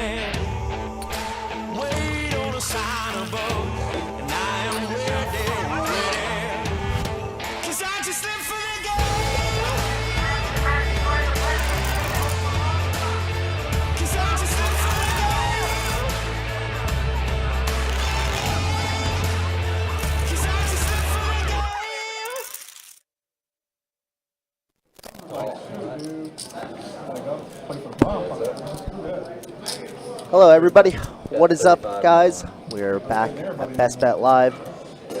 hand. Wait on a sign above, and I am ready, ready. 'Cause I just live for the game. 'Cause I just live for the game. 'Cause I just live for the game. Hello everybody, what is up guys? We're back at Best Bet Live.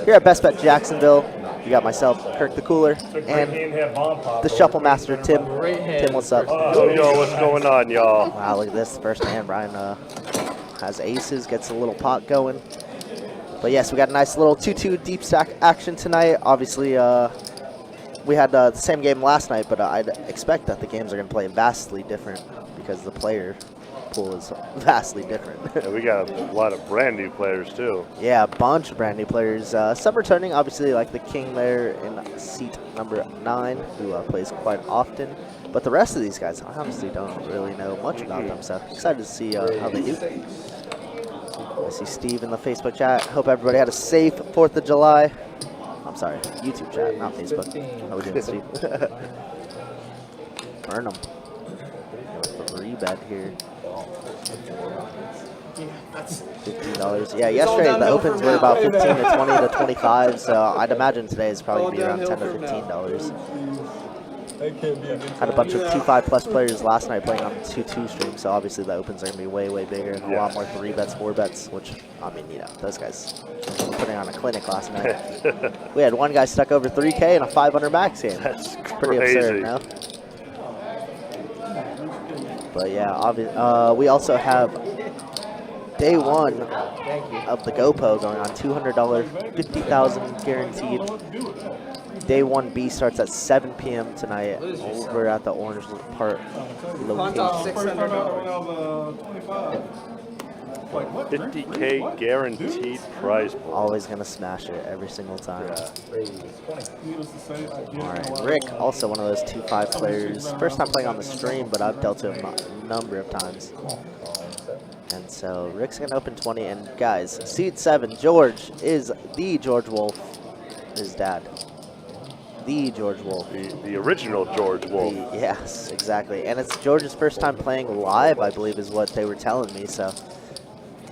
Here at Best Bet Jacksonville, you got myself, Kirk the Cooler, and the Shuffle Master, Tim. Tim, what's up? Yo, what's going on, y'all? Wow, look at this, first hand. Brian has aces, gets a little pot going. But yes, we got a nice little 2-2 deep stack action tonight. Obviously, we had the same game last night, but I'd expect that the games are going to play vastly different because the player pool is vastly different. Yeah, we got a lot of brand new players too. Yeah, a bunch of brand new players. Some returning, obviously, like the king there in seat number 9, who plays quite often. But the rest of these guys, I honestly don't really know much about them, so excited to see how they do. I see Steve in the Facebook chat. Hope everybody had a safe 4th of July. I'm sorry, YouTube chat, not Facebook. How we doing, Steve? Burn them. Rebet here. $15. Yeah, yesterday the opens were about 15 to 20 to 25, so I'd imagine today is probably gonna be around 10 to $15. Had a bunch of 2-5 plus players last night playing on 2-2 stream, so obviously the opens are gonna be way bigger and a lot more 3 bets, 4 bets, which I mean, you know, those guys were putting on a clinic last night. We had one guy stuck over 3K in a 500 max game. That's pretty absurd, no? But yeah, we also have day 1 of the GoPo going on, $200, 50,000 guaranteed. Day 1B starts at 7 p.m. tonight over at the Orange Park location. 50K guaranteed prize pool. Always gonna smash it every single time. Alright, Rick, also one of those 2-5 players. First time playing on the stream, but I've dealt to him a number of times. And so Rick's gonna open 20, and guys, seat 7, George is the George Wolf, his dad. The George Wolf. The original George Wolf. Yes, exactly. And it's George's first time playing live, I believe is what they were telling me, so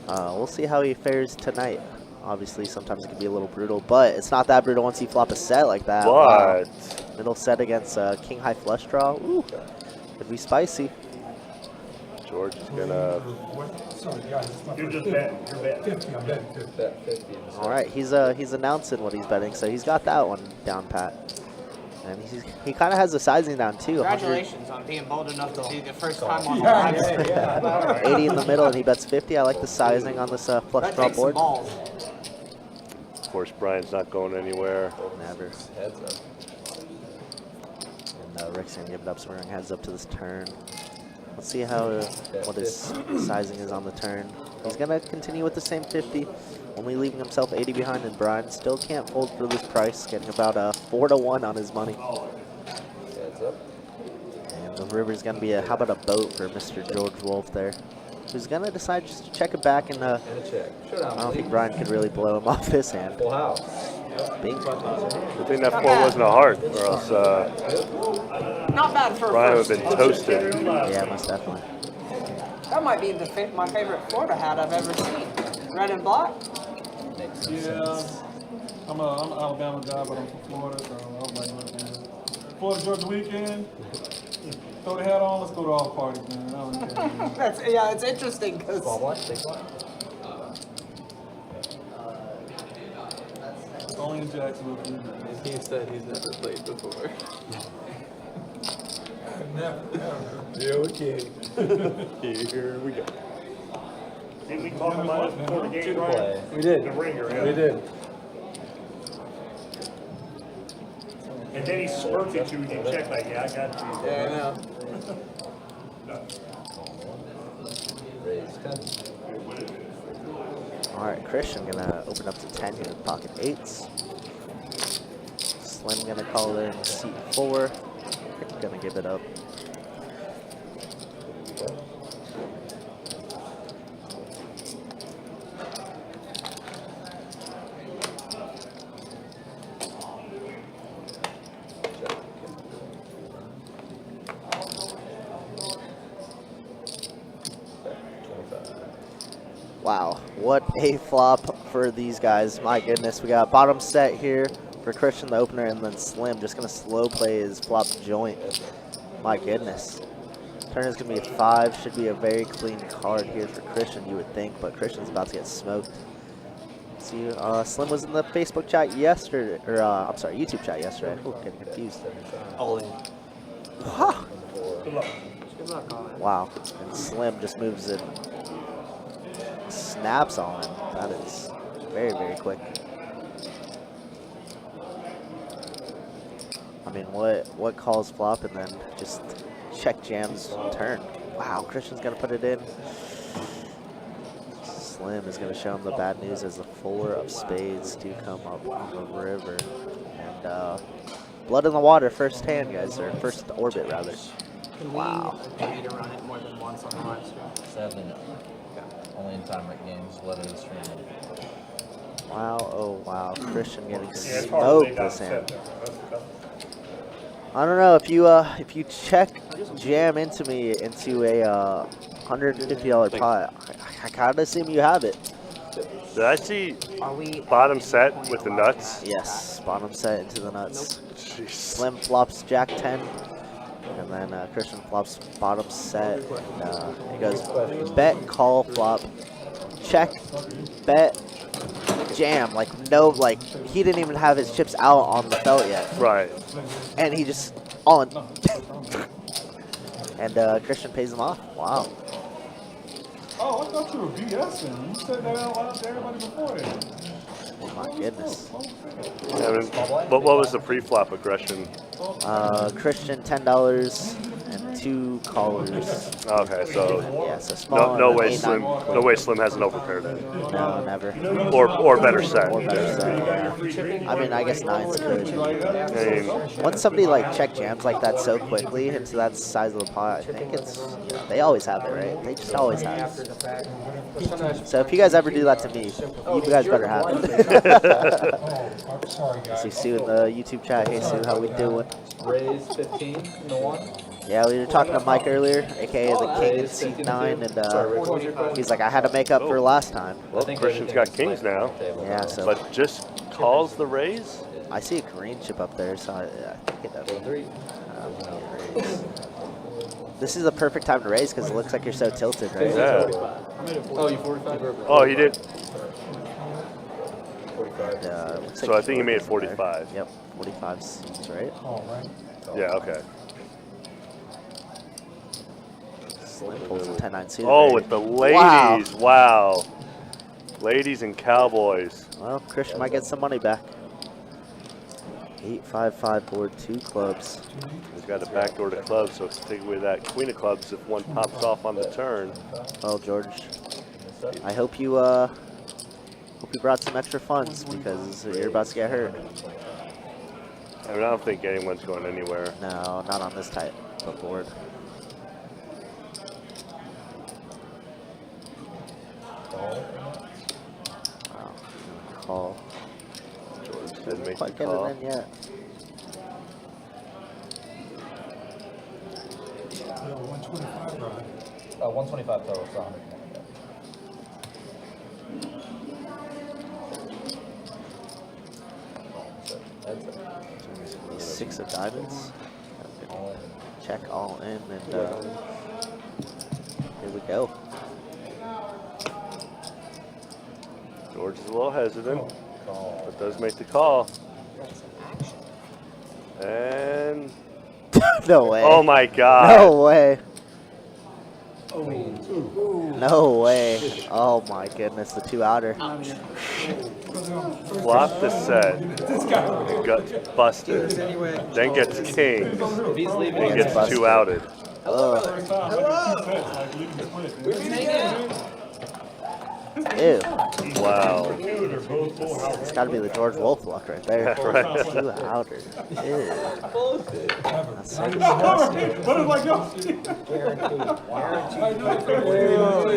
we'll see how he fares tonight. Obviously, sometimes it can be a little brutal, but it's not that brutal once you flop a set like that. But wow. Middle set against King High Flush Draw. Ooh, could be spicy. George is gonna. You're just betting. You're betting. I'm betting. All right, he's announcing what he's betting, so he's got that one down pat. And he kind of has the sizing down too. Congratulations on being bold enough to be the first time on the live. 80 in the middle, and he bets 50. I like the sizing on this flush draw board. Of course, Brian's not going anywhere. Never. And Rick's gonna give it up, so we're going heads up to this turn. Let's see how what his sizing is on the turn. He's gonna continue with the same 50, only leaving himself 80 behind, and Brian still can't fold for this price, getting about 4 to 1 on his money. And the river's gonna be how about a boat for Mr. George Wolf there, who's gonna decide just to check it back, and I don't think Brian could really blow him off this hand. Bing. I think that 4 wasn't a heart, or else Not bad for Brian a would have been toasted. Yeah, most definitely. That might be my favorite Florida hat I've ever seen. Red and black? Yeah. I'm an Alabama guy, but I'm from Florida, so I was like, Florida Georgia weekend. Throw the hat on, let's go to all the parties, man. I don't care. Yeah, it's interesting because Only in Jacksonville. He said he's never played before. Never. Yeah, okay. Here we go. Did we talk about it before the game, Brian? We did. The ringer, yeah. We did. And then he smirked at you and you checked like, yeah, I got you. Yeah, I know. All right, Christian gonna open up to 10 here with pocket 8s. Slim gonna call it in seat 4. Gonna give it up. Wow, what a flop for these guys. My goodness, we got bottom set here for Christian, the opener, and then Slim just going to slow play his flop joint. My goodness. Turn is going to be a 5. Should be a very clean card here for Christian, you would think, but Christian's about to get smoked. See, Slim was in the Facebook chat yesterday, or I'm sorry, YouTube chat yesterday. Ooh, getting confused. All in. Good luck on it. Wow, and Slim just moves in. Snaps on him. That is very, very quick. I mean, what calls flop and then just check jams turn. Wow, Christian's gonna put it in. Slim is gonna show him the bad news as the 4 of spades do come up on the river. And blood in the water, first hand, guys, or first orbit rather. Wow. Pay to run it more than once on the live stream. Sadly, no. Only in tournament games, whether it's streaming. Wow, oh wow, Christian getting smoked this hand. I don't know if you check jam into me into a $150 pot, I kind of assume you have it. Did I see Are we bottom set with the nuts? Yes, bottom set into the nuts. Jeez. Slim flops Jack 10, and then Christian flops bottom set. And, it goes bet, call, flop, check, bet, jam. Like no, like he didn't even have his chips out on the felt yet, Right. and he just on. And Christian pays him off. Wow. Oh, I thought you were BSing. You said that out loud to everybody before that. Oh my goodness. What was the pre-flop aggression? Christian $10 and 2 callers. Okay, so Yeah, so small. no and way then Slim, 8-9. no way Slim has an overpair then, No, never. or better set. Or better set, yeah. I mean, I guess 9's good. I mean, Once somebody like check jams like that so quickly into that size of the pot, I think it's, they always have it, right? They just always have it. So if you guys ever do that to me, you guys better have it. See Sue in the YouTube chat. Hey Sue, how we doing? Raise 15 in the 1. Yeah, we were talking to Mike earlier, aka the King in seat 9, and he's like, I had to make up for last time. well, Christian's got kings now, Yeah, so but just calls the raise. I see a green chip up there, so I think it does. 3. This is the perfect time to raise because it looks like you're so tilted, right? Yeah. Oh, you 45? Oh, he did. Looks So like I think he made it there. 45. Yep, 45 seems right. Yeah. Okay. Slim pulls a 10-9 suited. Oh, there. with the ladies. Wow. Ladies and cowboys. Well, Christian might get some money back. 8-5-5 board, 2 clubs. He's got a backdoor to clubs, so it's take away that queen of clubs if one pops off on the turn. Well, George, I hope you brought some extra funds because you're about to get hurt. I mean, I don't think anyone's going anywhere. No, not on this type of board. Wow, call. George didn't make the Quite get call. it in yet. Yo, 125, Rod. 125 total, so 100. That's it. 6 of diamonds. Check all in, and here we go. George is a little hesitant, but does make the call. And No way. oh my God! No way. No way. Oh my goodness, the 2 outer. Flop the set. Got busted. Then gets king. He's leaving. And gets 2 outed. Ugh. First time, like 2 sets, like you can split. Ew. Wow. It's got to be the George Wolf luck right there. Right. 2 outer. Ew. That's so disgusting. But it's like, yo,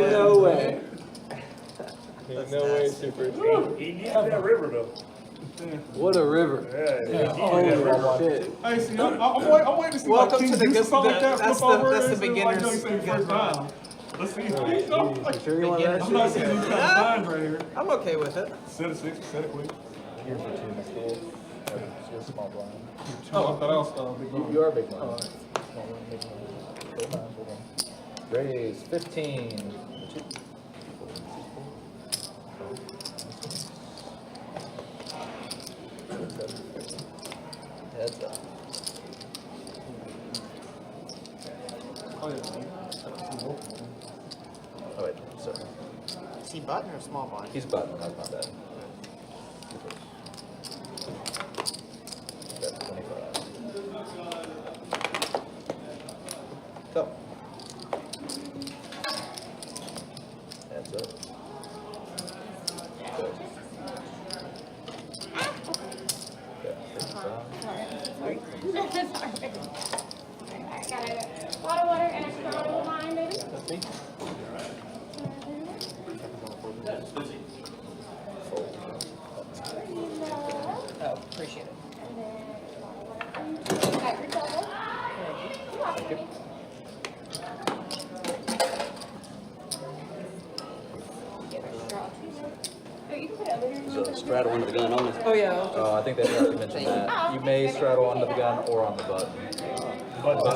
No way. No way, Super. He needs that river, though. What a river. Oh, shit. hey, see, I'm waiting to see Welcome like to King the do something like that, that's flip over, the and like, beginner's yo, he said first round. Let's see. You sure you want I'm not seeing these kind of signs right here. I'm okay with it. Set it 6, set it quick. Here's your two schools. Just a small blind. Oh, I thought I was big blind. You are a big blind. All right. Small blind, big blind. Hold on. Raise 15. Heads up. Oh, yeah. Oh wait, sorry. Is he button or small blind? He's button, that's not bad. That's 25. Go. Heads up. Good. Okay, 55. I got a lot of water and extra bottle of wine, baby. Oh, appreciate it. Got your double. So straddle under the gun only. Oh, yeah. Oh, I think they forgot to mention that. You may straddle onto the gun or on the button.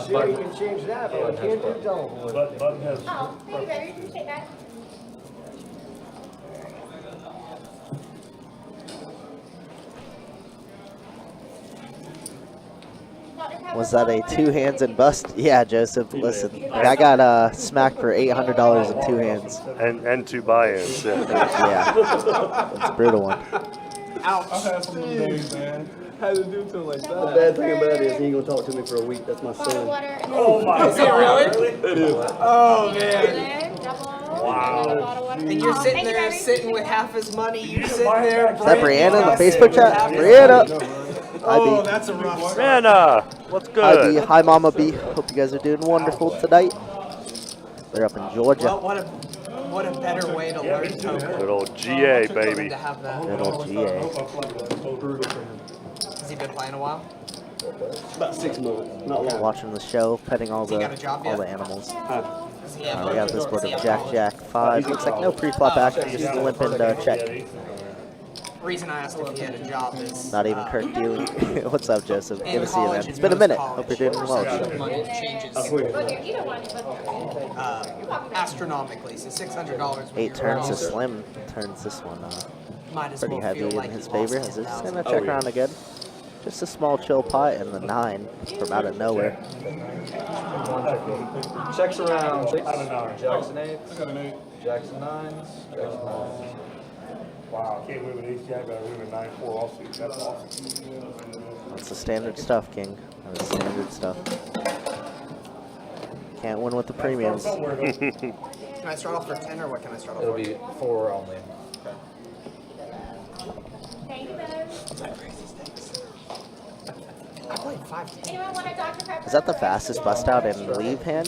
Sure, you can change that, but you can't do double. Button has. Oh, thank you, baby. Appreciate that. Was that a two hands and bust? Yeah, Joseph. Listen, I got smacked for $800 in two hands. And 2 buy-ins. Yeah. Yeah, it's a brutal one. I've had some of those days, man. Had to do to him like The that. bad thing about it is he ain't gonna talk to me for a week. That's my Bottle of son. water and Is it really? It is. Oh, man. double. Wow. And you're Oh, sitting thank you, there, baby. sitting with half his money. You're sitting there. Is that Brianna in the Facebook chat? Brianna! Oh, Hi, B. that's a rough. Anna, what's Hi, B. good? Hi, Mama B. Hope you guys are doing wonderful tonight. They're up in Georgia. Well, what a better way to learn poker Good old GA, than baby. to have that. Good old GA. Has he been playing a while? About 6 months. Not long. Watching the show, petting all He got a the job yet? animals. Does he have We got this board of Jack 5. Looks like no pre-flop action, just a limp and check. The reason I asked if he had a job is Not even Kirk dealing. What's up, Joseph? in Good to see you, college, man. It's been a minute. Hope you're doing well. college, money changes Either one, but astronomically. So $600. 8 turns to Slim. Turns this one Might as pretty well heavy feel in like his he favor. lost Is this 10,000. going to check around again? Just a small chill pot and the 9 from out of nowhere. Checks around. Jackson 8. I got an 8. Jackson 9s. Jackson 9s. Wow, I can't win with ace-jack, but I win with 9-4 offsuit. That's awesome. That's the standard stuff, King. That's standard stuff. Can't win with the premiums. Can I start off for 10 or what can I start off It'll for? be 4 only. thank you, baby. I played 5. Anyone want a Dr. Pepper? Is that the fastest bust out and leave hand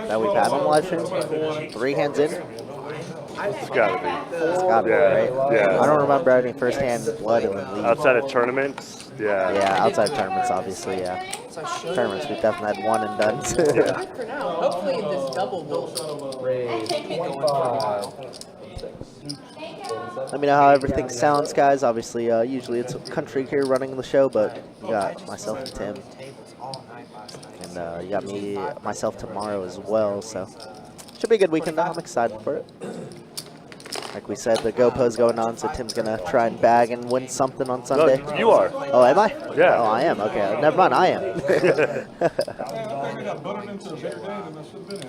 that we've had on the live stream? 3 hands in? It's gotta be. It's gotta be, right? Yeah. I don't remember any first hand blood and then leave. Outside of tournaments, yeah. Yeah, outside tournaments, obviously, yeah. Tournaments, we've definitely had one and done. For now. Hopefully this double will Raise keep me going for a 25. while. Let me know how everything sounds, guys. Obviously, usually it's Country here running the show, but you got myself and Tim, Tables all night last night. and you got myself tomorrow as well, so should be a good weekend. I'm excited for it. Like we said, the GoPo's going on, so Tim's gonna try and bag and win something on Sunday. No, you are. Oh, am I? Yeah. Oh, I am. Okay, never mind. I am. Man, I think we got buttered into a better game than I should have been in.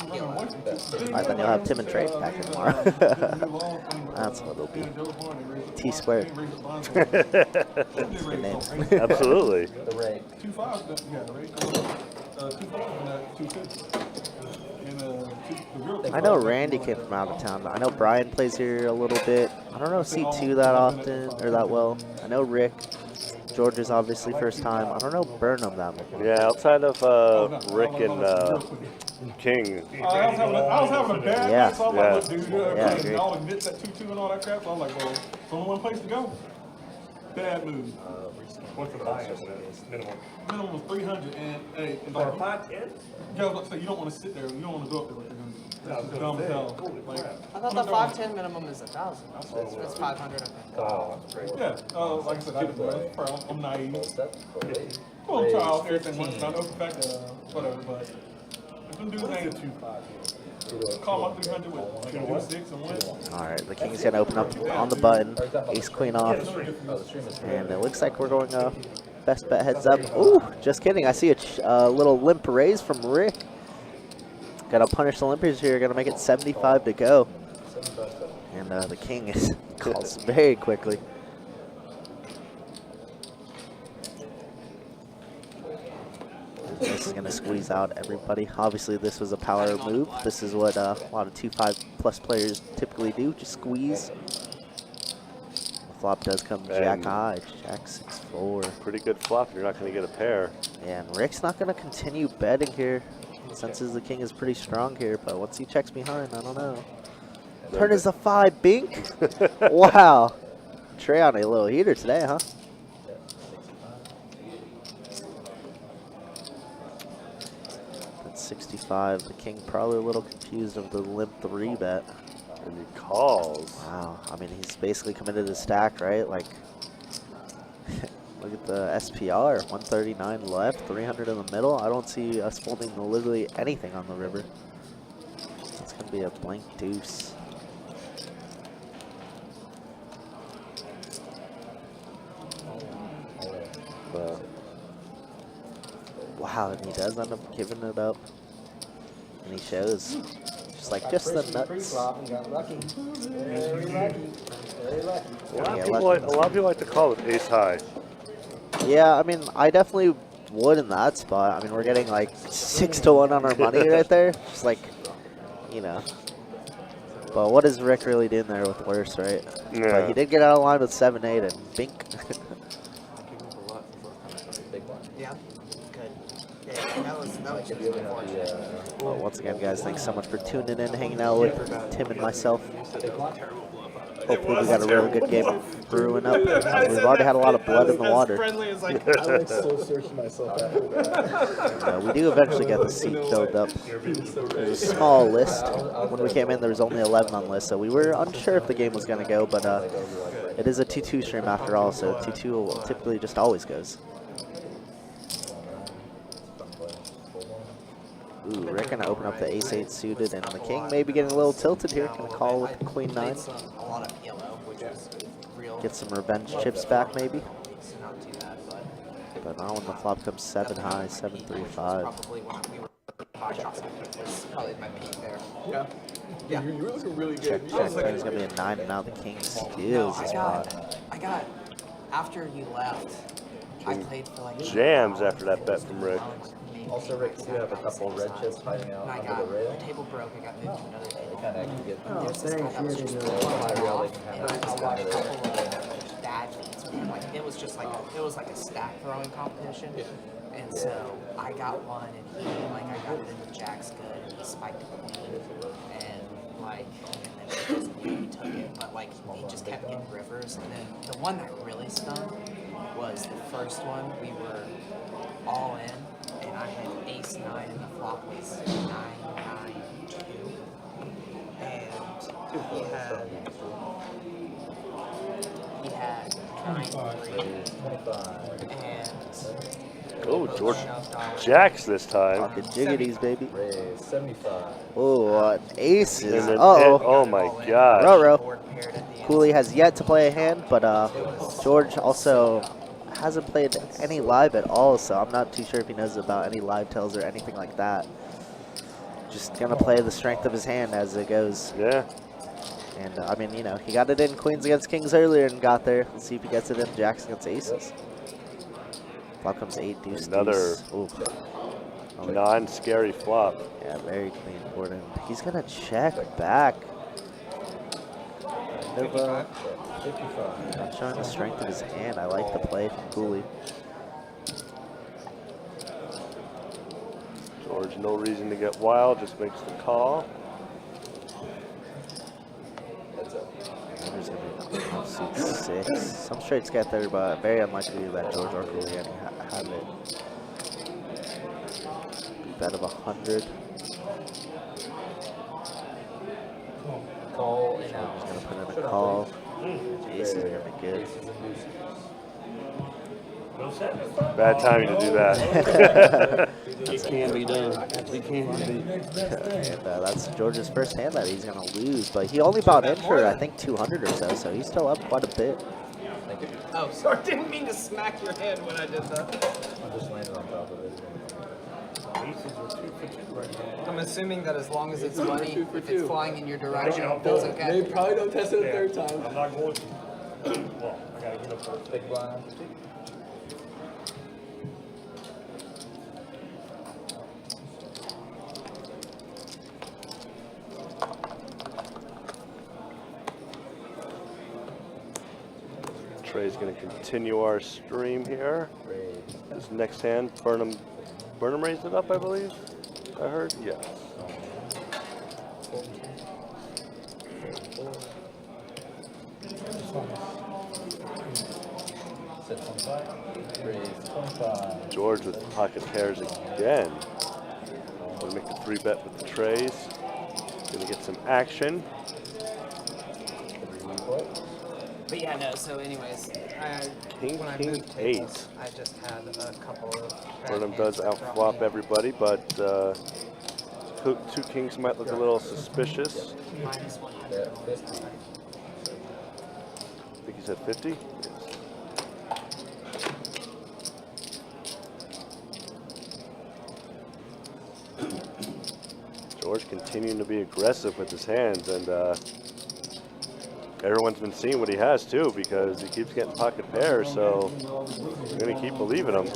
I'm running away from this. Alright, then you'll have Tim and Trey back here tomorrow. That's what it'll be. T squared. Good name. Absolutely. The rate. 2-5, yeah, right? 2-5 and that 2-6. And the girl. I know Randy came from out of town, but I know Brian plays here a little bit. I don't know C2 that often, or that well. I know Rick. George is obviously first time. I don't know Burnham that much. Yeah, outside of Rick and King. I was having a bad Yeah. night, so I was like, look, dude, Yeah, I agree. all the nits at 2-2 and all that crap. So I was like, well, it's only one place to go. Bad move. What's the highest minimum? Minimum was 308. And For a pot 10? yeah, I was about to say, you don't want to sit there. You don't want to go up there with 300. That's just dumb as hell. Like, I thought the 510 minimum is 1,000. It's 500, I think. yeah, like I said, I didn't I'm naive. Step. Well, try out everything once. I know for a fact, whatever, but if them dudes ain't 2-5, call up 300 with like a 6 and 1. All right, the king's gonna open up on the button, ace queen off, and it looks like we're going best bet heads up. Ooh, just kidding. I see a little limp raise from Rick. Gotta punish the limpers here. Gonna make it 75 to go, and the king is calls very quickly. This is going to squeeze out everybody. Obviously, this was a power move. This is what a lot of 2-5 plus players typically do, just squeeze. The flop does come jack high, jack 6-4. Pretty good flop. You're not going to get a pair. And Rick's not going to continue betting here. Senses the king is pretty strong here, but once he checks behind, I don't know. Turn is a 5, bink. Wow. Trey on a little heater today, huh? 65. The king probably a little confused of the limp 3 bet. And he calls. Wow. I mean, he's basically committed a stack, right? Like, look at the SPR. 139 left, 300 in the middle. I don't see us folding literally anything on the river. It's going to be a blank deuce. Wow, and he does end up giving it up. And he shows. Just like, just the nuts. A lot of people like to call it ace high. Yeah, I mean, I definitely would in that spot. I mean, we're getting like 6 to 1 on our money right there. Just like, you know. But what is Rick really doing there with worse, right? Yeah. But he did get out of line with 7-8 and bink. Yeah, good. Yeah, that was unfortunate. Well, once again, guys, thanks so much for tuning in, hanging out with Tim and myself. Hopefully we got a really good game brewing up. We've already had a lot of blood in the water. I like soul searching myself after that. We do eventually get the seat filled up. There's a small list. When we came in, there was only 11 on list, so we were unsure if the game was going to go, but it is a 2-2 stream after all, so 2-2 typically just always goes. Ooh, Rick gonna open up the ace-8 suited, and the king may be getting a little tilted here. Gonna call with the queen-9. A lot of yellow, which was real. Get some revenge chips back, maybe. So not too bad, But not when the flop comes 7 high, 7-3-5. probably when we were was probably my peak there. Yeah. Yeah. You were looking really good. Check, check. There's gonna be a 9, and now the king steals the spot. I got, after you left, I played for like Jams after that bet from Rick. Also, Rick, you have a couple red chips hiding out And I under got, the rail. the table broke, I got moved to another They table. kind of actually get There was this guy that was just really high rail. They off, can and I have just it got a under there. couple of bad leads with him. Like, it was just like, it was like a stack throwing competition. And so I got one, and he, like, I got it into Jack's good, and he spiked a queen, and like, and then he took it, but like, he just kept getting rivers. And then the one that really stung was the first one. We were all in, and I had ace 9, and the flop was 9-9-2, and he had 9-3, and Oh, George jacks this time. Pocket jiggities, baby. Raise 75. Oh, aces. And then Uh-oh. oh my god. Ruh-roh. board paired at the end. Cooley has yet to play a hand, but George also hasn't played any live at all, so I'm not too sure if he knows about any live tells or anything like that. Just gonna play the strength of his hand as it goes. Yeah. And I mean, you know, he got it in queens against kings earlier and got there. Let's see if he gets it in jacks against aces. Flop comes 8, deuce, Another deuce. Ooh. Oh, non-scary flop. yeah, very clean board. And he's gonna check back. Kind of, 55. not showing the strength of his hand. I like the play from Cooley. George, no reason to get wild, just makes the call. Heads up. And there's gonna be offsuit 6. Some straights get there, but very unlikely that George or Julian have it. Bet of 100. Call and George is out. going to put in a Showdown, call. please. Ace is going to be good. Aces and deuces. Bad timing to do that. It can be done. It can be. And that's George's first hand that he's going to lose. But he only bought in for, I think, 200 or so. So he's still up quite a bit. Thank you. Oh, sorry, didn't mean to smack your hand when I did that. I just landed on top of it. I'm assuming that as long as it's money, if it's flying in your direction, that's okay. They probably don't test it a third time. I'm not going to. Well, I gotta get up first. Big blind. Trey's going to continue our stream here. Raise. This next hand, Burnham raised it up, I believe. I heard, yes. Set 25. Raise 25. George with pocket pairs again. Gonna make the 3-bet with the trays. Gonna get some action. But yeah, no, so anyways, King, when I king, moved eight. tables, I just had a couple of bad Burnham hands does that brought outflop me in. everybody, but 2 kings might look a little suspicious. Minus 100. Bet 50. I think he said 50? Yes. George continuing to be aggressive with his hands, and everyone's been seeing what he has too, because he keeps getting pocket pairs, so we're going to keep believing him.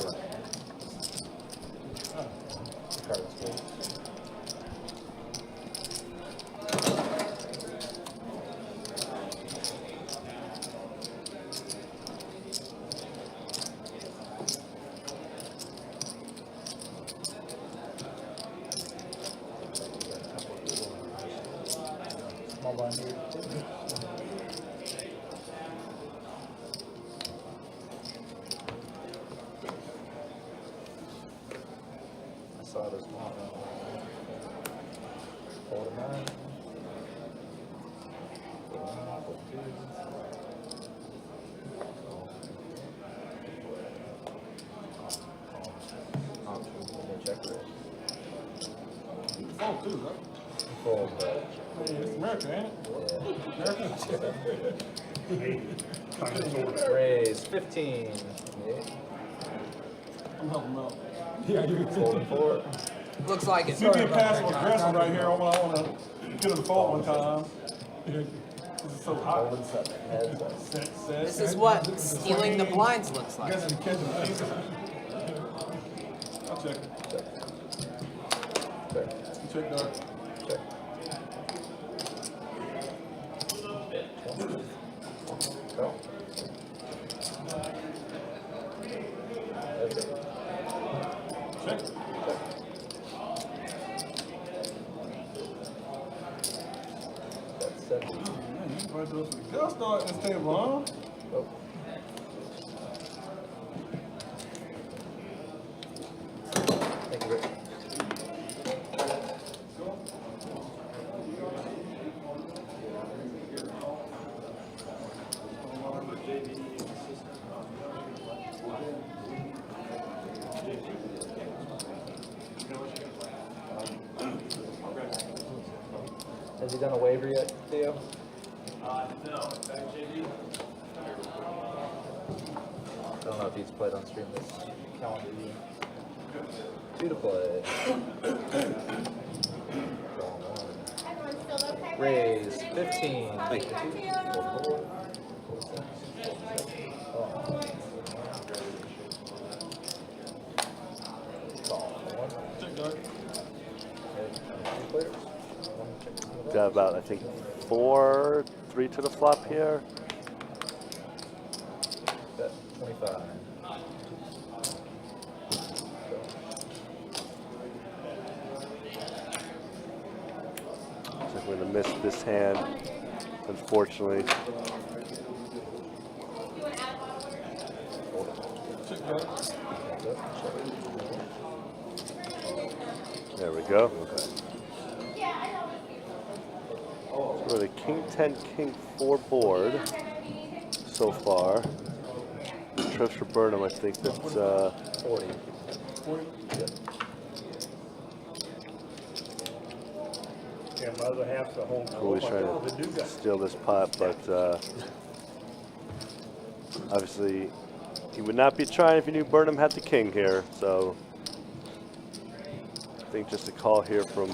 Small blind here. I saw this one. Hold a 9. Hold 2. Option, check raise. Fold too, right? Fold, but Hey, it's America, ain't it? raise 15. Yeah. I'm helping him out. Yeah, you Fold and 4. Looks like it. You being passive aggressive right here. I want to get him to fold one time. This is so hot. Fold and 7. Heads up. This is what stealing the blinds looks like. Guessing catching the aces. I'll check it. Check. Check dark. Check. Go. That's it. Check. That's 70. Man, you right there for the girl start at this table, huh? Oh. Thank you, Rick. Has he done a waiver yet, Theo? I don't know if he's played on stream this calendar year. 2 to play. Everyone's still okay? Raise 15. Happy cartoon. Check dark. Got about, I think, 3 to the flop here. Bet 25. So we're going to miss this hand, unfortunately. There we go. So we're the king 10, king 4 board so far. The trips for Burnham, I think that's 40. Yep. Yeah, my other half's the home. always trying to steal this pot, but obviously he would not be trying if he knew Burnham had the king here. So I think just a call here from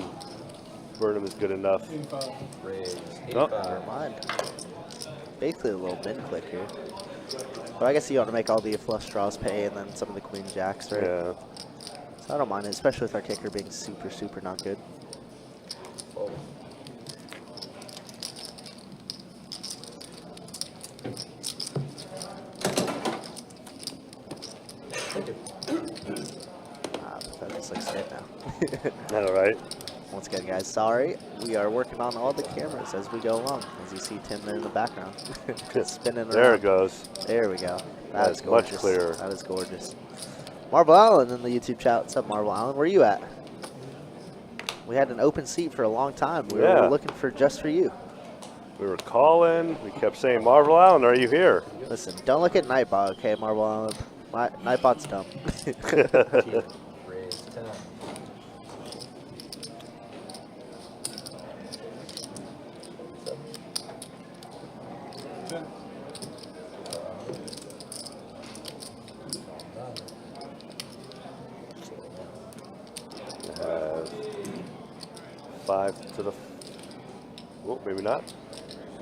Burnham is good enough. Raise. Oh. 85. Never mind. Basically a little min click here. But I guess you want to make all the flush draws pay and then some of the queen jacks, right? Yeah. So I don't mind it, especially with our kicker being super, super not good. Fold. That looks like straight now. All right. Once again, guys, sorry. We are working on all the cameras as we go along. As you see Tim there in the background. Just spinning around. There it goes. There we go. That's is gorgeous. much clearer. That is gorgeous. Marble Allen in the YouTube chat. What's up, Marble Allen? Where are you at? We had an open seat for a long time. We were looking for just for you. We were calling. We kept saying, Marvel Allen, are you here? Listen, don't look at Nightbot, okay, Marble Allen? Nightbot's dumb. Raise 10. Five to the. Oh, maybe not.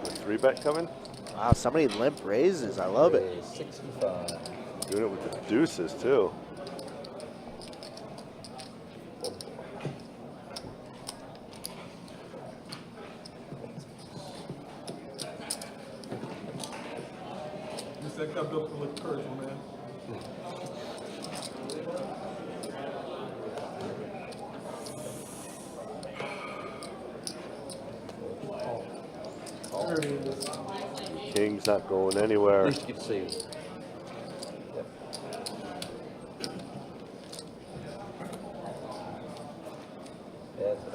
A 3-bet coming. Wow, somebody limp raises. I love it. Raise 65. Doing it with the deuces too. Just that kept up with the courage, man. There it is. King's not going anywhere. At least you can see. Yep. That's it.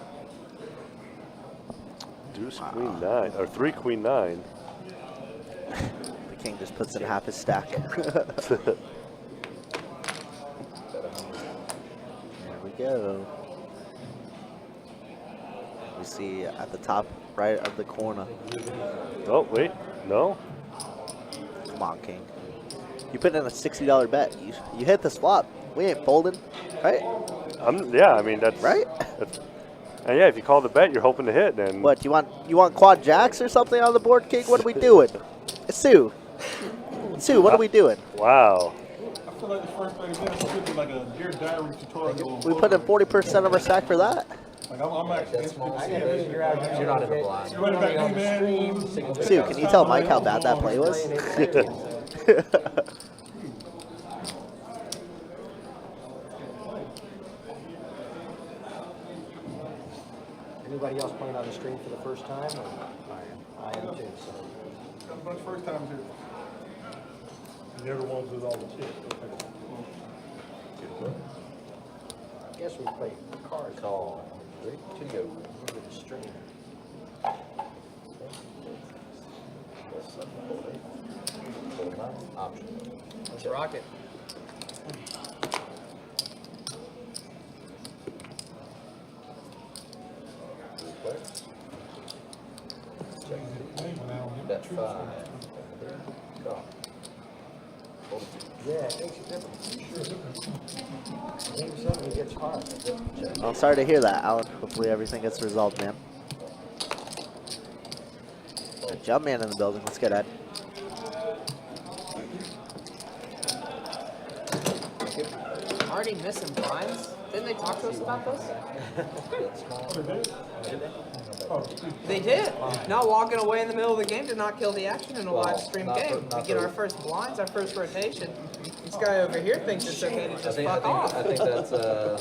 Deuce, queen 9, or 3, queen 9. The king just puts in half his stack. There we go. We see at the top right of the corner. Oh, wait, no. Come on, king. You put in a $60 bet. You hit the swap. We ain't folding, right? Yeah, I mean that's Right? That's, and yeah, if you call the bet, you're hoping to hit. Then What, you want quad jacks or something on the board, king? What are we doing? Sue. Sue, what are we doing? Wow. I feel like the first 30 minutes should be like a Dear Diary tutorial. We put in 40% of our stack for that? Like, I'm actually That's small. interested in You're not in the blind. You ready back to me, man? Sue, can you tell Mike how bad that play was? Anybody else playing on the stream for the first time? Or? I am too. So. Got a bunch of first times here. They're the ones with all the chips. I guess we play cards. Call. 3, 2, go. Over the stream. Option. Let's rock it. Bet 5. Call. Yeah, it makes a difference. Sure. Maybe something gets hard. I'm sorry to hear that, Alan. Hopefully everything gets resolved, man. A jump man in the building. Let's get Ed. Already missing blinds? Didn't they talk to us about this? They did. Not walking away in the middle of the game did not kill the action in a live stream game. We get our first blinds, our first rotation. This guy over here thinks it's okay to just fuck off. I think that's a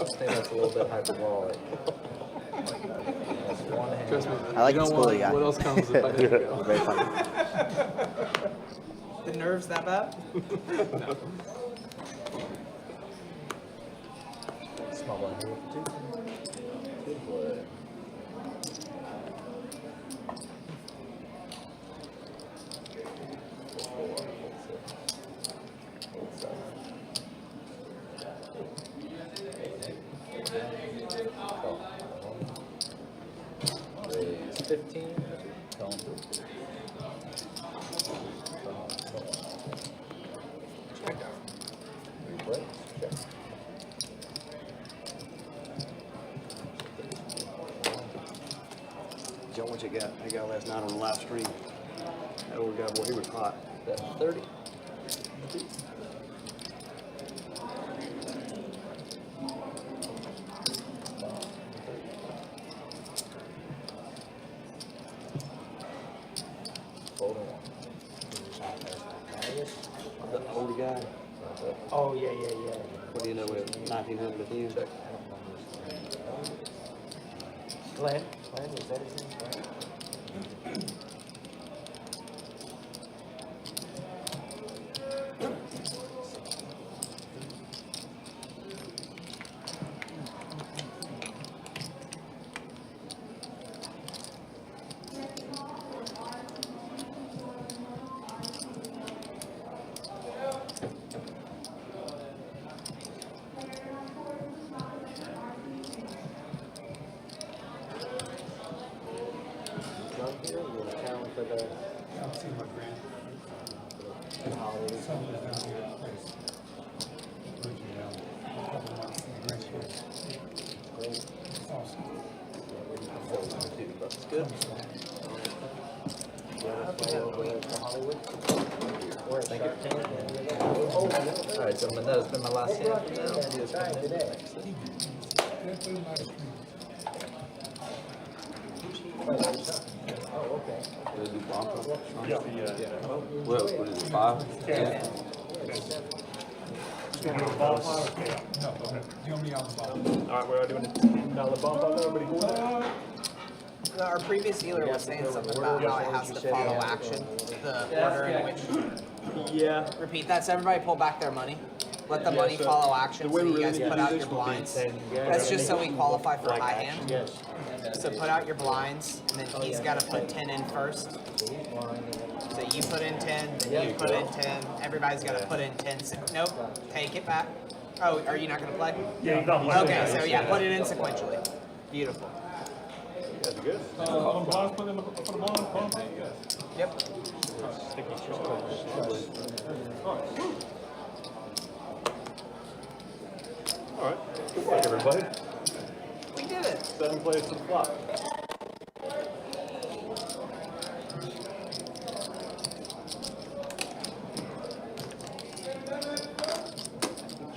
little bit hyperbolic. That's one hand. Trust me. I like you this don't want bully guy. what else comes if I didn't go. Very funny. The nerves that bad? Raise 15. Call him. Replay. Check. Joe, what you got? I got last night on the live stream. That old guy, boy, he was hot. That's 30. Folding one. The old guy. Oh, yeah, yeah, yeah. What do you know with 1900 at the end? Check. Glenn, is that his name? Glenn? Here, you're in town for the holidays. Great. That's good. You wanna play over to Hollywood? Or Thank you. Oh, Alright, gentlemen, that has been my last hand for now. That's time today. Oh, okay. Did they do bumper? What is it, 5? Yeah. Alright, we're doing a $10 bump on there. Everybody cool with that? Our previous dealer was saying something about how it has to follow action, the order in which. Yeah. Repeat that. So everybody pull back their money. Let the money follow action. So you guys put out your blinds. That's just so we qualify for high hand. Yes. So put out your blinds, and then he's got to put 10 in first. So you put in 10, then you put in 10. Everybody's got to put in 10. Nope. Take it back. Oh, are you not going to play? Yeah, you don't play. Okay, so yeah, put it in sequentially. Beautiful. All the blinds put in for the blind pump? Yep. All right. Good luck, everybody. We did it. 7 plays to the flop.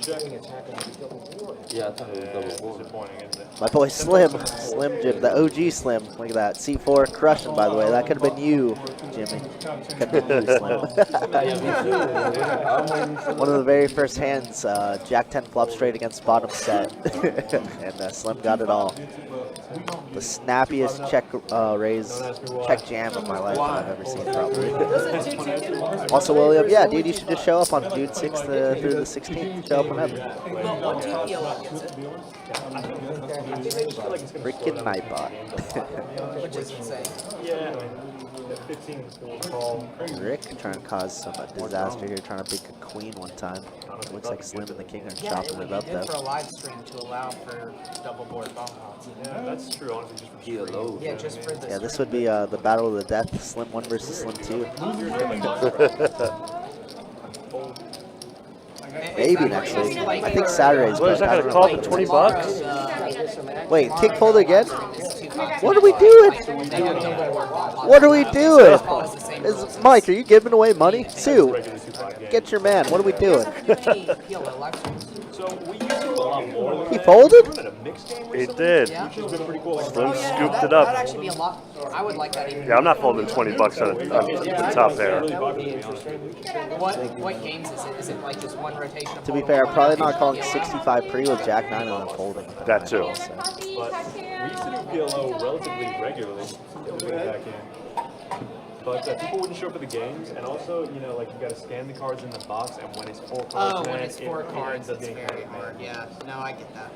Checking it's happening to double board. Yeah, I thought it was double board. Disappointing, isn't it? My boy Slim Jim, the OG Slim. Look at that. C4 crushing, by the way. That could have been you, Jimmy. Could have been you, Slim. One of the very first hands, Jack 10 flop straight against bottom set. And Slim got it all. The snappiest check raise, check jam of my life that I've ever seen, probably. Also, William, yeah, dude, you should just show up on June 6th through the 16th. Show up whenever. Freaking Nightbot. Which is insane. Yeah. 15 is going to call. Rick trying to cause some disaster here, trying to pick a queen one time. It looks like Slim and the King are Yeah, chopping it up did for a though. live stream to allow for double board bump outs. Yeah, that's true, honestly, just for He alone. Yeah, just for this. Yeah, this would be the battle of the death, Slim 1 versus Slim 2. Maybe next week. I think Saturday's What is that better. gonna call for 20 bucks? Wait, kick fold again? What are we doing? What are we doing? Mike, are you giving away money? Sue, get your man. What are we doing? So we used to do a lot more than He that. folded? We were in a mixed game He recently, did. Yeah. which has been pretty cool. Like, Slim Oh, yeah, scooped that, it up. That'd actually be a lot. I would like that even. Yeah, I'm not folding 20 bucks on the top pair. What games is it? Is it like just one rotation? Of To be folding fair, I'm one probably rotation not of calling PLO? 65 pre with Jack 9 and then folding. That too. But we used to do PLO relatively regularly way back in. But people wouldn't show up at the games, and also, you know, like you got to scan the cards in the box, and when it's 4 cards, Oh, when then it's 4 it cards, ends up it's being very kind of hard. Yeah, no, I get that.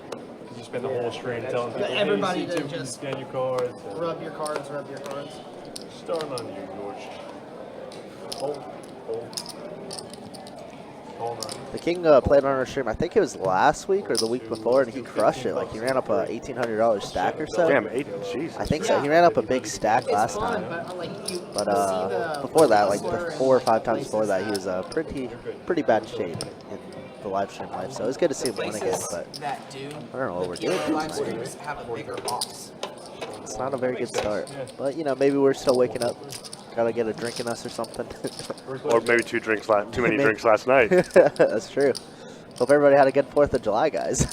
You spend the whole stream telling people, Everybody hey, to C2 can just scan your cards. rub your cards, rub your cards. Starting on you, George. Hold. The King played on our stream, I think it was last week or the week before, and he crushed it. Like, he ran up a $1,800 stack or so. Damn, Jesus. I think so. He ran up a big stack last time. But before that, like the 4 or 5 times before that, he was pretty bad shape in the live stream life. So it was good to see him win again, but That do I don't know what we're doing. live streams have a bigger loss. It's not a very good start. But, you know, maybe we're still waking up. Gotta get a drink in us or something. Or maybe too many drinks last night. That's true. Hope everybody had a good 4th of July, guys.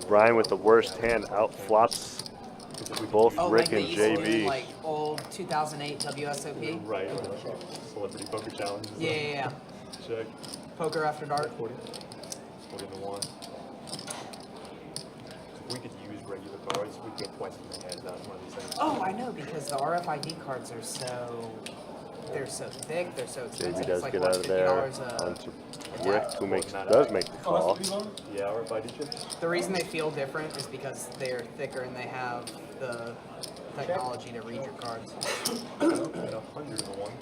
Brian with the worst hand outflops both Rick like and they used to do, JB. like old 2008 WSOP. Right. Celebrity poker challenge. Yeah. Check. Poker after dark. 40 to 1. If we could use regular cards, we'd get twice as many hands out of one of these things. Oh, I know, because the RFID cards are so, they're so thick, they're so expensive. JB does it's like, get what, out of there $50 onto Rick, who does make the call. Yeah, RFID chips. The reason they feel different is because they're thicker and they have the technology to read your cards. At 100 to 1.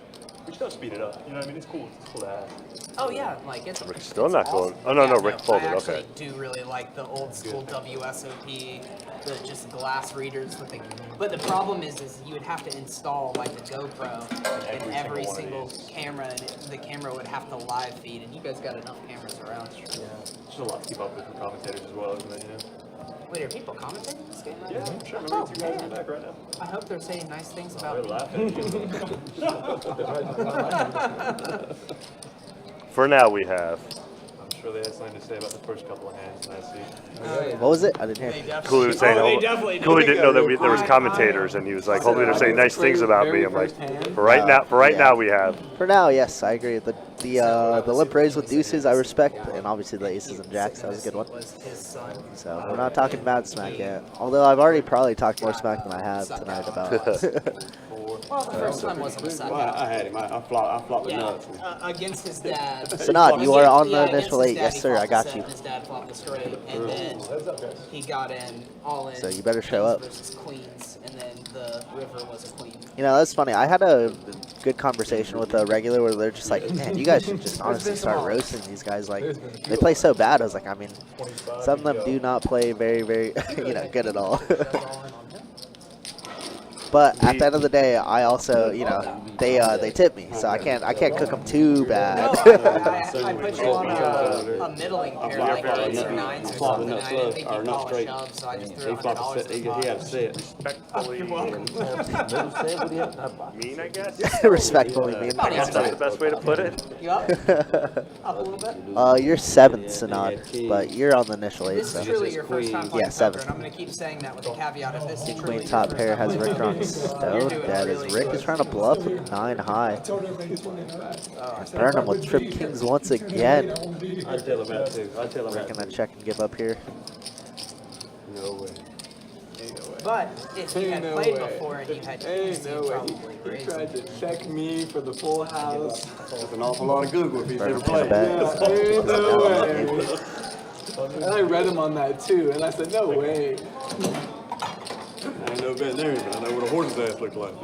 Which does speed it up. You know what I mean? It's cool. It's cool to have. Oh yeah, like it's. Rick's still it's not awesome. going. Oh no, Yeah, no, Rick folded. I actually Okay. do really like the old school WSOP, the just glass readers with the. But the problem is you would have to install like a GoPro in every single camera, and the camera would have to live feed. And you guys got enough cameras around. Yeah. Just a lot to keep up with for commentators as well, isn't it? You know. Wait, are people commentating this game? Right Yeah, now? I'm sure. Oh, Remember, you guys in man. the back right now. I hope they're saying nice things about They're me. laughing. For now, we have. I'm sure they had something to say about the first couple of hands, and I see. What was it? I didn't hear. Cooley was saying, Cooley didn't know that there was commentators, and he was like, hopefully they're saying nice things about me. I'm like, for right now, we have. For now, yes, I agree. The limp raise with deuces, I respect, and obviously the aces and jacks, that was a good one. So we're not talking bad smack yet. Although I've already probably talked more smack than I have tonight about. Well, the first time wasn't the second. Well, I had him. I flopped the nuts. Against his dad. Sanad, you are on the against initial his 8. dad, Yes, he sir, I flopped got the you. set, His dad flopped the straight, and then he got in all in. So you better show up. Versus queens, and then the river was a queen. You know, that's funny. I had a good conversation with a regular where they're just like, man, you guys should just honestly start roasting these guys. Like, they play so bad. I was like, I mean, some of them do not play very, very, good at all. But at the end of the day, I also, they tip me, so I can't cook them too bad. No, I put you on a middling pair, like 8s or 9s or something. I didn't think you'd call a shove, so I just threw $100 He had a set. Respectfully. Mean, I guess. Respectfully mean. That's the best way to put it. You up? Up a little bit? You're 7th, Sanad, but you're on the initial 8. This So. is truly your first time playing Yeah, poker, 7th. and I'm going to keep saying that with the caveat of this is truly Queen your top first pair time has playing Rick poker. on stone. That is Rick is trying to bluff with 9 high. Burn him with trip kings once again. I'd tell him that too. I'd tell him Rick that gonna too. check and give up here. No way. But if you had played before and you had kings, you'd probably raise He tried to check me for the full house. That's an awful lot of Google if he's Burn never him to the played. bet. Ain't no way. And I read him on that too, and I said, no way. I ain't no veterinarian, but I know what a horse's ass looks like.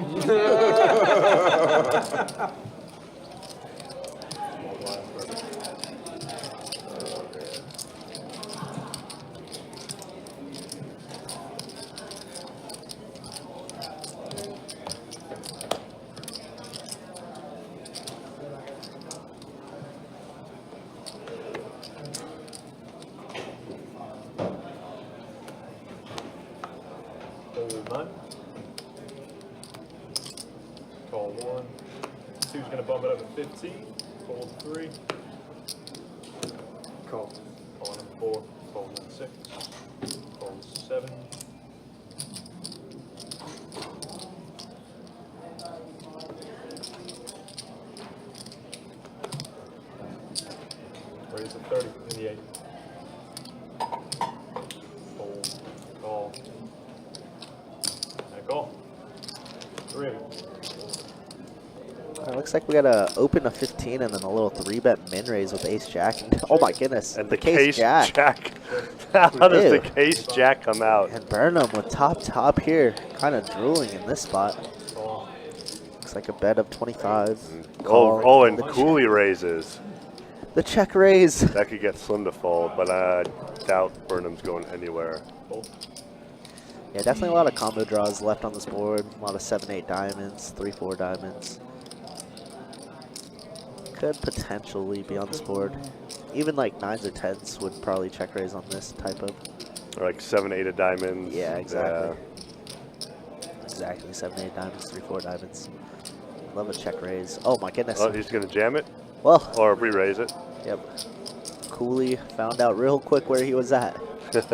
Nine. Call 1. 2's going to bump it up to 15. Fold 3. Call. Call number 4. Fold number 6. Fold 7. Raise to 30 in the 8. Fold. Call. And call. 3 of it. Looks like we got to open a 15 and then a little 3-bet min raise with ace jack. Oh my goodness. And the case jack. How Ew. does the case jack come out? And Burnham with top here. Kind of drooling in this spot. Looks like a bet of 25. Oh, and Cooley raises. The check raise. That could get Slim to fold, but I doubt Burnham's going anywhere. Yeah, definitely a lot of combo draws left on this board. A lot of 7-8 diamonds, 3-4 diamonds. Could potentially be on this board. Even like 9s or 10s would probably check raise on this type of. Or like 7-8 of diamonds. Yeah, exactly. Exactly, 7-8 diamonds, 3-4 diamonds. Love a check raise. Oh my goodness. Oh, he's gonna jam it? Well. Or re-raise it. Yep. Cooley found out real quick where he was at. Just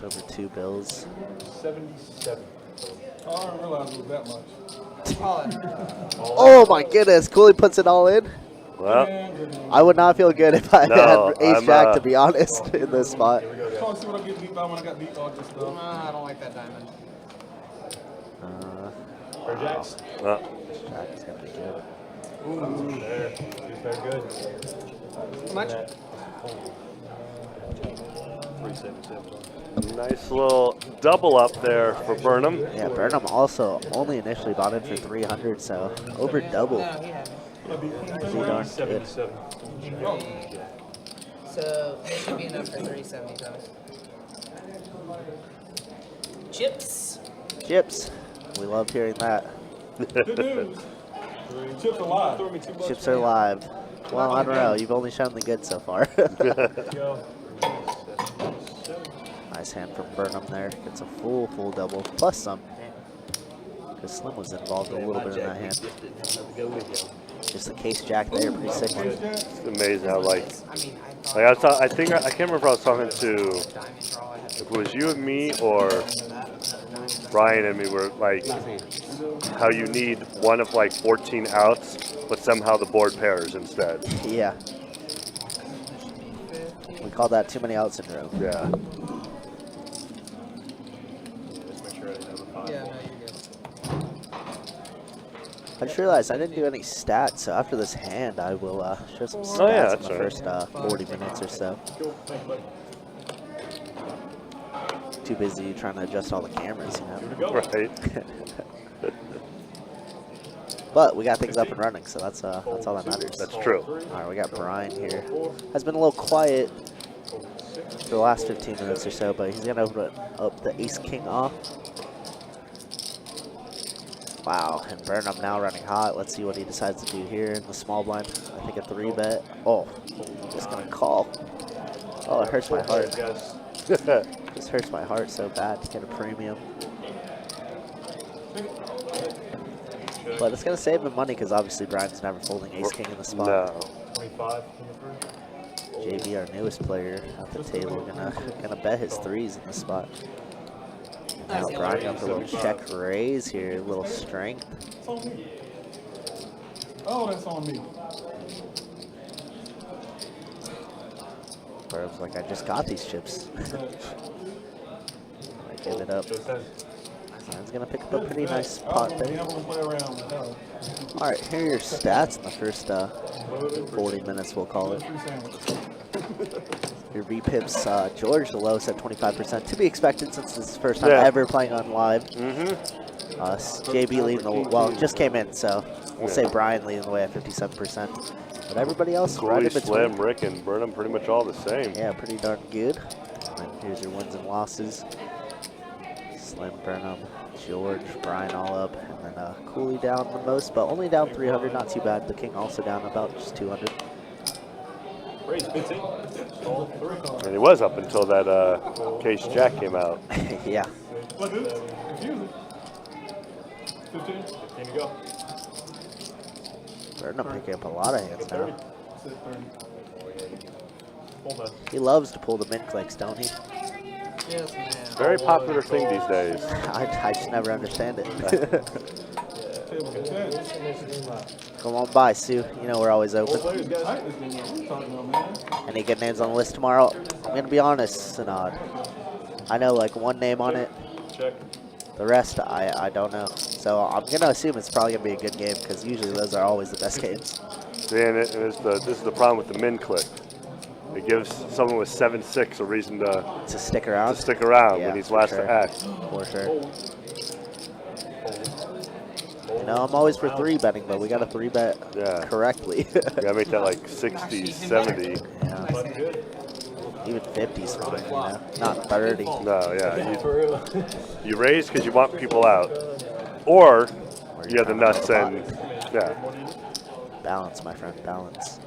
over 2 bills. 77. Oh, I didn't realize it was that much. Oh my goodness, Cooley puts it all in. Well, I would not feel good if I No, had ace jack, to be honest, in this spot. Trying to see what I get beat by when I got beat all just stuff. I don't like that diamond. Or jacks. Jack is gonna be good. Ooh, there. He's very good. How much? 377. nice little double up there for Burnham. Yeah, Burnham also only initially bought in for 300, so over double. No, he had Pretty darn good. 77. So it should be enough for 377. Chips. Chips. We loved hearing that. Good news. Chips are live. Chips are live. Well, I don't know. You've only shown the good so far. Nice hand from Burnham there. Gets a full double plus some. Because Slim was involved a little bit in that hand. Just the case jack there, pretty sick. It's amazing how I can't remember if I was talking to, if it was you and me or Brian and me, were like how you need one of like 14 outs, but somehow the board pairs instead. Yeah. We call that too many out syndrome. Yeah. Yeah, no, you're good. I just realized I didn't do any stats, so after this hand, I will show some stats yeah, in the that's first 40 minutes or so. Too busy trying to adjust all the cameras, you know. Right. But we got things up and running, so that's all that matters. That's true. All right, we got Brian here. Has been a little quiet for the last 15 minutes or so, but he's gonna open up the ace-king off. Wow, and Burnham now running hot. Let's see what he decides to do here in the small blind. I think a 3-bet. Oh, just gonna call. Oh, it hurts my heart. Just hurts my heart so bad to get a premium. But it's gonna save him money because obviously Brian's never folding ace-king in the spot. No. 25. JB, our newest player at the table, gonna bet his 3s in this spot. Now Brian up a little check raise here, a little strength. It's on me. Oh, that's on me. Burnham's like, I just got these chips. I give it up. Brian's gonna pick up a pretty nice pot there. All right, here are your stats in the first 40 minutes, we'll call it. Your VPIPs, George the lowest at 25%, to be expected since this is the first time ever playing on live. JB leading the, well, just came in, so we'll say Brian leading the way at 57%. But everybody else right in between. Slim, Rick, and Burnham pretty much all the same. Yeah, pretty darn good. And then here's your wins and losses. Slim, Burnham, George, Brian all up, and then Cooley down the most, but only down 300, not too bad. The King also down about just 200. And he was up until that case jack came out. Yeah. Look, it's confusing. 15. 15 to go. Burnham picking up a lot of hands now. 30. He loves to pull the min clicks, don't he? Yes, man. Very popular thing these days. I just never understand it. Come on by, Sue. You know we're always open. Any good names on the list tomorrow? I'm going to be honest, Sanad. I know like one name on it. Check. The rest, I don't know. So I'm going to assume it's probably going to be a good game because usually those are always the best games. And this is the problem with the min click. It gives someone with 7-6 a reason to stick around. When he's last to act. For sure. You know, I'm always for 3-betting, but we got to 3-bet correctly. You gotta make that like 60, 70. Yeah. Even 50s fine, you know? Not 30. No, yeah. You raise because you want people out. Or you have the nuts and, yeah. Balance, my friend, balance.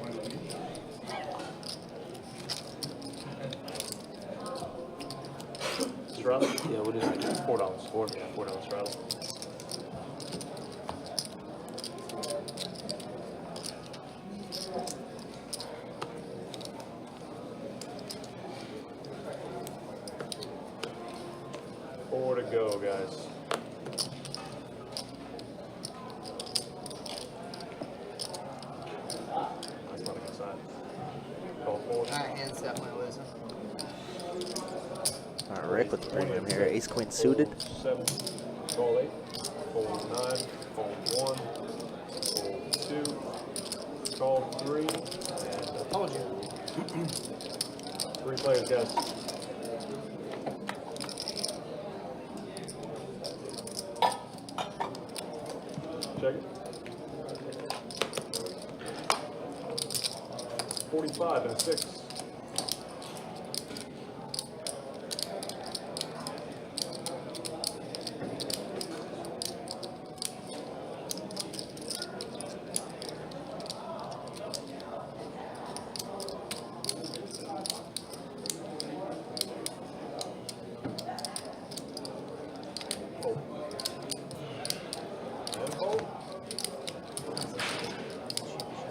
Straddle? Yeah, what is it? $4. $4 straddle. Four to go, guys. That's not a good sign. Call four. Alright, hand's definitely losing. All right, Rick with the premium here. Ace Queen suited. 7, call 8, fold 9, fold 1, fold 2, call 3, and Told you. 3 players, guys. Check it. 45 and a 6.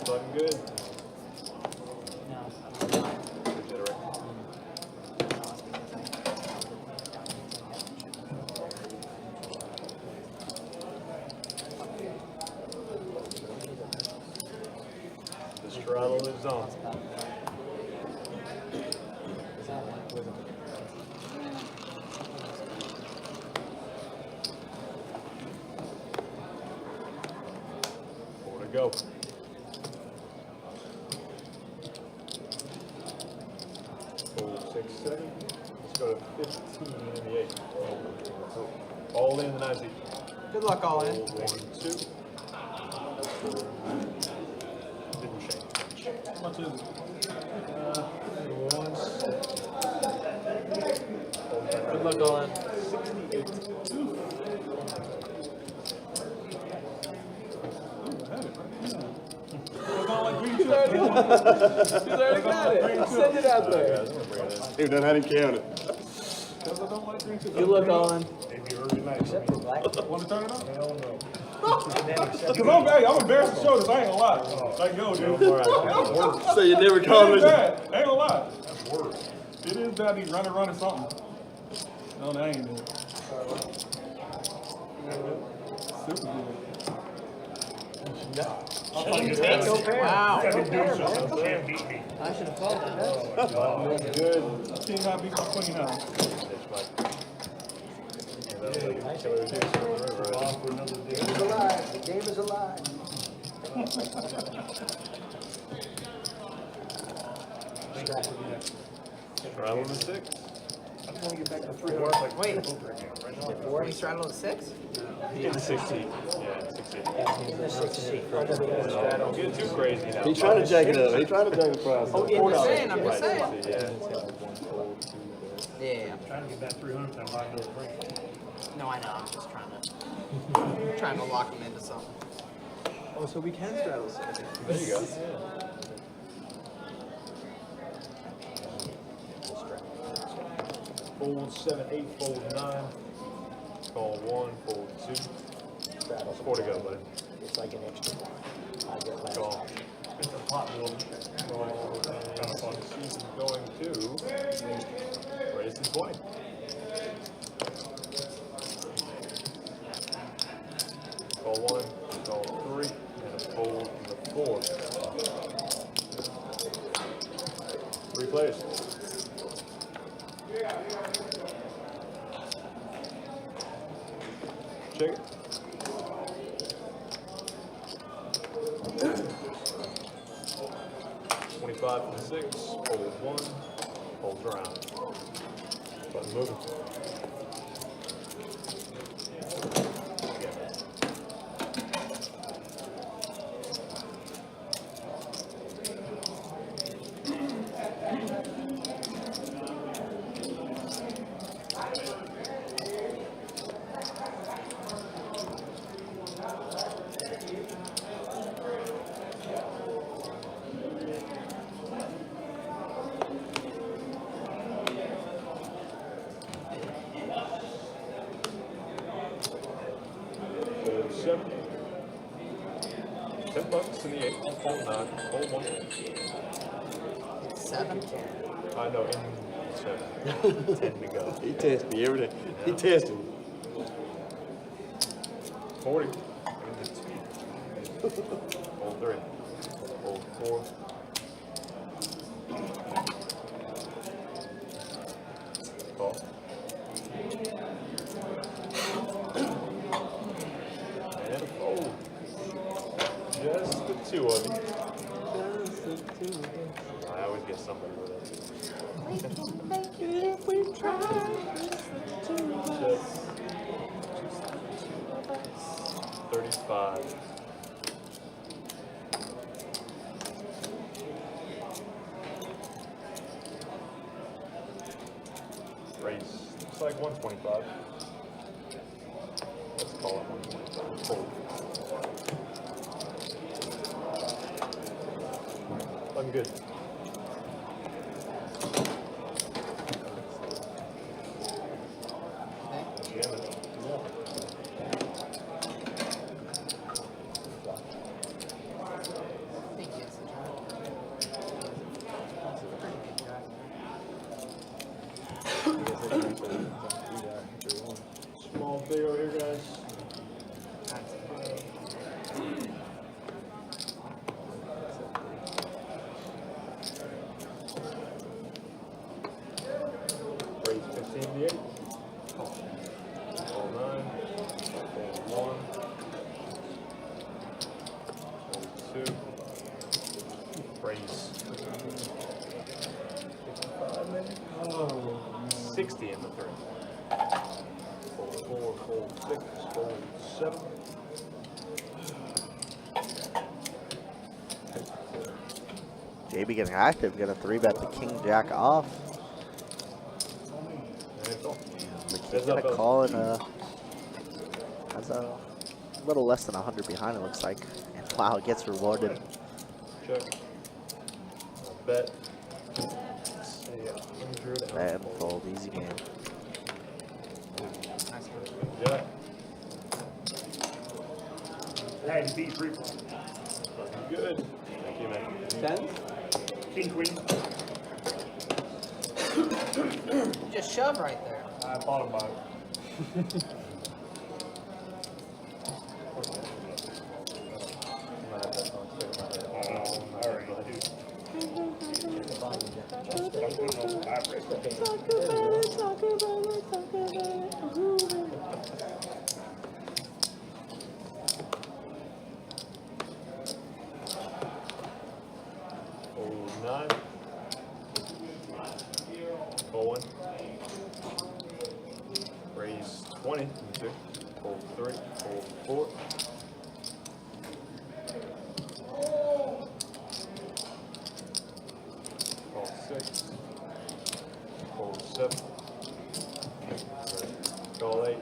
Looking good. The straddle is on. Four to go. Fold 6, 7. Let's go to 15 in the 8. All in the 90. Good luck, all in. Fold 1, 2. Didn't change. How much is it? Once. Good luck, all in. 68. He's already got it. Send it out there. He done had him counted. Good luck, all in. Except for black. Want to turn it on? Hell no. Because I'm embarrassed to show this. I ain't gonna lie. Like, yo, dude. So you never called It me. is bad. I ain't gonna lie. That's worse. It is bad. He's running something. No, that ain't it. Super good. Wow. Can't beat me. I should have called that. Good. King high beats the queen high. Game is alive. The game is alive. Straddle to 6. I just want to get back to 3. Wait. We straddled at 6? In 16. Yeah, 16. In the 16. Don't get too crazy now. He's trying to jack it up. He's trying to jack the price up. I'm just saying, I'm just saying. Yeah. Yeah. Trying to get that 300 time locked up. No, I know. I'm just trying to lock him into something. Oh, so we can straddle 6. There you go. Fold 7, 8, fold 9. Call 1, fold 2. Straddles. 4 to go, buddy. It's like an extra one. I get last Call. time. It's a pot building. Kind of fun. She's going to raise to 20. Call 1, call 3, and a fold in the 4. 3 players. 25 from 6, fold 1, folds around. Button moving. Fold 7. $10 in the 8. Fold 9. Fold 1. 7. I know, in 7. 10 to go. He tests me every day. He tests me. 40. Fold 3. Fold 4. Call. And a fold. Just the 2 of you. I always get somebody with it. We can make it if we try. Just 35. Raise. Looks like 125. Let's call it 125. Fold. I'm good. Jam it. Thank you. Small big over here, guys. Raise 15 to the 8. Fold 9. Fold 1. Fold 2. Raise. 55 maybe? Oh, 60 in the 3. Fold 4, fold 6, fold 7. JB getting active, gonna 3-bet the king jack off. And it's off. The king gonna call it has a little less than 100 behind, it looks like. And wow, it gets rewarded. Check. Bet. Say 100. Bet and fold, easy game. Yeah. That beat free. Good. Thank you, man. 10? King queen. Just shove right there. I thought about it. Fold 9. Fold 1. Raise 20. 2. Fold 3. Fold 4. Fold 6. Fold 7. Call 8.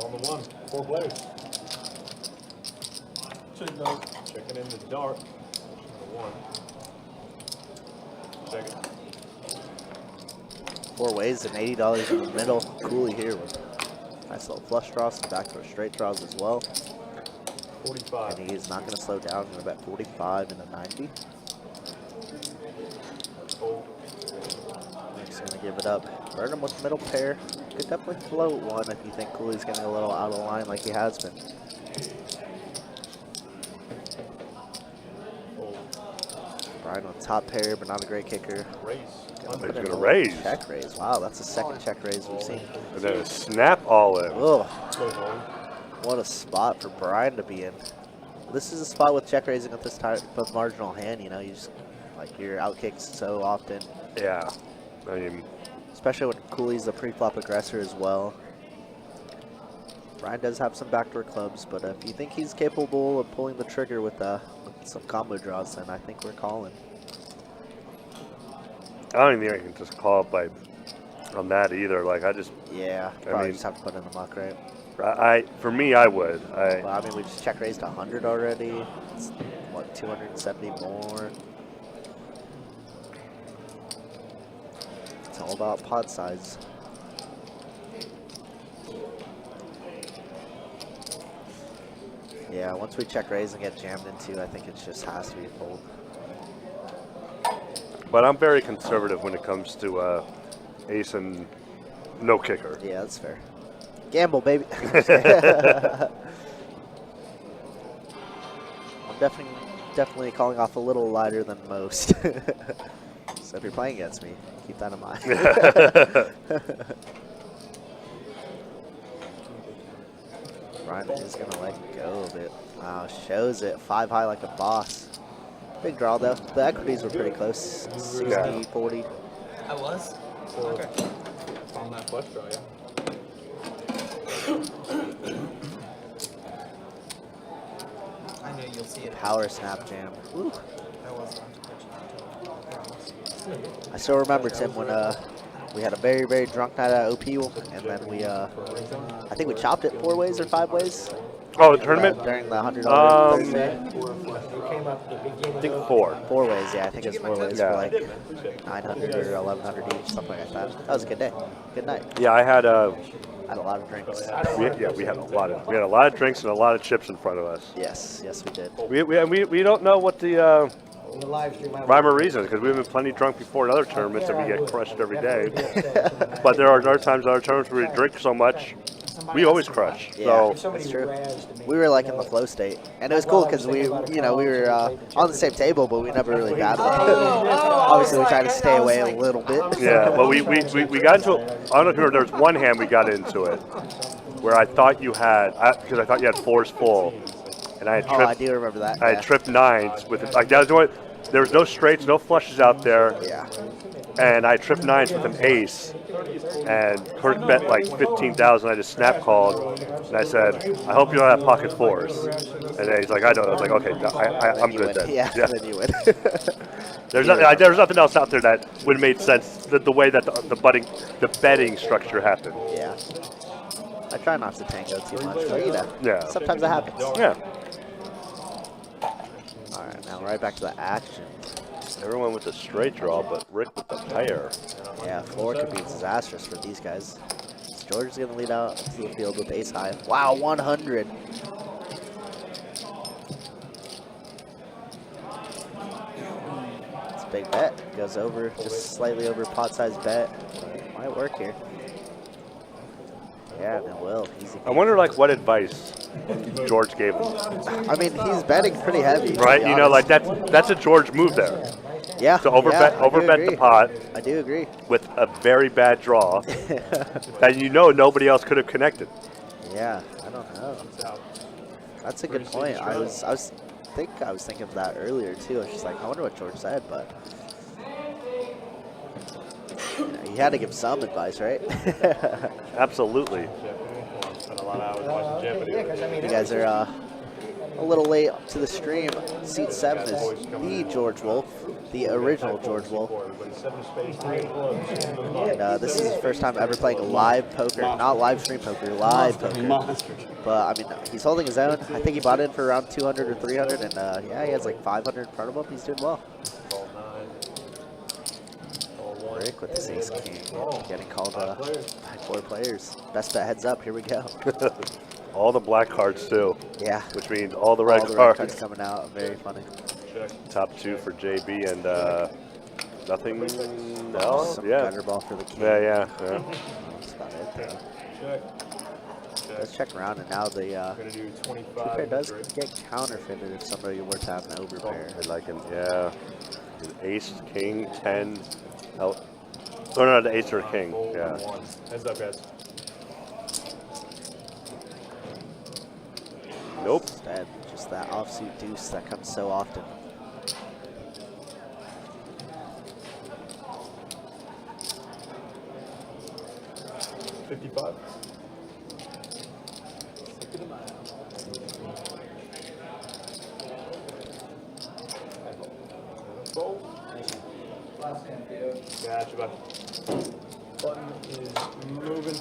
On the 1. 4 players. Check those. Checking in the dark. Number 1. Check it. 4 ways and $80 in the middle. Cooley here with nice little flush draws, some backdoor straight draws as well. 45. And he is not going to slow down. Going to bet 45 and a 90. Fold. He's going to give it up. Burn him with middle pair. Could definitely float one if you think Cooley's getting a little out of line like he has been. Fold. Brian on top pair, but not a great kicker. Raise. Gonna put He's in gonna a raise. Check raise. Wow, that's the second check raise we've seen. And then a snap all in. Ugh. Close on. What a spot for Brian to be in. This is a spot with check raising with this type of marginal hand. You know, you just like your outkicks so often. Yeah. I mean, especially when Cooley's a pre-flop aggressor as well. Brian does have some backdoor clubs, but if you think he's capable of pulling the trigger with some combo draws, then I think we're calling. I don't even think I can just call it by on that either. Like I just probably just have to put in the muck, right? For me, I would. Well, I mean, we just check raised 100 already. It's, what, 270 more? It's all about pot size. Yeah, once we check raise and get jammed into, I think it just has to be fold. But I'm very conservative when it comes to ace and no kicker. Yeah, that's fair. Gamble, baby. I'm definitely calling off a little lighter than most. So if you're playing against me, keep that in mind. Ryan is going to let go of it. Wow, shows it. 5 high like a boss. Big draw, though. The equities were pretty close. 60, 40. I was? So, Okay. on that flush draw, yeah. I know you'll see it. Power snap jam. Woo. That was I still remember, Tim, when we had a very, very drunk night at OP, and then we, I think we chopped it 4 ways or 5 ways. Oh, the tournament? During the $100 Thursday. I think 4. 4 ways, yeah. I think it's 4 ways for like 900 or 1100 each, something like that. That was a good day. Good night. Yeah, I had a lot of drinks. We had a lot of drinks and a lot of chips in front of us. Yes, yes, we did. We don't know what the rhyme or reason, because we've been plenty drunk before in other tournaments and we get crushed every day. But there are times in our tournaments where we drink so much, we always crush. Yeah, so that's true. We were like in the flow state, and it was cool because we were on the same table, but we never really battled. Obviously, we tried to stay away a little bit. Yeah, well, we got into it. I don't know if you remember, there was one hand we got into it where I thought you had, because I thought you had 4s full, and I had tripped. I do remember that. I had tripped 9s with it. Like that was doing. There was no straights, no flushes out there. Yeah. And I tripped 9s with an ace, and Kirk bet like 15,000. I just snap called, and I said, "I hope you don't have pocket 4s." And then he's like, "I don't." I was like, "Okay, no, I'm good then." Yeah, then you win. There's nothing else out there that would have made sense. The way that the betting structure happened. Yeah. I try not to tango too much, but sometimes it happens. Yeah. All right, now right back to the action. Everyone with a straight draw, but Rick with the pair. Yeah, floor could be disastrous for these guys. George is going to lead out to the field with ace high. Wow, 100. It's a big bet. Goes over, just slightly over pot size bet. Might work here. Yeah, it will. Easy. I wonder, like, what advice George gave him. I mean, he's betting pretty heavy. Right? You know, like that's a George move there. Yeah. To overbet the pot. I do agree. With a very bad draw that nobody else could have connected. Yeah, I don't know. That's a good point. I was thinking of that earlier too. I was just like, I wonder what George said, but he had to give some advice, right? Absolutely. Spent a lot of hours watching Jeopardy. You guys are a little late to the stream. Seat 7 is the George Wolf, the original George Wolf. And this is his first time ever playing live poker, not live stream poker, live poker. But I mean, he's holding his own. I think he bought in for around 200 or 300, and yeah, he has like 500 in front of him. He's doing well. Rick with this ace king, getting called by 4 players. Best bet heads up. Here we go. All the black cards too. Yeah. Which means all the red cards. Red cards coming out. Very funny. Top 2 for JB and nothing else. Some Yeah. gutter ball for the king. Yeah. That's about it though. Let's check around, and now the two-pair does get counterfeited if somebody were to have an overpair. I like him. Yeah. Ace, king, 10. Oh no, the ace or king. Yeah. Heads up, guys. Nope. Instead, just that offsuit deuce that comes so often. $55. Fold. Gotcha, bud. Button is moving.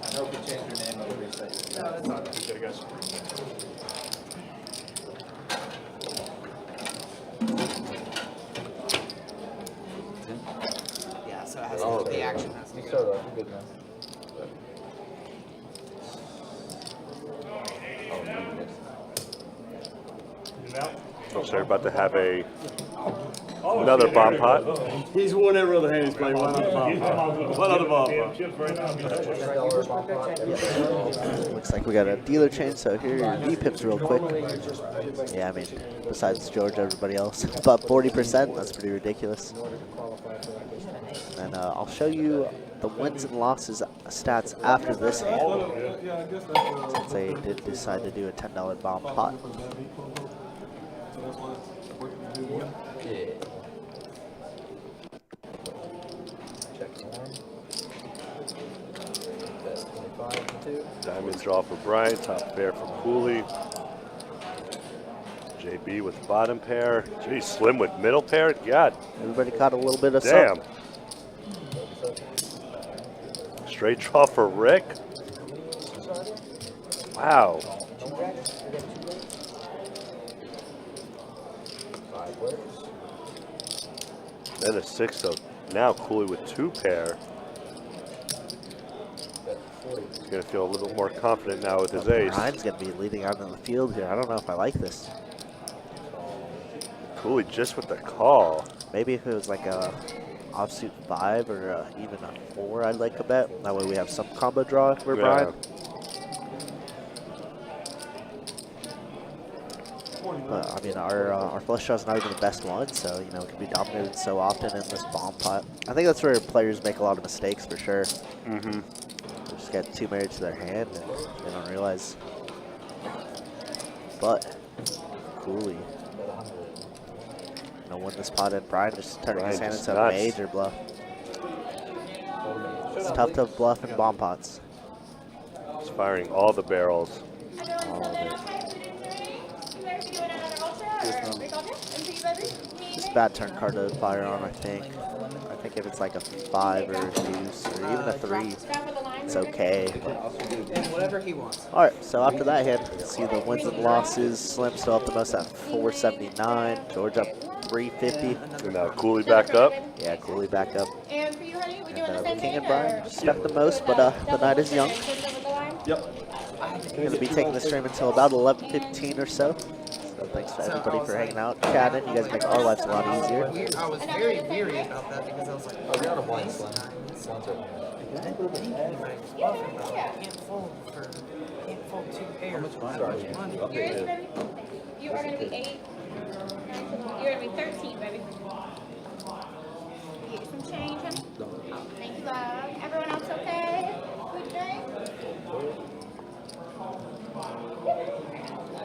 I hope you changed your name over reset. No, that's all good. Appreciate it, guys. Yeah, so it has Oh, to, okay. the action has to You go. started off good now. Looks like they're about to have another bomb pot. He's won every other hand he's played. One other bomb. One other bomb. $10 bomb pot. Looks like we got a dealer change, so here are your V-pips real quick. Yeah, I mean, besides George, everybody else. About 40%, that's pretty ridiculous. And I'll show you the wins and losses stats after this hand. Yeah, I guess that's Since they did decide to do a $10 bomb pot. So that's why it's working really well. Yeah. Check one. That's 25 to 2. Diamond draw for Brian, top pair for Cooley. JB with bottom pair. Gee, Slim with middle pair. God, Everybody caught a little bit of damn. something. Straight draw for Rick. Wow. 5 players. Then a 6, so now Cooley with 2 pair. That's 40. He's going to feel a little more confident now with his ace. Brian's going to be leading out in the field here. I don't know if I like this. Cooley just with the call. Maybe if it was like a offsuit 5 or even a 4, I'd like a bet. That way we have some combo draw for Brian. But I mean, our flush draw is not even the best one, so you know it can be dominated so often in this bomb pot. I think that's where players make a lot of mistakes for sure. Mm-hmm. They just get too married to their hand and they don't realize. But Cooley, win this pot, and Brian just turning his hand into a major bluff. It's tough to bluff in bomb pots. He's firing all the barrels. All of it. It's a bad turn card to fire on, I think. I think if it's like a 5 or a deuce or even a 3, it's okay. Whatever he wants. All right, so after that hand, let's see the wins and losses. Slim still up the most at 479. George up 350. And now Cooley back up. Yeah, Cooley back up. And for you, honey, we doing the And same King thing, and Brian or- stuck the most, but the night is young. Yep. Going to be taking the stream until about 11:15 or so. So thanks to everybody for hanging out, chatting. You guys make our lives a lot easier. I was very weary about that because I was like, Oh, you're on a blind slim. can't fold 2 pairs. Yours, baby? You are going to be 8. You're going to be 13, baby. Get you some change, honey. Thank you, love. Everyone else okay? Good day?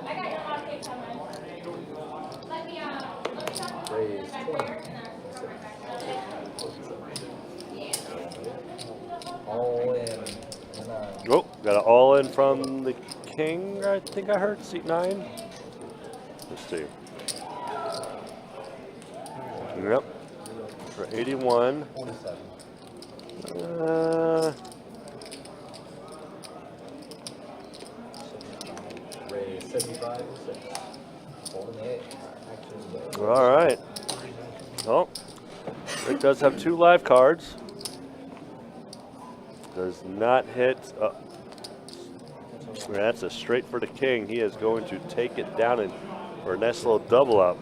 I got your log cake coming. Let me talk Raise back 20. there, and then I'll come right back. All in. Oh, got an all in from the King, I think I heard, seat 9. Let's see. Yep. For 81. 27. Raise 75 and 6. Holding the 8. All right. Well, Rick does have 2 live cards. Does not hit. That's a straight for the King. He is going to take it down and for a nice little double up.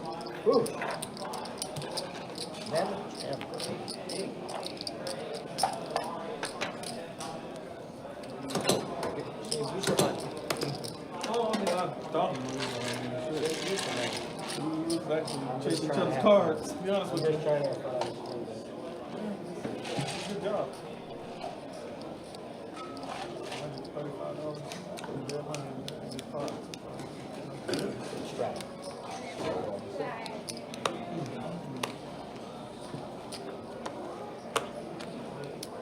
was actually I'm just chasing each trying to other's have cards, fun. to be honest I'm with you. just trying to have fun on the street. Good job. $35. Dead money in these cards. Strap.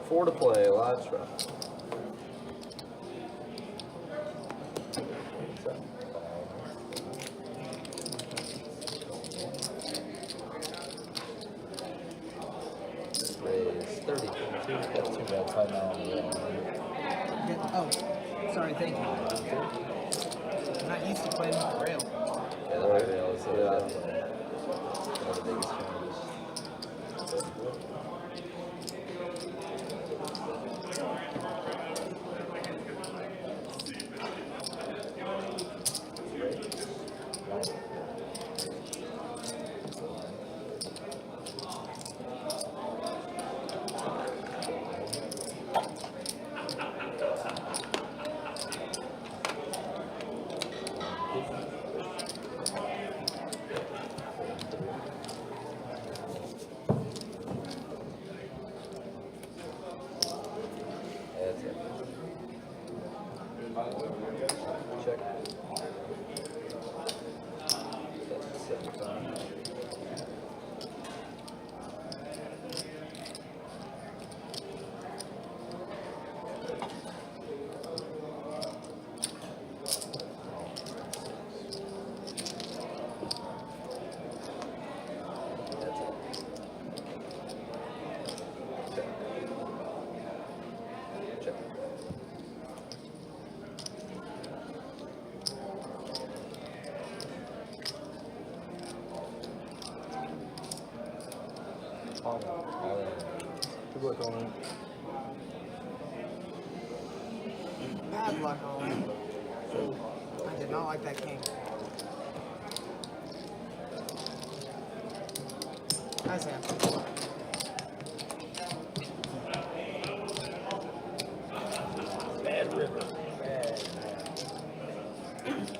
4 to play, live strap. Raise 30. Got 2 bets right now on the wall. Oh, sorry, thank you. I'm not used to playing with the rail. Yeah, that rail is definitely one of the biggest challenges. That's it. Check. That's 75. That's it. Check. Check. All in. Good work on it. Bad luck, Owen. I did not like that king. Hi, Sam. Bad river.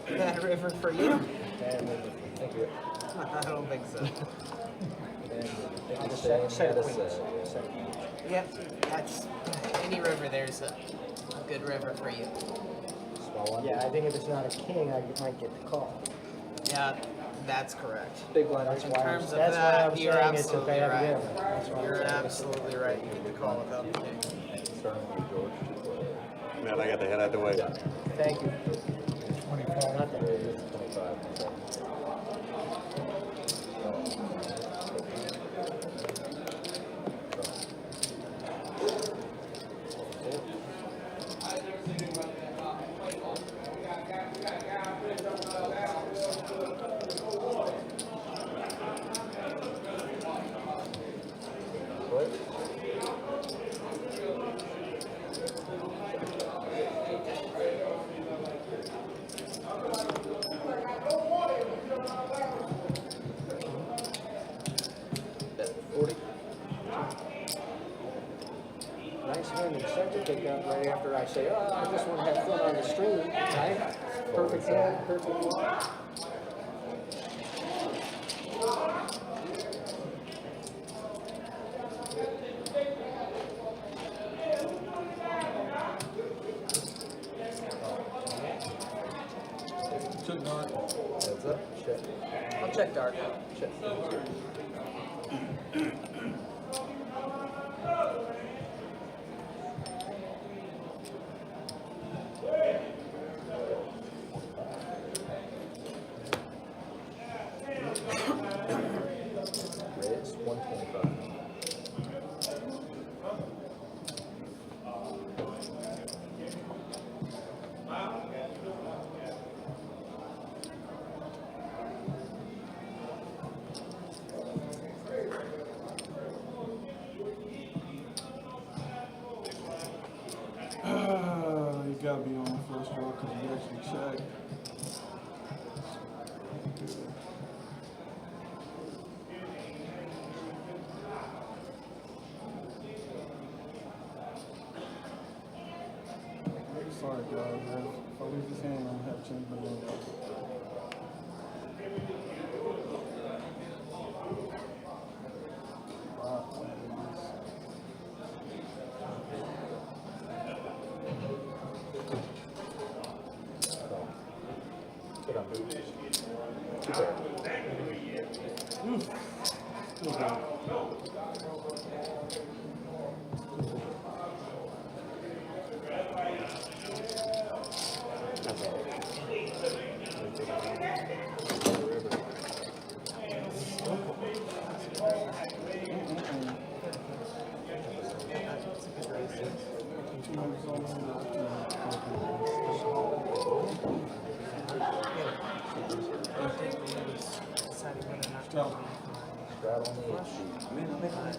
Bad river for you? Bad river. Thank you. I don't think so. Set of queens. Set of queens. Yep, that's any river. There's a good river for you. Small one. Yeah, I think if it's not a king, I might get the call. Yeah, that's correct. Big blind. That's In why terms of that's why that, I'm you're saying it's a absolutely bad right. river. That's why I'm You're saying it's- absolutely right. You get the call without the king. Starting with George to play. Man, I got to head out the way. Thank you. 25. Not that big. 25. Nice hand and center pick up right after I say, oh, I just want to have fun on the stream. Right? Perfect hand, perfect one. Check dark. Heads up. Check. I'll check dark. Check. Raise 125. You gotta be on the first row because you actually shag. Sorry guys, if I lose this hand, I'm gonna have to change my game. Two pair. Straddle on the edge.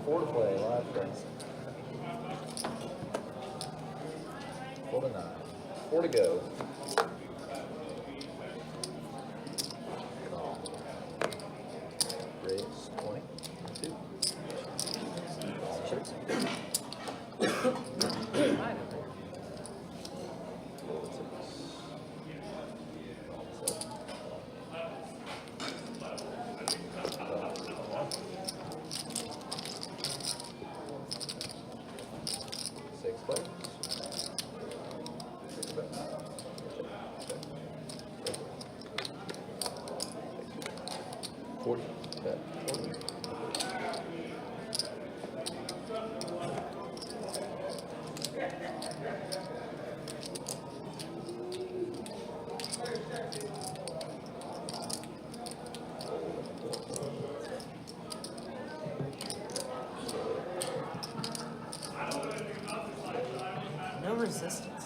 Four to play, live friends. 4 to 9. 4 to go. Raise 20. 2. Chips. Six players. 40. Bet. 40. No resistance.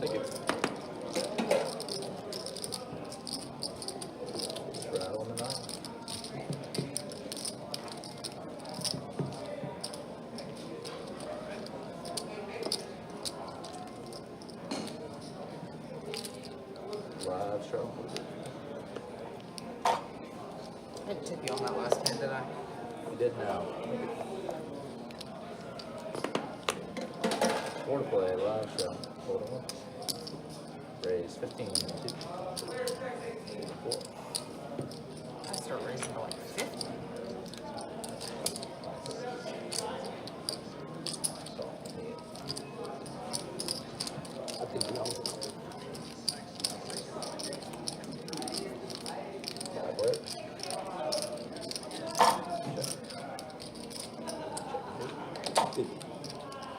Thank you. Straddle on the 9. Live straddle. I didn't tip you on that last hand, did I? You did now. 4 to play, live straddle. 4 to 1. Raise 15. 2. 4. I start raising to like 50. I think we all. 5 players.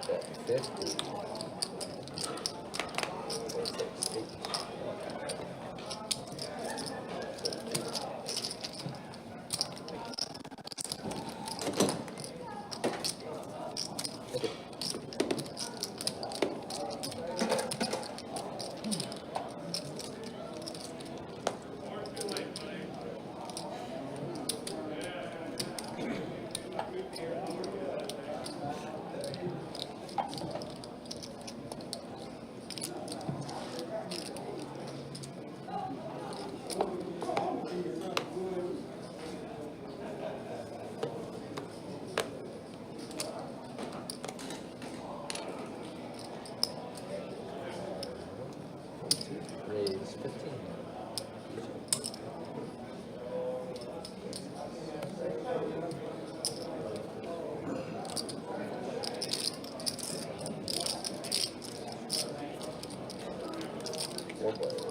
Check. 50. 4, 6, 8. Okay. Raise 15. Four players.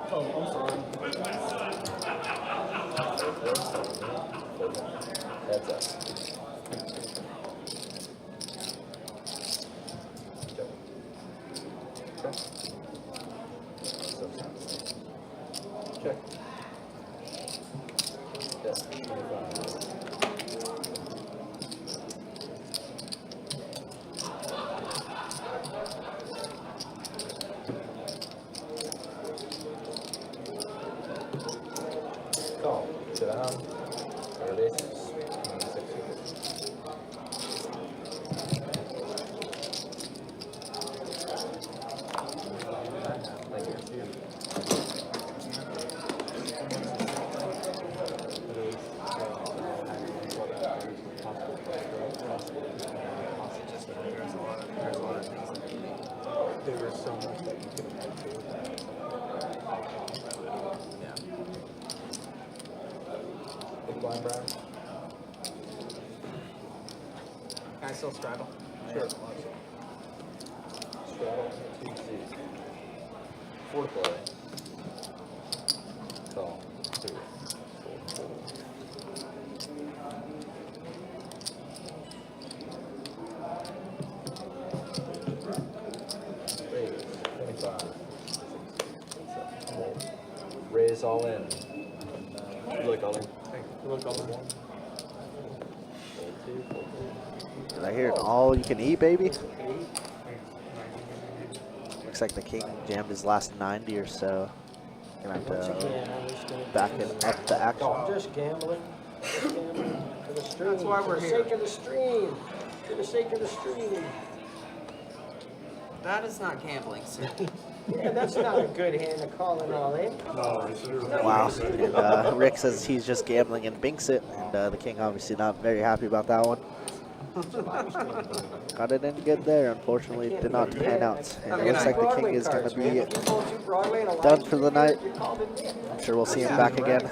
Oh, I'm sorry. Heads up. Check. Yeah, 25. Call. Sit down. Third aces. 26. Thank you. there was so much that you could have to. Yeah. Big blind, Brian? Can I still straddle? Sure. Straddle, 2 C's. 4 to play. Call. 2. 4. Raise. 25. 6. Raise all in. You look all in. You look all in. 4, 2. 4, 2. Did I hear an all you can eat, baby? Looks like the king jammed his last 90 or so. Gonna have Once to again, I'm just gonna back it up the action. I'm just gambling. Just gambling for the stream. That's why we're for the here. sake of the stream. For the sake of the stream. That is not gambling, sir. Yeah, that's not a good hand to call it all in. Wow. And Rick says he's just gambling and binks it. And the king obviously not very happy about that one. Got it in good there. Unfortunately, it did not pan out. And it looks like the king is going to be done for the night. I'm sure we'll see him back again.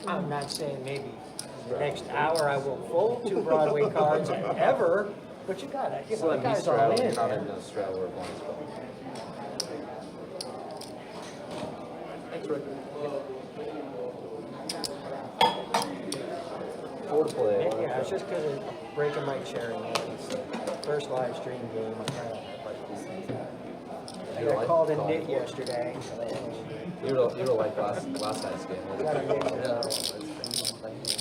I'm not saying maybe the next hour I will fold 2 Broadway cards ever, but you got it. You know, the Slim, he's guy's all straddling. in. Not in the straddle or blind spot. Thanks, Rick. 4 to play. Yeah, it's just because of breaking my chair. It's the first live stream game. I got called in knit yesterday. You were like last night's game. Got a knit,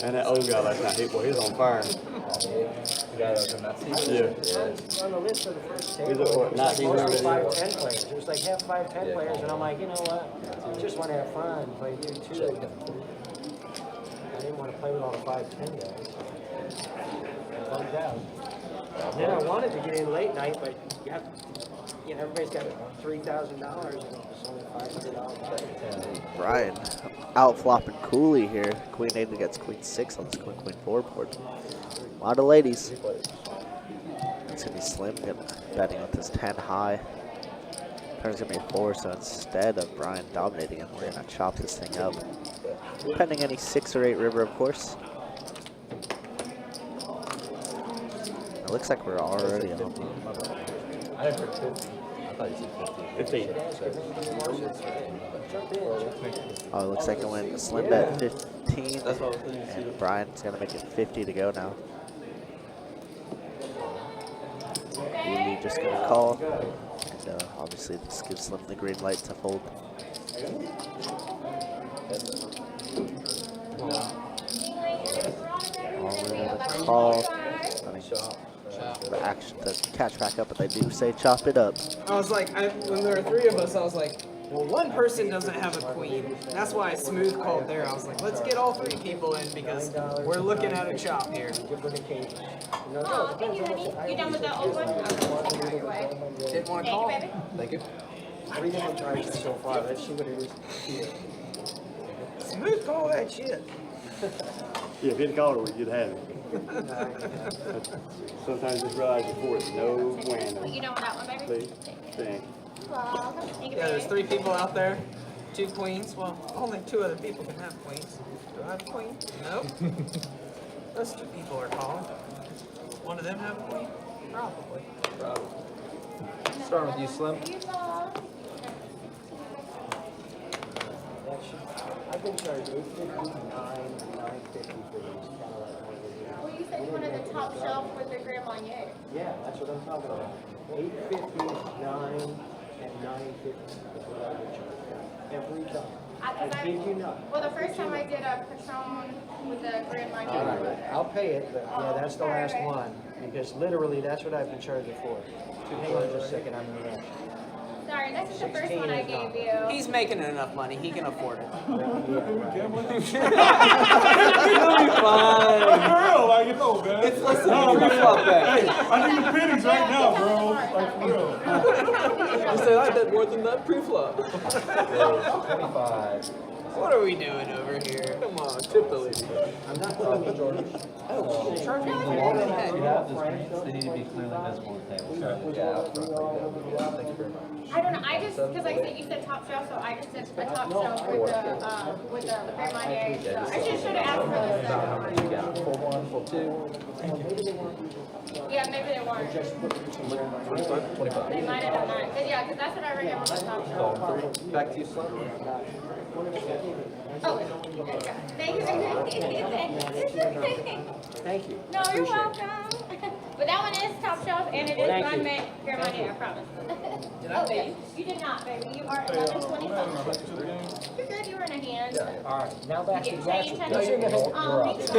And that old guy last night, he was on fire. The guy that was in that seat? Yeah. on the list for the first He's table. a, what, It was like 19 mostly already? 5-10 players. It was like half 5-10 players, and I'm like, you know what? I just want to have fun, play 2-2. I didn't want to play with all the 5-10 guys. I bugged out. Then I wanted to get in late night, but you know, everybody's got $3,000 and it's only $500. Brian out flopping Cooley here. Queen 8 against Queen 6 on this Queen 4 board. A lot of ladies. It's going to be Slim betting with this 10 high. Turn's going to be 4, so instead of Brian dominating him, we're going to chop this thing up. Pending any 6 or 8 river, of course. It looks like we're already on. I heard 50. I thought you said 50. 15. Oh, it looks like it went Slim bet 15. And Brian's going to make it 50 to go now. Cooley just going to call. And obviously this gives Slim the green light to fold. Call. The action to catch back up, but they do say chop it up. I was like, when there were 3 of us, I was like, well, one person doesn't have a queen. That's why I smooth called there. I was like, let's get all 3 people in because we're looking at a chop here. Oh, thank you, honey. You done with the old one? Okay, on your way. Didn't want to Thank you, call. baby. Thank you. 3 different charges so far. Let's see what it is here. Smooth call that shit. Yeah, if he'd called it, you'd have it. Sometimes just realize before it's no bueno. You done with that one, baby? Please, thank Well, thank you, Yeah, there's baby. 3 people out there. 2 queens. Well, only 2 other people can have queens. Do I have a queen? Nope. Those 2 people are calling. One of them have a queen? Probably. Starting with you, Slim. I've been charged 859, 950 for these Cadillac ones. Well, you said you wanted the top shelf with the Grand Marnier. Yeah, that's what I'm talking about. 859 and 950 is what I've been charged every time. I kid you not. Well, the first time I did a Patron with the Grand Marnier. All right, I'll pay it, but yeah, that's the last one because literally that's what I've been charged it for. Hang on just a second, I'm in the Sorry, this is the first one I gave you. He's making enough money. He can afford it. For real, like, you know, man. It's less than a pre-flop bet. Hey, I need the pennies right now, bro. Like, for real. You said I did more than that pre-flop. 25. What are we doing over here? Come on, tip the lady. I'm not telling you, George. Oh, charge me The longer you have the screens, they need to be clearly visible on the table. Thank you very much. I don't know. I just because like I said, you said top shelf, so I just said a top shelf with the Fairmont. So I should have asked for this. How much you got? Full one, full two. Yeah, maybe they weren't. 25. They might have done that. But yeah, because that's what I remember from top shelf. Back to you, Slim. Oh, thank you. Thank you. No, you're welcome. But that one is top shelf, and it is Thank you. unmet Fairmont, I promise. Oh, yes. You did not, baby. You are 1125. You're good. You were in a hand. All right, now back to You the get change, action. honey. No, Me too.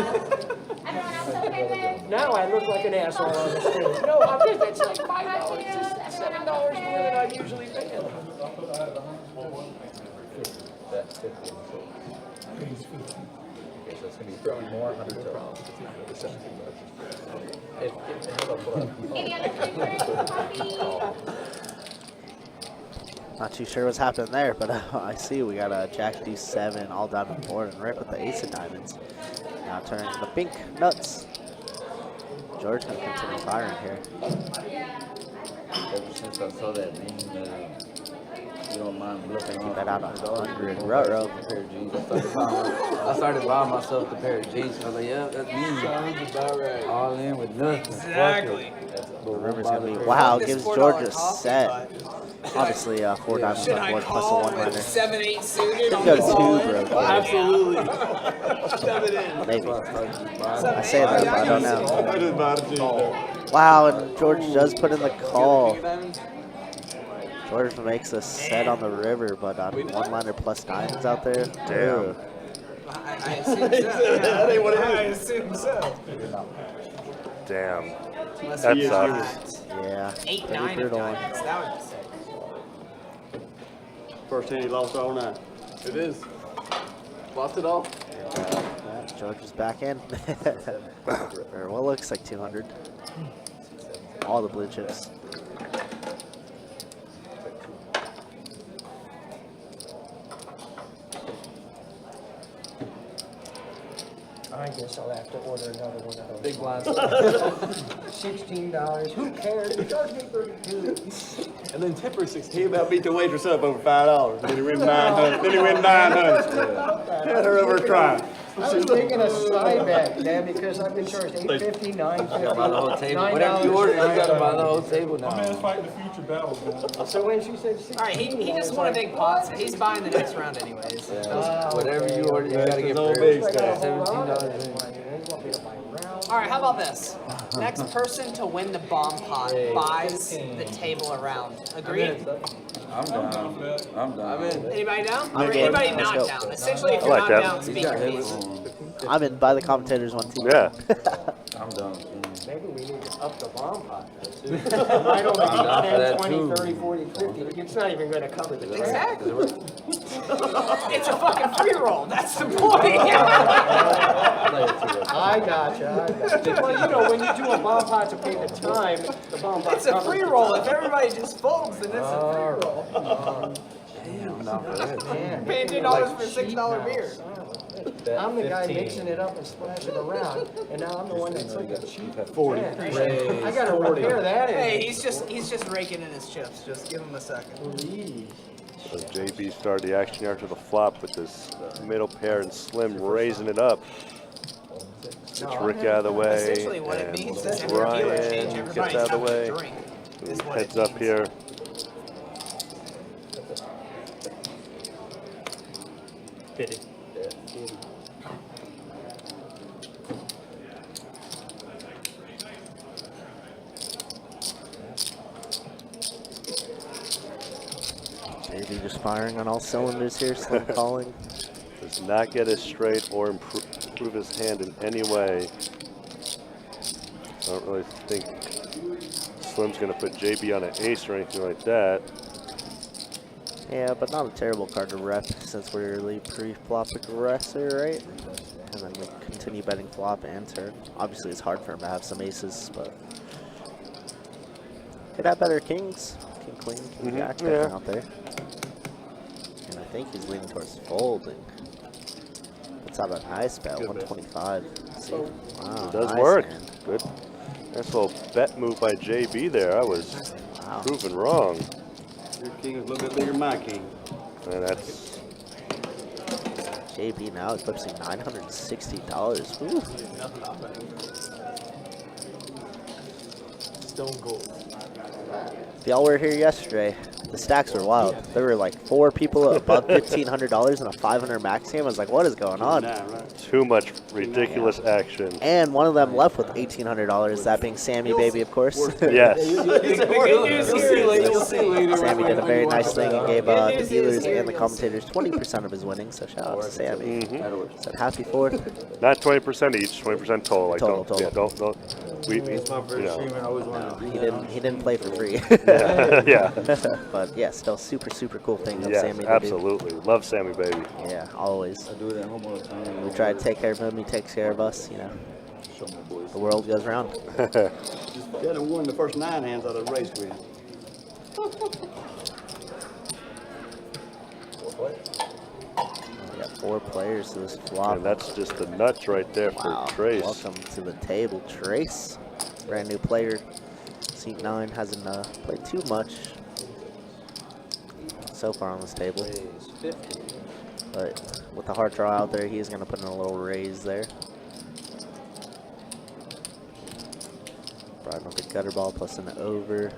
Everyone else okay there? now I look like an asshole on the screen. No, I'm just, it's like $5, Everyone $7 else more than okay? I usually pay. That's 50. Okay, so it's going to be 30 more, 100 total. Any other flavors? Coffee? Not too sure what's happening there, but I see we got a Jack Deuce 7 all diamond board and Rick with the ace of diamonds. Now turning the pink nuts. George gonna continue firing here. Ever since I saw that meme, you don't mind bluffing Keep off. that out on 100 row. Pair of jeans. I started buying myself the pair of jeans. I was like, yeah, that's me. Sounds about right. All in with nothing. Exactly. The rumor's gonna be, wow, gives George a set. Obviously, 4 diamonds Should on I board plus a call 1 with liner. 7-8 suited? Could go 2, bro. Absolutely. Shove it in. Maybe. I say that, but I don't know. I just bought a jeans though. Wow, and George does put in the call. George makes a set on the river, but on 1 liner plus diamonds out there. Dude. I assume so. That ain't what it I is. assume so. Damn. Unless That we sucks. got Yeah. 8, pretty 9 of brutal. diamonds. That would be sick. First hand he lost all night. It is. Lost it all. Yeah, George is back in. Or what looks like 200. All the blue chips. I guess I'll have to order another one of those. Big blinds. $16. Who cares? Charge me 32. And then Tipper 16. He about beat the waitress up over $5. Then he win 900. Then he win 900. Had her over a try. I was taking a side bet, man, because I've been charged $8.50, $9.50. Buy the whole table. Whatever you order, you gotta buy the whole table My man's now. fighting the future battles, man. So when she said 16, All right, he just won a big pot, so he's buying the next round anyways. Whatever you order, you gotta get old prepared. big stuff. $17 in. All right, how about this? Next person to win the bomb pot buys the table around. Agreed? I'm down. I'm down. Anybody down? I'm Or game. anybody Let's not go. down? Essentially, if I you're like not that. down, speak please. I'm in by the commentators one team. Yeah. I'm done. maybe we need to up the bomb pot. It might only be down for 10, that 20, too. 30, 40, 50. It's not even going to cover the track. Exactly. It's a fucking free roll. That's the point. I gotcha. Well, you know, when you do a bomb pot to pay the time, the bomb pot It's a covers free the roll. time. If everybody just folds, then it's a free roll. Man, Paying $10 for a $6 beer. I'm the guy mixing it up and splashing around, and now I'm the one that's like a cheap 40. I gotta repair that. Hey, he's just raking in his chips. Just give him a second. So JB started the action after the flop with this middle pair and Slim raising it up. Gets Rick out of the way, Essentially, what it means is and every dealer exchange, Brian everybody's gets out of the having way. a drink. Is what Heads it up means. here. Pity. JB just firing on all cylinders here, Slim calling. Does not get it straight or improve his hand in any way. I don't really think Slim's going to put JB on an ace or anything like that. Yeah, but not a terrible card to rep since we're really pre-flop aggressor, right? And then we continue betting flop and turn. Obviously, it's hard for him to have some aces, but could have better kings. King, queen, king, jack, yeah. out there. and I think he's leaning towards folding. Let's have a nice bet, Good 125. See? Wow, It does nice work. hand. Good. Nice little bet move by JB there. I was proven wrong. Your king is a little bit bigger than my king. And that's JB now eclipsing $960. Woo. Stone cold. If y'all were here yesterday, the stacks were wild. There were like 4 people above $1,500 in a 500 max game. I was like, what is going on? too much ridiculous action. And one of them left with $1,800, that being Sammy Baby, of course. Yes. You'll see later. Sammy did a very nice thing and gave the dealers and the commentators 20% of his winnings, so shout out to Sammy. Said happy 4th. Not 20% each, 20% total. Like Total. Yeah, don't. It's my first stream. I always wanted to He didn't play for free. Yeah. But yeah, still super cool thing of Yes, Sammy to do. absolutely. Love Sammy Baby. Yeah, always. I do it at home all the time. We try to take care of him, he takes care of us, you know. Show my boys. The world goes round. Just got won the first 9 hands out of the race with him. We got 4 players to this flop. And that's just the nuts right there Wow. for Trace. Welcome to the table, Trace. Brand new player. Seat 9 hasn't played too much so far on this table. But with the hard draw out there, he is going to put in a little raise there. Brian with the gutter ball plus an over.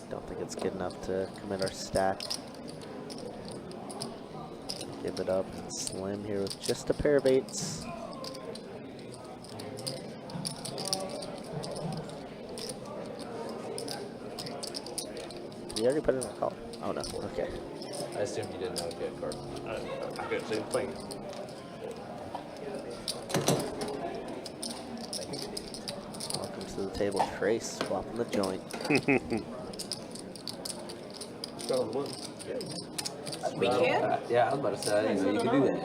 Don't think it's good enough to commit our stack. Give it up and slim here with just a pair of 8s. Did you already put it in a call? Oh no, okay. I assumed you didn't know if you had card. I got the same thing. Welcome to the table, Trace, swapping the joint. We can? Yeah, I was about to say, I didn't know you could do that.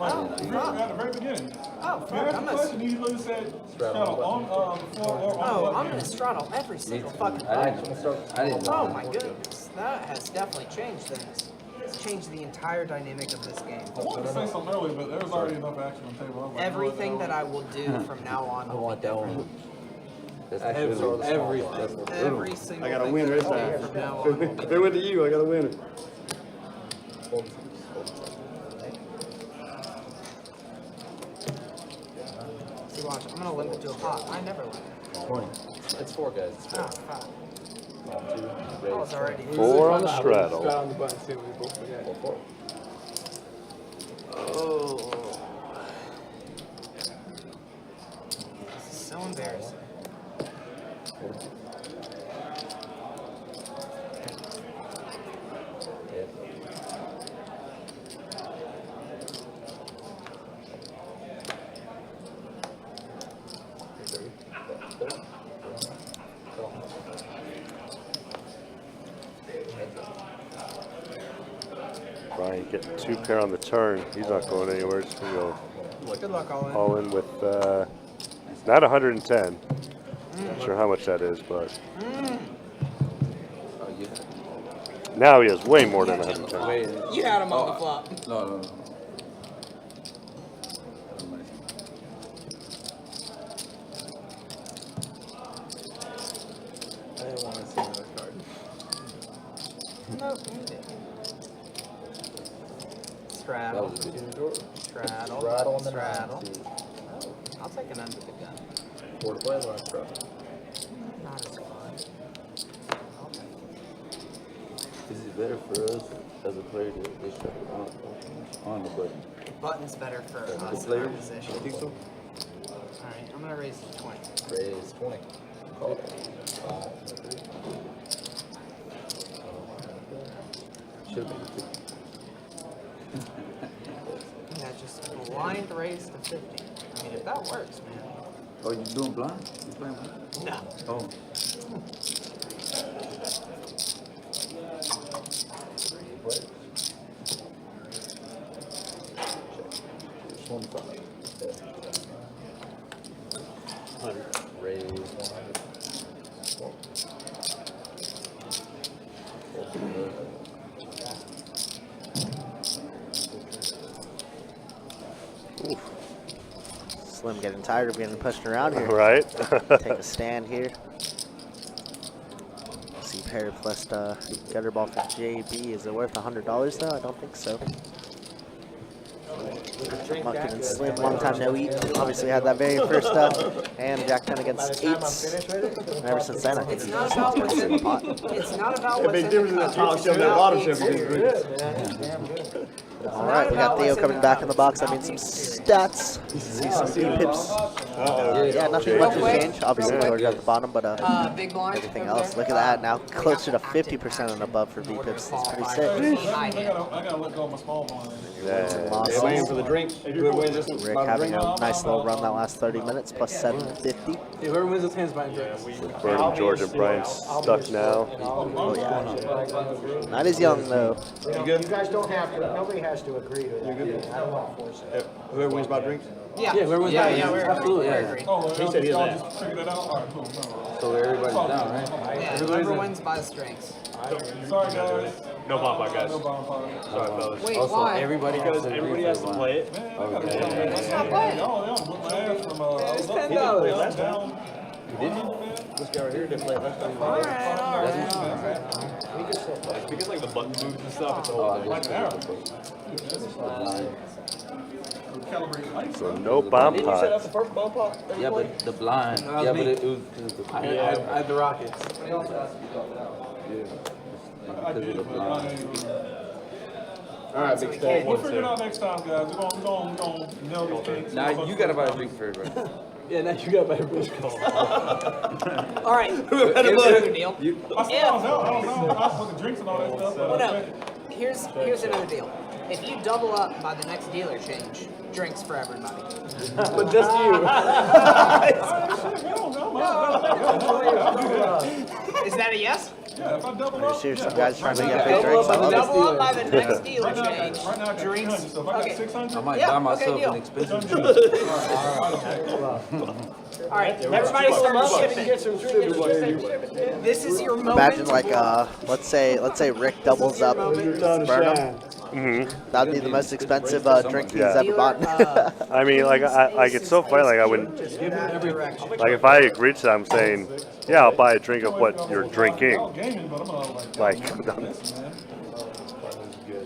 At the very beginning. Oh, You fuck, asked I'm the a... question, you literally said, straddle on the floor or on Oh, the I'm button. gonna straddle every single fucking I button. didn't Oh know. my goodness, that has definitely changed things. It's changed the entire dynamic of this game. I wanted to say something earlier, but there was already enough action on the table. I was like, Everything that I will do from now on I will want be that different. one. That's Everything. Every single I got a thing winner that this I do time. from now on will be If it went to you, I got a winner. See, watch, I'm gonna limit to a pot. I never limit. 20. It's 4 guys. It's Oh, 4. fuck. 1, 2, I was already... 4 on the straddle. Straddle the button too. We both forget. 4. Oh. This is so embarrassing. Brian getting 2 pair on the turn. He's not going anywhere. Just gonna go Good luck, all in. all in with not 110. Not sure how much that is, but now he has way more than 110. You had him on the flop. No. I didn't want to see another card. Nope, you didn't. That Straddle. was a good Straddle. Straddle and then Straddle. I'll take an under the gun. 4 to play, last straddle. Not as fun. I'll take it. Is it better for us as a player to just shut it on the button? Button's better for us in our player? position. I think so. Alright, I'm gonna raise to 20. Raise 20. Call. 5. Should be 50. Yeah, just blind raise to 50. I mean, if that works, man. Oh, you doing blind? You playing blind? No. Oh. 3 players. Check. 25. Raise 100. Fold. Fold. Slim getting tired of getting pushed around here. Right? Take a stand here. See pair plus gutter ball for JB. Is it worth $100 though? I don't think so. Muckin and Slim, long time no eat. Obviously had that very first and Jack 10 against 8s. And ever since then, I think he's just lost every single pot. It's not about The what's big in difference the in that cup. top shelf and that bottom shelf is good. All right, we got Theo coming back in the box. I mean, some stats. See some V-pips. Yeah, nothing much has changed. Obviously, George at the bottom, but Big blind. everything else. Look at that now, closer to 50% and above for V-pips. It's pretty sick. I gotta let go of my small blind. Yeah, waiting for the drink. Whoever wins this one, Rick buy the having drink. a nice little run that last 30 minutes, plus 750. Whoever wins this hand's buying drinks. Burning George and Brian stuck now. Oh, yeah. Not as young, though. You guys don't have to, nobody has to agree to that. I don't want to force it. Whoever wins by drinks. Yeah, whoever wins by drinks. Absolutely, yeah. Oh, He said he y'all is just figured it out? All right, cool. No. So everybody's down, right? Yeah, whoever wins by the strings. Sorry, guys. No bonfire, guys. No bonfire. Sorry, fellas. Wait, Also, why? everybody has Because to everybody has to play it. Man, I gotta Okay. Let's not play. Y'all whooped my ass from, I was up $10. down. This guy right here didn't play last time. All right. It's because like the button moves and stuff. It's all Like an arrow. So no bomb Didn't you say that's pot. the first ball pot? Yeah, but the blind. That was Yeah, me. but it was the I had the Rockets. because of the blind. All right, big stack. We'll figure it out next time, guys. We're gonna nail these kinks. Now you gotta buy a drink for everybody. Yeah, now you got my Bruce call. All right. Here's another deal. I still don't know. I don't know. I was putting drinks and all that stuff. Well, no. Here's another deal. If you double up by the next dealer change, drinks for everybody. But just you. Is that a yes? Yeah, if I double Are you up. serious? Some guys trying to get big drinks. I love it. Double up by the next dealer Right now, change, right now I got drinks. 300, so if I got Okay. 600, I might Yeah, buy okay, myself deal. an expensive done drink. deal. All right, everybody start shipping. Get some drinks. This is your moment. Imagine like let's say Rick doubles up Your time to Burnham. shine. That'd be the most expensive drink he's Yeah. ever bought. I mean, like, I get so funny, like, I wouldn't, like, if I agreed to that, I'm saying, yeah, I'll buy a drink of what you're drinking. Gaming, but I'm Like, this, man.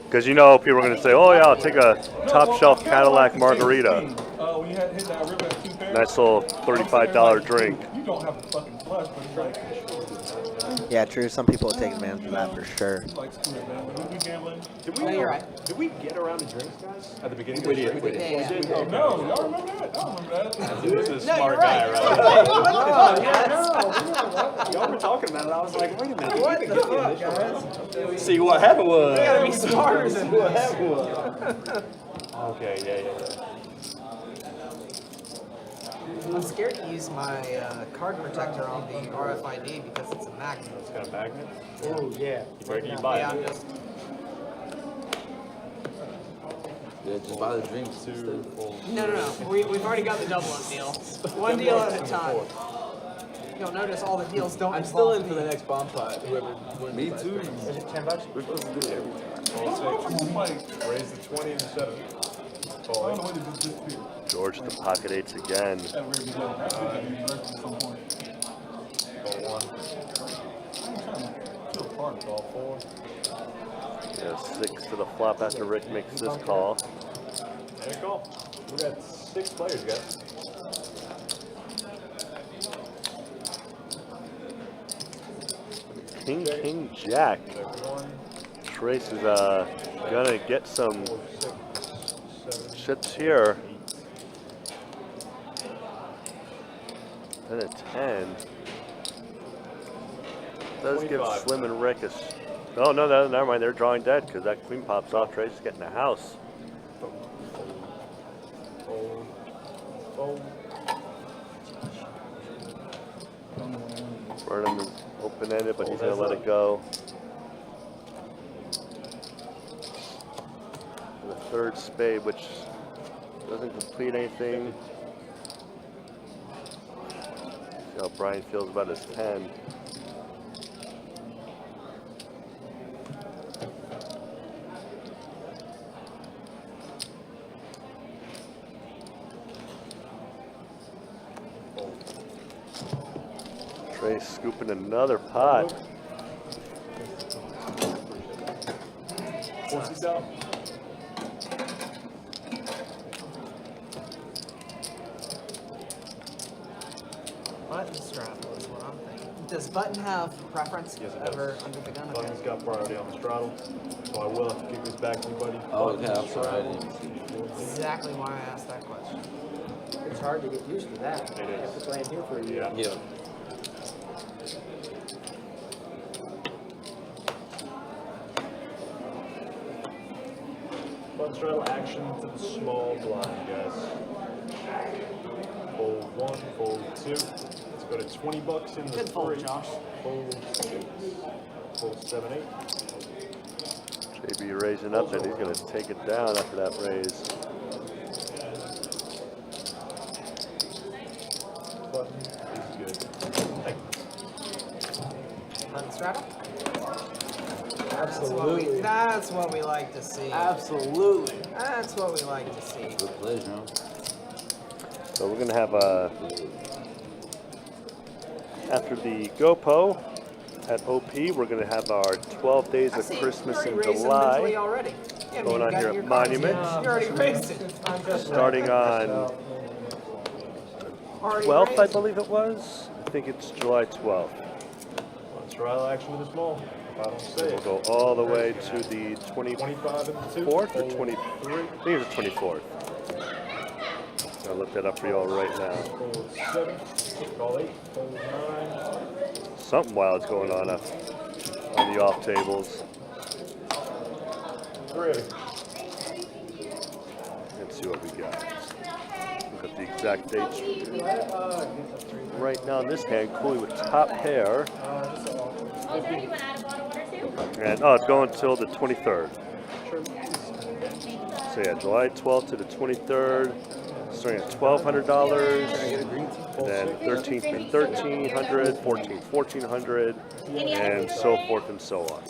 because you know, people are going to say, oh, yeah, I'll take a top shelf Cadillac margarita. When you had hit that river at 2 pairs, Nice little $35 drink. You don't have to fucking flush, but it's Yeah, true. Some people would take advantage of that for sure. like screw it, man. When we gambling. No, you're right. Did we get around to drinks, guys? At the beginning of We the did. stream? We did. Yeah. Oh no, y'all remember that? I don't remember that. This is a No, smart you're guy, right. right? Y'all were talking about it. I was like, wait a minute. What the fuck, See, what happened was. You gotta be smarter than What this. happened was. Okay, yeah. I'm scared to use my card protector on the RFID because it's a magnet. It's got a magnet. Oh, yeah. You break it, you buy Yeah, it. I'm just. Yeah, just buy the drinks. 2, 4. No. We've already got the double up deal. One deal at a time. You'll notice all the deals don't I'm still in involve for the me. next bomb pot. Whoever wins. Me buys too. drinks. Is it $10? We're supposed to do it every time. Like, Raise the 20 and 7. I don't know when it just disappeared. George the pocket eights again. That weird deal. I think I need rest at some point. Call 1. I'm trying to kill a party. Call 4. Yeah, 6 to the flop after Rick makes this call. And a call. We got 6 players, guys. King, Jack. Trace is gonna get some chips here. Then a 10. Does give 25. Slim and Rick a. Oh, no, never mind. They're drawing dead because that queen pops off. Trace is getting a house. Burnham is open-ended, but he's going to let it go. The third spade, which doesn't complete anything. See how Brian feels about his 10. Okay, scooping another pot. Once he's out. Button straddle is what I'm thinking. Does Button have preference Yes, it ever does. under the gun? Button's got priority on the straddle, so I will have to kick this back to you, buddy. Oh, Button, okay, I'm straddle. That's exactly why I asked that question. It's hard to get used to that. It is. After playing here for a year. Yeah. Yeah. Button straddle action to the small blind, guys. Fold 1, fold 2. Let's go to $20 in the Good fold, 3. Josh. Fold 6. Fold 7, 8. JB raising up and he's going to take it down after that raise. Button is good. Thank you. Button straddle? Absolutely. That's what we like to see. Absolutely. That's what we like to see. Good pleasure. So we're going to have after the GoPo at OP, we're going to have our 12 days I of see Christmas you're in already raising mentally July. already. Yeah, Going on you got here your at cards. Monument. You're already racing. Starting on Already 12th, I racing. believe it was. I think it's July 12th. Button straddle action to the small. If I don't say We'll it. go all the way to the 25 and 2. 24th or Fold 23rd. 3. I think it's the 24th. I'll look that up for y'all right now. Fold 7. Call 8. Fold 9. Something wild's going on the off tables. 3. Let's see what we got. Look at the exact dates. Right now in this hand, Cooley with top pair. Oh, is there anyone out of bottle water too? And it's going until the 23rd. So yeah, July 12th to the 23rd. Starting at $1,200. Then 13th and 1,300, 14th, 1,400, and so forth and so on.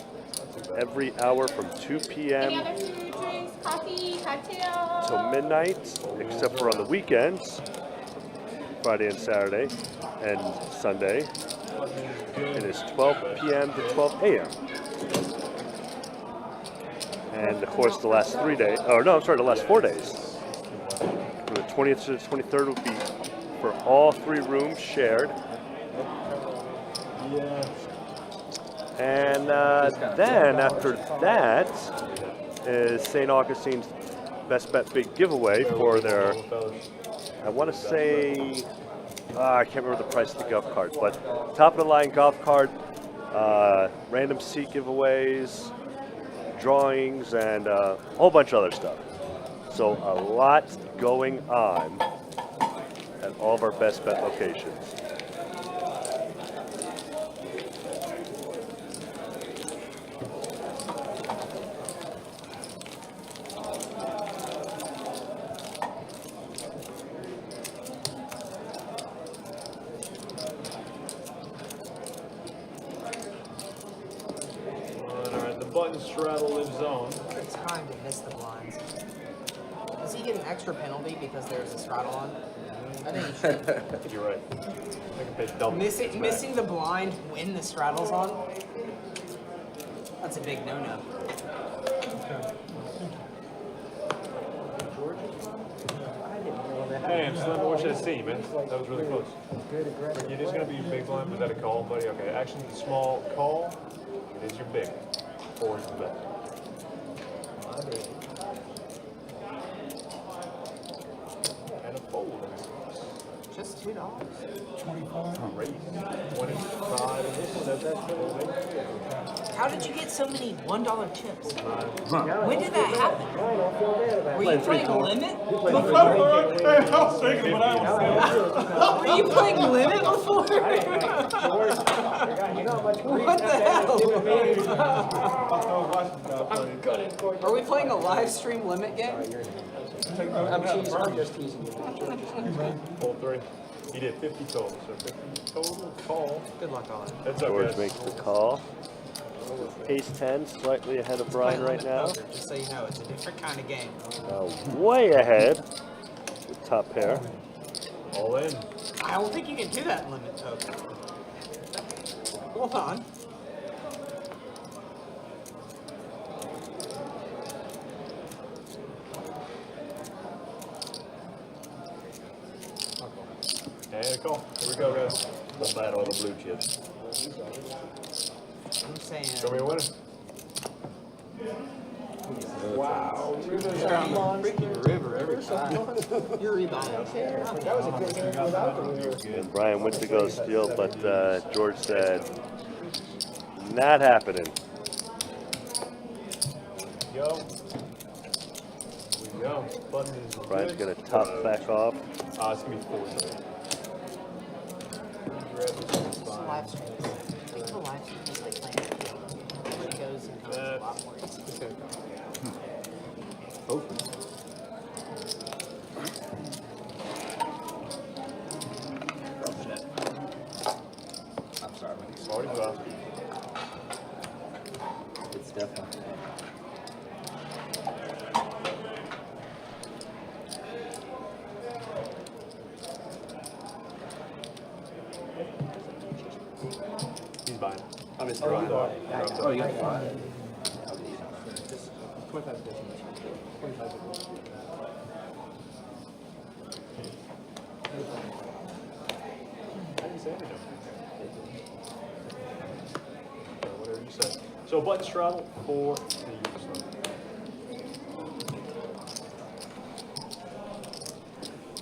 Every hour from 2 Any p.m. other food, drinks, coffee, cocktail? till midnight, except for on the weekends, Friday and Saturday, and Sunday. It is 12 p.m. to 12 a.m. And of course, the last 3 days, oh no, I'm sorry, the last 4 days. From the 20th to the 23rd will be for all 3 rooms shared. And then after that is St. Augustine's Best Bet Big Giveaway for their, I want to say, I can't remember the price of the golf carts, but top of the line golf cart, random seat giveaways, drawings, and a whole bunch of other stuff. So a lot going on at all of our Best Bet locations. Alright, the button straddle lives on. It's time to miss the blinds. Does he get an extra penalty because there's a straddle on? I think he should. I think you're right. I can pay double. Missing the blind when the straddle's on? That's a big no-no. Hey, Slim, what should I see, man? That was really close. It is going to be your big blind. Was that a call, buddy? Okay, action small call. It is your big. 4 is the bet. And a fold. Just $2. 25. Raise. 25. And this one, that's folding. How did you get so many $1 chips? When did that happen? Were you playing limit before? Were you playing limit before? What the hell? Are we playing a live stream limit game? I'm just teasing you. Fold 3. He did 50 total, so 50 total call. Good luck on it. That's up, George guys. makes the call. Ace 10, slightly ahead of Brian right now. Just so you know, it's a different kind of game. Way ahead with top pair. All in. I don't think you can do that in limit poker. Hold on. And a call. Here we go, guys. Don't bad all the blue chips. I'm saying. Show me a winner. Wow. Freaking river every time. You're rebounding. That was a good game without the river. And Brian went to go steal, but George said, not happening. Go. Here we go. Button is Brian's good. gonna top back off. It's gonna be 4. Sorry. Grab this one. Live stream. I think the live stream is like playing a game. It goes and comes a lot more easy. I'm sorry. 45. It's definitely. He's buying. I missed the right. Oh, you got 5. How do you say anything? Whatever you say. So button straddle for the user.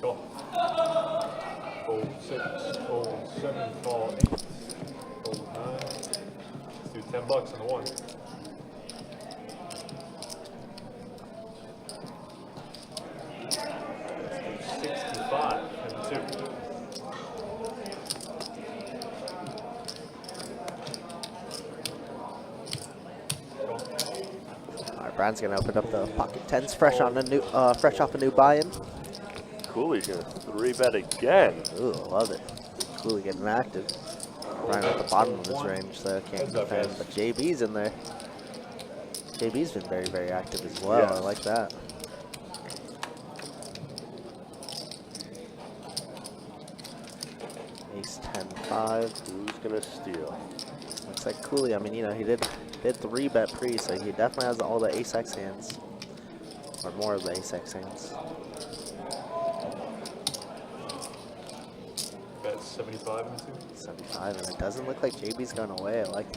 Go. Fold 6, fold 7, fall 8, fold 9. Let's do $10 on the 1. Let's do 65 and the 2. All right, Brian's gonna open up the pocket tens, fresh on a new, fresh off a new buy-in. Cooley's gonna 3-bet again. Ooh, I love it. Cooley getting active. Brian at the bottom of his range, so can't defend. But JB's in there. JB's been very, very active as well. Yes. I like that. Ace 10-5. Who's gonna steal? Looks like Cooley. I mean, you know, he did 3-bet pre, so he definitely has all the ace-x hands, or more of the ace-x hands. Bet 75 and 2. 75, and it doesn't look like JB's gone away. I like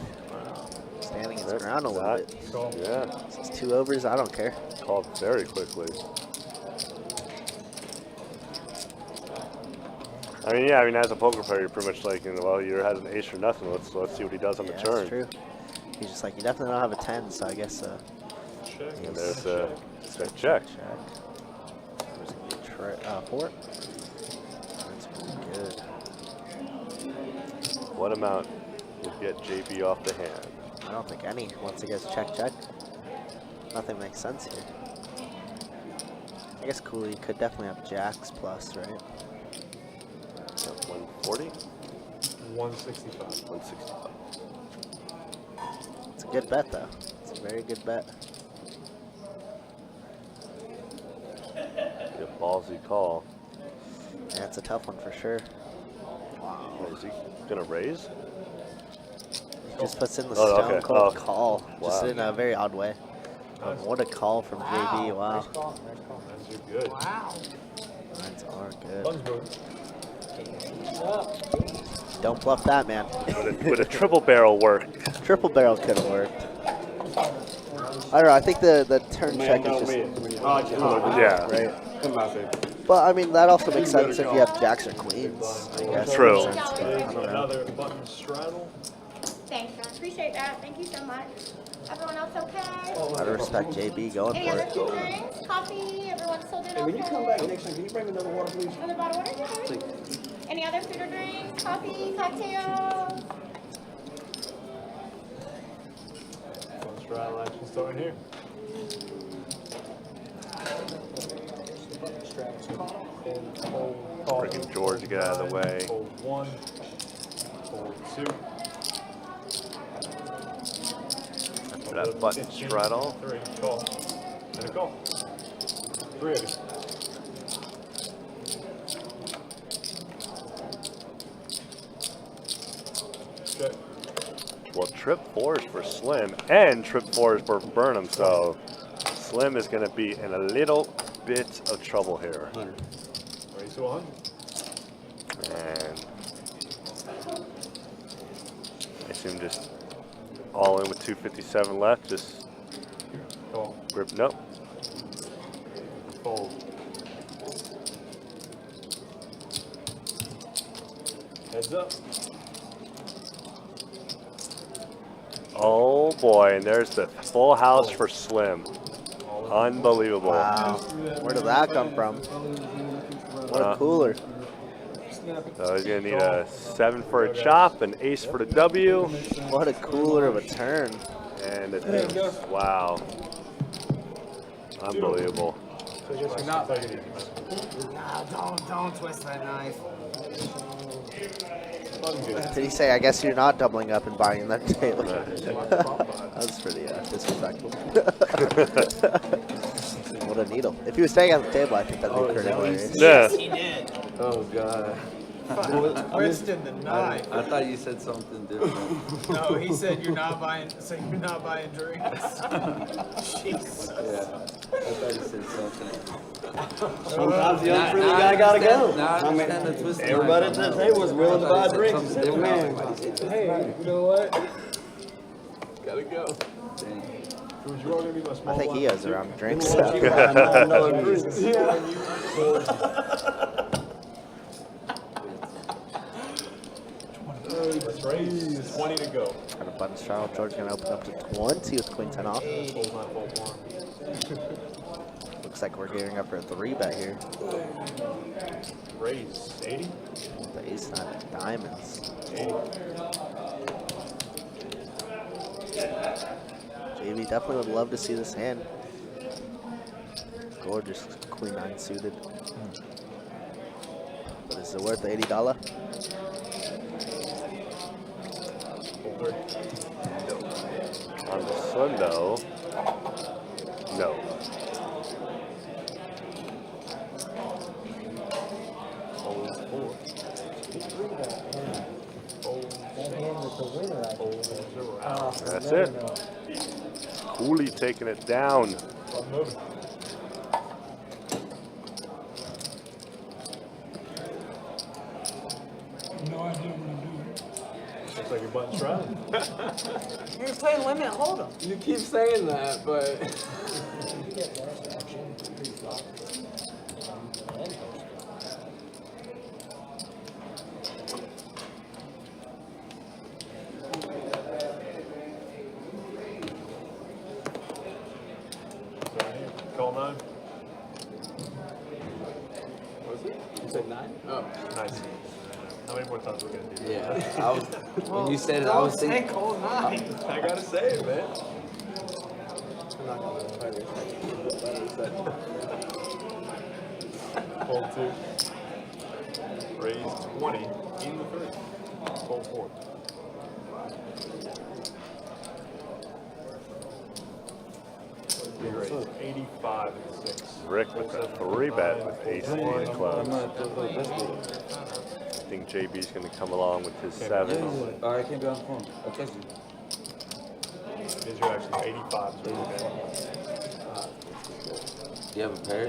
standing his ground a little bit. Yeah. This is 2 overs. I don't care. Called very quickly. I mean, yeah. I mean, as a poker player, you're pretty much like, you know, well, you has an ace or nothing. Let's see what he does on the turn. That's true. He's just like, you definitely don't have a 10, so I guess. Check. And there's a check. There's gonna be a 4. That's pretty good. What amount would get JB off the hand? I don't think any. Once it gets check. Nothing makes sense here. I guess Cooley could definitely have jacks plus, right? 140? 165. 165. It's a good bet, though. It's a very good bet. A ballsy call. Yeah, it's a tough one for sure. Wow. Is he gonna raise? He just puts in the Oh, stone okay. cold Oh. call, just Wow. in a very odd way. What a call from JB! Wow, Nice call. Those are good. Wow. lines are good. Buttons moving. Don't bluff that, man. Would a triple barrel work? Triple barrel could have worked. I don't know. I think the turn check is just Yeah. right. Come on, baby. But I mean, that also makes sense if you have jacks or queens. I guess. True. Makes sense, but I don't know. Another button straddle. Thanks, John. Appreciate that. Thank you so much. Everyone else okay? I respect JB going Any for other it. food drinks? Coffee? Everyone still doing Hey, when you okay? come back next time, can you bring me another water, please? Another bottle of water? Yeah. Any other food or drinks? Coffee? Cocktails? Button straddle action starting here. Freaking George, get out of the way. Fold 1. Fold 2. That button 15, straddle. 3. Call. And a call. 3 of you. Check. Well, trip 4s for Slim and trip 4s for Burnham, so Slim is going to be in a little bit of trouble here. Raise to 100. And I assume just all in with 257 left, just grip, nope. Fold. Heads up. Oh boy, and there's the full house for Slim. Unbelievable. Wow. Where did that come from? What a cooler. So he's going to need a 7 for a chop, an ace for the W. What a cooler of a turn. And a deuce. Wow. Unbelievable. So I guess you're not. Nah, don't twist that knife. Did he say, I guess you're not doubling up and buying that table? That was pretty disrespectful. What a needle. If he was staying at the table, I think that'd be pretty hilarious. Yeah. He did. Oh, God. Twisted the knife. I thought you said something different. No, he said you're not buying. So you're not buying drinks. Jesus. Yeah. I thought you said something. Sometimes the unfriendly guy gotta go. Now I I mean, understand the twist. everybody at the table was willing to buy drinks. Something different. Man, Hey, you know what? Gotta go. George, you are going to be my small I think he blind. has around drinks. Let's raise. 20 to go. Got a button style. George gonna open up to 20 with queen 10 off. Fold 9, fold 1. Looks like we're gearing up for a 3-bet here. Raise. 80. The ace nine of diamonds. 80. JV definitely would love to see this hand. Gorgeous queen 9 suited. But is it worth the $80? On the Sun, though, no. Fold 4. That's it. Cooley taking it down. No idea what I'm doing. Looks like your button's right. You're playing limit hold'em. You keep saying that, but Call 9. was it? You said 9? Oh. Nice. How many more times we're going to do? Yeah. I was, when you said it, I was thinking. Take hold nine. I gotta say it, man. Fold 2. Raise 20 in the 3. Fold 4. Big raise. 85 and 6. Rick with a 3-bet with ace 8 clubs. I think JB's going to come along with his 7. Oh, I can't be on the phone. I'll text you. These are actually 85. So Do you have a pair?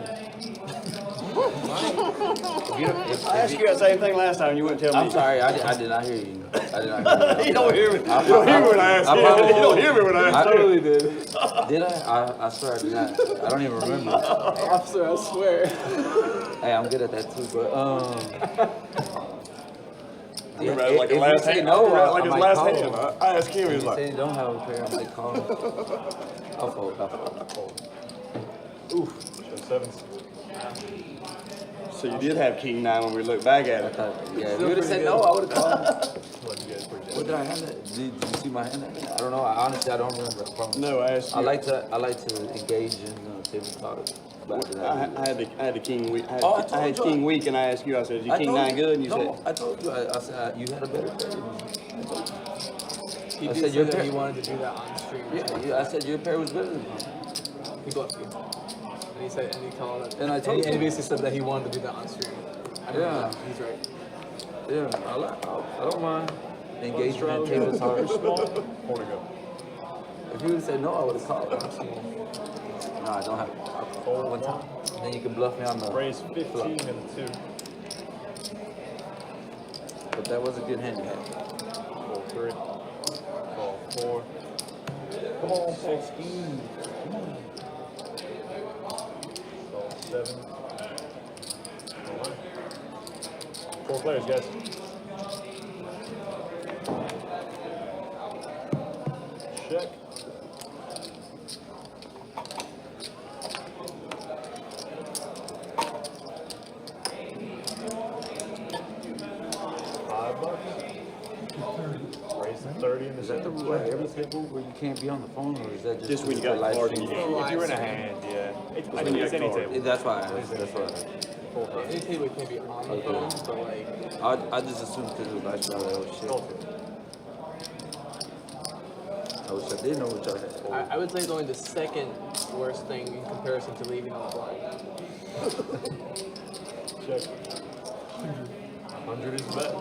I asked you that same thing last time. You wouldn't tell me. I'm sorry, I did not hear you. I did not hear you. You don't hear me. You don't hear me when I ask you. You don't hear me when I ask you. I totally did. Did I swear I did not. I don't even remember. Officer, I swear. Hey, I'm good at that too, but You read like his last hand. No, You read like I his might last call. hand. I asked him. He was If you like, say you don't have a pair, I might call. I'll fold. Oof. So 7's. so you did have king 9 when we look back at it. Yeah, if you would have said no, I would have called. What you guys pretty What did I have that? Did you see my hand? I don't know. Honestly, I don't remember. I promise. No, I asked you. I like to engage in tabletop. I had the king week. I Oh, I had, told you. king week, and I asked you. I said, "Is your I king told 9 you. good?" And you No, said, I told you. I said you had a better pair. I told you. He I did said say your that pair. he wanted to do that on stream. Yeah, I said your pair was better than mine. He bluffed you. And he said, and he called it. And I told and he you. basically said that he wanted to do that on stream. I don't know. Yeah. He's right. Yeah, I don't mind. engagement tables hard. Small, 4 to go. If you would have said no, I would have called. No, I don't have one time. And then you can bluff me on the Raise 15 flop. and a 2. But that was a good hand you had. Call 3. Call 4. Come on, 16. Call 7. All right. 4 players, guys. Check. $5. Raise to 30 in the Is that the rule at every table where you can't be on the phone, or is that just Just when you got live cards. stream? If you're in a hand, yeah. I think it's any table. That's why I asked. That's why I asked. Any table can't be on the phone, but like. I just assumed because it was live stream, that was shit. I wish I did know what y'all had. I would say it's only the second worst thing in comparison to leaving on the blind. Check. 100 is the bet.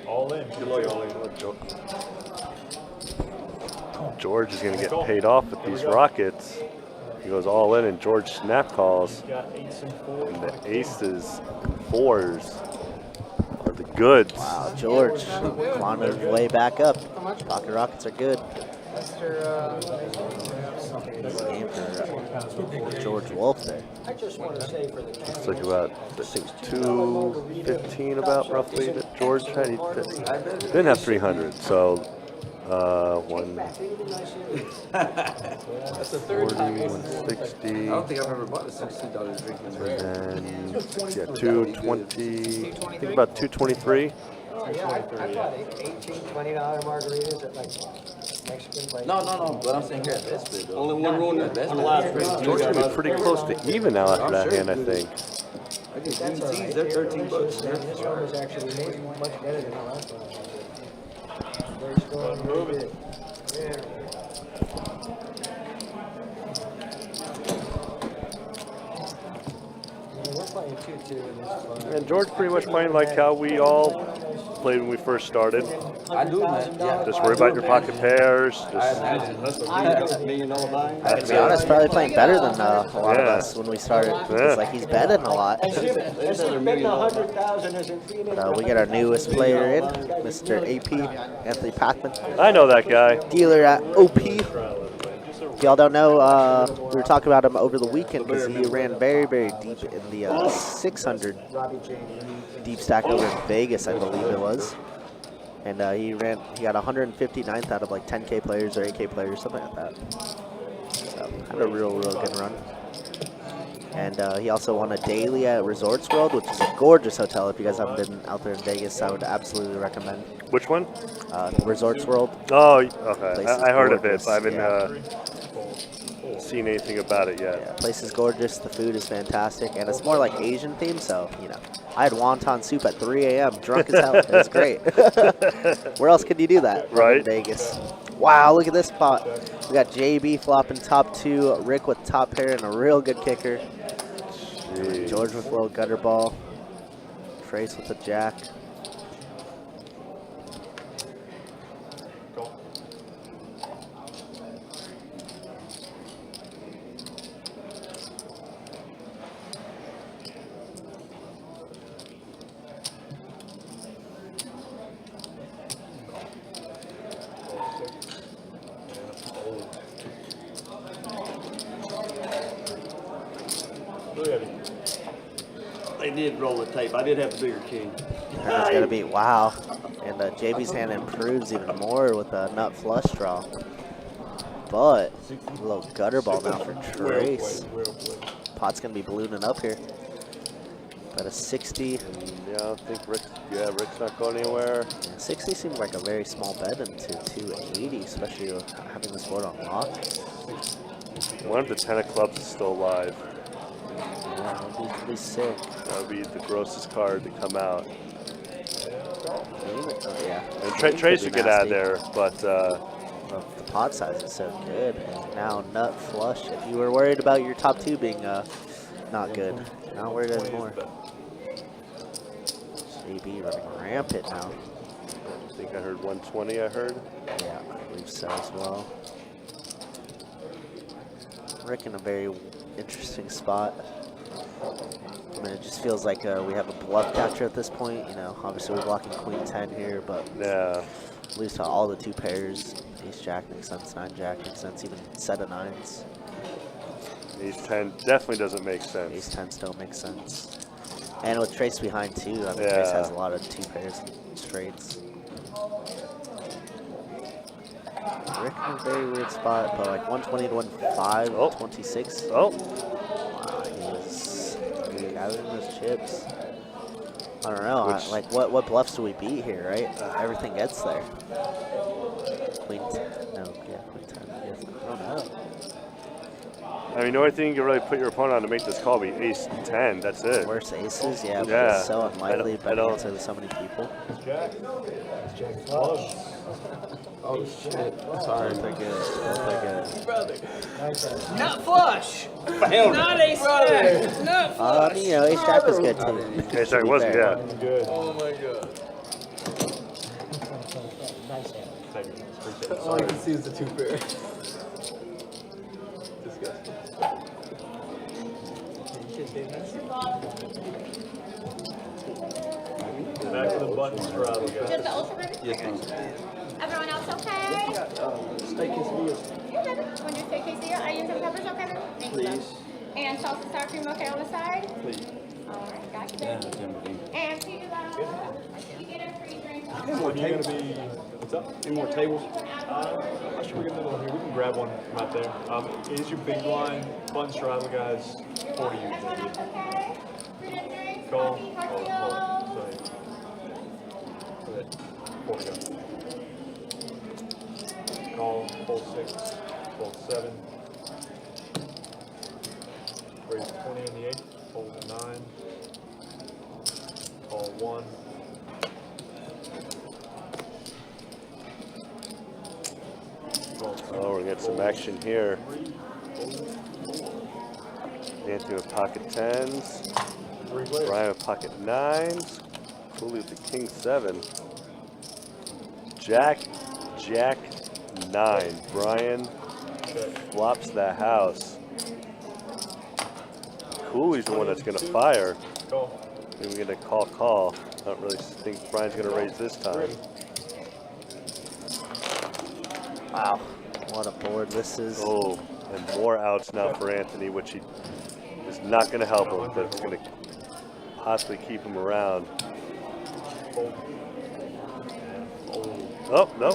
All in. Good luck, all in. George is going to get paid off with these rockets. He goes all in, and George snap calls. Got 8s and 4s. And the aces and 4s are the goods. Wow, George climbing his way back up. Pocket rockets are good. Nice game for George Wolf there. I just want to say for the It's like about, I think, 215 about roughly that George had. He didn't have 300, so 140, That's the third time. 160. I don't think I've ever bought a $60 drink. And then, yeah, 220, I think about 223. Yeah, I bought $18, $20 margaritas at like Mexican places. No, but I'm saying here at Best Bid, though. Only one rule on the last race. George going to be pretty close to even now after that hand, I think. I get green teas, they're $13. This one was actually maybe much better than the last one. Very strong, very good. Yeah. We're playing 2-2 in this one. And George pretty much playing like how we all played when we first started. I do, man. Yeah. Just worry about your pocket pairs. I Just imagine. $1 million buy. To be honest, probably playing better than a lot of us when we started. Because like he's betting a lot. Betting 100,000 isn't Phoenix. We get our newest player in, Mr. AP, Anthony Pathman, I know that guy. dealer at OP. If y'all don't know, we were talking about him over the weekend because he ran very, very deep in the 600 deep stack over in Vegas, I believe it was. And he got 159th out of like 10K players or 8K players, something like that. So had a real good run. And he also won a daily at Resorts World, which is a gorgeous hotel. If you guys haven't been out there in Vegas, I would absolutely recommend. Which one? Resorts World. Oh, okay. Place is I heard of it, gorgeous, but I haven't yeah. seen anything about it yet. Yeah, place is gorgeous. The food is fantastic, and it's more like Asian themed. So I had wonton soup at 3 a.m. drunk as hell. It was great. Where else could you do that? Right. In Vegas. Wow, look at this spot. We got JB flopping top 2, Rick with top pair and a real good kicker. Jeez. George with a little gutter ball. Trace with a jack. They did roll the tape. I did have the bigger king. It's going to be, wow. And JB's hand improves even more with a nut flush draw. But a little gutter ball now for Trace. Pot's going to be ballooning up here. At a 60. Yeah, I think Rick's not going anywhere. Yeah, 60 seems like a very small bet into 280, especially with having this board on lock. One of the 10 of clubs is still alive. Yeah, that would be pretty sick. That would be the grossest card to come out. Oh, yeah. And Trace would get out of there, but But the pot size is so good. And now nut flush. If you were worried about your top two being not good, not worried anymore. JB running rampant now. I think I heard 120, I heard. Yeah, I believe so as well. Rick in a very interesting spot. I mean, it just feels like we have a bluff catcher at this point. You know, obviously we're blocking queen 10 here, but yeah, lose to all the two pairs. Ace jack makes sense, 9 jack makes sense, even set of 9s. Ace 10 definitely doesn't make sense. Ace 10 still makes sense. And with Trace behind too, I mean, Trace has a lot of two pairs and straights. Rick in a very weird spot, but like 120 to 105, 26. Oh. Wow, he gathering those chips. I don't know, like what bluffs do we beat here, right? Everything gets there. Queen 10, no, yeah, Queen 10, I guess. I don't know. I mean, the only thing you can really put your opponent on to make this call be Ace 10, that's it. Worse aces, yeah, but Yeah. it's so unlikely betting into so many people. Jack. Jack flush. Oh shit. Sorry. They're good. Brother. Not flush. Not ace jack. Not flush. You know, ace jack was good too. Ace jack was, yeah. Good. Oh my god. Appreciate it. All I can see is the two pair. Disgusting. Back to the button straddle, Just guys. the ultra burger? Yes, thank you. Everyone else okay? Steak quesadillas. Yeah, baby. Want to do steak quesadilla? Onions and peppers, okay, baby? Thank you. Please. And salsa sour cream, okay, on the side? Please. All right, got you, Yeah, baby. Timothy. And to you, you get a free drink. Any more Are you gonna tables? be, what's up? Any more tables? I should bring another one here. We can grab one from out there. Is your big blind button straddle, guys, 40 Everyone usually? else okay? Free drinks, Call. coffee, Oh, cocktails. sorry. Go ahead. 40 go. Call, fold 6, fold 7. Raise 20 in the 8, fold 9. Call 1. Call 2. Oh, we're gonna get some action here. Anthony with pocket 10s. 3 players. Brian with pocket 9s. Cooley with the king 7. Jack 9. Brian flops the house. Cooley's the one that's gonna fire. Call. Then we're gonna call. I don't really think Brian's gonna raise this time. Wow, what a board this is. Oh, and more outs now for Anthony, which he is not gonna help him, but it's gonna possibly keep him around. Oh, no.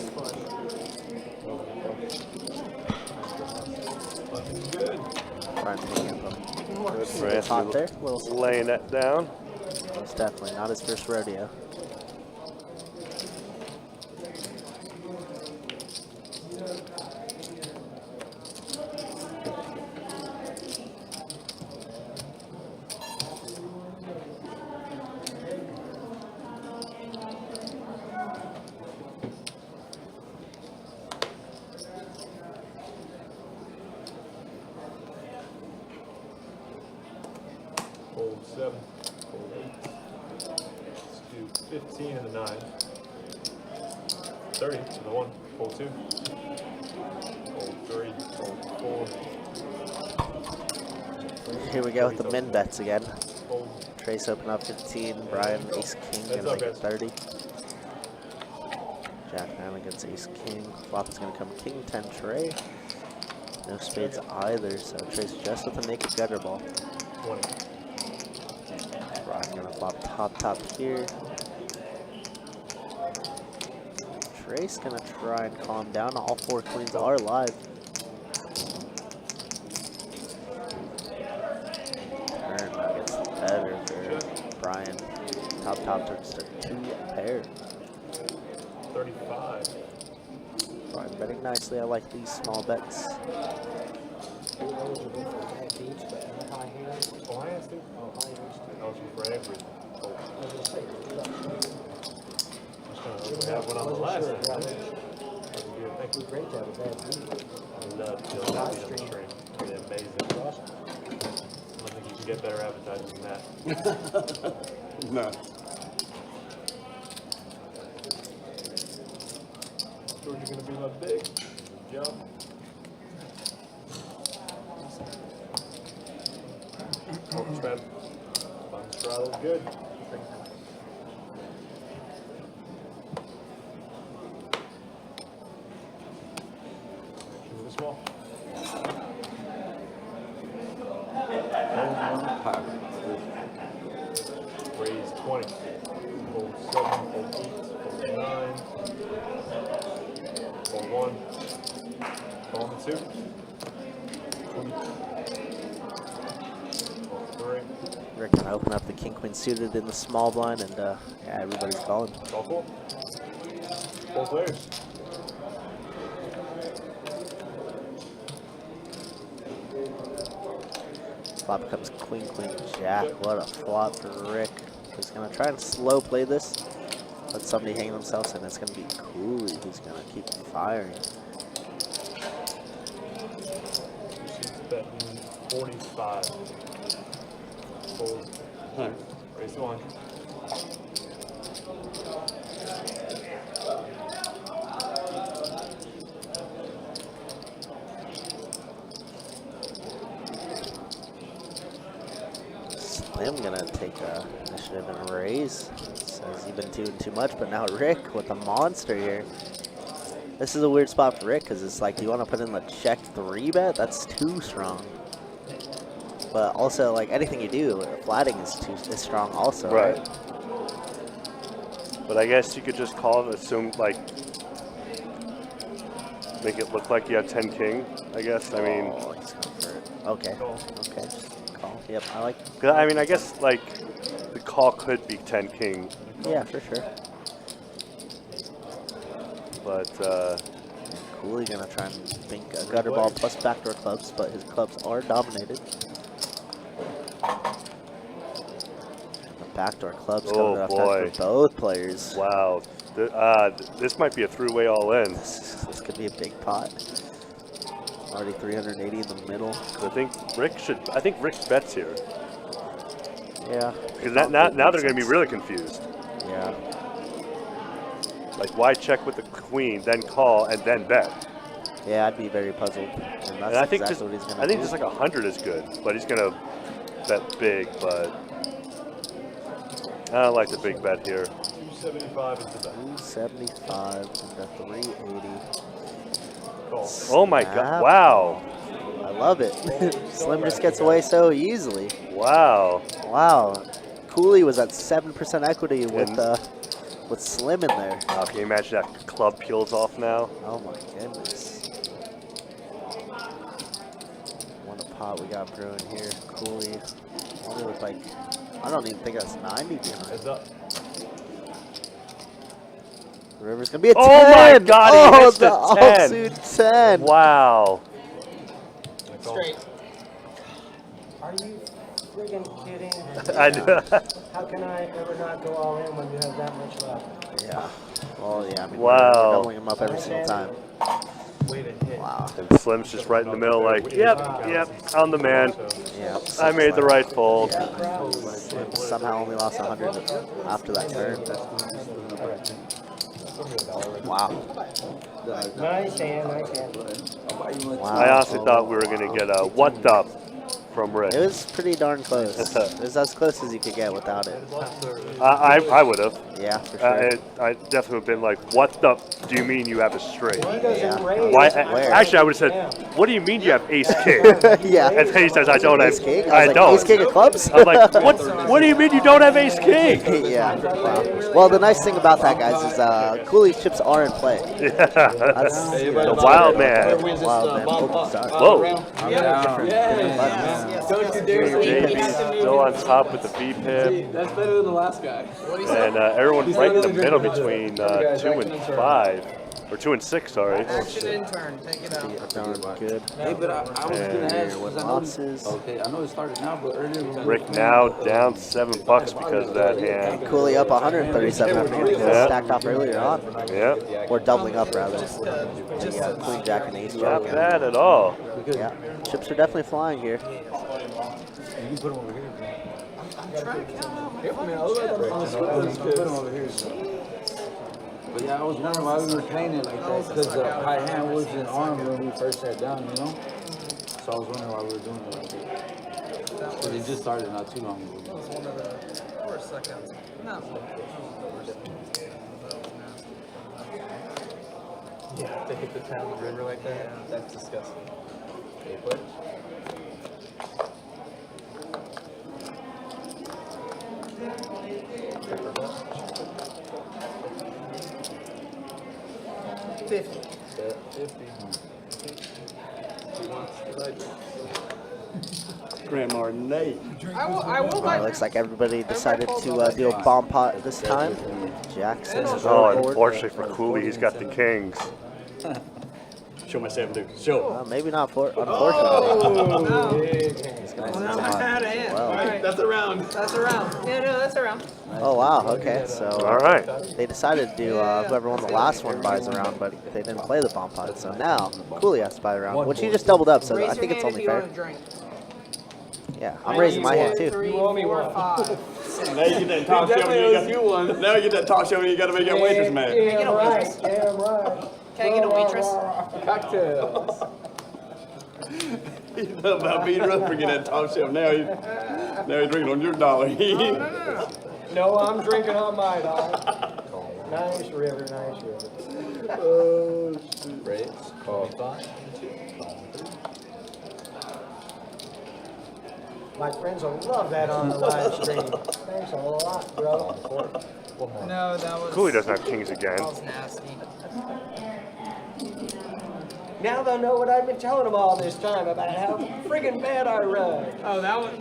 Trying to make him Good for hot Anthony there. Little laying that down. Most definitely not his first rodeo. Fold 7, fold 8. Let's do 15 and the 9. 30 and the 1, fold 2. Fold 3, fold 4. Here we go with the min bets again. Fold. Trace open up 15, Brian ace king Heads gonna up, make it guys. 30. Jack 9 against ace king. Flop is gonna come king 10 Trey. No spades either, so Trace just with a naked gutter ball. 20. Brian gonna flop top here. Trace gonna try and calm down. All 4 queens are live. Turn gets better for Brian. Top turns to 2 pair. 35. Brian betting nicely. I like these small bets. Oh, I asked him. Oh, I asked you for everything. Oh. We have one on the last one. That's good. Thank might do great job with that. Live stream. Really amazing. I don't think you can get better advertising than that. No. George, you're going to be my big. Good job. Fun straddle, good. Move it small. Raise 20. Fold 7, fold 8, fold 9. Fold 1. Fold 2. Fold 3. Rick gonna open up the king queen suited in the small blind, and yeah, everybody's calling. Call 4. 4 players. Flop becomes queen, queen, jack. What a flop for Rick. He's gonna try and slow play this. Let somebody hang themselves, and it's gonna be Cooley who's gonna keep them firing. She's betting 45. Fold. Raise to 100. Slim gonna take initiative and raise. Says he's been doing too much, but now Rick with a monster here. This is a weird spot for Rick because it's like, do you want to put in the check 3 bet? That's too strong. But also, like anything you do, flatting is strong also. Right. But I guess you could just call and assume, like, make it look like you have 10 king. I guess. I mean. Oh, he's going for it. Okay. Okay. Just call. Yep. I like. I mean, I guess like the call could be 10 king. Yeah, for sure. But Cooley gonna try and think a gutter ball plus backdoor clubs, but his clubs are dominated. The backdoor clubs coming up after both players. Wow. This might be a three-way all-in. This could be a big pot. Already 380 in the middle. I think Rick bets here. Yeah. Because now they're going to be really confused. Yeah. Like, why check with the queen, then call, and then bet? Yeah, I'd be very puzzled. And that's I think exactly what he's going to do. I think just like 100 is good, but he's going to bet big, but I don't like the big bet here. 275 is the bet. 275 and the 380. Oh my God, wow. I love it. Slim just gets away so easily. Wow. Wow. Cooley was at 7% equity with Slim in there. Wow, can you imagine that club peels off now? Oh my goodness. What a pot we got brewing here. Cooley. Only with like, I don't even think that's 90 behind. Heads up. River's gonna be a 10. Oh my God, he missed the a 10. offsuit 10. Wow. Straight. Are you friggin' kidding? I know. How can I ever not go all in when you have that much left? Yeah. Well, yeah, I mean, Wow. we're doubling him up every single time. Wow. And Slim's just right in the middle, like, yep, I'm the man. Yeah. I made the right fold. Yeah. Slim somehow only lost 100 after that turn. Wow. Nice hand, nice hand. Wow. I honestly thought we were going to get a what the from Rick. It was pretty darn close. It was as close as you could get without it. I would have. Yeah, for sure. I definitely would have been like, what the do you mean you have a straight? Yeah. Why? Actually, I would have said, what do you mean you have ace king? Yeah. And then he says, I don't have. Ace king? I like, don't. Ace king of clubs? I'm like, what do you mean you don't have ace king? Yeah. Wow. Well, the nice thing about that, guys, is Cooley's chips are in play. Yeah. That's the wild man. Wild man. Oh, sorry. Whoa. JB's still on top with the V-pip. That's better than the last guy. And everyone's right in the middle between 2 and 5. Or 2 and 6, sorry. Action intern, take it out. Yeah, darn good. Hey, but I was gonna ask. With 'cause I know losses. okay, I know it started now, but earlier when we were Rick playing now the, down $7 because of that hand. Cooley up 137 after getting Yeah. stacked off earlier on. Yeah. Or doubling up, rather. Just Queen Jack and Ace Not Jack. bad at all. Yeah, chips are definitely flying here. You can put them over here. Put them over here. But yeah, I was wondering why we were playing it like that, because the high hand was in arm when we first sat down, you know? So I was wondering why we were doing it like that. Because it just started not too long ago. That was one of the worst seconds. No. Yeah, they hit the town the river like that. That's disgusting. Okay, but 50. 50. Grandma Nate. I will like. Looks like everybody decided to deal bomb pot this time. Jackson's Oh, forward. unfortunately for Cooley, he's got the kings. Show myself, dude. Show. Maybe not for, unfortunately. No. He's gonna Well, use now it I had on. it. Well. All right. That's a round. That's a round. Yeah, no, that's a round. Oh, wow. Okay. So All right. they decided to do whoever won the last one buys a round, but they didn't play the bomb pot. So now Cooley has to buy a round, which he just doubled up. So Raise I your think it's hand only if you fair. want a drink. Yeah, I'm raising my hand too. 3, 4, 5. Now you get that talk show. Now you get that talk show and you got to make that waitress mad. Can I get a waitress? Damn right. Can I get a waitress? Cocktails. He's not about beat her up for getting that talk show. Now he's drinking on your dollar. No, I'm drinking on my dollar. Nice river, nice river. Oh, shit. Braves, call 5. My friends will love that on the live stream. Thanks a lot, bro. One more. No, that was. Cooley doesn't have kings again. That was nasty. Now they'll know what I've been telling them all this time about how friggin' bad I run. Oh, that was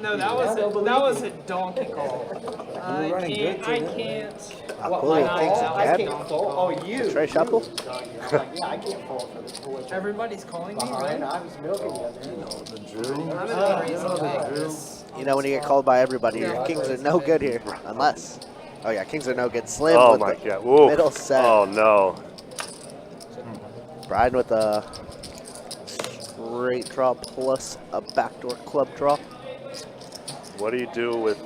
that was a donkey call. I can't. Cooley I kings again. can't fold. Oh, you. Trey shuffle. Yeah, I can't fold for this boy. Everybody's calling me, Behind, right? I was milking the other The Drew. I'm in a crazy this. You know when you get called by everybody, your kings are no good here, unless. Oh yeah, kings are no good. Slim Oh with my the God. Ooh. middle set. Oh no. Brian with a straight draw plus a backdoor club draw. What do you do with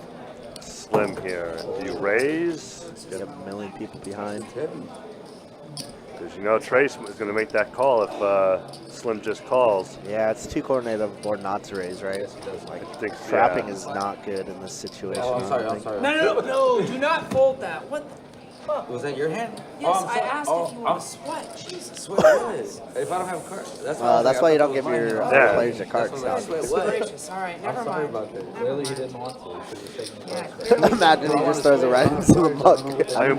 Slim here? Do you raise? You have a million people behind. Because you know Trace is going to make that call if Slim just calls. Yeah, it's too coordinated of the board not to raise, right? I think Trapping yeah. is not good in this situation. Oh, I'm I sorry, don't I'm think. sorry. No, do not fold that. What? Was that your hand? Yes, Oh, I'm I sorry. asked Oh, if you want to sweat. Jesus. Sweat was. If I don't have cards, that's why. That's why you don't give your Yeah. players your cards. That's Sal. what Gracious. All right, never I'm sorry mind. about that. Never Really, he mind. didn't want to. He should have taken the Yeah, cards. clearly. Imagine he just throws it right into the mug. I mean,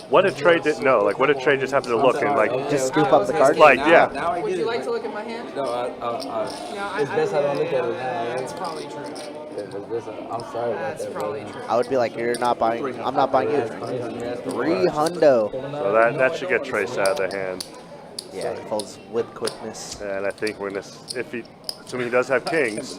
what if Trey didn't know? Like, what if Trey just happened to look and like Just scoop up the cards. Like, yeah. Now I Would get you it. like to look at my hand? No, Yeah, it's best I don't look at it now. That's probably true. I'm sorry about That's that, probably bro. true. I would be like, you're not buying. I'm not buying you a drink. 300. So that should get Trace out of the hand. Yeah, he folds with quickness. And I think we're gonna, if he, assuming he does have kings,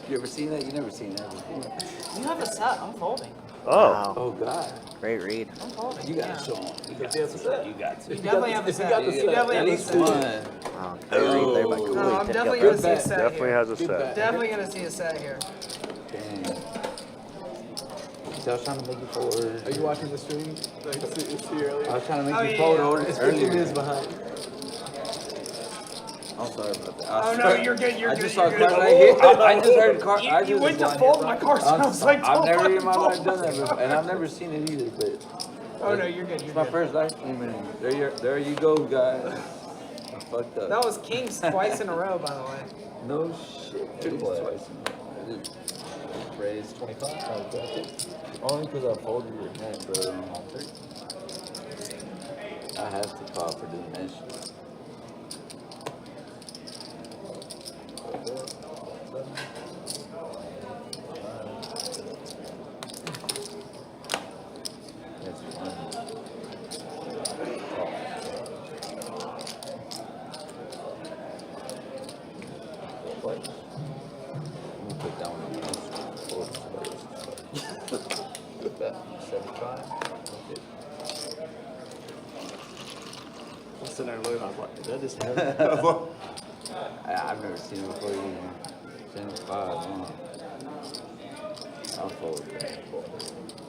You ever seen that? You never seen that before. You have a set. I'm folding. oh, Wow. Oh God. Great read. I'm folding. You gotta show him. You got to. You got to. You definitely have a set. You definitely At have a least set. one. Wow, great read there by Cooley. No, I'm Picked definitely up gonna that. see a set definitely here. has a set. Definitely gonna see a set here. Dang. I was trying to make you forward. Are you watching the stream? Like, see earlier? I was trying to Oh, make you yeah, forward yeah. over It's 50 earlier. minutes behind. I'm sorry about that. Oh no, you're good. You're I good. just You're saw good. card right here. I just heard card. You went to fold. My card sounds like I've never in my fold. life done that before, and I've never seen it either. But Oh no, you're good. it's You're my good. first live stream, and there you go, guys. I fucked up. That was kings twice in a row, by the way. No shit. Good play. Twice in a row. Raise 25. Only because I folded your hand, bro. I have to call for doing that shit. I'm gonna put that one on the 75. Okay. I'm sitting there looking, I was like, is that just I've never seen it before either. 75, I'll fold it.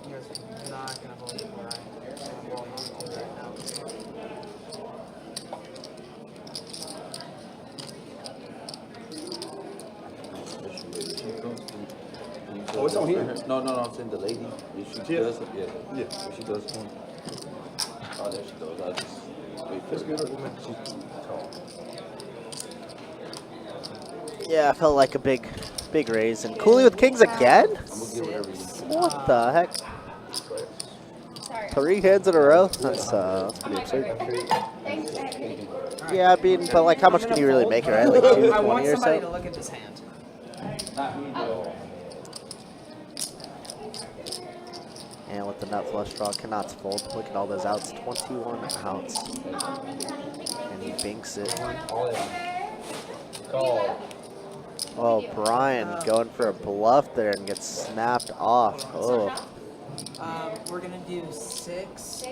You guys are not gonna believe where I am rolling on right now. Oh, it's on here? No, I'm saying the lady. If she does it, yeah. If she does one. Oh, there she goes. I'll just wait for her. She's tall. Yeah, I felt like a big raise. And Cooley with kings again? I'm gonna give whatever you need. What the heck? 3 hands in a row? That's pretty absurd. Yeah, I mean, but like, how much can you really make it, right? Like I 220 want or somebody to so? look at this hand. Not me, though. And with the nut flush draw, cannot fold. Look at all those outs. 21 outs. And he binks it. Call. Oh, Brian going for a bluff there and gets snapped off. Oh. We're gonna do 6.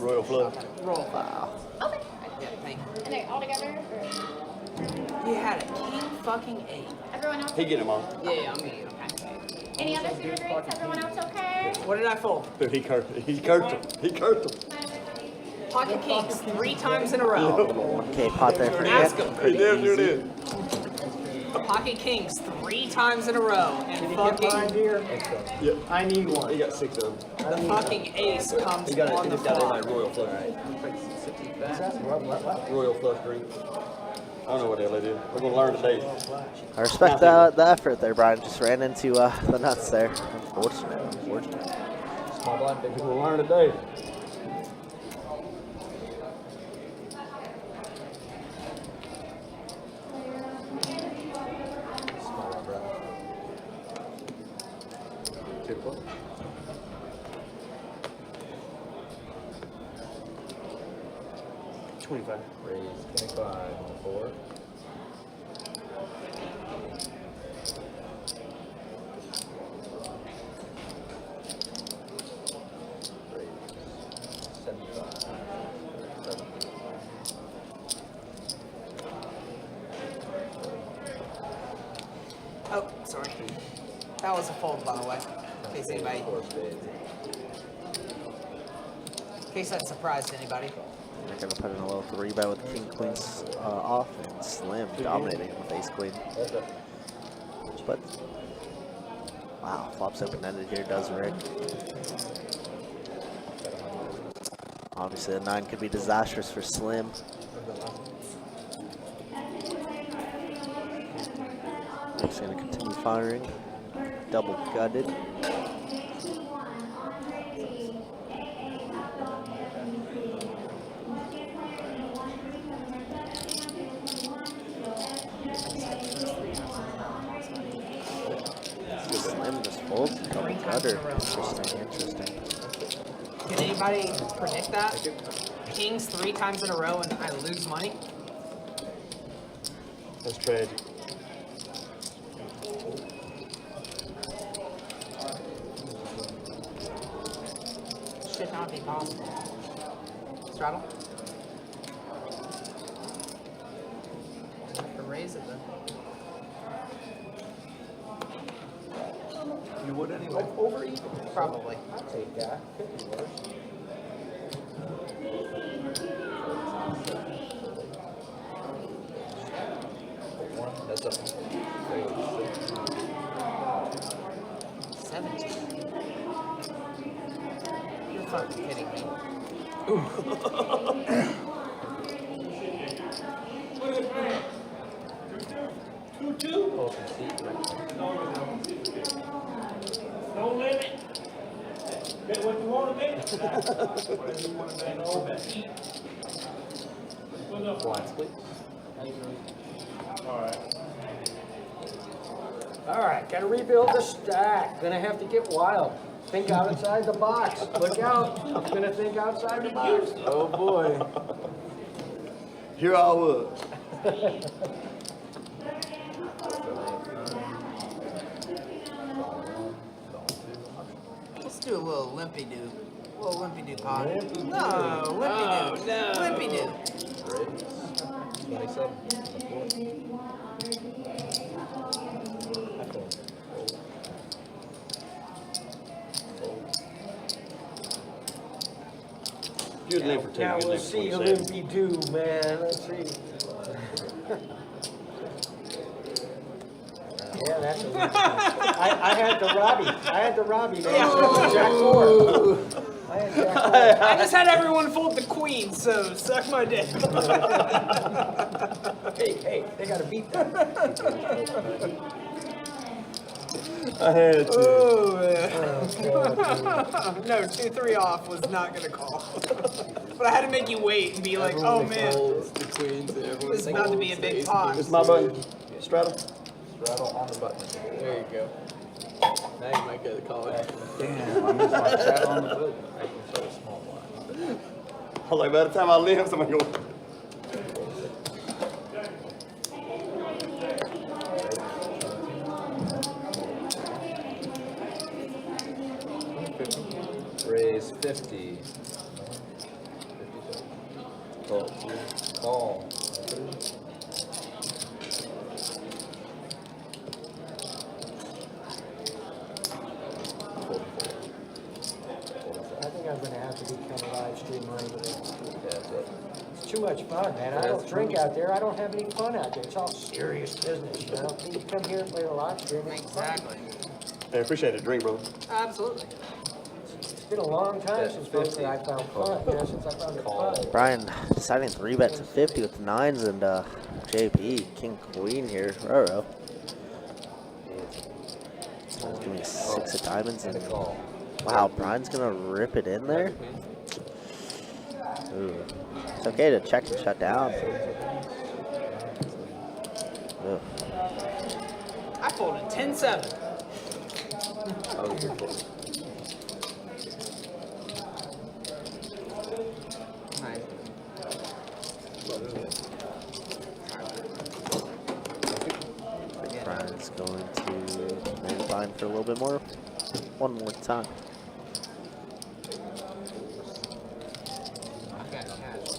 Royal Flush? Roll. Wow. Okay. Yeah, thank you. And they all together? Or? You had a king fucking 8. Everyone else? He getting them all. Yeah, I'm me. Okay. Any other suited drinks? Everyone else okay? What did I fold? Dude, he cursed him. He cursed him. He cursed him. Pocket kings 3 times in a row. 1K pot there for Ask Nick. him. Pretty He damn sure easy. did. Pocket kings 3 times in a row. And fucking Yep. I need one. He got 6 of them. the fucking ace comes He got it. on He the just got it flop. like Royal Flush. Royal Flush drink. I don't know what the hell it is. We're gonna learn today. I respect the effort there, Brian. Just ran into the nuts there. Unfortunate. Small blind, big We're gonna learn today. small one, bro. 2 o'clock. Raise 25 on 4. Raise 75. 7. Oh, sorry. That was a fold, by the way. In case anybody, 4 spades. in case that surprised anybody. They're going to put in a little 3-bet with king queens off and Slim dominating him with ace queen. But, wow, flops open-ended here, does Rick. Obviously, a 9 could be disastrous for Slim. Rick's going to continue firing. Double gutted. Slim just folds. Double gutter. Interesting. Can anybody predict that? Kings 3 times in a row and I lose money? That's tragic. Should not be possible. Straddle? I have to raise it then. You would anyway. Over even? Probably. I'll take that. Could be worse. That's up. 17. You're fucking kidding me. Open seat, right? No limit. Get what you want to be. Blind split. All right, gotta rebuild the stack. Gonna have to get wild. Think outside the box. Look out. I'm gonna think outside the box. Oh boy. Here I was. Let's do a little limpy do. A little limpy do pod. No, limpy do. No. Limpy do. 27. Good limp for two. Now Good we'll limp see for a 27. limpy do, man. Let's see. Yeah, that's a limpy. I had the Robbie, man. Jack 4. I had Jack 4. I just had everyone fold the queen, so suck my dick. Hey, they gotta beat that. I had to. Oh, man. No, 2-3 off was not gonna call. But I had to make you wait and be like, oh man, The queens, this is about to be a big pot. It's my button. Straddle. Straddle on the button. There you go. Now you might get a call. Damn, I missed my straddle on the button. I can show a small blind. I was like, by the time I limp, somebody go. Raise 50. Call. I think I'm gonna have to become a live streamer over there. Yeah, that's it. It's too much fun, man. I don't drink out there. I don't have any fun out there. It's all serious business, you know? You come here and play a live stream. It's fun. Exactly. Hey, appreciate the drink, brother. Absolutely. It's been a long time since basically I found fun, you know, since I found it fun. Brian deciding 3-bet to 50 with the 9s and JP, King Queen here. Roro. Someone's giving me 6 of diamonds and wow, Brian's gonna rip it in there. Ooh. It's okay to check and shut down. Ugh. I folded 10-7. Oh, you're cool. Nice. Brian's going to maybe blind for a little bit more. One more time.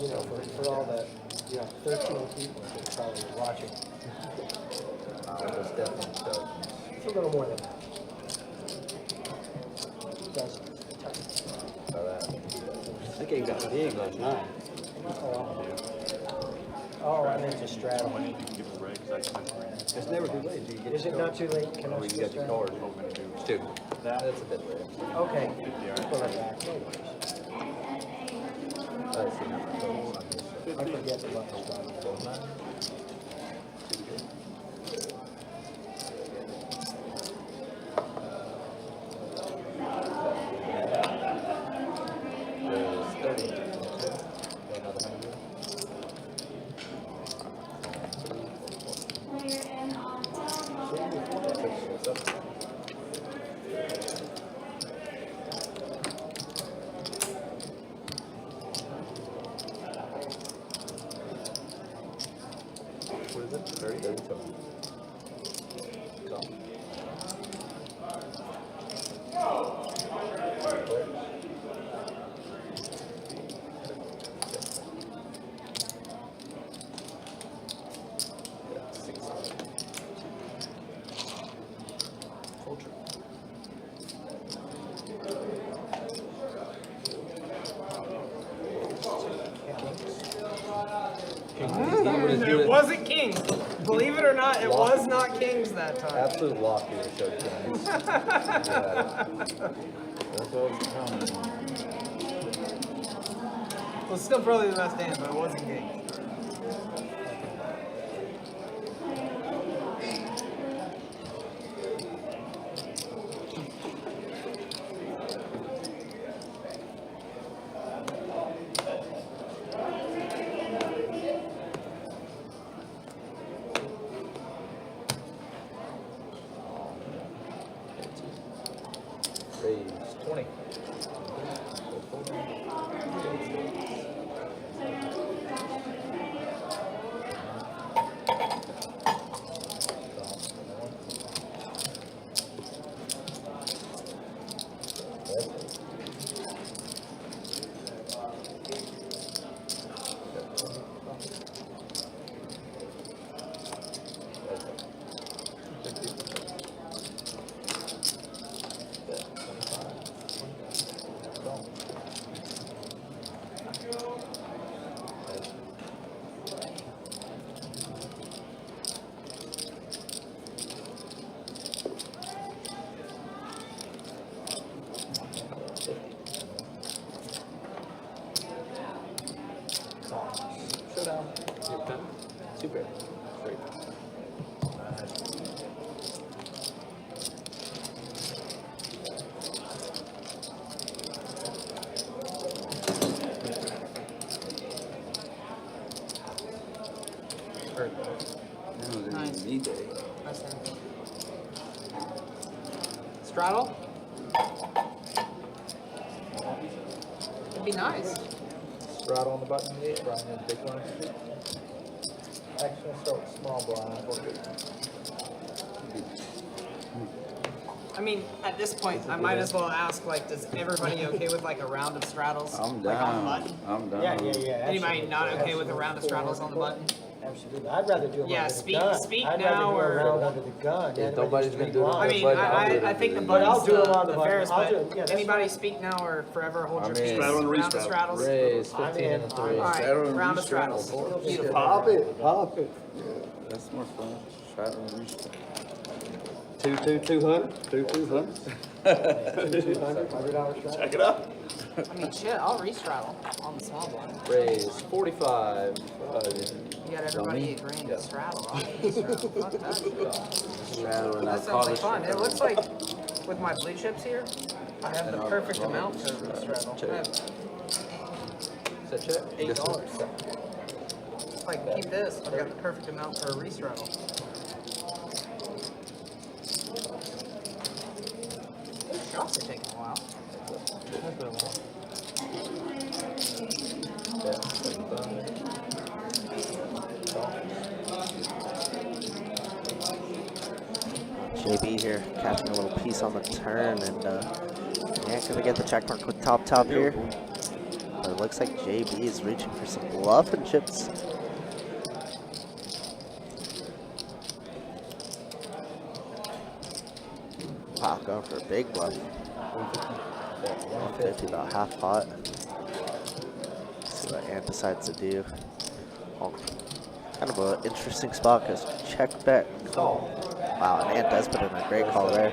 You know, for all the, 13 people that are probably watching. That's definitely so. It's a little more than that. That's That game got big last night. Oh, I meant to straddle. It's never too late. You get Is it not too late? Can I We still got your straddle? card. Two. That's a bit rare. Okay. Pull it back. No worries. I forget the button straddle. What is it? 30? It wasn't Kings. Believe it or not, it was not Kings that time. Absolute lock here, show Kings. That's what I was counting. It was still probably the best hand, but it wasn't Kings. Raise 20. 10. 2 pair. Great. Nice. Me day. Nice turn. Straddle? It'd be nice. Straddle on the button. Brian has big blind. Actually, I'll start with small blind. I mean, at this point, I might as well ask, like, does everybody okay with, like, a round of straddles? I'm Like, on the down. button? I'm down. Yeah. Anybody absolutely. not okay with a round of straddles on the button? Absolutely. I'd rather do them Yeah, under speak- the gun. speak I'd now rather do or- a round under the gun. Yeah, than nobody's just been three doing it. I blinds. mean, But I'll do it I think the But I'll button's do them on the the button. fairest, I'll but do it. Yeah, that's anybody speak now or forever hold your I mean, peace? straddle and Round of re-straddle. straddles? Raise 15 and a 3. All right, Straddle and round of re-straddle. straddles. Beautiful. Pop it, pop it. Yeah, that's more fun. Straddle and re-straddle. 200. $200. Check it out. I mean, shit, I'll re-straddle on the small blind. Raise 45. You got everybody agreeing to straddle. I'll re-straddle. Fuck that shit. Straddle and That I'll sounds call like it fun. It straddle. looks like with my blue chips here, I have the perfect amount for re-straddle. I have Is that check? $8. Like, keep this. I've got the perfect amount for a re-straddle. Shots are taking a while. Has been a while. JB here catching a little piece on the turn, and ain't gonna get the check mark with top here. But it looks like JB is reaching for some bluff and chips. Wow, going for a big bluff. 150, about half pot. See what Ant decides to do. Oh, kind of an interesting spot because check bet call. Wow, and Ant does put in a great call there.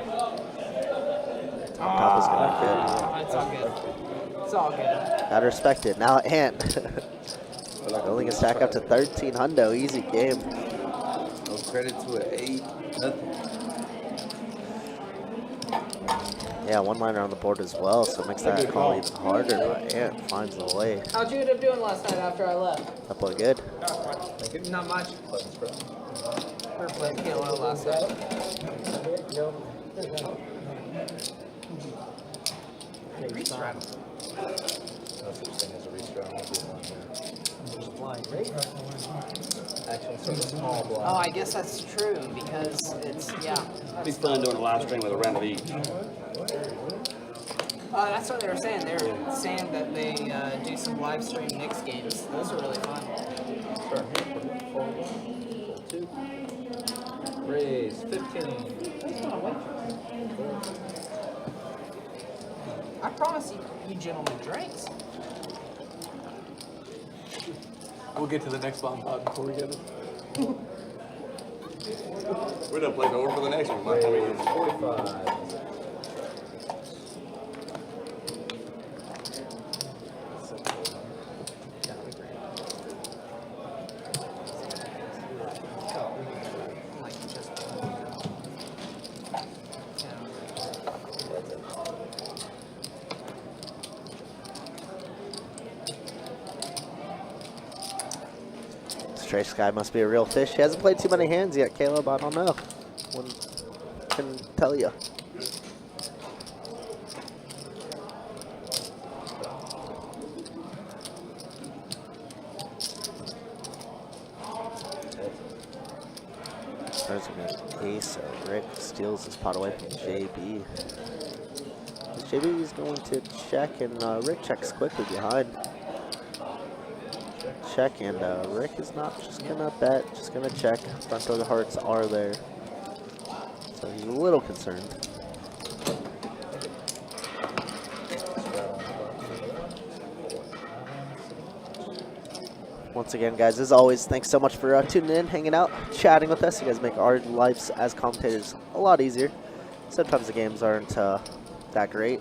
Top is gonna be good. It's all good. It's all good. Gotta respect it. Now Ant building a stack up to 13 hundo. Easy game. No credit to an 8. Nothing. Yeah, one liner on the board as well, so it makes that call even harder, but Ant finds a way. How'd you end up doing last night after I left? That boy good. Not much. We were playing PLO last night. Re-straddle. No such thing as a restraddle. Actually, sort of small blind. Oh, I guess that's true because it's, yeah. Be fun doing a live stream with a round of each. That's what they were saying. They were saying that they do some live stream Knicks games. Those are really fun. Two. Raise 15. I promise you gentlemen drinks. We'll get to the next bomb pod before we get it. We're gonna play over for the next one. By the time we Raise get 45. Like just. This Trace guy must be a real fish. He hasn't played too many hands yet, Caleb. I don't know. Can tell you. There's an ace, so Rick steals his pot away from JB. JB is going to check, and Rick checks quickly behind. Check, and Rick is not just gonna bet, just gonna check. Front door hearts are there, so he's a little concerned. Once again, guys, as always, thanks so much for tuning in, hanging out, chatting with us. You guys make our lives as commentators a lot easier. Sometimes the games aren't that great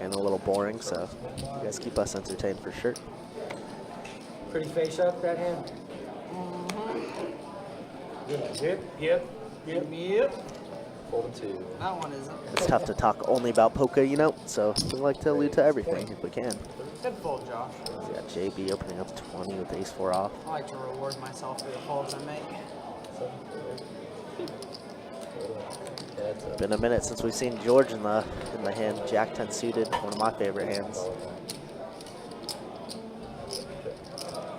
and a little boring, so you guys keep us entertained for sure. Pretty face up that hand. Yep. Fold 2. That one isn't. It's tough to talk only about poker, you know, so we like to allude to everything if we can. Good fold, Josh. We got JB opening up 20 with ace-4 off. I like to reward myself for the folds I make. Been a minute since we've seen George in the hand. Jack 10 suited, one of my favorite hands.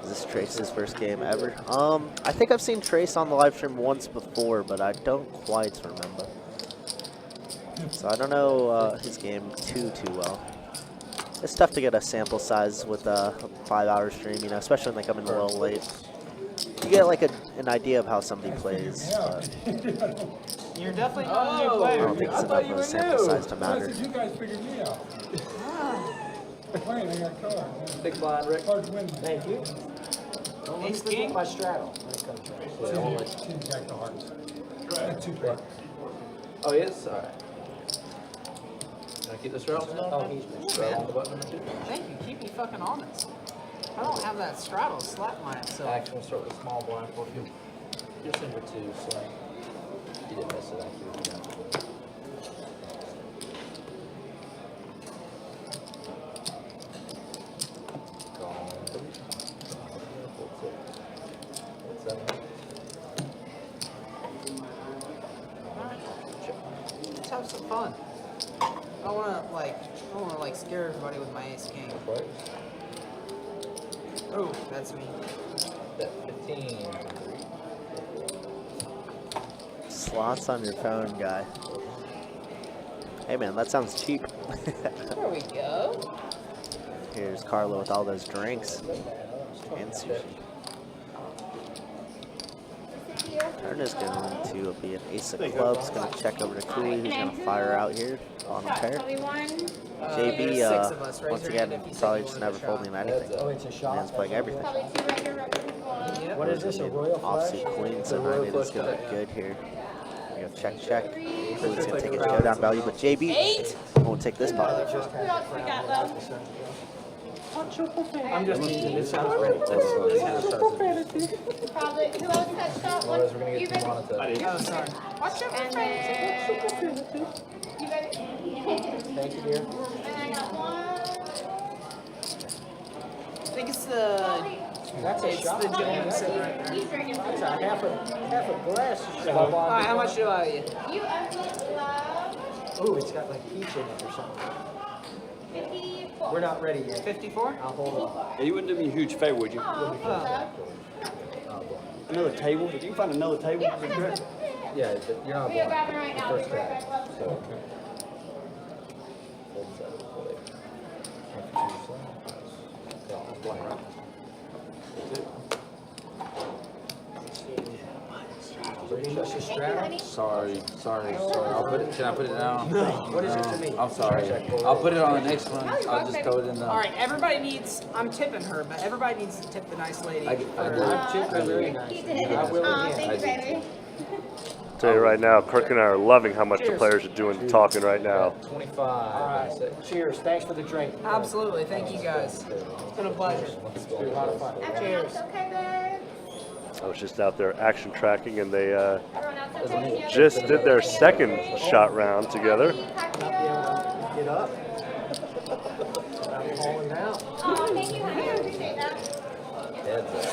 Is this Trace's first game ever? I think I've seen Trace on the live stream once before, but I don't quite remember. So I don't know his game too well. It's tough to get a sample size with a 5-hour stream, you know, especially when they come in a little late. You get like an idea of how somebody plays, but You're definitely not a new player. I don't think it's enough of a sample size to matter. You guys figured me out. Playing, I got cards. Big blind, Rick. Cards win. Thank you. Don't let me forget my straddle when it comes to it. Two jack of hearts. Two pair. Oh, he is? Alright. Can I keep the straddle? Oh, he's Straddle on the button number 2. Thank you. Keep me fucking honest. I don't have that straddle slap mine, so. Action will start with small blind for you. Just number 2, so you didn't miss it after. Let's have some fun. I don't want to like scare everybody with my ace king. Oh, that's me. Bet 15. Slots on your phone, guy. Hey man, that sounds cheap. There we go. Here's Carlo with all those drinks and sushi. Turn is going to be an ace of clubs. Going to check over to Cooley, who's going to fire out here on a pair. JB, once again, probably just never folding anything. Oh, it's a shot. Man's playing everything. What is this, a royal flush? Offsuit queen, so 9 is going to be good here. We go check. Cooley's going to take a showdown value, but JB won't take this pot. I'm just teasing. It sounds great. Probably. Who else touched that one? Otherwise, we're going to get too monetized. Oh, sorry. Watch your and then you ready? Thank you, dear. And I got one. I think it's the. That's a It's shot. the gentleman sitting right there. He's drinking. That's a half a glass shot. All right, how much do I owe you? You love Ooh, it's got like peach in it or something. 54. We're not ready yet. 54? I'll hold on. Yeah, you wouldn't do me a huge favor, would you? Oh, Another table? If you can find another table, yeah, it'd be great. Yeah, but you're not we are blind. grabbing right now. We'll be First right tap. back. So, fold 7, fold 8. Yeah, it's blind, right? Just a straddle. Sorry. I'll put it. Can I put it down? What is it to me? I'm sorry. I'll put it on the next one. I'll just throw it in the. All right, everybody needs. I'm tipping her, but everybody needs to tip the nice lady. I've chipped her very nice. He did. I will Oh, again. thank you, baby. Tell you right now, Kirk and I are loving how much the players are doing the talking right now. 25. All right. Cheers. Thanks for the drink. Absolutely, thank you guys. It's been a pleasure. It's been a lot of fun. Everyone else okay, babe? I was just out there action tracking, and they Everyone else okay? just did their second shot round together. Get up. I'm falling down. Oh, thank you, honey. I appreciate that. Heads up.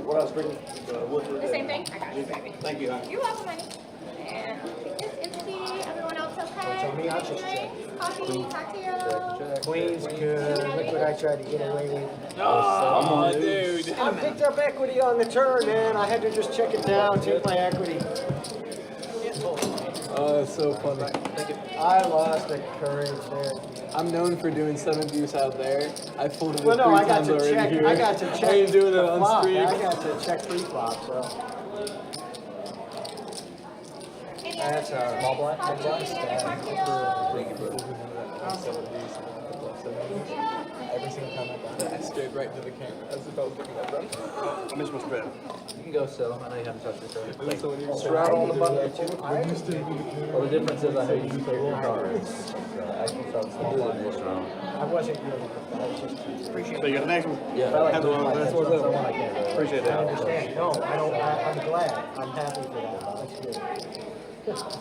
What else, Brittany? The same thing? I got you, baby. Thank you, honey. You're welcome, honey. And this is empty. Everyone else okay? So me, I'll just Drinks, coffee, cocktail. Queen's good. Look what I tried to get away with. Oh, dude. I picked up equity on the turn, man. I had to just check it down, take my equity. Oh, that's so funny. I lost the courage there. I'm known for doing 7 deuce out there. I folded it Well, no, 3 I got times to already check. here. I got to check. I ain't doing it the on flop. stream. I got to check pre-flop, so. That's a small black. Coffee, cocktail. Thank you, brother. Every single time I got that, I stared right into the camera as if I was looking at them. I miss my spread. You can go still. I know you haven't touched your card. So when you Straddle on the button. Well, the difference is I know you can play your cards. So I can start small blind this round. I wasn't really, I was just teasing. Appreciate So you got the next one? Yeah. That's the one. That's what's up. Appreciate I that. understand. No, I don't, I'm glad. I'm happy for that. That's good.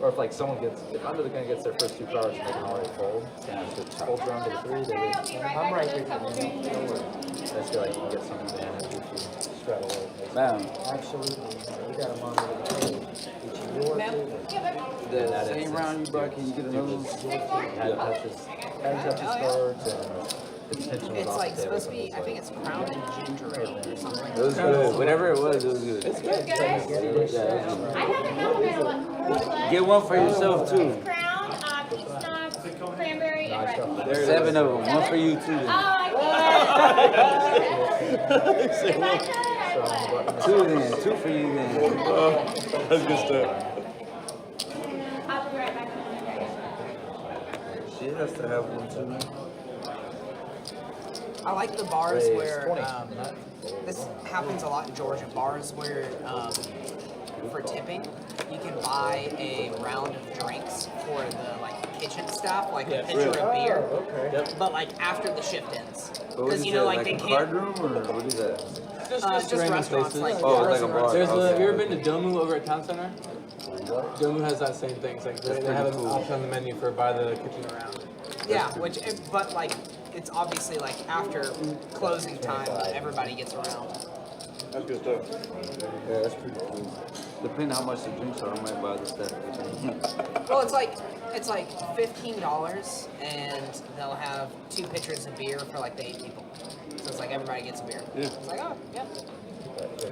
Or if like someone gets, if under the gun gets their first 2 cards and they can already fold, and if it's fold around to the 3, they Okay, I'll just, be right I'm back. right I with know a couple you, drinks. man. Don't worry. I feel like you can get some advantage if you straddle it. Bam. Absolutely. You got to monitor the game. It's your Ma'am? table. The same round you brought, can you get another one? Had touches cards and the tension was It's off like the table. supposed to be, I think it's crowned in ginger ale or something. It was good. Whatever it was good. It's good. Yeah, it was good. I haven't had one in a while. Get one for yourself too. Crown, peach nuts, cranberry, and red. There's 7 of them. One for you too. Oh, Then. I can't. If I could, I would. 2 then. 2 for you then. That's good stuff. I'll be right back. She has to have one too. I like the bars Raise where 20. this happens a lot in Georgia. Bars where for tipping, you can buy a round of drinks for the like kitchen staff, like a pitcher of beer. But like after the shift ends, because you know like they a can't. card room or what is that? Just random restaurants, places. like Oh, it's like a bar. There's Okay. have you ever been to Domu over at Town Center? Domu has that same thing. It's like they have an option on the menu for buy the kitchen around. yeah, but like it's obviously like after closing time, everybody gets around. That's good stuff. Yeah, that's pretty cool. Depending how much the drinks are, I might buy the stuff. Well, it's like $15, and they'll have 2 pitchers of beer for like the 8 people. So it's like everybody gets a beer. Yeah. It's like, oh, yeah.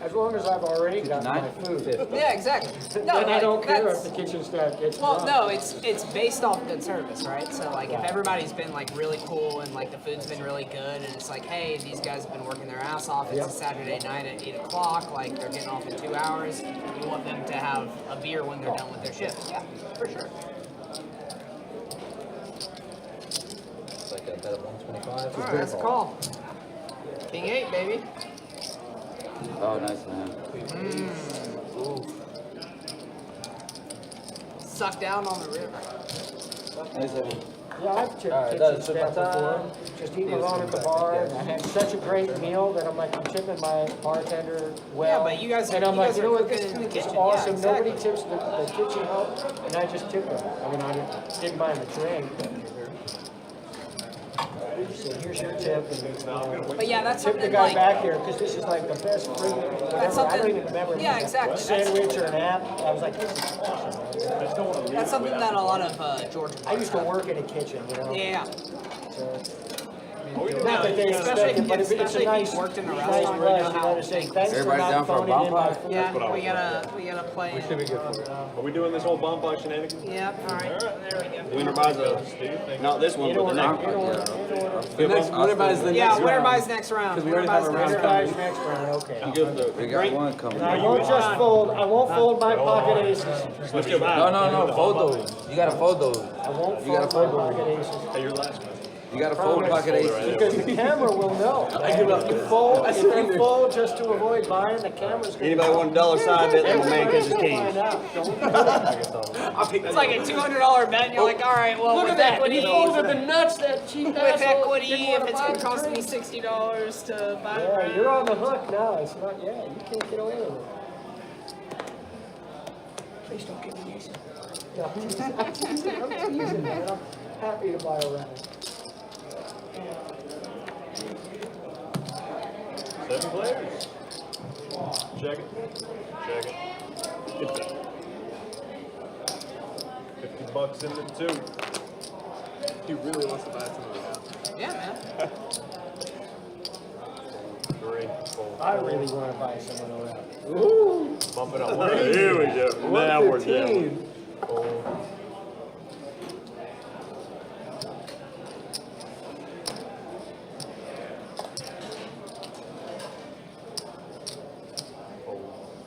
As long as I've already got my food. Yeah, exactly. No, Then I don't like, care if that's- the kitchen staff gets Well, drunk. no, it's based off good service, right? So like if everybody's been like really cool and like the food's been really good and it's like, hey, these guys have been working their ass off. It's a Saturday night at 8 o'clock. Like they're getting off in 2 hours. You want them to have a beer when they're done with their shift. Yeah, for sure. It's like a bet of 125. All right, that's a call. King 8, baby. Oh, nice man. Suck down on the river. Nice of you. Yeah, I've tipped Alright, kitchen that's staff about before. time. Just eating alone at the bar, and I had such a great meal that I'm like, I'm tipping my bartender well. Yeah, but you guys are- and I'm you like, guys you are know what, cooking this in the food is kitchen. awesome. Yeah, Nobody exactly. tips the kitchen help, and I just tip them. I mean, I didn't buy them a drink. So here's your tip, and But yeah, that's tip the something guy like back here because this is like the best friggin' whatever. That's I something- don't even remember. yeah, exactly. A sandwich or an app. I was like, this is awesome. that's something that a lot of Georgia I used to bars work in a kitchen, you know. have. Yeah. So, No, not that they especially expect it, but if, it's a especially if nice, you've worked in a nice restaurant, place, you you know know, how to say things- thanks for Everybody not down for a phoning in my bonfire? food. Yeah, we gotta play. We should be good for it. Are we doing this whole bonfire shenanigans? Yeah, all right. There we go. Winner buys a, not this one, but the next one. The next, winner buys the Yeah, next winner round. buys next round. Because we already have a round Winner coming. buys next round, okay. We got one coming. And I won't just fold, I won't fold my pocket aces. Let's go buy. No, fold those. You gotta fold those. I won't You gotta fold my fold pocket those. aces. Hey, your last one. You gotta fold pocket aces. Because the camera will know. If you fold, if you fold just to avoid buying, the camera's gonna. Anybody want a $1 side bet? Let my man catch his Find keys. out. Don't do it. It's like a $200 bet, and you're like, all right, well, Look with at that, equity, he folded the nuts, that cheap with asshole. equity, Didn't if wanna it's buy gonna the cost me drink. $60 to buy Yeah, it. you're on the hook now, it's not, yeah, you can't get away with it. Please don't give me these. No, I'm teasing, man, I'm happy to buy a round. 7 players. Check it. Check it. Get that. $50 in the 2. He really wants to buy some of it now. Yeah, man. 3. 4. I really want to buy some of the round. Ooh, Bump it up. Here we go. Now we're down. 4.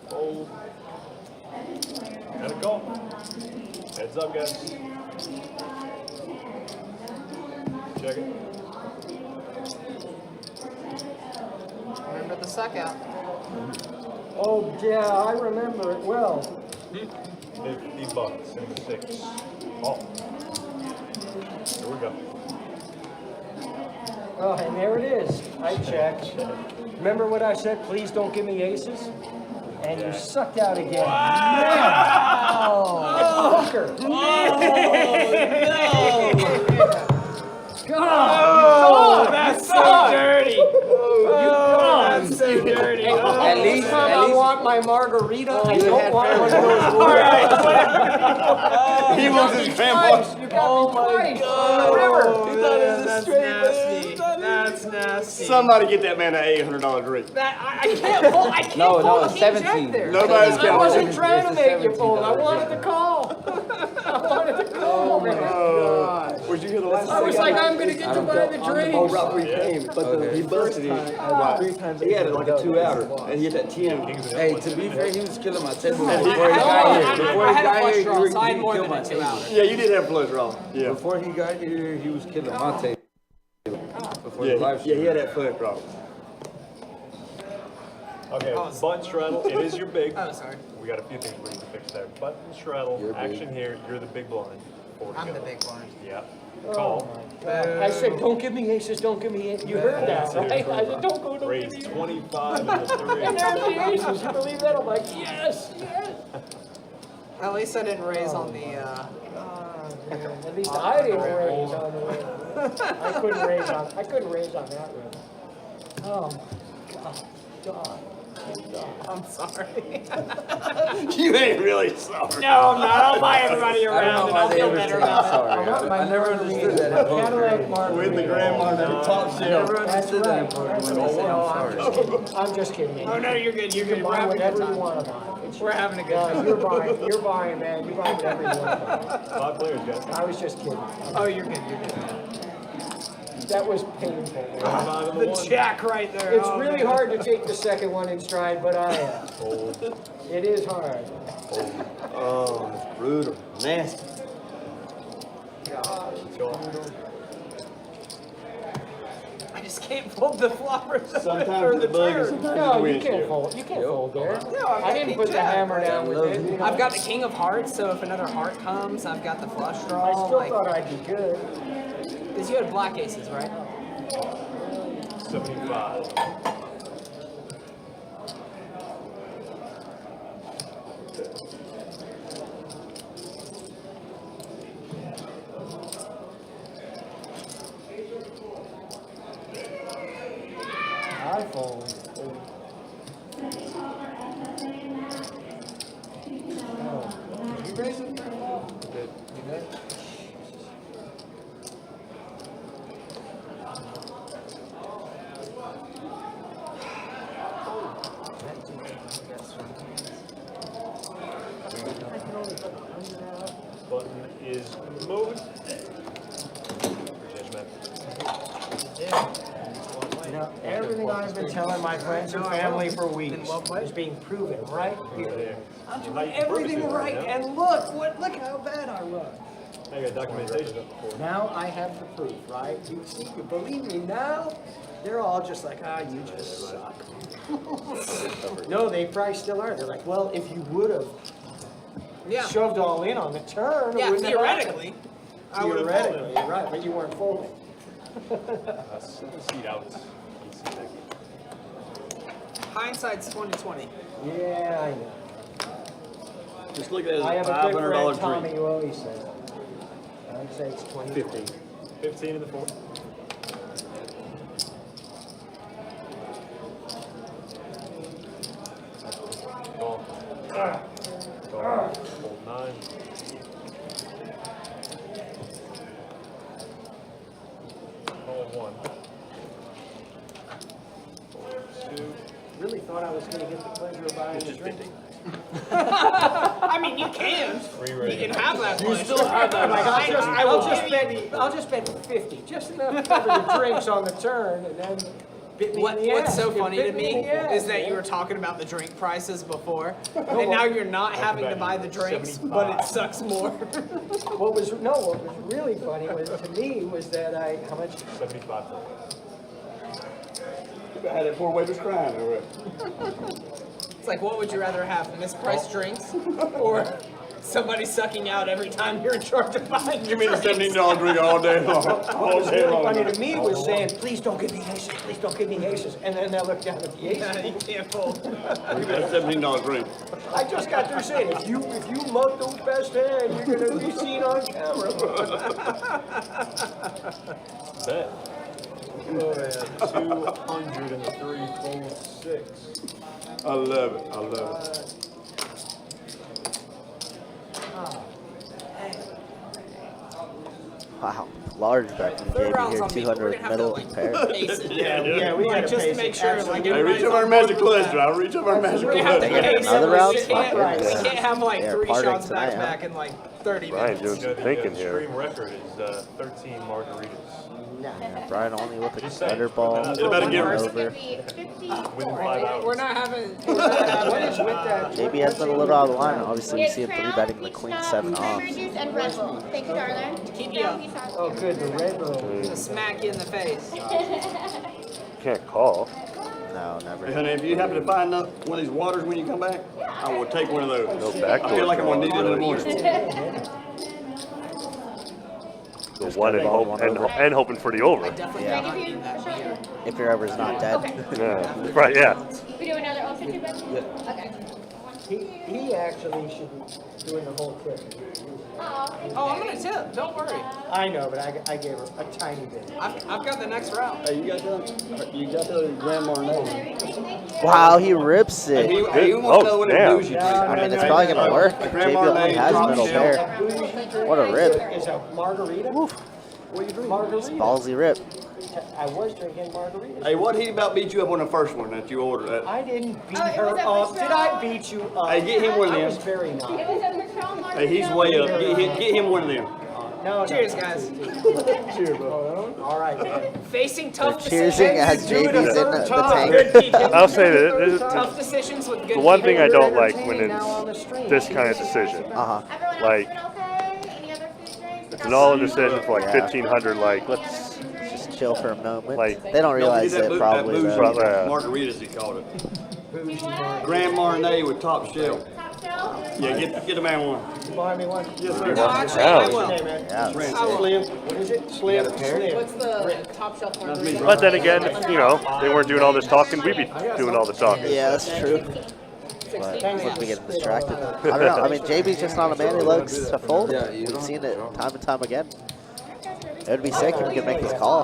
Fold. Got a call. Heads up, guys. Check it. Remember the suck out. oh, yeah, I remember it well. $50 in the 6. Oh. Here we go. Oh, and there it is. I checked. Remember what I said? Please don't give me aces? And you sucked out again. Wow! Fucker! God! That's so dirty. That's so dirty. At least, I want my margarita. I don't want one of those. He wants his grandpa. You got me twice on the river. That's nasty. That's nasty. Somebody get that man an $800 drink. I can't pull. I can't No, pull. it's I can't 17. check there. Nobody's I counting. wasn't trying to It's a make you fold. I $17 wanted to call. I wanted to call, man. Where'd you hear the last I was like, I'm going to get to buy the drinks. Oh, right where he came. But he busted it. He had it like a 2-outer. And he hit that 10. Hey, to be fair, he was killing my table he- before he got here. Before I he had a got flush here, draw, so I had he more killed than my a 2 table. hour. Yeah, you did have flush draw. Yeah. Before he got here, he was killing my table. Before the Yeah, live he stream. had that flush draw. Okay, button straddle. It is your big. Oh, sorry. We got a few things we need to fix there. Button straddle. You're big. Action here. You're the big blind. Four to I'm go. the big blind. Yeah. Call. I said, don't give me aces, don't give me aces. You heard that, right? I said, don't go, don't Raise give me aces. 25 in the 3. And there's the aces. You believe that? I'm like, yes, yes. At least I didn't raise on the. At least I didn't raise on the rim. I couldn't raise on that rim. Oh, God. I'm sorry. You ain't really sorry. No, I'm not. I'll buy everybody I don't around know and why I'll they feel ever better say about it. sorry. I never understood that. Cadillac margarita. With the grandma that top I shelf. never understood that when they say I'm sorry. I'm just kidding. Oh no, you're good. You're good. We're Buy having a good whatever you time. want to buy. We're having a good Yeah, time. you're buying, man. You're buying whatever you want to buy. 5 players, guys. I was just kidding. Oh, you're good. You're good. That was painful. 5 and the The 1. jack right there. It's Oh, really man. hard to take the second one in stride, but I am. Fold. It is hard. Oh, it's brutal. Nasty. I just can't fold the flopper. Sometimes it's a bug and sometimes it's a No, you windshield. can't fold. You can't fold there. No, I've I got didn't king put the jack. hammer down with it. You know? I've got the king of hearts, so if another heart comes, I've got the flush I draw. still Like, thought I'd be good. because you had black aces, right? 75. I fold. You raise it? Button is moved. Judgment. You know, everything I've been telling my friends and family for weeks is being proven right here. I'm doing everything right, and look how bad I look. I got documentation. Now I have the proof, right? You see, you believe me now? They're all just like, you just suck. No, they probably still are. They're like, well, if you would have shoved all in on the turn, it Yeah, wouldn't have happened. theoretically, I would have Theoretically, folded. you're right, but you weren't folding. Seat out. Hindsight's 20/20. Yeah, I know. Just look at it I as have a a good friend, $500 Tommy, drink. who always says that. I would say it's 20. 15. 15 in the 4. Call. Call. Hold 9. Call 1. Hold 2. Really thought I was going to get the pleasure of buying the drink. I mean, you can. You can have that. You still have that. I'll just bet 50, just enough to cover the drinks on the turn, and then bit me in the What's ass. so You funny bit to me in the ass, is that you man. were talking about the drink prices before, and now you're not having to buy the drinks, but it sucks more. What was really funny was to me was that how much? 75. I had that poor waitress crying over it. It's like, what would you rather have, mispriced drinks or Somebody's sucking out every time you're in charge of buying. Give me the $17 drink all day long. All What's day really long. funny to me was saying, please don't give me aces, please don't give me aces. And then I looked down at the aces. Yeah, you can't fold. Give me that $17 drink. I just got through saying, if you mug those best hand, you're gonna be seen on camera. Bet. Oh, yeah. 203, fold 6. I love it. I love it. Wow, large bet from Third round's JB here, on me. We're 200 gonna have to middle like pair. pace it. Yeah, we gotta just pace to make it, sure like Hey, reach everybody's up our on magic board with cholesterol. I'll reach up our magic We have to They got pace another it. round? We can't, Fuck, we yeah. can't have like They're 3 partying shots back tonight, to huh? back in like 30 Brian minutes. doing some thinking here. Extreme record is 13 margaritas. Brian only with a Just saying. gutter ball. It better get over. Within 5 hours. We're not having. What is with that? JB has been a little out of line. Obviously, we see him 3-betting the queen 7 off. Cranberry juice and Red Bull. Thank you, darling. Keep you up. Oh, good, the Red Bull. To smack you in the face. Can't call. No, never. Hey, honey, if you happen to find one of these waters when you come back, I will take one of those. No backdoor I feel like I'm gonna need it in the draw. morning. The one and hoping for the over. Definitely Yeah. not in that beer. If your ever's not dead. Yeah. Right. Yeah. We do another ultra two bet? Okay. He actually should be doing the whole trip. Oh, I'm gonna tip. Don't worry. I know, but I gave her a tiny bit. I've got the next round. Hey, you got that? You got the Grandma name? Wow, he rips Hey, it. he wants to know what damn. it bougie drinks. I mean, it's probably going to work. JB Grandma only name, has top middle shelf. pair. What a rip. Is a margarita? Woof. What are you drinking? Margarita. Ballsy rip. I was drinking margaritas. Hey, what he about beat you up on the first one that you ordered? I didn't beat Oh, it her was a up. Patron. Did I beat you up? Hey, get him one of I them. was very nice. It was a Patron margarita. Hey, he's way up. Get him one of them. No, Cheers, guys. Cheers, bro. All right, man. Facing tough Cheersing as decisions. JB's in the Good tank. people. I'll say that this is Tough decisions with good the one thing I people. don't like when it's this kind of decision. Uh-huh. Everyone else Like, doing okay? Any other food drinks? it's an all decision for like Yeah. 1,500. Like, let's Just chill for a moment. Like- They don't realize That it boo- probably. that bougie though. Probably, yeah. margaritas, he called it. Grand Marnier with top shelf. Top shelf? Yeah, get the man one. Buy me one. Yes, sir. No, actually, I will. Hey, man. Yeah. Slim. What is it? Slim. What's the top shelf margarita? But then again, you know, they weren't doing all this talking. We'd be doing all the talking. Yeah, that's true. But look, we get distracted. I don't know. I mean, JB's just not a man who likes to fold. Yeah, you We've don't- seen it time and time again. It would be sick if we could make this call.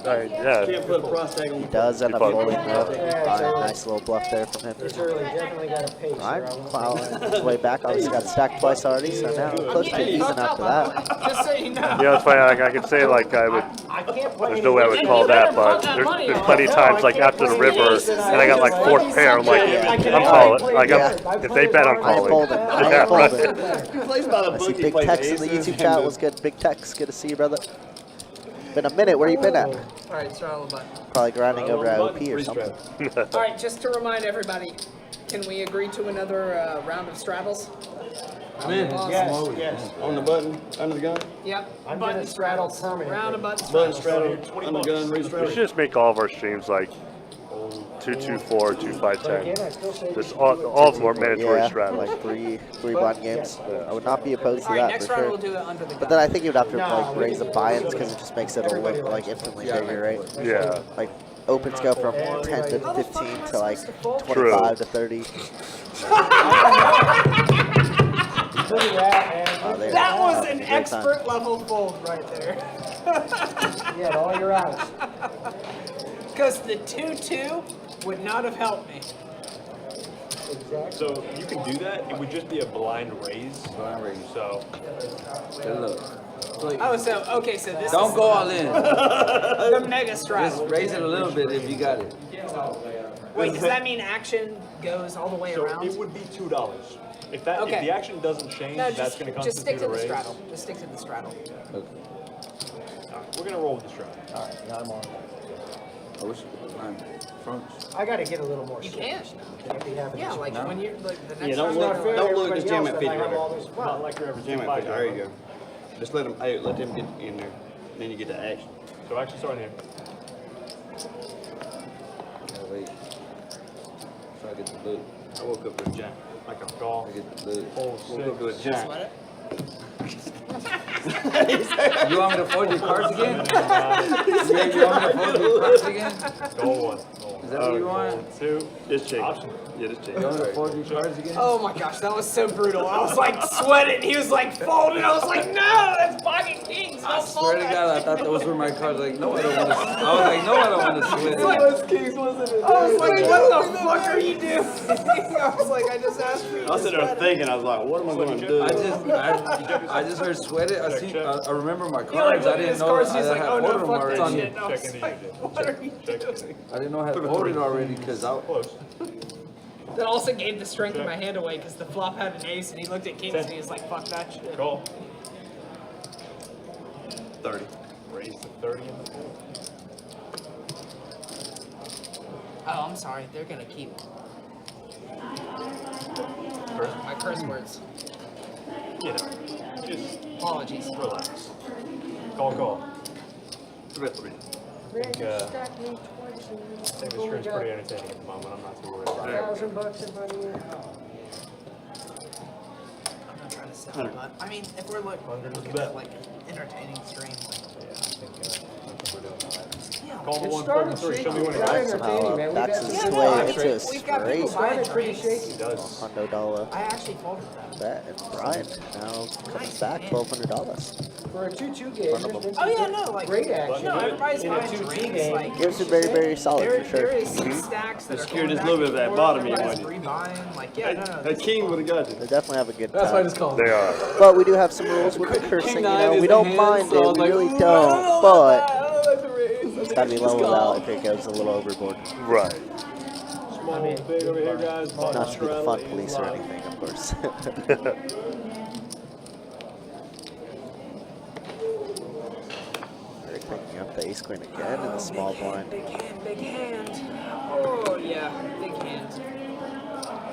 Right, yeah. Can't put a price tag on He the does end up Keep on. folding though. Nice little bluff there from him. It's early. Definitely got a pace. Alright, plowing his way back. Obviously got stacked twice already, so now close to even after that. Just so you know. Yeah, it's funny. Like, I could say like I would. I can't play There's no way I would call that, but there's plenty of times like after the river, and I got like fourth pair. I'm like, I'm calling. Like if they bet, I'm I ain't calling. folding. I Yeah, ain't right. folding. Plays by the I book. see He Big plays Tex in the aces YouTube and chat. What's good? Big Tex, good to see you, brother. Been a minute. Where you been at? All right, throttle button. Probably grinding over at OP or something. All right, just to remind everybody, can we agree to another round of straddles? I'm in. Yes, yes. On the button, under the gun. Yep. I'm button gonna straddle straddles. permanently. Round of button Button straddles. straddle, under the gun, We should re-straddle. just make all of our streams like 2-2-4, 2-5-10. Again, I still say Just all of them are mandatory Yeah, straddles. like three blind games. I would not be opposed to All right, that next for round sure. we'll do it under the But gun. then I think you'd have to like raise the buy-ins because it just makes it a little like infinitely bigger, right? Yeah. Like opens go from 10 to 15 to like 25 to 30. That was an expert level fold right there. Yeah, all your outs. Because the 2-2 would not have helped me. Exactly. So you can do that. It would just be a blind raise. Blind raise. So Good luck. Oh, so, okay, so this Don't is go all in. the mega Just straddle. raise it a little bit if you got it. Wait, does that mean action goes all the way so around? it would be $2. If that Okay. if the action doesn't change, No, that's going to just stick constitute to a the raise. straddle. Just stick to the straddle. Okay. All right, we're going to roll with the straddle. All right, now I'm on. I wish I'm front. I got to get a little more. You serious can. now. Can't be having Yeah, this- like when you're like the next Yeah, don't round. look, Not fair to don't look, everybody just jam else that that 50 I right have all there. this- Not Well, like your average Jam that 5 50, there you go. Just let them get in there. Then you get the action. So action starting here. Yeah, wait. So I get the loot. I woke up with a jam. Like a golf. Fold We'll go to a 6. jack. Sweat it? You want me to fold your cards again? Yeah, you want me to fold your cards again? Goal 1. Is that what you want? 2. Just check. Option. Yeah, just check. You want me to fold your cards again? Oh my gosh, that was so brutal. I was like sweating. He was like folding. I was like, no, that's pocket kings. I Don't swear fold to that God, I shit." thought those were my cards. Like, no, I don't want to. I was like, no, I don't want to sweat it. Kings wasn't it? I was like, what the fuck are you doing? I was like, I just asked for you I was to sitting there sweat it. thinking, I was like, what am I going to do? I just heard sweat it. I remember my He like cards. I looked at didn't his know cards. I He's like, had oh no, folded them fuck already. that shit. And I Check was into like, you, dude. what are you doing? I didn't know I had folded already because I. Close. That also gave the strength of my hand away because the flop had an ace and he looked at kings and he was like, fuck that shit. Call. 30. Raise to 30 in the pool. Oh, I'm sorry. They're gonna keep my curse words. You know, just Apologies. relax. Call. 3 3. I think the screen's pretty entertaining at the moment. I'm not too worried about it. $1,000 in money. I'm not trying to sell it, but I mean, if we're looking at like entertaining streams, like, Yeah, I think we're doing all right. yeah. Call the It 1, started 4, 3. Show me shaky. when It it got goes. entertaining, man. Backs We've his had- way I into a mean, we've got people straight buying Started pretty drinks. shaky. He does. $100 I actually folded that. bet, and Brian now comes back $1,200. For a 2-2 game, there's been Oh yeah, some no, like great action. no, everybody's In a buying 2-2 drinks. game. Like Gives it very, very solid there, for sure. there is some stacks that are Secured going just a little back bit of that and bottom forth, end, everybody's rebuying. Like yeah, no. That king would have got you. They definitely have a good That's why I time. just called. They are. But we do have some rules with the cursing, you know. We don't mind it, we really don't, but it's gotta be leveled out if it goes a little overboard. Right. Small, big over here, guys. Not to be the fun police or anything, of course. They're picking up the ace queen again in the small blind. Big hand. Oh yeah, big hand.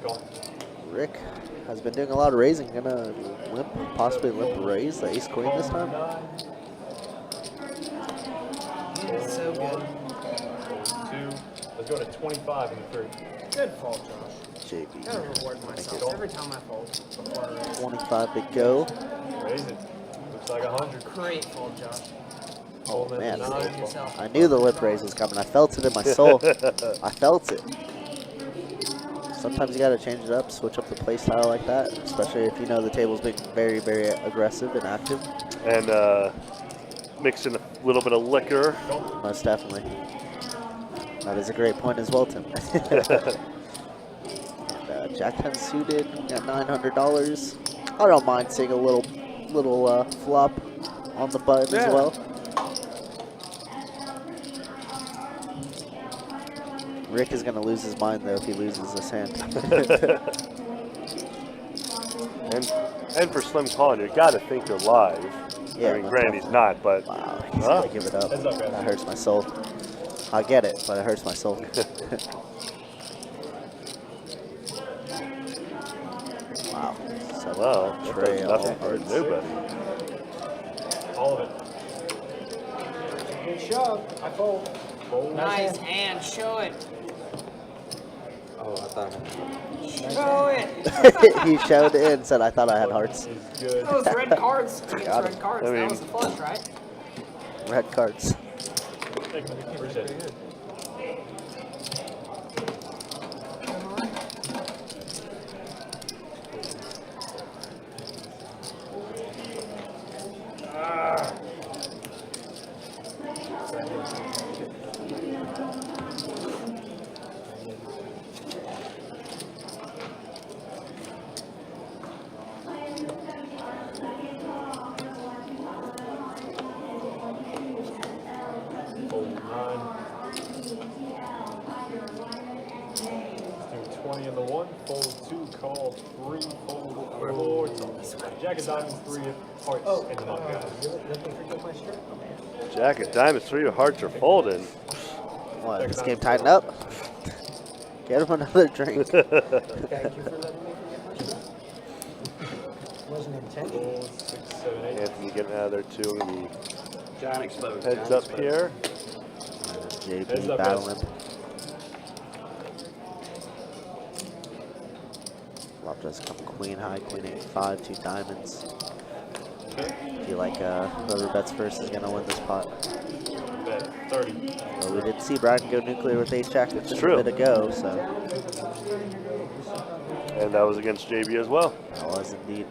Call. Rick has been doing a lot of raising. Gonna limp, possibly limp raise the ace queen this time. So good. 2. Let's go to 25 in the third. Good fold, Josh. JB. Gotta reward myself every time I fold. Before I raise. 25 to go. Raise it. Looks like 100. Great fold, Josh. Oh Fold in man, the 9. Yourself. I knew the lip raise was coming. I felt it in my soul. I felt it. Sometimes you gotta change it up, switch up the play style like that, especially if you know the table's being very, very aggressive and active. And mix in a little bit of liquor. Most definitely. That is a great point as well, Tim. And, Jack 10 suited at $900. I don't mind seeing a little flop on the button as well. Rick is gonna lose his mind though if he loses this hand. and for Slim calling, you gotta think you're live. Yeah, I mean, granted he's not, but wow, he's gonna give it up. Heads up, guys. That hurts my soul. I get it, but it hurts my soul. Wow. So well, that tray does all nothing for hearts. nobody. All of it. Good shove. I fold. Fold. Nice hand. Show it. Oh, I thought. Show it. He showed it and said, I thought I had hearts. Is good. Those red cards against Got red him. cards. I mean- That was a flush, right? Red cards. Thank you. Appreciate it. Fold 9. Let's do 20 in the 1. Fold 2. Call 3. Fold 4. Jack of diamonds 3 hearts in the mouth, guys. Jack of diamonds, 3 of hearts are folding. What, this game tighten up? Get him another drink. Thank you for letting me forget my stuff. Wasn't intentional. Fold 6, 7, 8. Anthony getting out of there too. Gonna be Giant exposed. heads up here. Heads JP up, battling. guys. Flop does come queen high, queen 8-5, 2 diamonds. Okay. I feel like whoever bets first is gonna win this pot. Bet 30. Well, we did see Brian go nuclear with ace jack just true. a bit ago, so And that was against JB as well. that was indeed.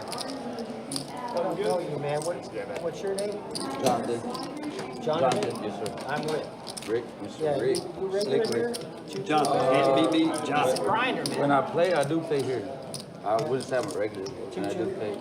I don't know you, man. What's your name? Jonathan. Jonathan? Yes, sir. I'm with. Rick. Mr. Yeah, Rick. you regular Slick here? Rick. Jonathan, can't be beat. It's a Jonathan. grinder, When man. I play, I do play here. I would just have a regular, and I do play.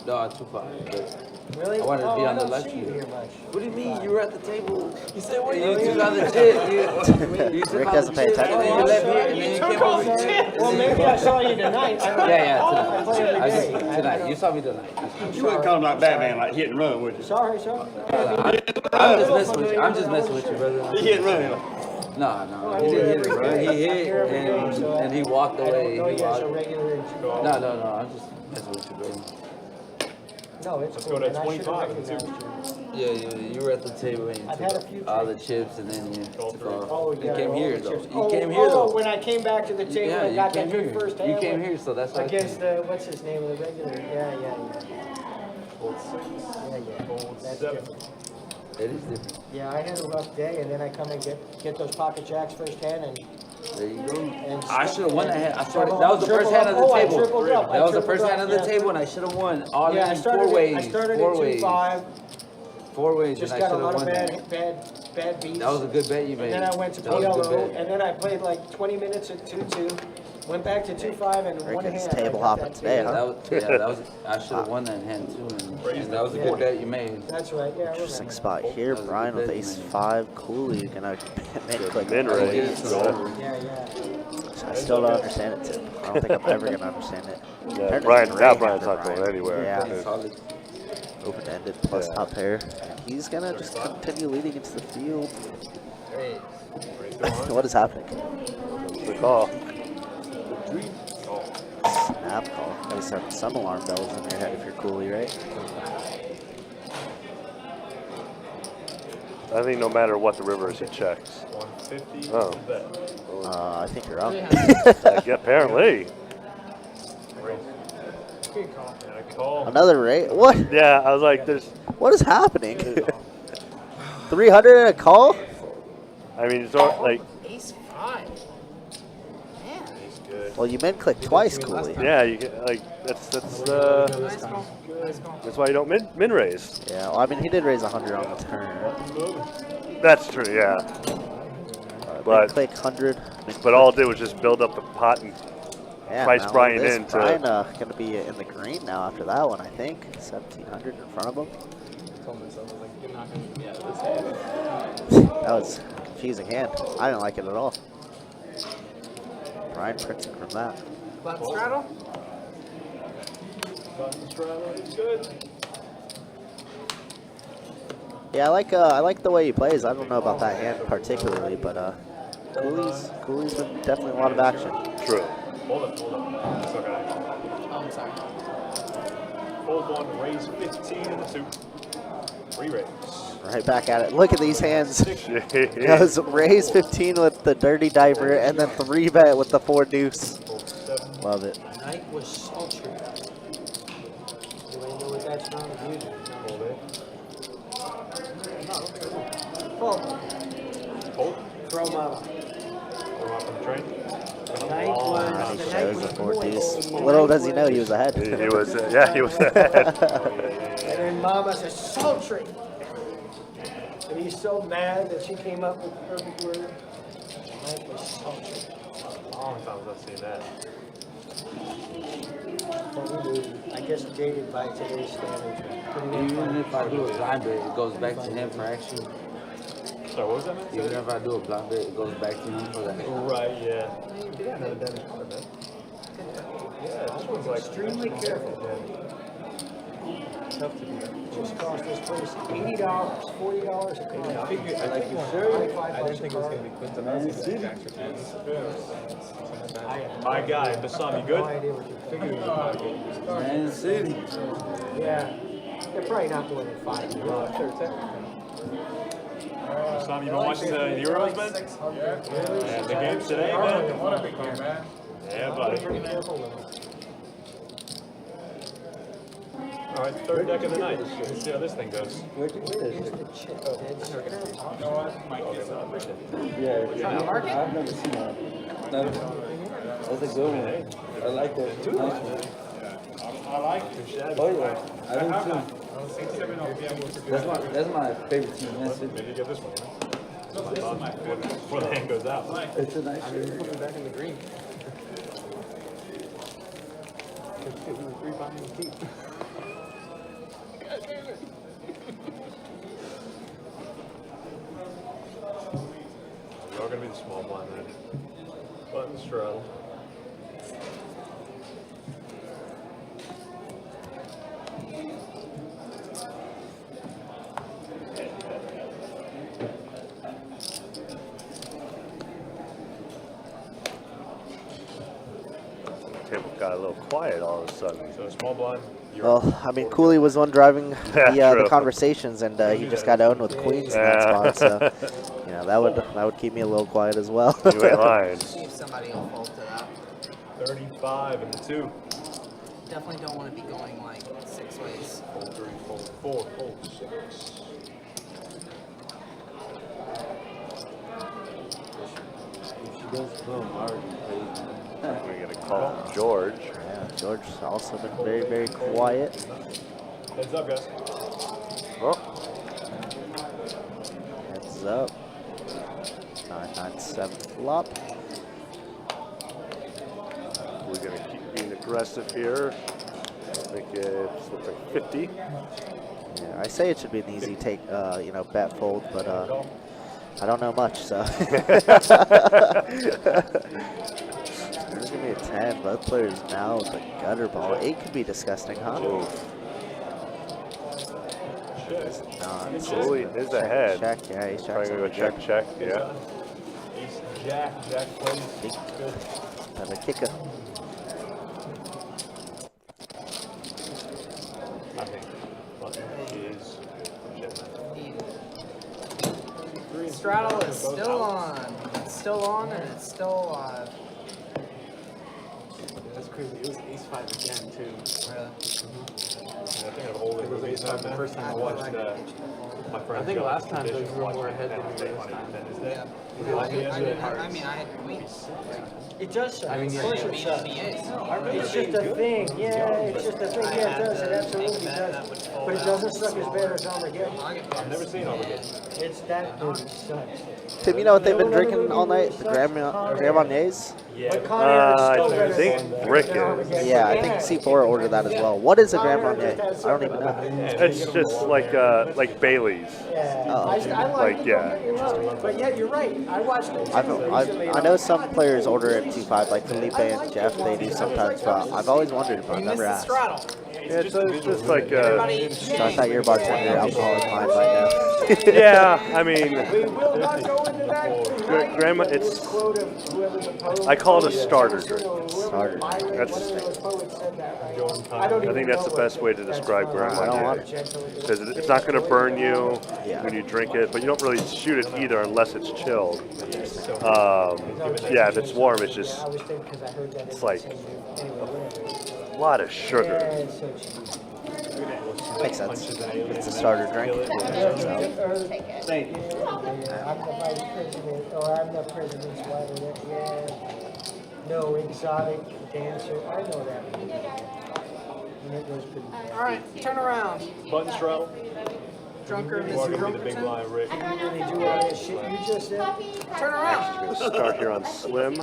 No, 2-5. But Really? I wanted to be Oh, on the I left don't see you here. here much. What do you mean? You were at the table. You said what? You took out the chip. You took Rick out doesn't the pay chip, attention. and then you left here, and then you came over here. Well, maybe I saw you tonight. Yeah, I play every I day. just, tonight. You saw me tonight. You wouldn't call him like Batman, like hit and run, would you? Sorry, sorry. I'm just messing with you. I'm just messing with you, brother. He hit and run. No. He didn't hit it, bro. He hit, and he walked I away. don't know He you as a walked. regular. No. I'm just messing with you, bro. No, it's Let's cool, go to man. I should've 25 and recognized two. you. Yeah, you were at the table and you I've had a took few all the chips, and then you took off. Oh, You yeah. came all here the though. chips. You came here Oh, though. when I came back to the table Yeah, and you got came that good here. first You hand came with- here, so that's why. I against came. what's his name of the regular? Yeah. Fold 6. Yeah. Fold That's 7. different. It is different. Yeah, I had a rough day, and then I come and get those pocket jacks first hand, and There you go. and I should have won that hand. I started. Triple That was the up, first triple hand of up. the Oh, I table. tripled up. I That was the tripled first up, hand of the yeah. table, and I should have won. All yeah, I in started 4 ways. I started Four at ways. 2-5. 4 ways, Just and I got a should lot have of won that. bad beats. That was a good bet you made. And then I went to That was a good PLO, bet. and then I played like 20 minutes at 2-2. Went back to 2-5 and Rick one is hand. table I got hopping that today, table. huh? That was. I should have won that hand too, and that was a good bet you made. That's right. Yeah, I Interesting remember. spot here. That was a Brian good with bet, ace man. 5. Cooley gonna make click. Min Get it raise. to over. Yeah. I still don't understand it, Tim. I don't think I'm ever gonna understand it. Yeah, Apparently Brian, it's now rain Brian's after not going Brian. anywhere. Yeah, Solid. open-ended plus Yeah. top pair. He's gonna just continue leading into the field. What is happening? The call. Snap call. Gotta set some alarm bells in your head if you're Cooley, right? I think no matter what the river is, he checks. 150. Oh. Bet. I think you're wrong. Like, apparently. Raise. And a call. Another rate? What? Yeah, I was like, there's. What is happening? 300 and a call? I mean, it's all, like, Ace 5. Man. He's good. Well, you min click twice, Cooley. yeah, you get, like, that's Nice call. Nice call. that's why you don't min raise. Yeah, well, I mean, he did raise 100 on the turn. That's true, yeah. But Click 100. but all it did was just build up the pot and Yeah, price now Brian this, in to- Brian gonna be in the green now after that one, I think. 1,700 in front of him. That was a confusing hand. I didn't like it at all. Brian printing from that. Button straddle. Button straddle is good. Yeah, I like the way he plays. I don't know about that hand particularly, but Cooley's been definitely a lot of action. True. Hold up. It's okay. Oh, I'm sorry. Fold 1, raise 15 in the 2. Re-raise. Right back at it. Look at these hands. Goes raise 15 with the dirty diver and then 3-bet with the 4 deuce. Fold 7. Love it. Night was sultry. Anybody know what that's from? Fold 8. Fold. Fold. Throw mama. Throw up on the train. Night And was, he the night shows was the 4 deuce. moist. Little does he know he was ahead. He was, yeah, he was ahead. And then mama says, sultry. And he's so mad that she came up with the perfect word. Night was sultry. Long time without seeing that. But we knew, I guess jaded by today's standards. Even if I do a blind bet, it goes back to him for action. Sorry, what was that, man? Even if I do a blind bet, it goes back to him for that. Right, yeah. Yeah, another damage card, man. Yeah, this one's like Extremely careful. Tough to do that. Just cost this place $80, $40 a car. I figured, I like you, sir. I didn't think it was going to be Quinton. I was going to My guy, Bassam, you good? No idea what you're thinking. Man City. Yeah. They're probably not going in 5 years. Bassam, you been watching the Euros, man? Yeah, the games today, man? Yeah, buddy. All right, third deck of the night. Let's see how this thing goes. Yeah, I've never seen that. That's a good one. I like that. Nice one. I like it. Oh yeah, I do too. That's my favorite team, man City. Maybe you get this one. Before the hand goes out. It's a nice Put me shirt. back in the green. You're all going to be the small blind then. Button straddle. Table got a little quiet all of a sudden. So small blind. Well, I mean, Cooley was one driving Yeah, the true. conversations, and he just got owned with queens in that spot. So, you know, that would keep me a little quiet as well. You ain't lying. See if somebody will fold to that. 35 and the 2. Definitely don't want to be going like 6 ways. Fold 3, fold 4, fold 6. She goes boom, already played. We're going to call George. Yeah, George's also been very, very quiet. Heads up, guys. Oh, Heads up. 997 flop. we're going to keep being aggressive here. I think it's looks like 50. Yeah, I say it should be an easy take, you know, bet fold, but I don't know much, so. There's gonna be a 10. Both players now with the gutter ball. 8 could be disgusting, huh? It's not. Cooley is ahead. Check, yeah, he's Trying to go checking. check, yeah. Ace, Jack, Jack plays. Good. Have a kicker. I think button is Straddle is still on. It's still on and it's still alive. That's crazy. It was ace 5 again, too. Really? I think I've older movies. The first time I watched my friend. I think last time those were more ahead than we were this time. Yeah. I mean, I had queens. It does suck. I mean, Of course yeah, it sucks. BBA. It's just a thing. Yeah, it's just a thing. Yeah, it does. It absolutely does. But it doesn't suck as bad as Armageddon. I've never seen Armageddon. It's that good. It sucks. Tim, you know what they've been drinking all night? The Grand Marniers? But Con Air is still I better think than Rick Armageddon. is. Yeah, I think C4 ordered that as well. What is a Grand Marnier? I don't even know. It's just like Bailey's. Yeah. Oh. I Like, like it, yeah. don't get me wrong. But yeah, you're right. I watched it. I know some players order it 2-5, like Felipe and Jeff, they do sometimes, but I've always wondered, but I've never asked. Straddle. Yeah, it's just like So I thought you were bartender alcoholic mind right now. yeah, I mean, We will not go into that. grandma, it's, I call it a starter drink. Starter. That's, I I think that's the best way to describe grandma. I don't want it. Because it's not going to burn you Yeah. when you drink it, but you don't really shoot it either unless it's chilled. Yeah, if it's warm, it's just, it's like a lot of sugar. Makes sense. It's a starter drink. So. Thank you. I'm the vice president, or I'm the president's wife. Yeah. No, exotic dancer. I know that one. And it was pretty bad. All right, turn around. Button straddle. Drunker, You are Mr. going to be the big Drunkerton. blind, Rick. You really do all that shit you just said? Turn around. Going to start here on slim.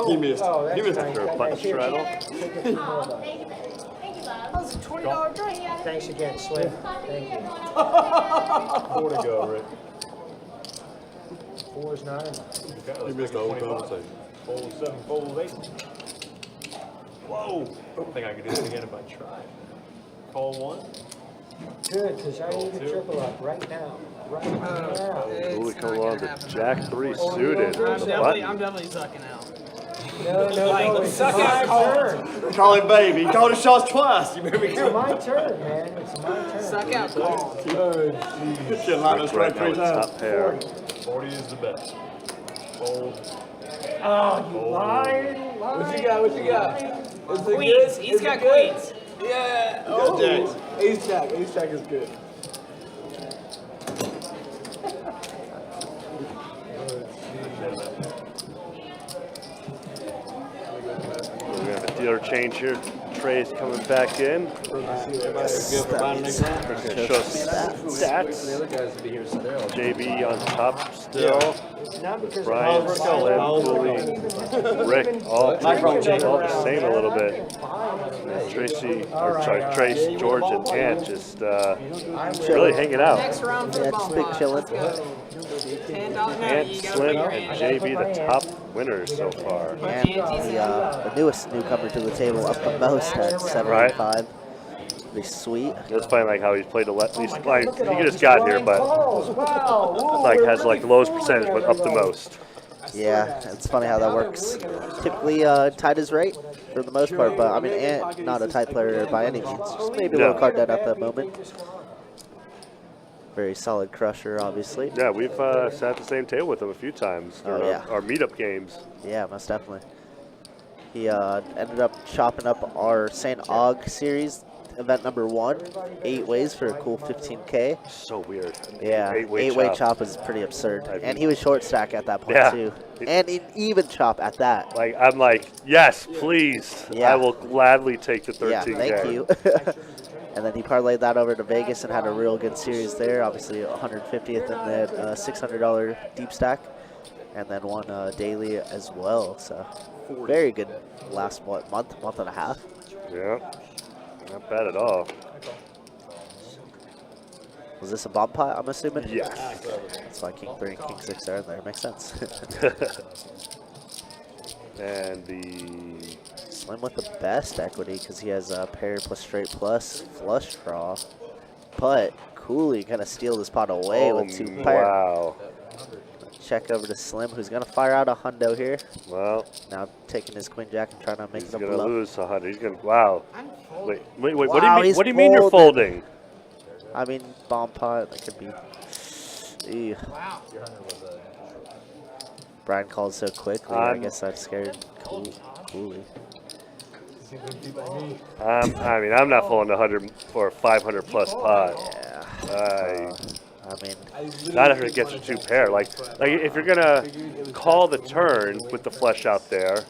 He missed. Oh, that's He missed. nice. After a button straddle. Take a few more bucks. That was a $20 drink. Thanks again, Slim. Thank you. 4 to go, Rick. 4 is not enough. Okay, let's He missed the make whole it 25. conversation. Fold 7, fold 8. Whoa! I don't think I could do this again if I tried. Call 1. Good, because I need a triple up right now. Right now. Cooley coming along with Jack 3 suited. I'm The definitely, button. sucking out. No, it's suck my out turn. Call him baby. He called his shots twice. You better be It's careful. my turn, man. It's my turn. Suck out call. Shit, line us Right straight now 3 it's times. top pair. 40 is the best. Fold. Oh, you lying. What you got? What you got? Is it Queens. good? He's Is got it good? queens. Yeah. got jacks. Ace jack. Ace jack is good. We have a dealer change here. Trey's coming back in. Everybody's good for buying next round. We're going to show stats. The other guys will be here, so they're all. JB on top still. Not because Brian, Slim, Cooley, Rick, all the same a little bit. Tracy, or sorry, Trace, George, and Ant just really hanging out. Next round for Yeah, the just bomb big pot. chilling. Let's go. $10 no, Ant, you gotta Slim, put your and hand. JB the top winners so far. And the newest newcomer to the table up the most at 75. Pretty sweet. It's funny like how he's played at least like he just got here, but like has like the lowest percentage, but up the most. Yeah, it's funny how that works. Typically, tight is right for the most part, but I mean, Ant not a tight player by any means. Just maybe a little card dead at that moment. Very solid crusher, obviously. Yeah, we've sat at the same table with him a few times during our meetup games. Yeah, most definitely. He ended up chopping up our St. Aug series, event number 1, 8 ways for a cool 15K. So weird. Yeah, 8-way chop is pretty absurd. And he was short stack at that point too. And an even chop at that. Like, I'm like, yes, please. Yeah. I will gladly take the 13K. Yeah, thank you. And then he parlayed that over to Vegas and had a real good series there. Obviously, 150th and then $600 deep stack. And then one daily as well. So, very good last, month and a half. Yeah, not bad at all. Was this a bomb pot, I'm assuming? Yes. That's why King 3 and King 6 are in there. Makes sense. And the Slim with the best equity because he has a pair plus straight plus flush draw. But Cooley gonna steal this pot away with 2 pair. Wow. Check over to Slim, who's gonna fire out a hundo here. Well, now taking his queen jack and trying to make he's it a gonna bluff. lose 100. He's gonna. Wow. Wait. Wow, What do you mean? he's What do you mean you're folding? I mean, bomb pot. That could be. Ew. Wow. Brian called so quickly. I guess that scared Cooley. I mean, I'm not folding 100 for a 500 plus pot. Yeah. I mean, not if it gets you 2 pair. Like if you're gonna call the turn with the flush out there.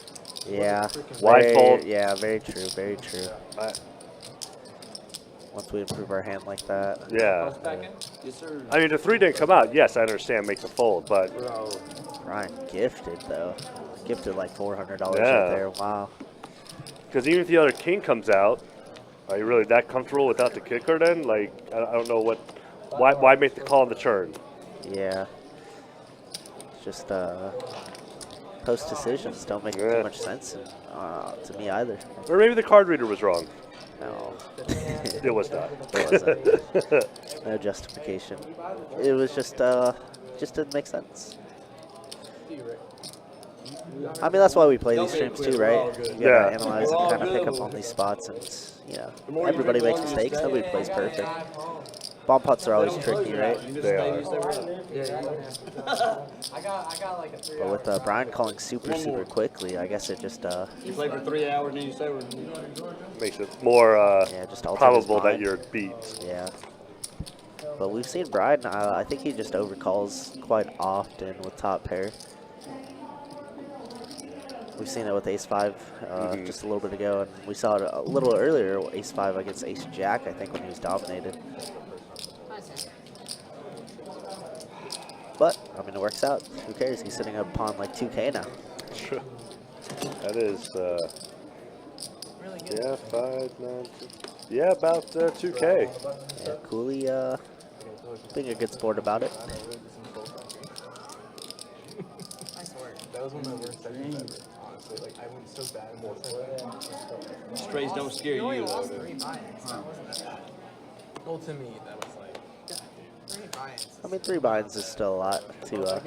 Yeah. Why fold? Yeah, very true. Very true. Once we improve our hand like that. Yeah. Yes, sir. I mean, the 3 didn't come out. Yes, I understand. Make the fold, but Brian gifted though. Gifted like $400 right Yeah. there. Wow. because even if the other king comes out, are you really that comfortable without the kicker? Then, like, I don't know what. Why make the call on the turn? Yeah. Just post decisions don't make too much sense to me either. Or maybe the card reader was wrong. No. It was not. It wasn't. No justification. It was just didn't make sense. I mean, that's why we play these streams too, right? You gotta analyze and kind of pick up on these spots, and you know, everybody makes mistakes. Nobody plays perfect. Bomb pots are always tricky, right? They are. But with Brian calling super quickly, I guess it just You play for 3 hours and then you say makes it more just alters probable his that mind. you're beat. Yeah. But we've seen Brian, I think he just overcalls quite often with top pair. We've seen it with ace-5 just a little bit ago, and we saw it a little earlier, ace-5 against ace-jack, I think, when he was dominated. But, I mean, it works out. Who cares? He's sitting upon like 2K now. True. That is, yeah, 5, 9, 6, yeah, about 2K. Yeah, Cooley being a good sport about it. That was one of my worst sessions ever, honestly. Like, I went so bad in one session. Strays don't scare you, though. Well, to me, that was like. I mean, 3 binds is still a lot to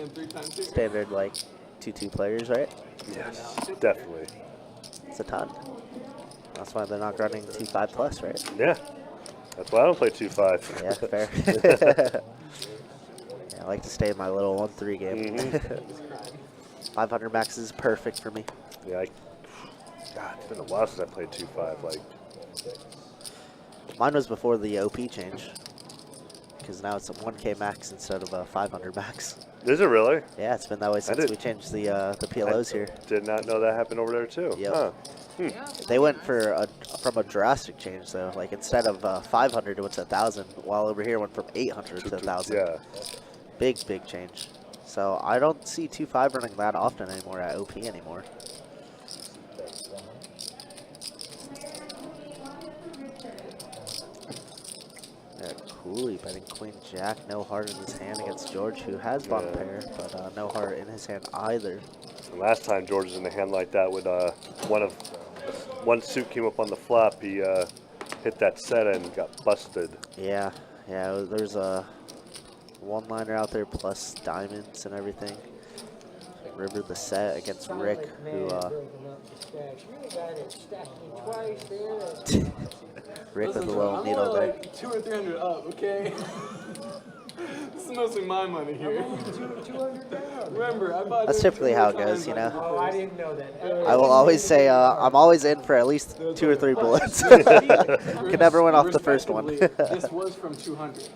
standard like 2-2 players, right? Yes, definitely. It's a ton. That's why they're not running 2-5 plus, right? Yeah. That's why I don't play 2-5. Yeah, fair. Yeah, I like to stay in my little 1-3 game. 500 max is perfect for me. Yeah, God, it's been a while since I played 2-5. Like, mine was before the OP change, because now it's a 1K max instead of a 500 max. is it really? Yeah, it's been that way since we changed the PLOs here. Did not know that happened over there too. Yep. Huh. They went from a drastic change though. Like instead of 500, it went to 1,000. While over here, it went from 800 to 1,000. Yeah. Big change. So I don't see 2-5 running that often anymore at OP anymore. Yeah, Cooley betting Queen Jack, no heart in his hand against George, who has bottom pair, but no heart in his hand either. The last time George was in the hand like that with one suit came up on the flop, he hit that set and got busted. Yeah, there's a one-liner out there plus diamonds and everything. River the set against Rick, who Rick with a little needle there. Like 200 or 300 up, okay? This is mostly my money here. Remember, I bought. That's typically how it goes, you know. Oh, I didn't know that. I will always say I'm always in for at least 2 or 3 bullets. Can never win off the first one. This was from 200.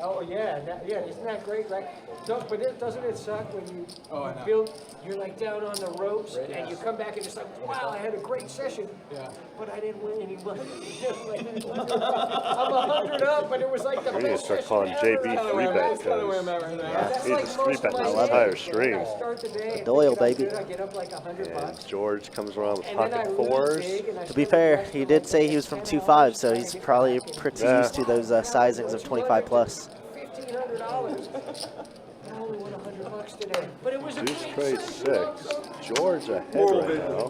Oh yeah, isn't that great? Right? But doesn't it suck when you you're like down on the ropes and you come back and it's like, wow, I had a great session, but I didn't win any money. I'm 100 up, but it was like the We need to best start session calling ever. JB That's 3-bet kinda where because I'm at right now. he That's needs like to most 3-bet of this my entire day. stream. I start the day and Doyle, think I'm baby. good, I get up like 100 bucks. And George comes around with And then I pocket lose fours. big and I To be spend the fair, rest he of did my say he day was from spending 2-5, so trying he's to get probably back. pretty used to those sizings of 25 plus. $1,500. I only won 100 bucks today, but it was a Deuce great trade session. 6. George ahead right now.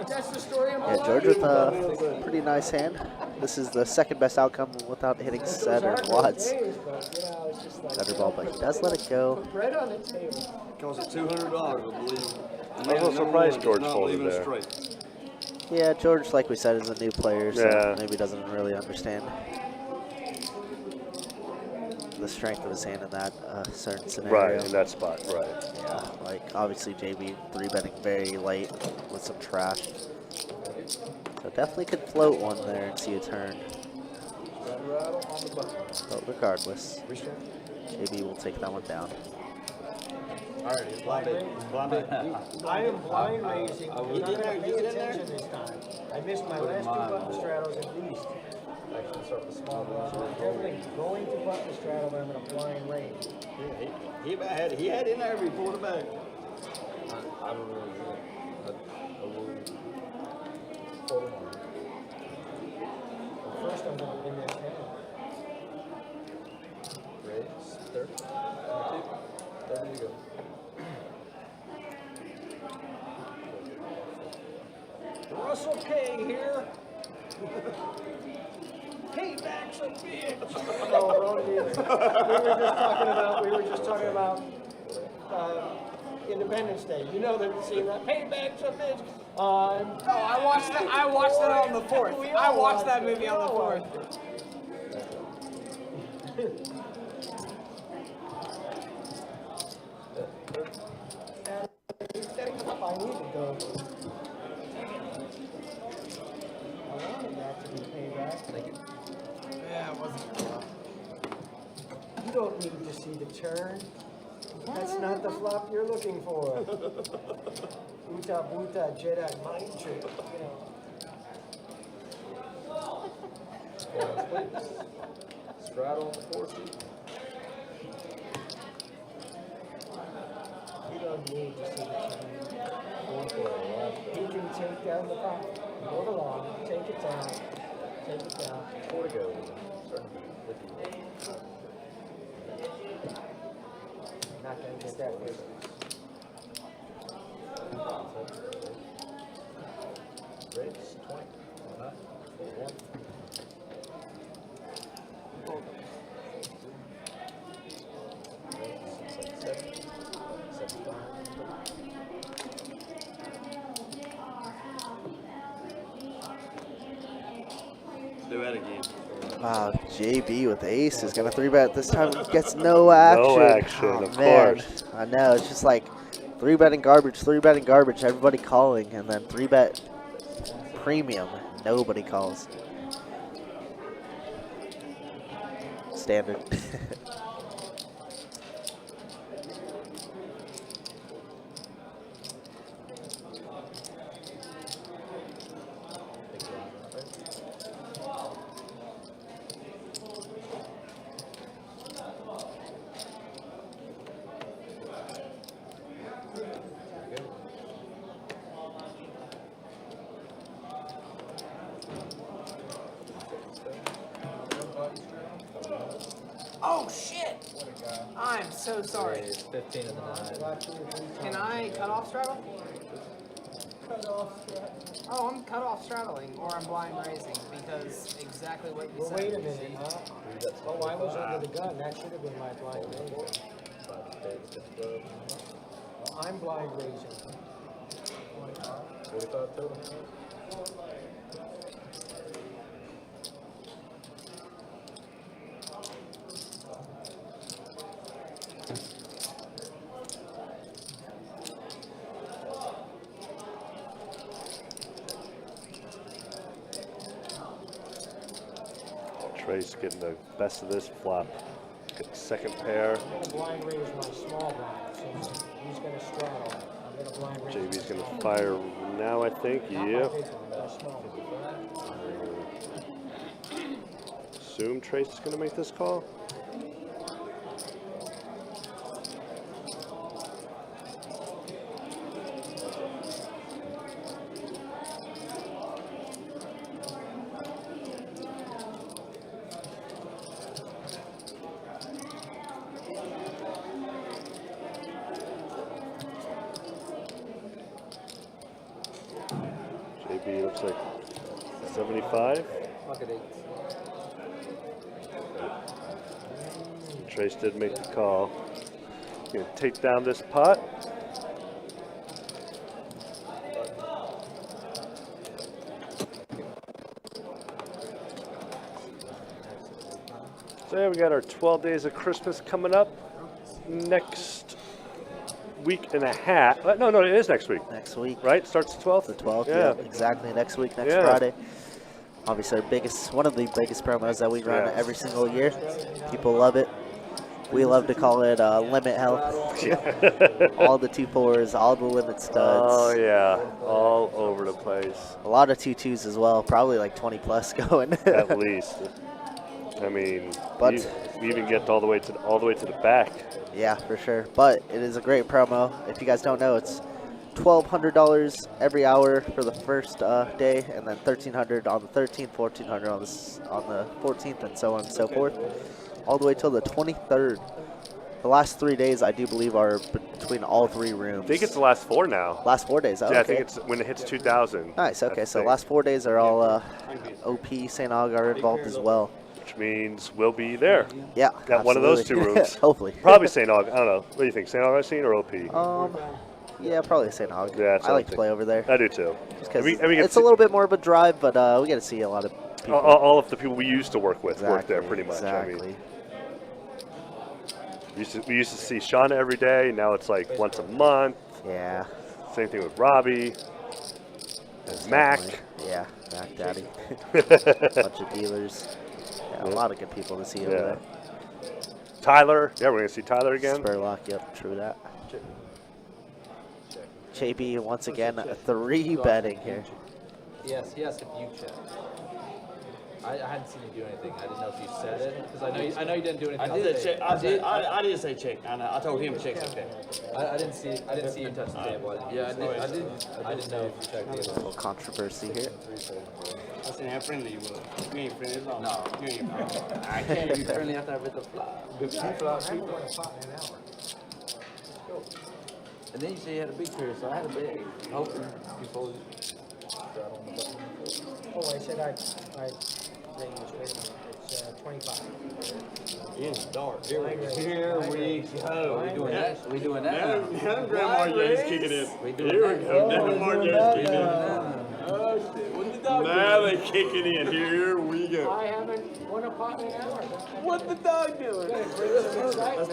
That's the story of my Yeah, life. George with a pretty nice hand. This is the second best outcome without hitting set or quads. Gutter ball, but he does let it go. Bread on the table. Cost it $200, I believe. I was a little surprised George folded there. Yeah, George, like we said, is a new player, so Yeah. maybe doesn't really understand the strength of his hand in that certain scenario. Right, in that spot, right. Yeah, like obviously JB 3-betting very late with some trash. So definitely could float one there and see a turn. But regardless, JB will take that one down. Alright, blind. I am blind raising. I'm You not get going there? to You pay get in there? attention this time. I missed my last 2 button straddles at least. Actually, start with the small ones. So I'm definitely going to button straddle, but I'm going to blind raise. He had in there before the back. I don't really do it. I will fold them on. First, I'm going to win this hand. Raise, 30. 30 you go. Russell K here. Payback's a bitch. No, wrong dude. We were just talking about Independence Day. You know the scene, right? Payback's a bitch. I watched that on the 4th. I watched that movie on the 4th. I need to go. I wanted that to be payback. Thank you. Yeah, it wasn't. You don't need to see the turn. That's not the flop you're looking for. Uta Buta Jedi mind trick. You know. Straddle on the 4 seat. You don't need to see the turn. He can take down the flop. Move along. Take it down. Take it down. 4 to go. Starting with you. Not gonna get that way. Raise, 20. Why not? 4-1. do that again. Wow, JB with the ace is gonna 3-bet. This time gets no action. No action, Oh, of man. course. I know, it's just like 3-betting garbage, 3-betting garbage, everybody calling, and then 3-bet premium, nobody calls. Standard. Oh shit! I'm so sorry. 15 of the 9. Can I cut off straddle? Oh, I'm cut off straddling, or I'm blind raising, because exactly what you Well, said. wait a minute, huh? Oh, I was under the gun. That should have been my blind raising. I'm blind raising. 45 total. Trace getting the best of this flop. Get the second pair. I'm going to blind raise my small blind, so he's going to straddle. I'm going to blind raise. JB's going to fire now, I think. Yep. Assume Trace is going to make this call. JB looks like 75. Pocket 8. Trace did make the call. Gonna take down this pot. So yeah, we got our 12 days of Christmas coming up next week and a half. No, it is next week. Next week. Right? Starts the 12th? The 12th, Yeah. yeah, exactly. Next week, next Yeah. Friday. Obviously, one of the biggest promos that we run Yeah. every single year. People love it. We love to call it limit hell. All the 2-4s, all the limit studs. Oh yeah, all over the place. A lot of 2-2s as well. Probably like 20 plus going. At least. I mean, But- you even get all the way to the back. Yeah, for sure. But it is a great promo. If you guys don't know, it's $1,200 every hour for the first day, and then $1,300 on the 13th, $1,400 on the 14th, and so on and so forth, all the way till the 23rd. The last 3 days, I do believe, are between all 3 rooms. I think it's the last 4 now. Last 4 days. Oh, Yeah, okay. I think it's when it hits 2,000. Nice. Okay, That's so the last 4 days are all OP. St. Aug are involved as well. Which means we'll be there. Yeah, Got one of those 2 absolutely. rooms. Hopefully. Probably St. Aug. I don't know. What do you think? St. Augustine or OP? Yeah, probably St. Aug. Yeah, that's I what like to play over there. I do too. Just 'cause And we get it's a little bit more of a drive, but we get to see a lot of people. all of the people we used to work with work there Exactly, pretty much. Exactly. I mean, we used to see Shauna every day. Now it's like once a month. Yeah. Same thing with Robbie and Mac. Definitely. Yeah, Mac Daddy. Bunch of dealers. Yeah, a lot of good people to see over there. Tyler. Yeah, we're going to see Tyler again. Spurlock, yep, true that. JB once again 3-betting here. Yes, if you check. I hadn't seen you do anything. I didn't know if you said it because I know you didn't do anything. I did check. I did say check. I told him to check. Okay. I didn't see you touch the table. I didn't know if you checked A little controversy here. I seen how friendly you were. You ain't friendly at all. No. You ain't friendly. I can't be friendly after I read the flop. And then you say you had a big pair, so I had a big. Hoping before you straddle on the button. Oh, I said I bring this with me. It's 25. It's dark. Here we go. We doing that? We doing that? Now Grandma Jay's kicking in. We doing Here we that? go. Now Grandma Jay's kicking in. Oh shit! What the dog? Now they kicking in. Here we go. I haven't won a pot in an hour. What the dog doing? That's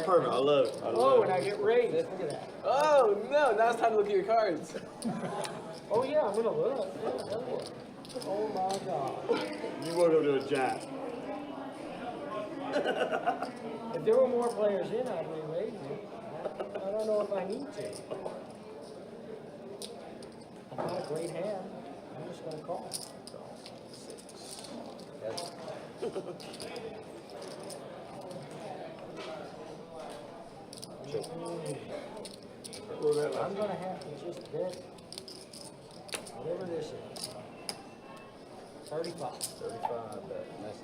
perfect. I love it. I Oh, love and I it. get raised. Look at that. Oh no! Now it's time to look at your cards. Oh yeah, I'm gonna look. Yeah, hell yeah. Oh my God. You woke up to a giant. If there were more players in, I'd re-raise it. I don't know if I need to. I've got a great hand. I'm just gonna call. I'm gonna have to just bet whatever this is. 35. 35 bet. Nice.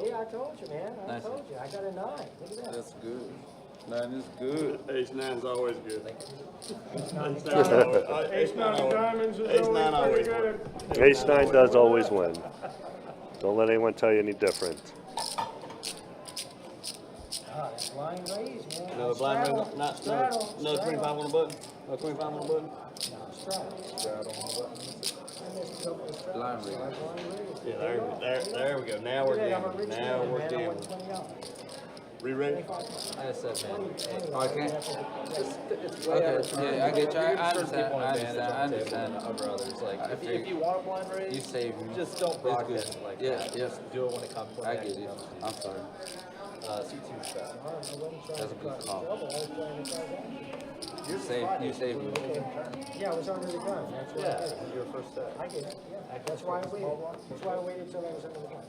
See, I told you, man. I Nice. told you. I got a 9. Look at that. That's good. 9 is good. Ace 9's always good. Ace 9 of diamonds is Ace 9 always good. Ace 9 does always win. Don't let anyone tell you any different. Ah, it's blind raise, man. Another blind Straddle, raise. Not straddle, another 25 on the button. Another 25 on the button. No, straddle. Straddle on the button. I missed a couple of straddles. Blind raise. Blind raise. Yeah, there we go. Now we're Look at that, I'm a gambling. rich Now man, we're man. I won gambling. $20. Re-raise? I said, man. 20, Oh, I can't? It's way Okay, out of time. yeah, I get you. I You're gonna understand. people I an advantage understand. I on the table understand. Over others, like I if you want a blind raise, You save me. just don't It's broadcast good. it like Yeah, that. yeah. Just do it when it comes. When I it get actually it. comes to you. I'm sorry. C2 is bad. That's That's a good call. Trouble. I was trying to find out. You saved me. Yeah, I was under the gun. That's why I Yeah, did it. your first step. I get it. Yeah. That's why I waited. That's why I waited till I was under the gun.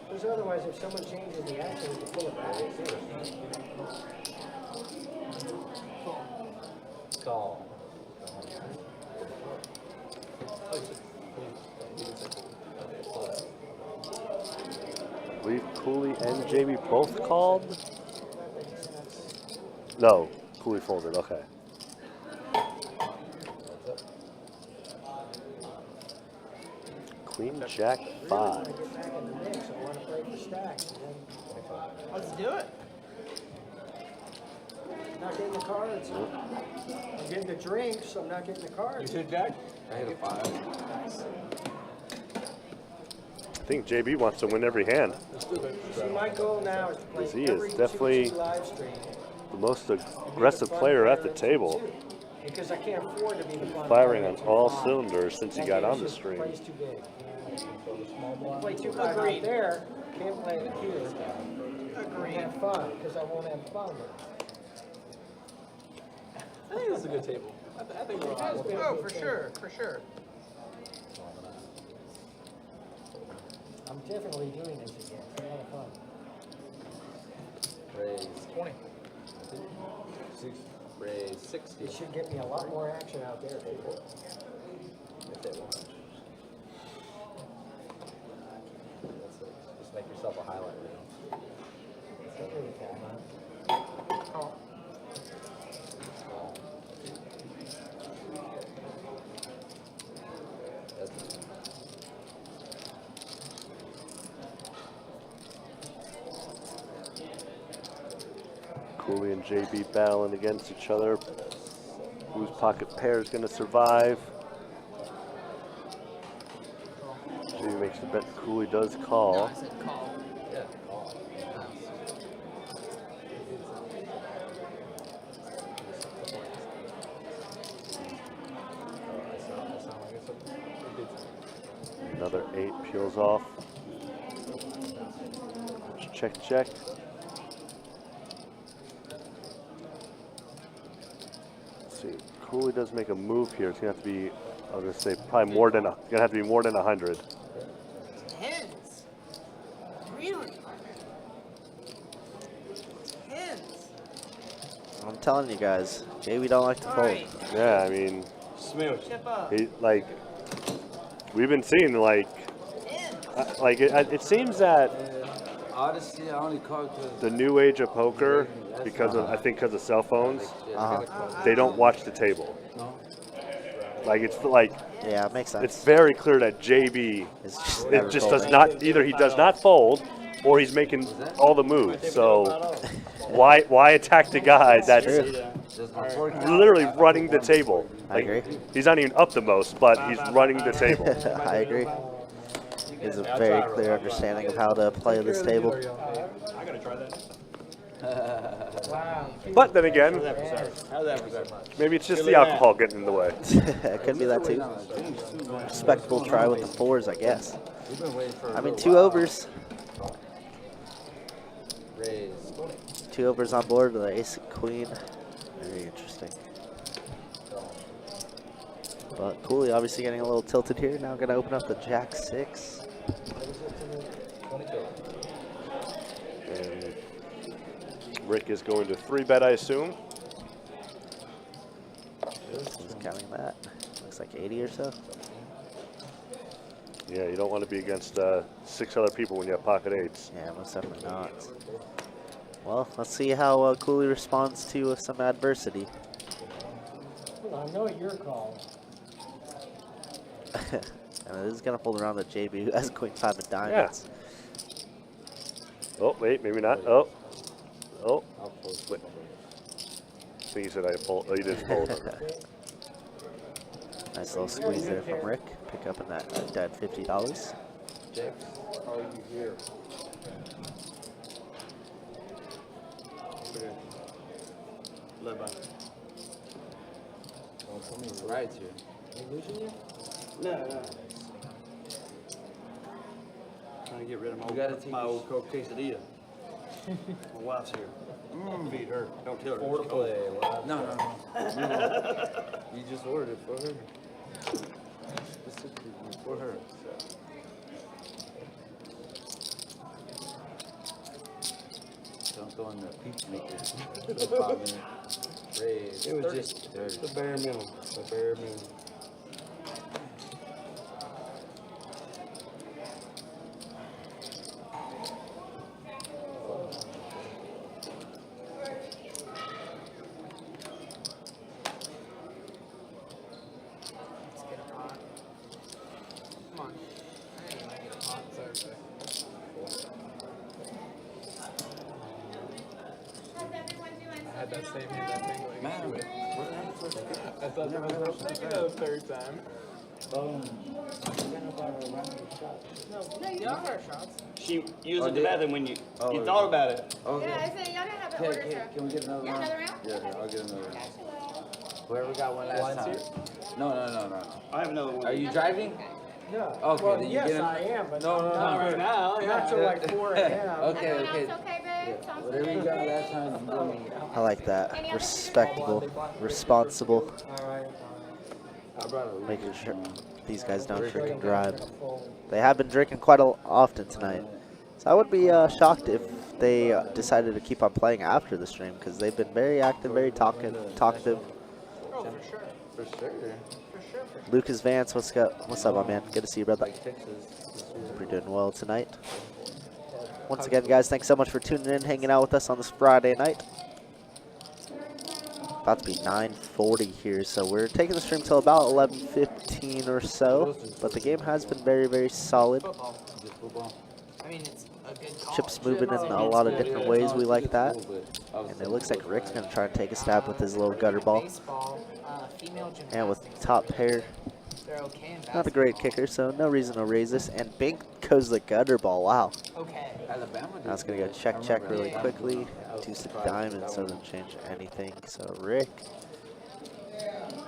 Because otherwise, if someone changes the action, we can pull it back. Call. I believe Cooley and JB both called? No, Cooley folded, okay. Queen, Jack, 5. Get back in the mix. I want to play for stacks. And then Let's do it. not getting the cards. I'm getting the drinks. I'm not getting the cards. You said Jack? I hit a 5. I think JB wants to win every hand. See, my goal now is to play He is every definitely 2-2 live stream. The most aggressive player at the table, Because I can't afford to be the fun firing player on at all 2-5. cylinders since he got on the Just stream. plays too big. You play 2-5 out there, can't play it here. Agreed. Have fun, because I won't have fun. I think this is a good table. I think we're on. Oh, for sure, for sure. I'm definitely doing this again. It's a lot of fun. Raise 20. Raise 60. It should get me a lot more action out there, people. If they want. That's it. Just make yourself a highlight reel. Oh. Cooley and JB battling against each other. Whose pocket pair is going to survive? JB makes the bet. Cooley does No, call. I said call. Yeah, call. Another 8 peels off. Check, check. Let's see. Cooley does make a move here. It's gonna have to be, I was gonna say probably more than gonna have to be more than 100. Tens. Really? Tens. I'm telling you guys, JB don't like to fold. Alright, Yeah, I mean, chip up. he, like we've been seeing like it seems that Honestly, I only called because the new age of poker, because of I think because of cell phones, they don't watch the table. Like it's like Yeah, it makes sense. it's very clear that JB Never it just fold. does not either he does not fold or he's making all the moves. So why attack the guy that's just my fork. literally running the table? I agree. He's not even up the most, but he's running the table. I agree. He has a very clear understanding of how to play this table. I gotta try that. But then again, How's that for that? maybe it's just the alcohol getting in the way. It could be that too. Respectable try with the 4s, I guess. I mean, 2 overs. 2 overs on board with the ace and queen. Very interesting. But Cooley obviously getting a little tilted here. Now going to open up the jack 6. And Rick is going to 3-bet, I assume. Who's counting that? Looks like 80 or so. Yeah, you don't want to be against 6 other people when you have pocket 8s. Yeah, most definitely not. Well, let's see how Cooley responds to some adversity. Well, I know what you're calling. And this is going to fold around the JB, who has queen 5 of diamonds. Oh, wait, maybe not. Oh. Oh. Wait. I think he said I pulled. Oh, you did fold. Nice little squeeze there from Rick. Pick up in that dead $50. Jax, how are you here? Love by. Don't tell me it's right here. You losing you? No. Trying to get rid of You gotta take my this- old Coke quesadilla. My wife's here. Feed her. Don't tell her. Four to play. No. You just ordered it for her. Specifically for her. Don't throw in the pizza maker. 5 minutes. Raise. It was just the bare minimum. The bare minimum. Let's get a pot. Come on. I didn't want to get a pot. It's okay. How's everyone doing? I had that same exact thing like Man, shoot it. what happened for the I thought that was the third time. No, you don't order shots. She used Oh, the did- bathroom when you oh, thought about it. Okay. Yeah, I said, y'all don't have an Hey, order, hey, sir. can we get another Yeah, round? another round? Yeah, I'll get another round. Gotcha. Whoever got one last Lines time. here? No. I have another one. Are you driving? Yeah. Okay, Well, then you yes, get 'em. I am, but No, not right now. Not till like 4 a.m. Okay, Everyone okay. else okay, babe? Sounds Whatever you good. got last time, you do me. I like that. Respectable, responsible, All right. I brought a making sure these guys don't drink and drive. They have been drinking quite often tonight. So I would be shocked if they decided to keep on playing after the stream, because they've been very active, very talkative. Oh, for sure. For sure. Lucas Vance, what's up, my man? Good to see you, brother. Like Texas. Hope you're doing well tonight. Once again, guys, thanks so much for tuning in, hanging out with us on this Friday night. About to be 9:40 here, so we're taking the stream till about 11:15 or so. But the game has been very, very solid. Football. Just football. I mean, it's a good call. Chips moving in a lot of different ways. We like that. And it looks like Rick's going to try and take a stab with his little gutter ball. Baseball, female And with gymnastics, top pair, they're okay in not a great kicker, so no reason to raise this. And big goes the gutter ball. Wow. Okay. Alabama. Now it's going to go check really quickly. Deuce of diamonds doesn't change anything. So Rick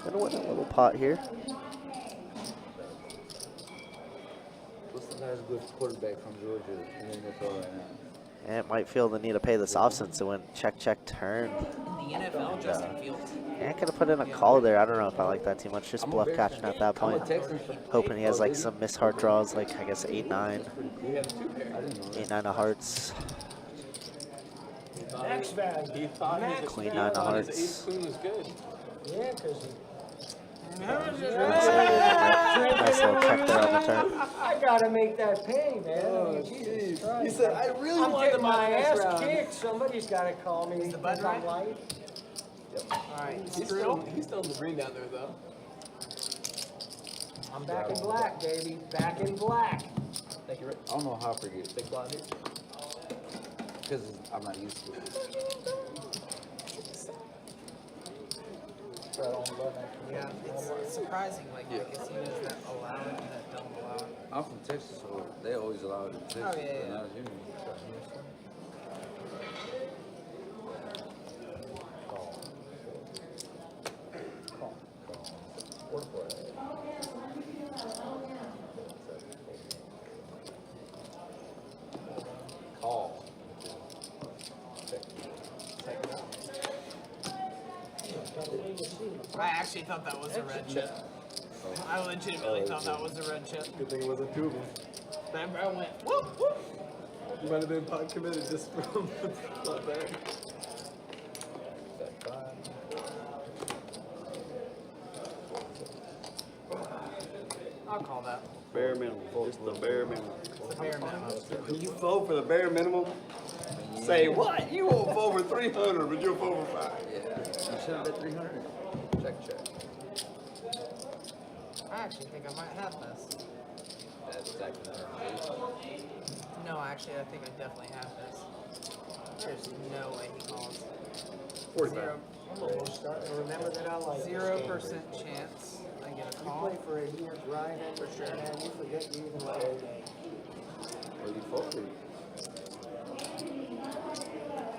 going to win a little pot here. What's the last good quarterback from Georgia in the NFL right now? And it might feel the need to pay this off since it went check, turn. In the NFL, Justin Fields. And could have put in a call there. I don't know if I like that too much. Just bluff catching at that I'm a point. Texan. Hoping he has like some missed heart draws, like I guess 8-9. We have two pairs. I didn't know that. 8-9 of hearts. Max value. He thought his Queen 9 of his hearts. ace queen was good. Yeah, because Nice little check there on the turn. I gotta make that pay, man. Jesus Christ. He said, I really I'm want getting the my next ass round. kicked. Somebody's gotta call me. Is the button I'm right? light. Alright, He's still in the green down there though. I'm back in black, baby. Back in black. Thank you, Rick. I don't know how I forget. Take blind here. Because I'm not used to it. Yeah, it's surprising, like the casinos that allow it and that don't allow it. I'm from Texas, so they always allow it in Texas. Oh, yeah, but yeah. not in Houston. Call. I actually thought that was a red chip. I legitimately thought that was a red chip. Good thing it wasn't two of them. That bro went whoop whoop. You might have been pot committed just from not bad. I'll call that. Bare minimum. Just the bare minimum. It's the bare minimum. You vote for the bare minimum? Say what? You won't vote for 300, but you'll vote for 5. Yeah. You should have bet 300. Check. I actually think I might have this. That's exactly that. No, actually, I think I definitely have this. There's no way he calls. 45. I'm almost starting to remember that I like 0% chance I get a You call. play for a year driving, for sure. Man, you forget you even like What do you vote for?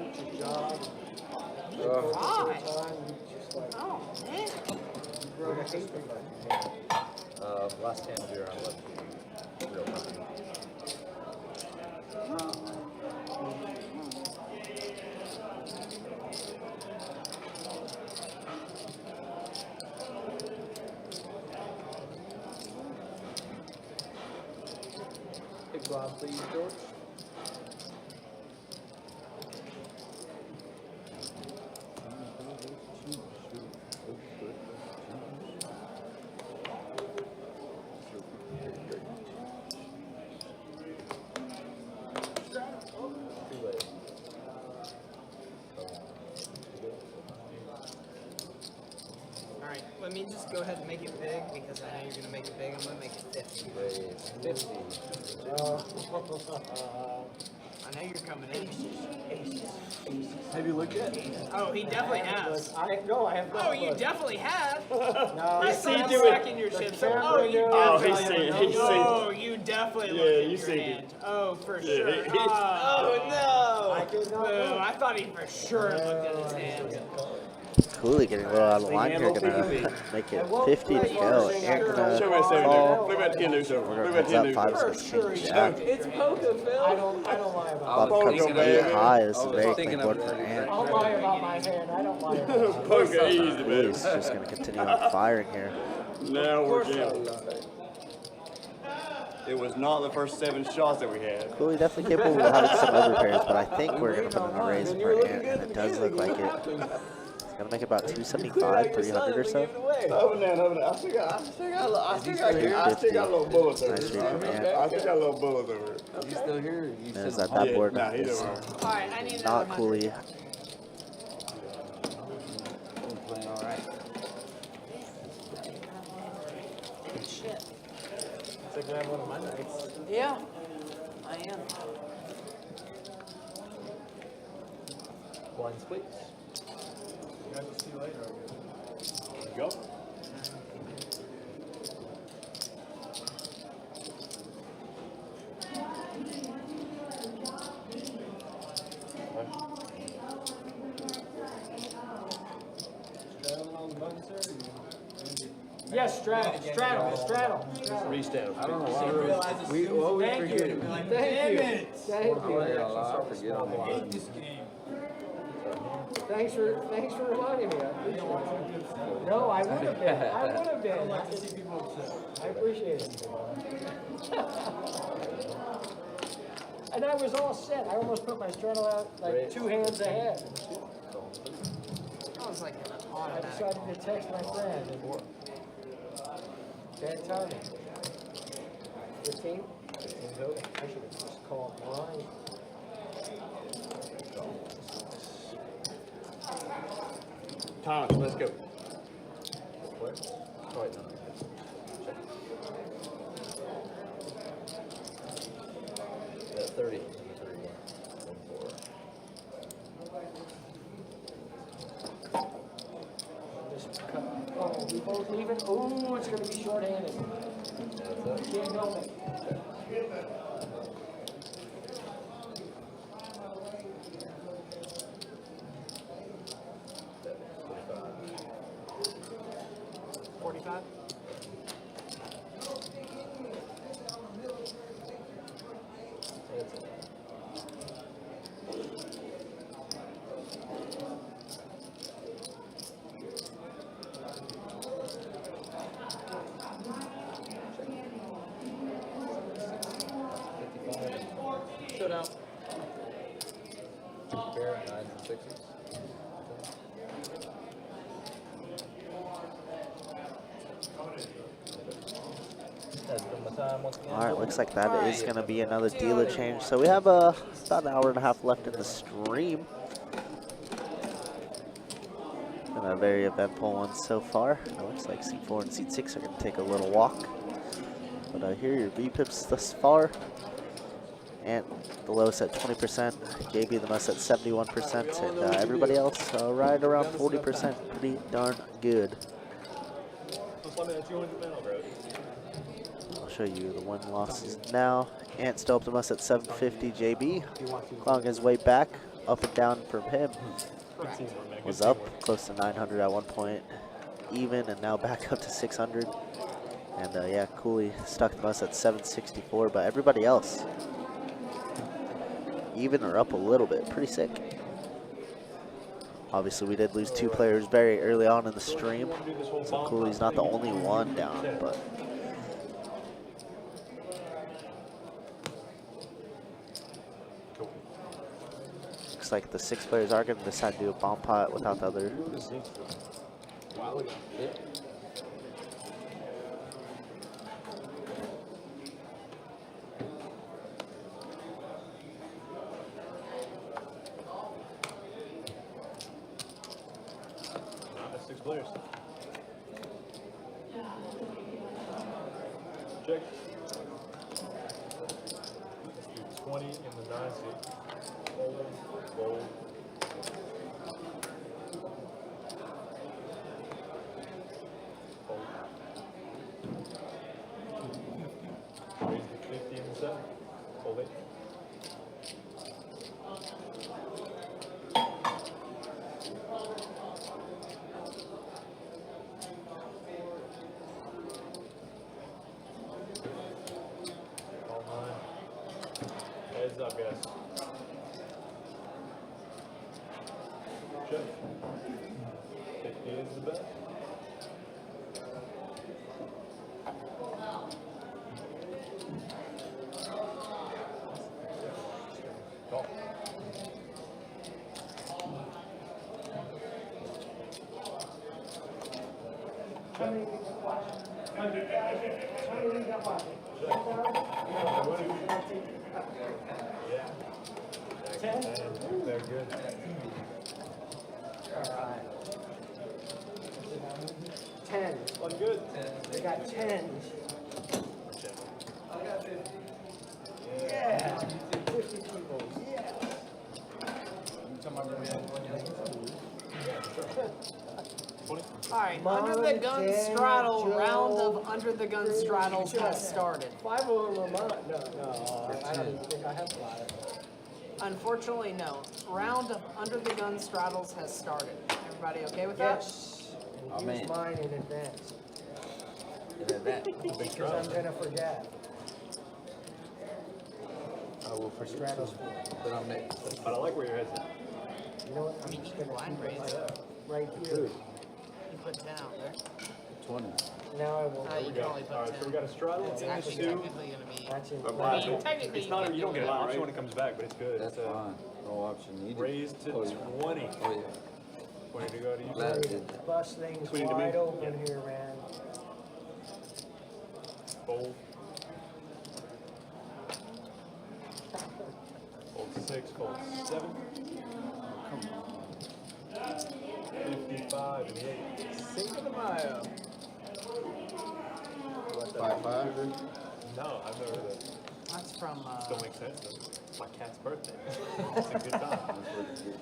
quit your job. Why? Time, you just like Oh, man. you grow to hate them. Last 10 0 on left. Real money. Big blind, please, George. Too late. Alright, let me just go ahead and make it big because I know you're going to make it big. I'm going to make it 50. Raise 50. I know you're coming in. Have you looked at? Oh, he definitely has. I have not. Oh, you definitely have. No, I saw you stacking your chips. Oh, you definitely. Oh, you definitely looked at your hand. Oh, for sure. Oh, no. I did not Boo, know. I thought he for sure looked at his hand. Cooley getting a little out of line here. Gonna make it 50 to go. Aaron Show me gonna a 7 call. Look at 10 loose over. We're Look gonna at heads 10 up loose 5 over. is Jack. It's poker, Phil. I don't lie about Bob Poker, comes in baby. high. This is I a was very thinking clean board of for that. Aaron. I'll lie about my hand. I don't lie about it. Poker easy, Cooley's baby. just gonna continue on firing here. Now we're in. It was not the first 7 shots that we had. Cooley definitely capable of having some other pairs, but I think we're gonna put in a raise for Aaron, and it does look like it. It's gonna make about 275, 300 or so. Over there. I still got a little bullets over Nice here. read from Aaron. I still got a little bullets over here. Is he still here? You There's sent that him board Nah, he's is over. Alright, I need not another Cooley. home. Playing all right. Shit. It's like I have one of my nights. Yeah, I am. Blinds, please. Guys will see you later, I guess. Go. Straddling on the button, sir? Yes, straddle. Restand. I don't know why we Thank forget. you. Thank you. Thank I'm you. not gonna lie, I forget on the button. Thanks for reminding me. I appreciate it. No, I would have been. I would have been. I like to see people upset. I appreciate it. And I was all set. I almost put my straddle out like 2 hands ahead. I was like an I automatic. decided to text my friend. And bad timing. 15? 15's over. I should have just called mine. Thomas, let's go. What? Oh, wait, no. Check. 30. 1, 4. Just cut Ooh, it's gonna be short-handed. Can't help it. Showdown. Bear, 9s and 6s. All right, looks like that is going to be another dealer change. So we have about an hour and a half left in the stream. And a very eventful one so far. It looks like seat 4 and seat 6 are going to take a little walk. But here are your V-pips thus far. And the lowest at 20%, JB the most at 71%, and everybody else right around 40%. Pretty darn good. I'll show you the win losses now. Ant still up to us at 750. JB clawing his way back, up and down from him. Was up close to 900 at one point, even, and now back up to 600. And yeah, Cooley stuck to us at 764, but everybody else even or up a little bit. Pretty sick. Obviously, we did lose 2 players very early on in the stream, so Cooley's not the only one down, but looks like the 6 players are going to decide to do a bomb pot without the other. Players. Check. 20 in the 9 seat. Fold, fold. Fold. Raise the 50 in the 7. Fold it. Heads up, guys. Check. 50 is the bet. Call. They're good. Alright. 10. One good. They got 10. Yeah. 50 people. Yeah. Alright, Under the Gun Straddle, round of Under the Gun Straddles has started. 5 of them are mine. No, I don't even think I have 5. Unfortunately, no. Round of Under the Gun Straddles has started. Everybody okay with that? Yes. Use mine in advance. Because I'm going to forget. I will for straddles, but I'm next. But I like where your head's at. You know what? I'm just going to Blind keep it raise. right here. You put 10 out there. 20. Now I will. You can only put 10. Alright, so we got a straddle It's in the actually 2. technically going to be... That's in I mean, technically It's you not, can you don't do get it. an option when it comes back, but it's good. That's It's fine. No option needed. raise to 20. Oh, yeah. 20 to go to you. Glad I did that. Bust things 20 to me. wide open here, man. Fold. Fold 6, fold 7. 55 and the 8. Cinco de Mayo. 5-5. No, I've never heard that. That's from... Still makes sense though. It's my cat's birthday. It's a good time.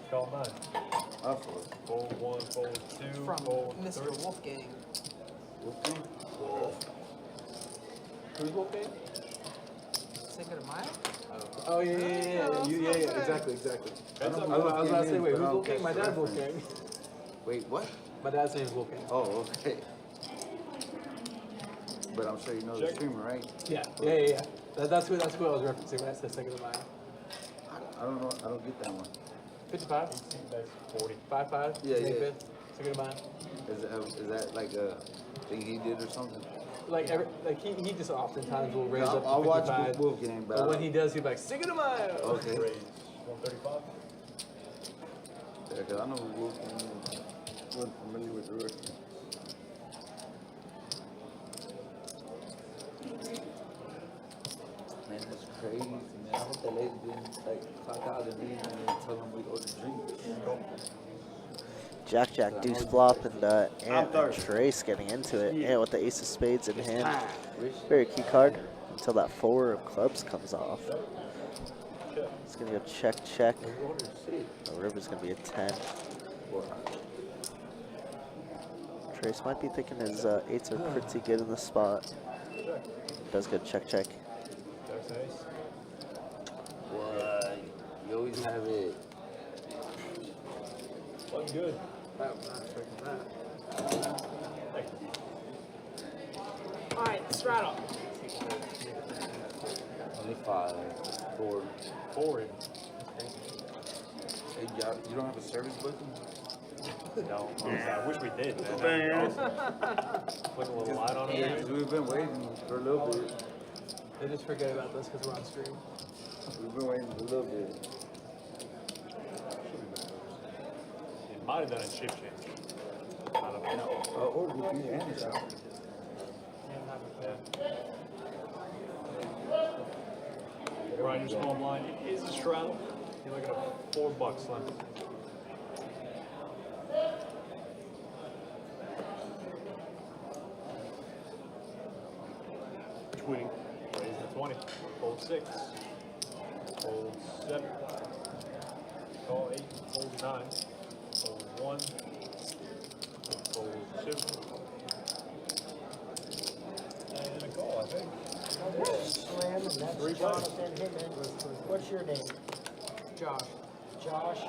Call 9. Up for it. Fold 1, fold 2, from fold Mr. 3. Wolfgang. Wolfgang? Who's Wolfgang? Cinco de Mayo? Oh yeah, exactly. I was about to say, wait, who's Wolfgang? My dad's Wolfgang. Wait, what? My dad's name is Wolfgang. Oh, okay. But I'm sure you know the streamer, right? Yeah. That's who I was referencing when I said Cinco de Mayo. I don't know. I don't get that one. 55? 40. 5'5"? Yeah. Cinco de Mayo. Is that like a thing he did or something? He just oftentimes will raise up to I'll watch 55. Wolfgang, But when he does, he'll be like, Cinco de Mayo! Okay. 135. Yeah, because I know Wolfgang wasn't familiar with the rest. Man, that's crazy, man. I hope that lady didn't like clock out and leave and then tell them we go to drink. Jack, deuce flop, and Ant and Trace getting into it. Ant with the ace of spades in hand. Very key card until that 4 of clubs comes off. It's going to go check. The river's going to be a 10. Trace might be thinking his 8s are pretty good in the spot. Does go check. What? You always have it. Wasn't good. I'm not expecting that. Alright, straddle. Only 5, 4. 4. Hey, you don't have a service button? No. I wish we did, man. Put a little light on Yeah, it. because we've been waiting for a little bit. They just forget about this because we're on stream. We've been waiting for a little bit. It might have done a chip change. I don't know. Or we can end it. Brian, your small blind is a straddle. You're looking at $4 Slim. Tweeting. Raise the 20. Fold 6. Fold 7. Call 8. Fold 9. Fold 1. Fold 2. And a call, I think. Slam, and that's Jonathan. Hey man, what's your name? Josh. Josh.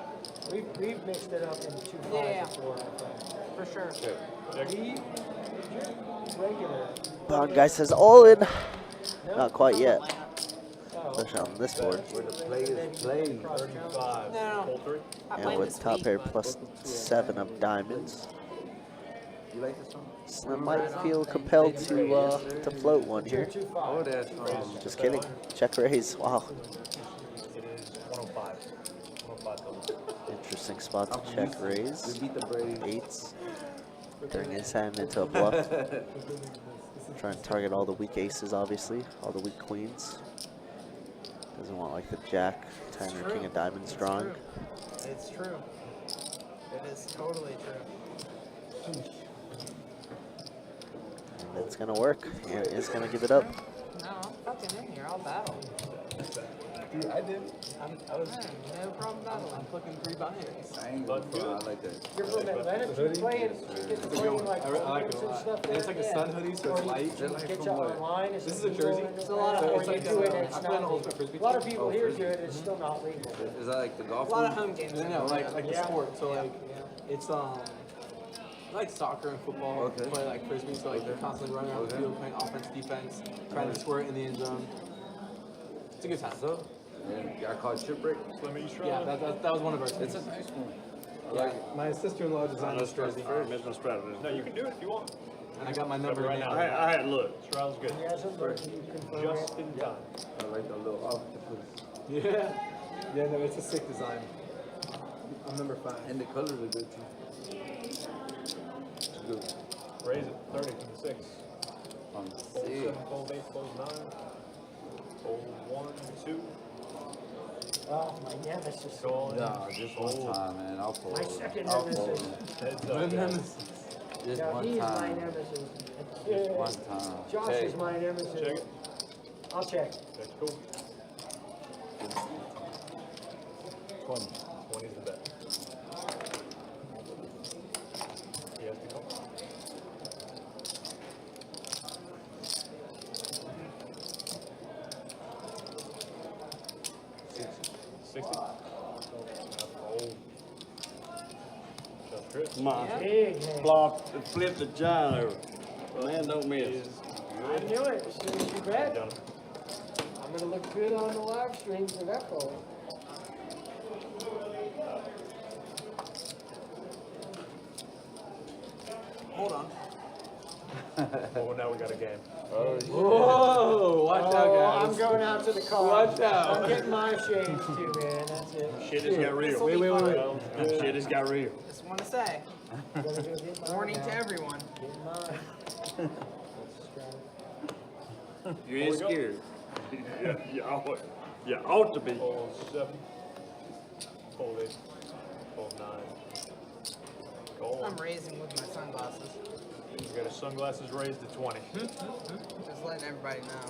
We've mixed it up in 2 5 Yeah. before, I think. For sure. You're regular. Bond guy says all in. No? Not quite yet. Oh, Especially on this board. Where the players play. 35. No. Fold 3. I And played with this top week, pair but- plus 7 of diamonds. You like this one? Slim might feel compelled to float one here. 2 Oh, 5. that's Just kidding. Check raise. Wow. It is 105. 105 total. Interesting spot to check raise. We beat the Braves. 8s. Turning his hand into a bluff. Trying to target all the weak aces, obviously. All the weak queens. Doesn't want like the jack, 10, or king of diamonds drawing. It's true. It is totally true. And it's going to work. And it's going to give it up. No, I'm fucking in here. I'll battle. Dude, I did. I was No problem battling. I'm fucking 3 binaries. I ain't going for I like that. You're from Atlanta? You get to play like I like it a tournaments and lot. stuff And it's like a there? sun hoodie, so Or it's you light. can get you online. This is a jersey. It's a lot of or it's you like do it and I it's play on not a legal. ultimate frisbee. A lot of people Oh, here frisbee. do it, it's still not legal. Is that like the golf? A lot of league? home games. No, like the Yeah. sport. So like it's like soccer and football. Okay. Play like frisbee, so like you're constantly running around the field, playing offense, defense, trying to score it in the end zone. It's a good time. So, and y'all call it shipwreck? Slim, are you Yeah, straddling? that was one of our It's teams. a nice one. I Yeah, like it. my sister-in-law designed this jersey, No, you can do it if you want. and I got my number Right in now. there. I had look. Straddle's good. He has it, but can you confirm Just it? in time. I like the little octopus. Yeah, yeah, no, it's a sick design. I'm number 5. And the colors are good too. It's good. Raise it 30 from the 6. On Fold 7, 6. fold 8, fold 9. Fold 1, 2. Oh, my nemesis. Call in. Nah, just one time, man. I'll fold. My second I'll nemesis. fold. Heads Good up, guys. nemesis. Just Now, one he is my time. nemesis. Just one time. Josh Check. is my nemesis. Check it. I'll check. Check, cool. 20. 20 is the bet. He has to call. 60. Oh. Tough trip. Come on. Big hand. Flip the giant over. Man, don't miss. I knew it as soon as you bet. I'm gonna look good on the live stream for that ball. Hold on. Oh, now we got a game. Whoa, watch out, guys. I'm going out to the car. Watch out. I'm getting my shades too, man. That's it. Shit has got real. Wait. Shit has got real. Just want to say, Gonna go get mine warning now. to everyone. Get mine. You ain't scared. You ought to be. Fold 7. Fold 8. Fold 9. Call. I'm raising with my sunglasses. We got his sunglasses raised to 20. Just letting everybody know.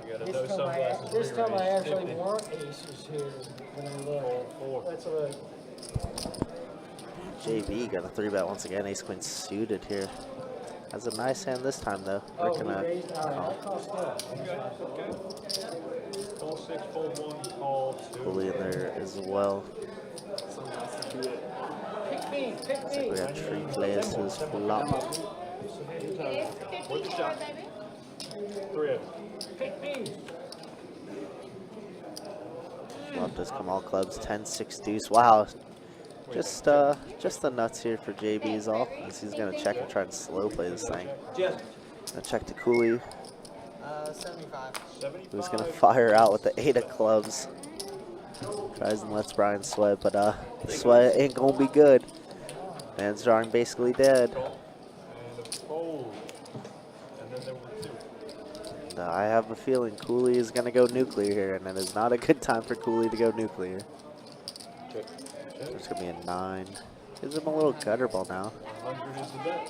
We got a This no time, sunglasses this time I re-raised, actually 50. want aces here when I look. Fold 4. Let's look. JB got a 3-bet once again. Ace queen suited here. Has a nice hand this time though. Oh, We're we gonna raised. All right, I'll call still. Okay. Fold 6, fold 1, call 2. Cooley in there as well. Pick me, pick Looks like me. we got 3 players to this flop. It's 54, baby. 3 of them. Pick me. Flop does come all clubs. 10, 6 deuce. Wow. Just the nuts here for JB is all. As he's gonna check and try and slow play this thing. Just Gonna check to Cooley, 75. who's gonna fire out with the 8 of clubs. Tries and lets Brian sweat, but sweat ain't gonna be good. Man's drawing basically dead. And a fold. And then there were 2. And, I have a feeling Cooley is gonna go nuclear here, and it is not a good time for Cooley to go nuclear. There's gonna be a 9. Gives him a little gutter ball now. 100 is the bet.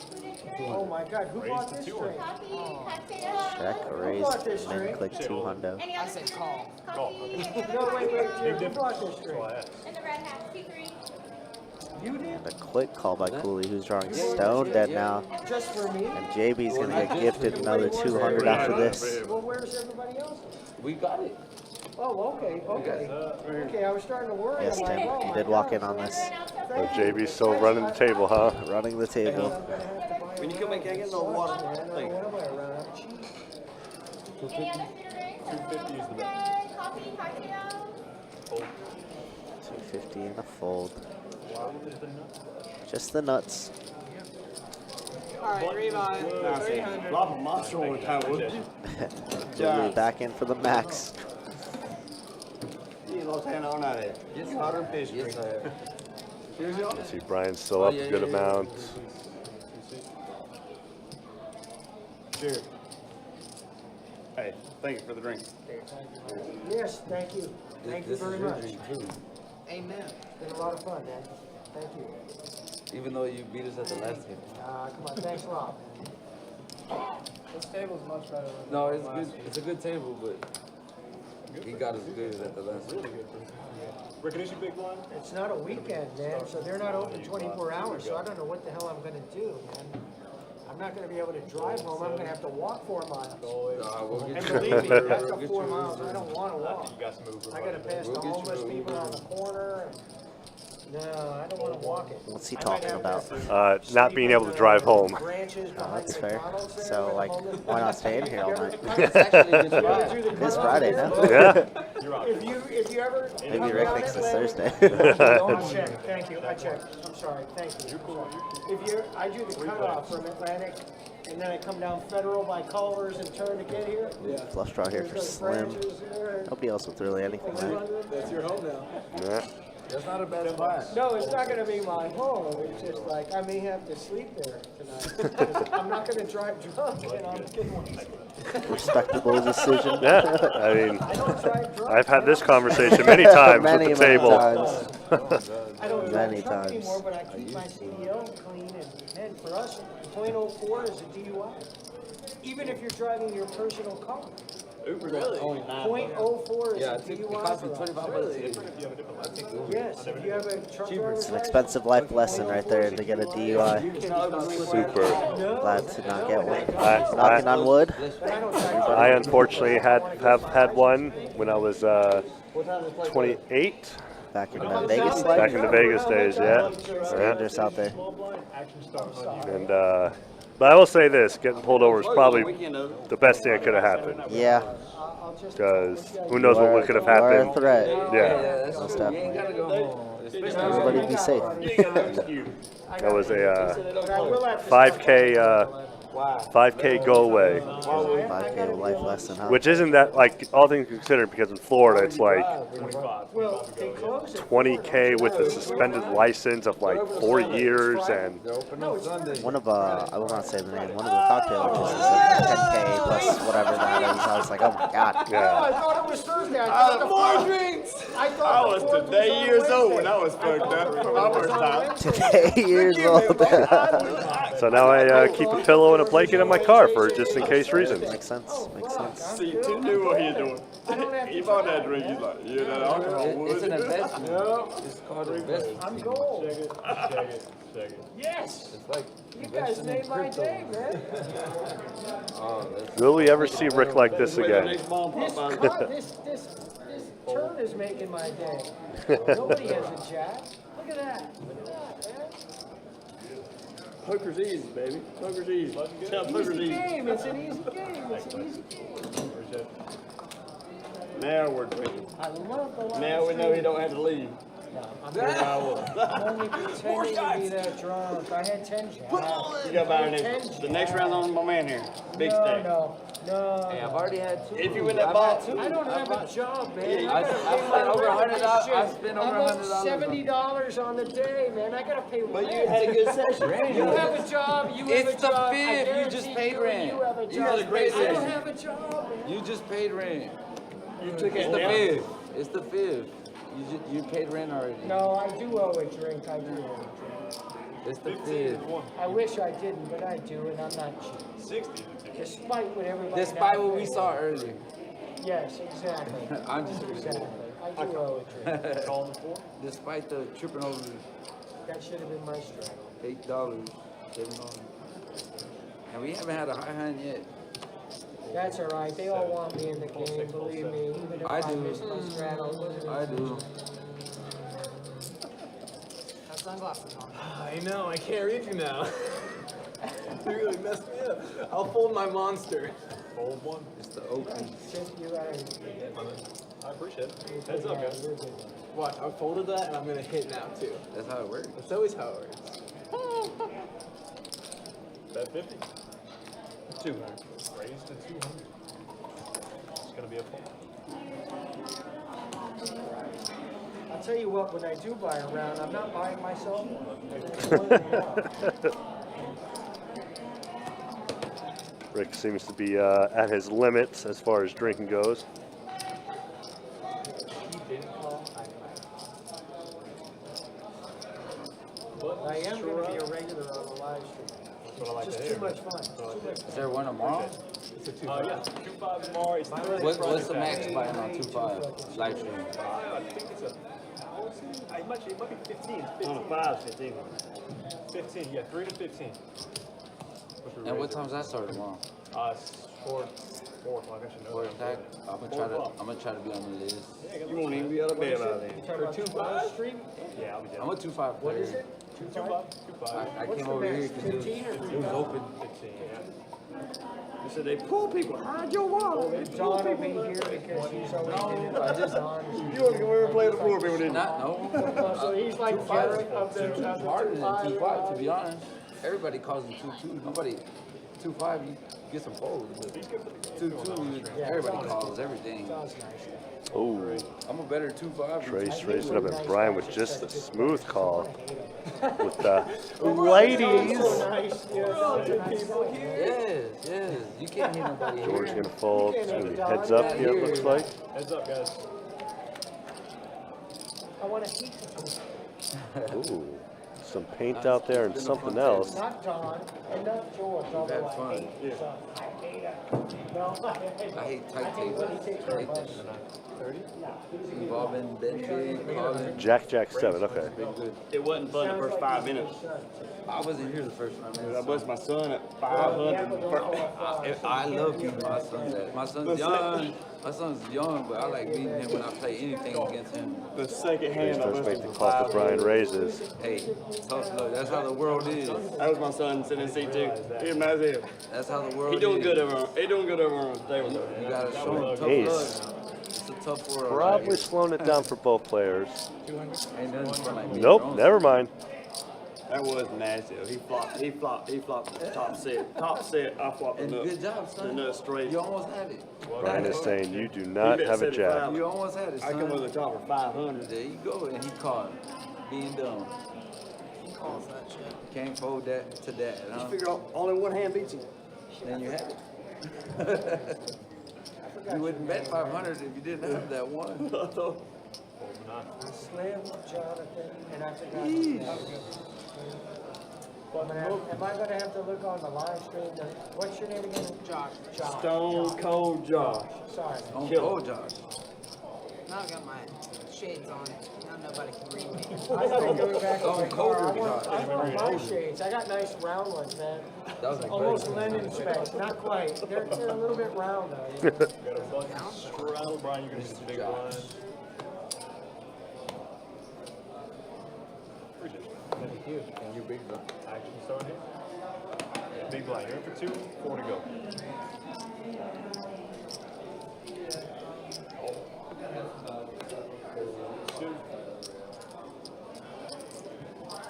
Oh my God, who Raise bought to this 2. drink? Coffee, cocktail. Check, raise, min click 2 hundo. Any I other said food call. drinks? Call, Coffee, okay. any other No, wait, cocktails? Jared, Big who bought this difference. That's drink? why I asked. And the red hat, T3. You did? And a quick call by Cooley, who's drawing stone dead now. Just for me? And JB's gonna get gifted another 200 after this. Well, where's everybody else? We got it. Oh, okay. Okay, I was starting to worry. Yes, I'm like, Tim, oh he my did God, walk in so on this. So JB's still running the table, huh? Running the table. When you come in, can't get no water. What am I around? Any other food drinks? 250 is the bet. Coffee, cocktail. Fold. 250 and a fold. Fold is the nut. Just the nuts. Alright, revive. Now, see, 300. flop a monster all the time, wouldn't you? Cooley back in for the max. You lost hand on that. Yes, hotter fish. Yes, I have. Here's your See Brian's still up a good amount. Cheers. Hey, thank you for the drink. Yes, thank you. Thank you This very is your much. dream too. Amen. It's been a lot of fun, man. Thank you. Even though you beat us at the last game. Come on, thanks a lot. this table's much better than No, it's good. It's a good table, but he got us good at the last game. Ricky, is your big blind? It's not a weekend, man, so they're not open 24 hours, so I don't know what the hell I'm gonna do, man. I'm not gonna be able to drive home, I'm gonna have to walk 4 miles. We'll And get believe me, that's we'll up get 4 you miles, I don't wanna walk. You got some Uber. I gotta pass the We'll get you homeless Uber. people on the corner. No, I don't wanna walk it. What's he I might talking have about? to Not being able to drive home. branches behind That's fair. McDonald's there So, where the like, homeless why not people- stay in here all night? It's actually this You ever Friday. do the This cutoff Friday, there? no? Yeah. You're out. If you ever. Maybe come Rick down thinks it's Atlantic- Thursday. I checked, thank you, I checked, I'm sorry, thank you. If you, I do the cutoff from Atlantic, and then I come down Federal by Culver's and turn to get here. Flush draw here There's for those Slim. branches there. Nobody else with really anything there. That's your home now. Yeah. That's not a bad spot. No, it's not gonna be my home, it's just like, I may have to sleep there tonight. 'Cause I'm not gonna drive drunk and I'm getting. Respectable decision. Yeah. I mean, I don't drive drunk. I've had this conversation many times Many, with the many table. times. I don't Many drive truck times. anymore, but I keep my CDL clean, and for us, .04 is a DUI. Even if you're driving your personal car. Really? Only 9 .04 is Yeah, a it DUI cost me for us. $25. Yes, if you have a truck driver's It's an expensive life lesson right there to get a DUI. Super. Glad to not get one. I- Knocking on wood. I unfortunately have had one when I was 28. Back in the Vegas Back life. in the Vegas days, yeah. It's dangerous out there. And but I will say this: getting pulled over is probably the best thing that could have happened. Yeah. Because who knows what could have happened? You are a threat. Yeah. Most definitely. Everybody be safe. That was a 5K go away. 5K life lesson, huh? Which isn't that, like, all things considered, because in Florida it's like 20K with a suspended license of like 4 years, and One of, I will not say the name, one of the cocktail waitress said 10K plus whatever that is. I was like, oh my god. No, I thought it was Thursday. I thought More drinks! I was today years old when I was fucked up for my first time. Today years old. so now I keep a pillow and a blanket in my car for just in case reasons. Makes sense. Makes sense. See, Tim knew what he was doing. He bought that drink. He's like, yeah, that alcohol. It's an investment. It's called investment. I'm gold. Check it. Yes. It's like You guys made my day, man. Will we ever see Rick like this again? This turn is making my day. Nobody has a jack. Look at that. Look at that, man. Poker's easy, baby. Poker's easy. Tell poker's Easy easy. game. It's an easy game. It's an easy game. Now we're drinking. I love the live Now we know he don't have to leave. I'm Here I was. only pretending to be that drunk. I had 10 jacks. You got by the next round on my man here. Big stack. No. Hey, I've already had 2. If you win that ball, I don't have a job, man. Yeah, I spent over $100. I spent over I'm up $100. $70 on the day, man. I gotta pay rent. But you had a good session. You have a job. You have a It's the job. I 5th. You guarantee just paid rent. You have a job. You had a great I don't session. have a job, man. You just paid rent. You took It's it the down. 5th. It's the 5th. You paid rent already. No, I do owe a drink. I do owe a drink. It's the 5th. I wish I didn't, but I do, and I'm not cheap. 60. Despite what everybody. Despite what we saw earlier. Yes, exactly. I'm just Exactly. I do owe a drink. Calling the 4. Despite the tripping over That should have been my strike. $8, $7. And we haven't had a high hand yet. That's all right. They all want me in the game, believe me. Even if I I do. miss my straddle. I do. Have sunglasses on. I know, I can't read you now. You really messed me up. I'll fold my monster. Fold one. It's the OP. You're right. I appreciate it. Heads up, guys. Watch, I folded that and I'm gonna hit now too. That's how it works. That's always how it works. Bet 50. 200. Raised to 200. It's gonna be a fold. I'll tell you what, when I do buy a round, I'm not buying myself. Rick seems to be at his limits as far as drinking goes. I am going to be a regular on the live stream. That's what I like Just to too hear. much fun. Too much Is there one tomorrow? It's a 2-5. Yeah, 2-5 tomorrow. It's What's the max buying on 2.5 live stream? I think it's a 1,000. It might be 15. On a 5, 15. 15, yeah, 3 to 15. And what time's that start tomorrow? 4 o'clock. I should know. 4 o'clock. I'm gonna try to be on the list. You won't even be out of bed by then. For 2-5 stream? Yeah, I'll be down. I'm a 2.5 What player. is it? 2-5? 2-5. I What's came the over here max? because 15 or it was open. 15, yeah. They said they pull people. Hide your wallet. John will be here because he's always in I just You want to come over and play with the poor people, didn't you? not no. So he's like Garrett of the 2.2 harder than 2.5 to be 2-5. honest. Everybody calls him 2.2. Nobody 2.5 you get some folds. But 2.2 everybody calls everything. Sounds nice. Oh, I'm a better 2.5. Trace raising up, and Brian with just a smooth call with the ladies. So nice. Yeah, Yes. You can't hear nobody George's here. gonna fold. It's gonna be heads up here, it looks like. Heads up, guys. I want to heat the Ooh, some paint out there and something else. Not John and not George, although That's I fun. hate John. I hate I hate tight tables. I hate that shit. 30? Involving bench, calling. Jack 7, okay. Big good. It wasn't fun the first 5 minutes. I wasn't here the first 5 minutes. I bust my son at 500. I love beating my son's ass. My son's young. My son's young, but I like beating him when I play anything against him. The second He hand, I starts busted making for the call for 500. Brian raises. Hey, tough luck. That's how the world is. That was my son sitting in seat 2. He nice here. That's how the world He doing is. good over. He doing good over on the table. You gotta show him tough Ace. luck. It's a tough world. Probably slowing it down for both players. Ain't nothing fun like being Nope, thrown. never mind. That was nasty. He flopped the top set. Top set, I flopped And the nut. good job, son. The nut straight. You almost had it. Brian is saying you do not have a jab. You almost had it, I son. come with a top of 500. There you go. And he caught being dumb. He calls that shit. Can't fold that to that, huh? You figure out only one hand beats you. Then you had it. You wouldn't bet 500 if you didn't have that one. Slim, Jonathan, and I forgot. Am I gonna have to look on the live stream? What's your name again? Josh. Stone Cold Josh. Sorry. Oh, Josh. Now I got my shades on. Now nobody can read me. I gotta go back to Oh, my car. I colder want Josh. my shades. I got nice round ones, man. That was like Almost lemon specs, not quite. They're a little bit round though. You know? Got a button straddle, Brian. You're gonna see the big blind. Appreciate you. Thank you. And you big bro. Action start here. Big blind. You're in for 2, 4 to go. Two.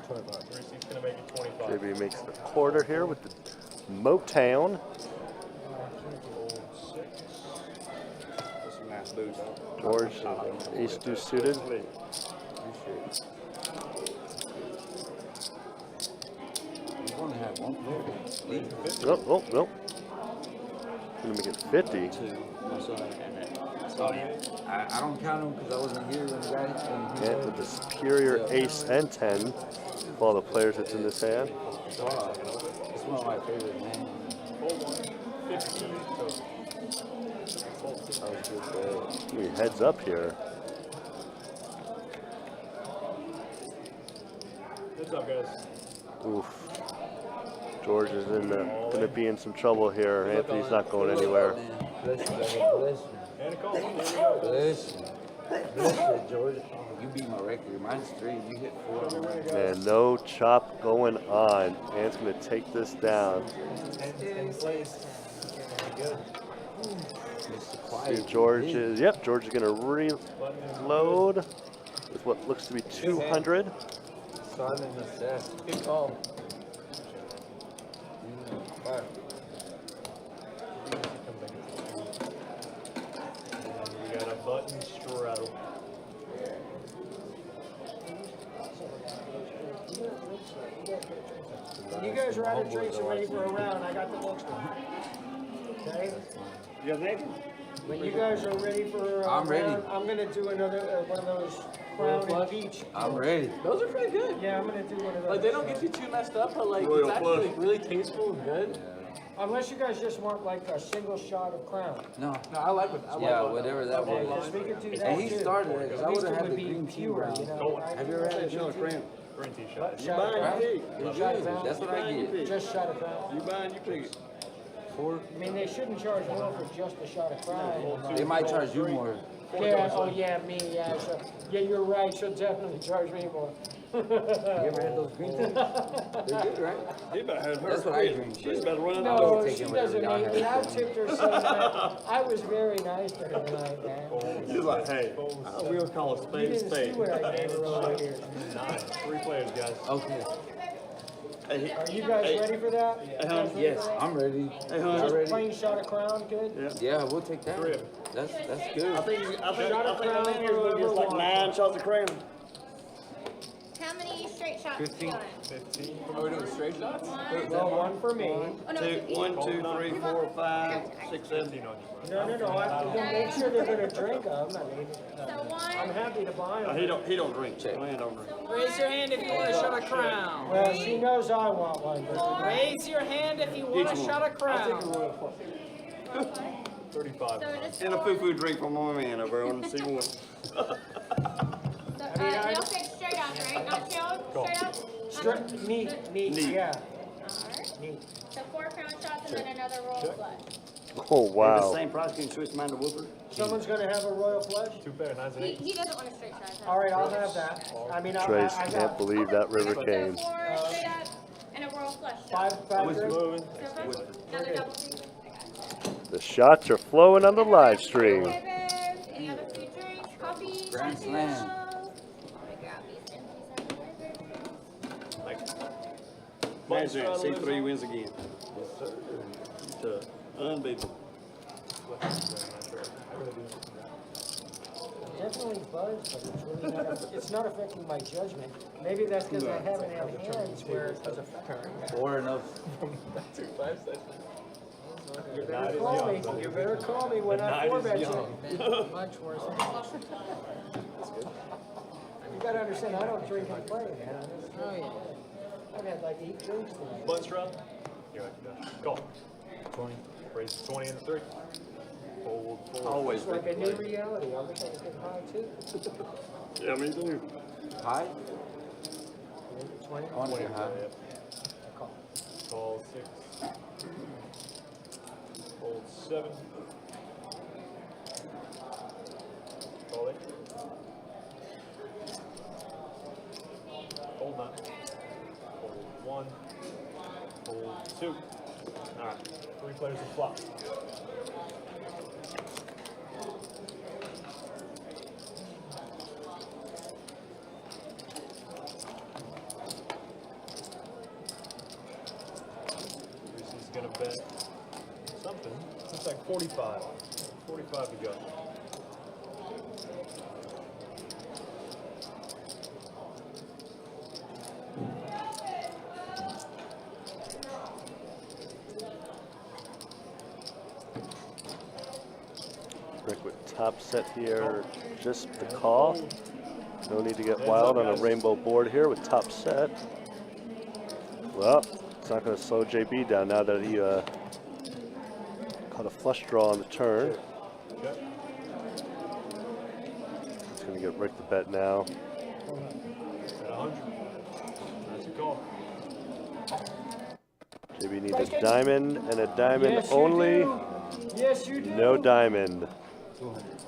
25. 3-6 gonna make it 25. JB makes the quarter here with the Motown. That's some nice boots. George, ace 2 suited. You're going to have one player. Oh, no. Gonna make it 50. My son and that. I don't count them because I wasn't here when the guy. And with the superior ace and 10 of all the players that's in this hand. Wow. It's one of my favorite names. Hold on. 15. That was good, Give me a heads up here. Heads up, guys. Oof. George is gonna be in some trouble here. Anthony's not going anywhere. Bless you. And a call. Here we go. Bless you. Bless you, George. You beat my record. Mine's 3. You hit 4. And no chop going on. Ant's gonna take this down. See, George is, George is gonna reload with what looks to be 200. Simon assess. Good call. We got a button straddle. When you guys are out of drinks and ready for a round, I got the next one. Okay? You have name? When you guys are ready for a I'm ready. round, I'm gonna do another one of those Crown and Beach. I'm ready. Those are pretty good. Yeah, I'm gonna do one of those. Like they don't get you too messed up, but like Royal it's actually Flush. really tasteful and good. Unless you guys just want like a single shot of Crown. No. No, I like it. I Yeah, like whatever that Okay, was. because we could do that And he too. started it because I At least would have it had the would be green tea pure, round. you know. Have you ever had a green tea? Green tea shot. Shot of Crown. Right? Shot of Crown. That's what I get. Just shot of Crown. You buying, you pick it. I mean, they shouldn't charge more for just a shot of Crown. They might charge you more. Yeah, oh yeah, me, yeah. So, yeah, you're right. She'll definitely charge me more. You ever had those green teas? They're good, right? He about had her. That's what I drink. She's about to run No, out. take she it whatever doesn't y'all need have. it. I tipped her so nice. I was very nice to her tonight, man. She's like, hey, we'll call a You spade a didn't see spade. what I gave her over here. 9. 3 players, guys. Okay. Hey, Are you guys ready for that? You guys ready Yes, for that? I'm ready. hey, hon. Just ready. plain shot of Crown, good? Yeah, we'll take that. 3 of them. That's I good. think Shot of a Crown man here's gonna get for like one. 9 shots of crown. How many straight shots 15. you got? 15. Are we doing straight shots? Well, one for me. Oh, no, 1, 2, 3, 4, 5, 6, 7. 15 on you. No. I have to make sure they're gonna drink them. So I'm one. happy to buy them. He don't drink. Man don't drink. Raise your hand if you want a shot of Crown. Well, she knows I want one. But Raise your hand if you want a shot of Crown. royal flush. 35. So just And a foo-foo drink from my man over on C1. So, you'll say straight up, right? Not chilled? Straight up? Neat, yeah. Alright. Neat. So 4 crown shots and then another royal flush. Oh, The wow. same price, can you switch mine to Whooper? Someone's gonna have a royal flush? 2 pair, 9s and 8s. He doesn't want a straight shot. so- All right, I'll have that. I mean, I Trace got can't believe that river So came. 4 straight up and a royal flush. five drink. Moving. So another double please. I got it. The shots are flowing on the live stream. Okay, babes. Any other food drinks? Coffee? Grand cocktails? slam. Let me grab these empties out of the way, Like, Imagine C3 wins again. Unbeatable. Definitely buzz, but it's really not, it's not affecting my judgment. Maybe that's because I haven't had hands where it does affect me. Or enough. You better call me, you better call me when I four-bet you. Much worse. You gotta understand, I don't drink and play, man. Oh, yeah. I've had like 8 drinks tonight. Bunch round. You're right. Call. 20. Raise 20 and a 3. Fold, fold. Always. It's like a new reality. I wish I was getting high too. Yeah, me too. High? 20. I want to get high. Yep. Call 6. Fold 7. Call 8. Hold 9. Hold 1. Hold 2. Alright. 3 players to flop. Reese's gonna bet something. Looks like 45. 45 to go. Rick with top set here, just the call. No need to get wild on a rainbow board here with top set. Well, it's not going to slow JB down now that he caught a flush draw on the turn. He's going to get Rick the bet now. At 100. That's a call. JB needs a diamond and a diamond Yes, you only. do. Yes, you do. No diamond.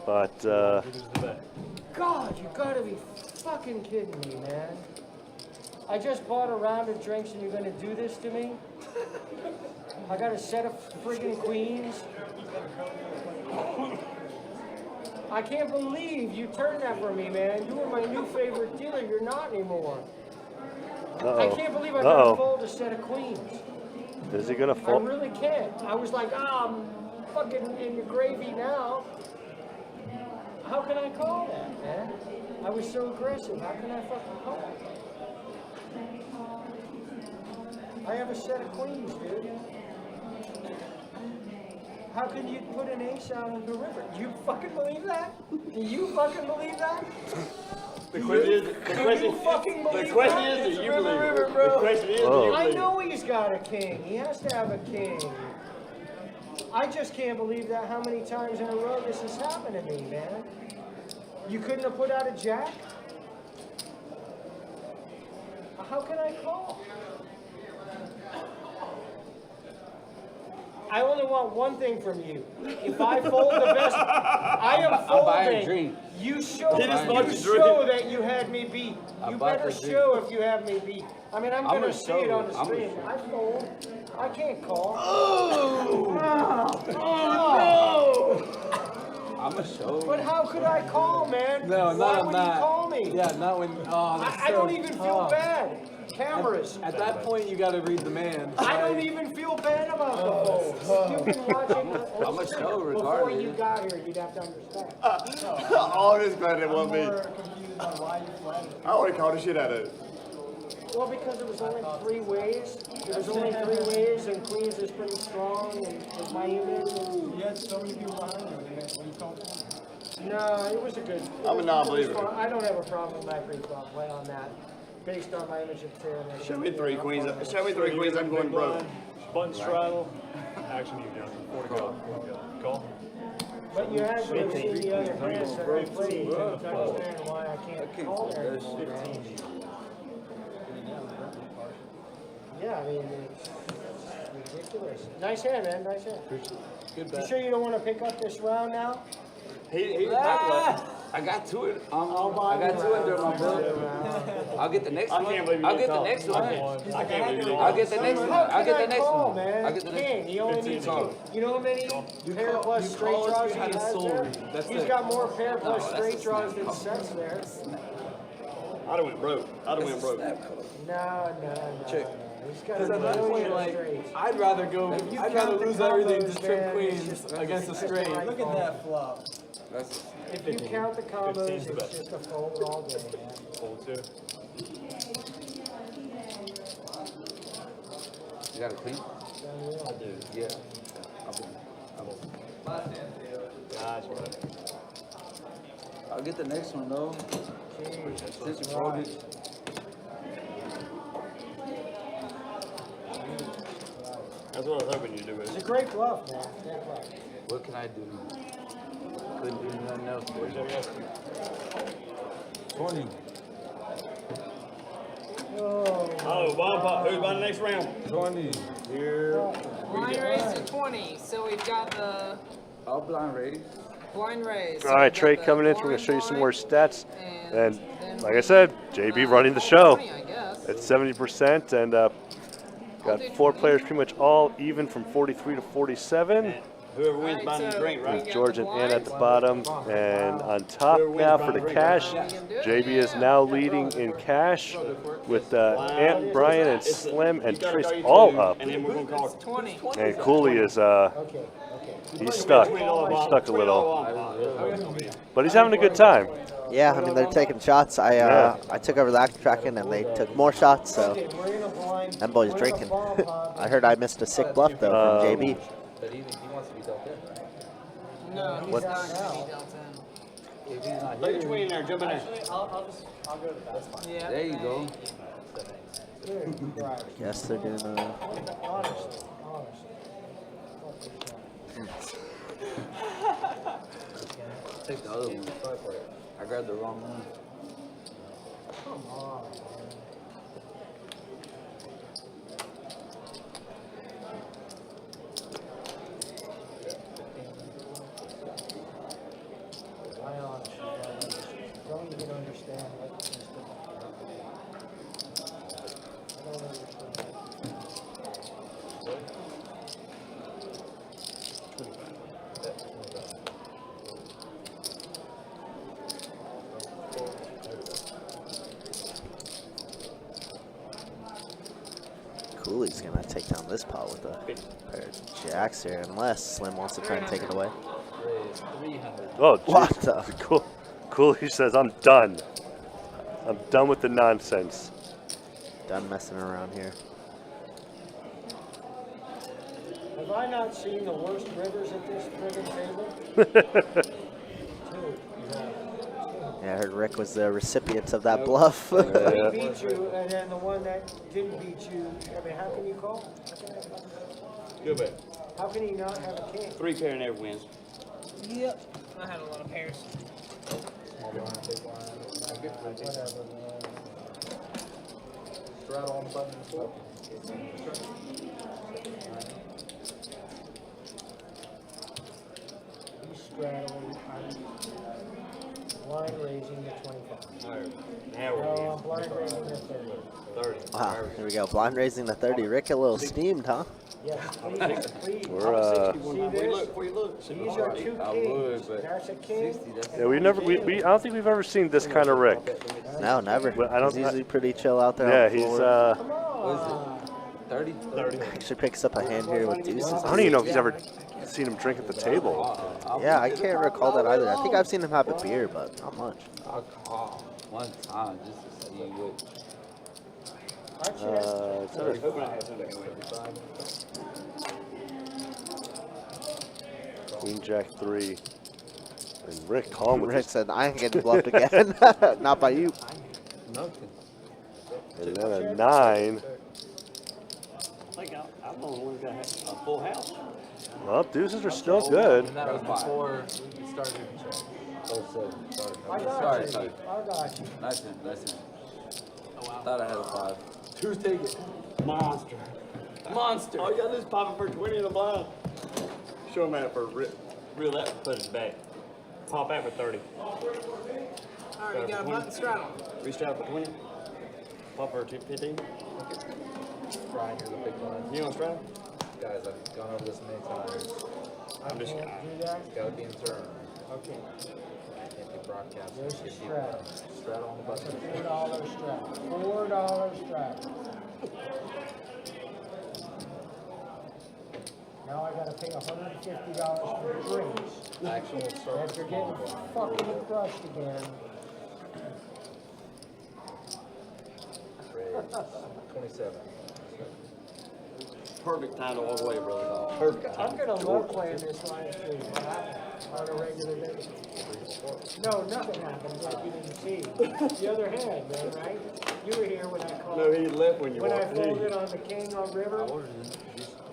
But Here's the bet. God, you gotta be fucking kidding me, man. I just bought a round of drinks and you're gonna do this to me? I got a set of friggin' queens. I can't believe you turned that for me, man. You were my new favorite dealer. You're not anymore. I can't believe I gotta fold a set of queens. Is he gonna I fold? really can't. I was like, I'm fucking in the gravy now. How can I call that, man? I was so aggressive. How can I fucking call? I have a set of queens, dude. How can you put an ace out on the river? You fucking believe that? Do you fucking believe that? The question is, You fucking believe the question that? is, do you River, believe river, it? bro. The question is, do Oh. you I believe know he's got a king. He has to have a king. I just can't believe that how many times in a row this has happened to me, man. You couldn't have put out a jack? How can I call? I only want one thing from you. If I fold the best, I am I'm buying a folding. drink. You show, He just bought you you show drink. that you had me beat. I You bought better the drink. show if you have me beat. I mean, I'm I'ma gonna see it show on it. the I'ma stream. show I fold. I can't call. I'm a show. But how could I call, man? No, Why not would not. you call me? Yeah, not when. Oh, that's I so don't even feel tough. bad. Cameras. At that point, you got to read the man. I don't even feel bad about the fold. You've been watching. I'm a show Before regardless. you got here, you'd have to understand. all this glad it wasn't me. More confused on why you flattered. I already called the shit out of it. Well, because there was only 3 ways. There was only 3 ways, and Queens is pretty strong, and with my image. And You had so many people behind you when you told them. no, it was a good. I'm a non-believer. I don't have a problem with my free flop play on that, based on my image of Taylor. Show me 3 queens. Show me 3 queens. I'm going broke. Button straddle. Action you, Johnson. 4 to go. But you have to see the other hands that I played to understand why I can't call there anymore. Yeah, I mean, it's ridiculous. Nice hand, man. Nice hand. Good You sure you don't want to pick up this round now? I got two. I got two under my belt. I'll get the next one. I'll get the next one. I'll get the next one. I'll get the next one. I'll get the next one. He only needs to. You know how many pair plus straight draws he has there? He's got more pair plus straight draws than sets there. I'd have went broke. No. Check. Because at that point, like, I'd rather lose everything to trip queens against a straight. Look at that flop. That's If you count the combos, it's just a fold all day, man. Fold 2. You got a clean? I do. Yeah. I'll get the next one though. Since you fold it. That's what I was hoping you'd do. It's a great bluff, man. Great bluff. What can I do? Couldn't do nothing else. 20. Oh, who's by the next round? 20. Here. Blind raise to 20. So we've got the I'll blind raise. blind raise. All right, Trey coming in. So we're going to show you some more stats. And like I said, JB running the show at 70%. And got 4 players pretty much all even from 43 to 47. Whoever wins buying a drink, right? With George and Ann at the bottom. And on top now for the cash, JB is now leading in cash with Ant, Brian, and Slim and Trace all up. And then we're going to call it 20. And Cooley is, he's stuck. He's stuck a little. But he's having a good time. Yeah, I mean, they're taking shots. I took over the active tracking, and they took more shots, so them boys drinking. I heard I missed a sick bluff, though, from JB. But he wants to be dealt in, right? No, he's What? not going to be dealt in. If he's not Play here, between there, jump in there. I'll go to that. That's fine. Yeah. There you go. Right. Yes, they're doing Honestly. Take the other one. I grabbed the wrong one. Come on, man. I honestly don't even understand what this is. I don't understand. Cooley's going to take down this pot with a pair of jacks here, unless Slim wants to try and take it away. raise 300. Oh, What geez. the? Cooley says, I'm done. I'm done with the nonsense. Done messing around here. Have I not seen the worst rivers at this friggin' table? Yeah, I heard Rick was the recipient of that bluff. He beat you, and then the one that didn't beat you, I mean, how can you call? Good bet. How can he not have a king? 3 pair never wins. Yep. I had a lot of pairs. Small blind, big blind. Whatever, man. Straddle on the button as well. He's straddling, I'm blind raising the 25. All right. Now No, we're I'm blind raising the 30. 30. Wow, here we go. Blind raising the 30. Rick a little steamed, huh? Yes, please, please. We're, See this? These are 2 I kings. would, but There's a king. 60, that's yeah, we've never, I don't think we've ever seen this kind of Rick. No, never. But I don't- He's usually pretty chill out there. Yeah, on the he's, floor. Come on. 30? Actually picks up a hand here with deuces. I don't even know if he's ever seen him drink at the table. Yeah, I can't recall that either. I think I've seen him have a beer, but not much. I'll call one time just to see what. It's either Hoping I have something I can win. Queen Jack 3. And Rick calm with Rick his, said, I ain't getting bluffed again. Not by you. Nothing. and then a 9. I think I'm the only one that got a full house. Well, deuces are still good. And that was before we started the check. Oh, seven. I got Sorry, you. sorry. I got you. Nice one, nice one. Thought I had a 5. Two's ticket. Monster. Monster. All you gotta do is pop it for 20 in the blind. Show him that for reel that, put it back. Pop that for 30. Alright, you got a button straddle. Restrap for 20. Pop for 15. Brian, you're the big one. You want straddle? Guys, I've gone over this many times. I'm just Do that? It's gotta be in turn. Okay. Can't be broadcast. There's the straddle. Straddle on the That's a button. $4 strap. $4 strap. Now I gotta pay $150 for drinks. Actual start. After getting fucking crushed again. 27. Perfect time to walk away, brother. Perfect time. I'm gonna love playing this line too. On a regular basis. No, nothing happened that you didn't see. The other hand, man, right? You were here when I called. No, he left when you When I walked folded in. on the king on river.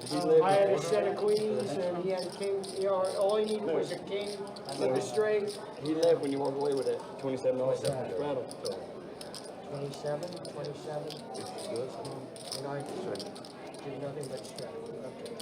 He left I had a before. set of queens and he had a king, you know, all he needed was a king with a straight. He left when you walked away with that $27 straddle. 27. And I did nothing but straddle. Okay.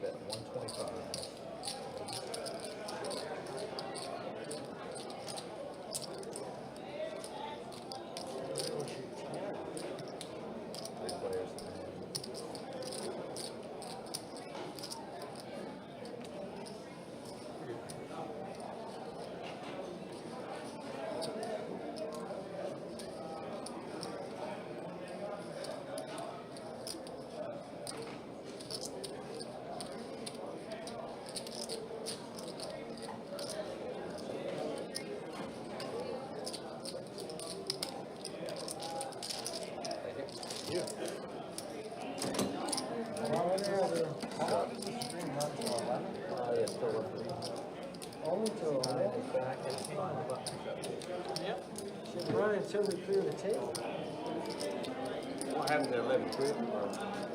Bet 125. Three players in the hand. Yeah, still left three. Only till 11. Should run until we clear the table. What happens at 11 quit? Or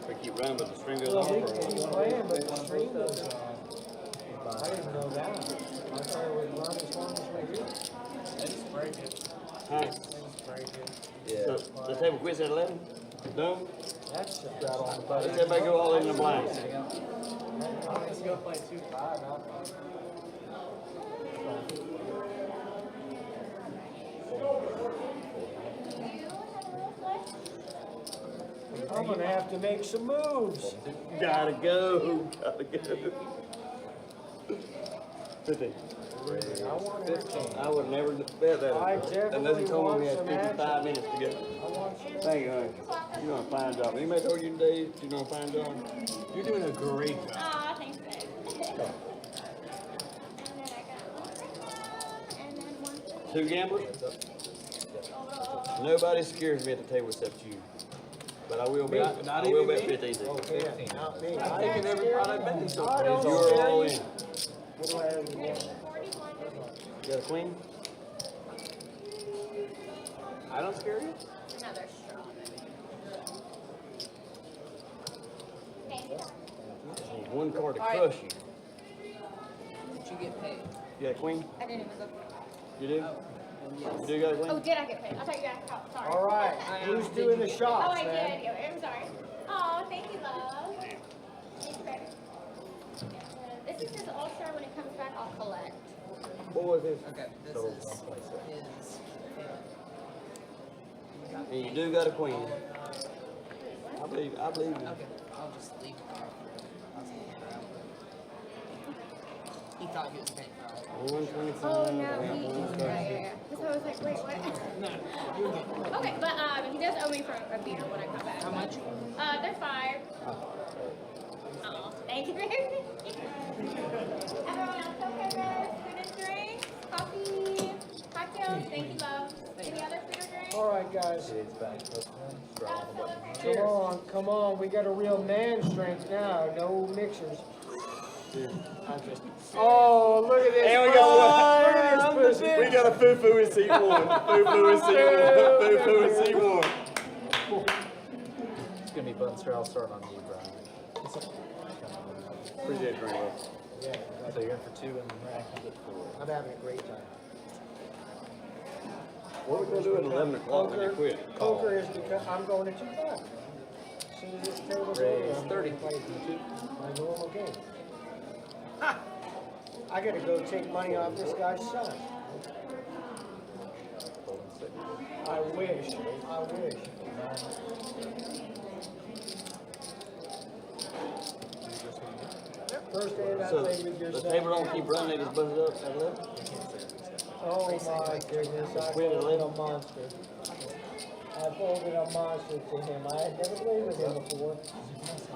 we keep running but the string goes Well, off? we Or can keep what? playing, but the string goes off. I didn't know that. I thought it would run as long as we do. Huh? Yeah. The table quits at 11? Done? That's Straddle on the button. Let's everybody go all in the blinds. Let's go play 2-5. I'm gonna have to make some moves. Gotta go. 15. I want 15. I would never bet that. I Unless definitely he told me we had want some 55 minutes to go. I want some. Thank you, honey. You're doing a fine job. Anybody told you today you're doing a fine job? You're doing a great job. Aw, thanks, babe. And then one. 2 gamblers? Nobody scares me at the table except you. But I will bet. I will bet 15. Okay, not me. I'm taking every product betting so I don't You're scare all you. in. What do I have to get? You got a queen? I don't scare you? Another straw. Just need one card to crush you. Did you get paid? You got a queen? I didn't even look. You do? You do got a queen? Oh, did I get paid? I thought you got caught. Sorry. All right, who's doing the Oh, shots, I man? did. I'm sorry. Oh, thank you, love. Thank you, babe. This is his all-star. When it comes back, I'll collect. What was this? Okay, this So, is 126. his. And you do got a queen. I believe you. Okay, I'll just leave it. I'll take it out. He thought he was paying. Oh, no, yeah. So I was like, wait, what? Okay, but he does owe me for a beer when I come back. How much? They're 5. Oh, thank you very much. Everyone else okay, guys? Food and drinks, coffee, cocktails. Thank you, love. Any other food or drinks? All right, guys. Today's back. Come on. We got a real man strength now. No mixers. Oh, look at this. And we got Look at this pussy. We got a foo-foo in seat 1. Foo-foo in seat 1. Foo-foo in seat 1. It's gonna be button straw starting on you, Brian. Appreciate it, Ringo. Yeah, So you're in for 2 and Rack can get 4. I'm having a great time. What are we going to do at 11 o'clock when you quit? Poker is because I'm going to 2 o'clock. As soon as this table's Raise over, I'm 30. going to play my normal game. I got to go take money off this guy's son. I wish. First day I played with your The son. table don't keep running, they just buzz it up at 11? Oh my goodness, I folded a monster. I folded a monster to him. I had never played with him before.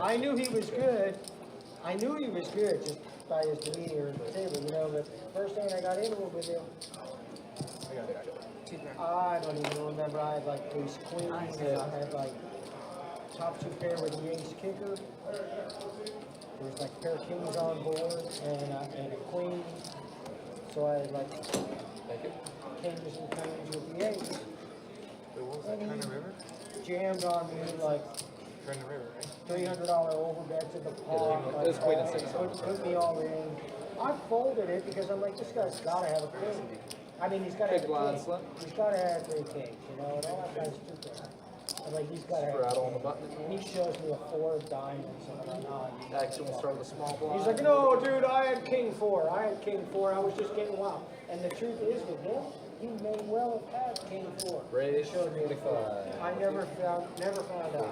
I knew he was good. Just by his demeanor at the table, you know, but first thing I got into it with him, I don't even remember. I had like ace queen, I had like top 2 pair with the ace kicker. There was like a pair of kings on board and a queen. So I had like kings and queens with the ace. What was that, Turn the River? Jammed on me like Turn the River, right? $300 overbets at the pot. it was queen and 6 Put me all in. I folded it because I'm like, this guy's got to have a king. I mean, he's got to have Big a blind king. slip. He's got to have 3 kings, you know, and all that guy's stupid. I'm like, he's got to have Straddle on a the button. king. And he shows me a 4 of diamonds, and I'm like, oh, Action will start with a small blind. he's like, no, dude, I had king 4. I was just getting wild. And the truth is with him, he may well have had king 4. Raise He showed me a 4. 45. I never found out.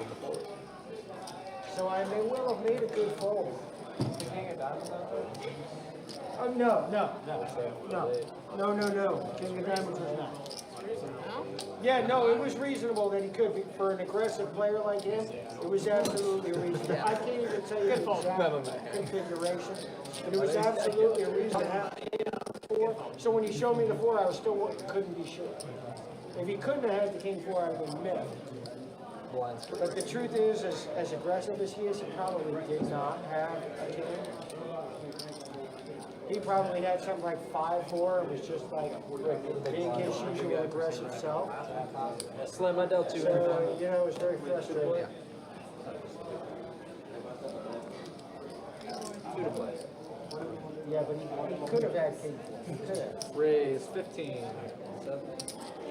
So I may well have made a good fold. The king of diamonds out there? No. King of diamonds was not. Yeah, no, it was reasonable that he could be, for an aggressive player like him, it was absolutely reasonable. I can't even tell you the exact configuration, but it was absolutely a reason to have the 4. So when he showed me the 4, I was still couldn't be sure. If he couldn't have had the king 4, I would have been miffed. But the truth is, as aggressive as he is, he probably did not have a king. He probably had something like 5-4. It was just like being his usual aggressive self. Slim, I dealt 2 So, you know, it was very frustrating. 2 to play. Yeah, but he could have had king 4. He could have. Raise 15. 7.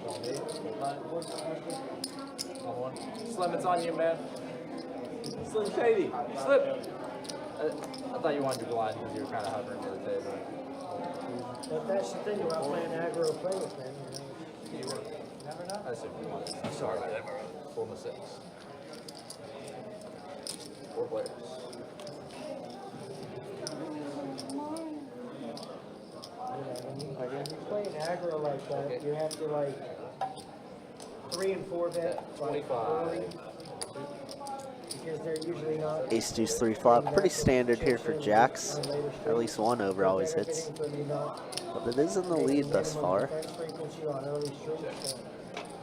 On 8. 9. On 1. Slim, it's on you, man. Slim Shady. Slip. I thought you wanted to blind because you were kind of hovering near the table. But that's the thing about playing aggro play with him. You were. Never know. I said you wanted. I'm sorry. 4 mistakes. 4 players. When you play an aggro like that, you have to like 3 and 4 bet. 25. Because they're usually not. Ace deuce 3 flop, pretty standard here for jacks. At least 1 over always hits. But it is in the lead thus far.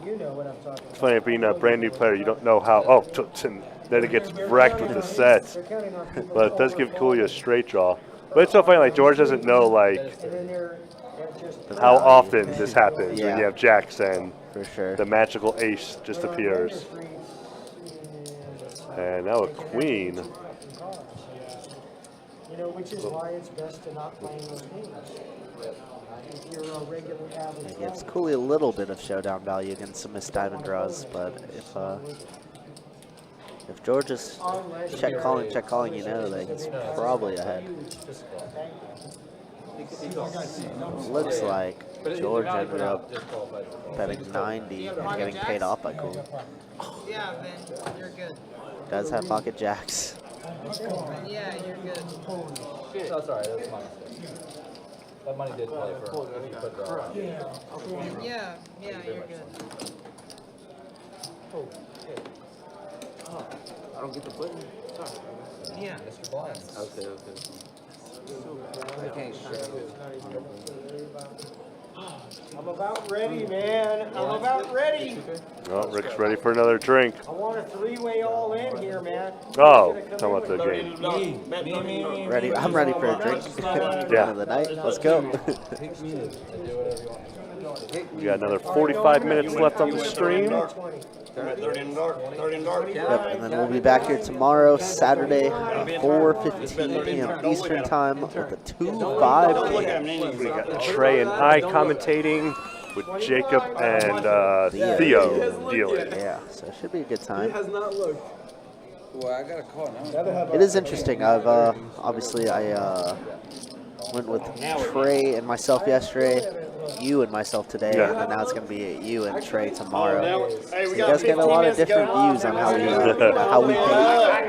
You know what I'm talking It's funny, being a brand new player, you don't know how. Oh, then it gets wrecked with the sets. But it does give Cooley a straight draw. But it's so funny, like George doesn't know like how often this happens when you have jacks and for sure the magical ace just appears. And now a queen. You know, which is why it's best to not play in those games. If you're a regular average It gives Cooley a little bit of showdown value against some missed diamond draws, but if George is check calling, you know that he's probably ahead. Looks like George ended up betting 90 and getting paid off by Cooley. Yeah, then you're good. Does have pocket jacks. Yeah, you're good. That's alright, that's my mistake. That money did play for if you put Yeah, you're good. Oh, shit. I don't get the button. Yeah. Mr. Blinds. Okay. I can't share. I'm about ready, man. I'm about ready. Oh, Rick's ready for another drink. I want a three-way all in here, man. Oh, talking about the game. Ready? I'm ready for a drink. Yeah. End of the night. Let's go. We got another 45 minutes left on the stream. 30 in the dark. 30 in the dark. Yep, and then we'll be back here tomorrow, Saturday, 4:15 p.m. Eastern Time with a 2-5 game. We got Trey and I commentating with Jacob and Theo dealing. Yeah, so it should be a good time. Well, I got a call now. It is interesting. I've obviously I went with Trey and myself yesterday, you and myself today, and then now it's going to be you and Trey tomorrow. So you guys get a lot of different views on how we think.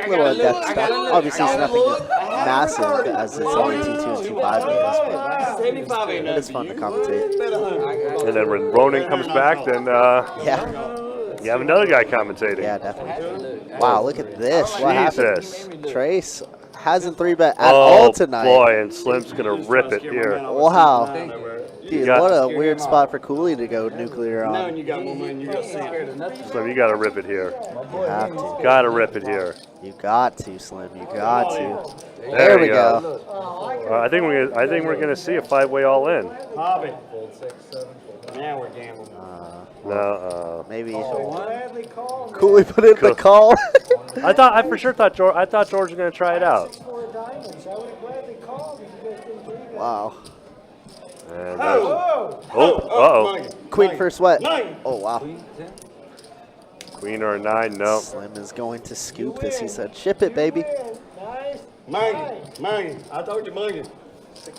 A little in-depth stuff. Obviously, it's nothing massive as it's only 2-2 and 2-5 games, but it is fun to commentate. And then when Ronan comes back, then Yeah. you have another guy commentating. Yeah, definitely. Wow, look at this. What Jesus. happened? Trace hasn't 3-bet at all tonight. Oh, boy, and Slim's going to rip it here. Wow. Dude, what a weird spot for Cooley to go nuclear on. Knowing you got more money, you got Slim, you got to rip it here. You have to. Got to rip it here. You got to, Slim. You got to. There we you go. I think we're going to see a 5-way all in. Hobby. Now we're gambling. No, Maybe. Gladly call, man. Cooley put in the call. I for sure thought George was going to try it out. 4 diamonds. I would have gladly called if you guys didn't do that. Wow. And Oh! Queen first sweat. Oh, wow. Queen or a 9, no. Slim is going to scoop this. He said, ship it, baby. Nice. Monkey. I told you, monkey.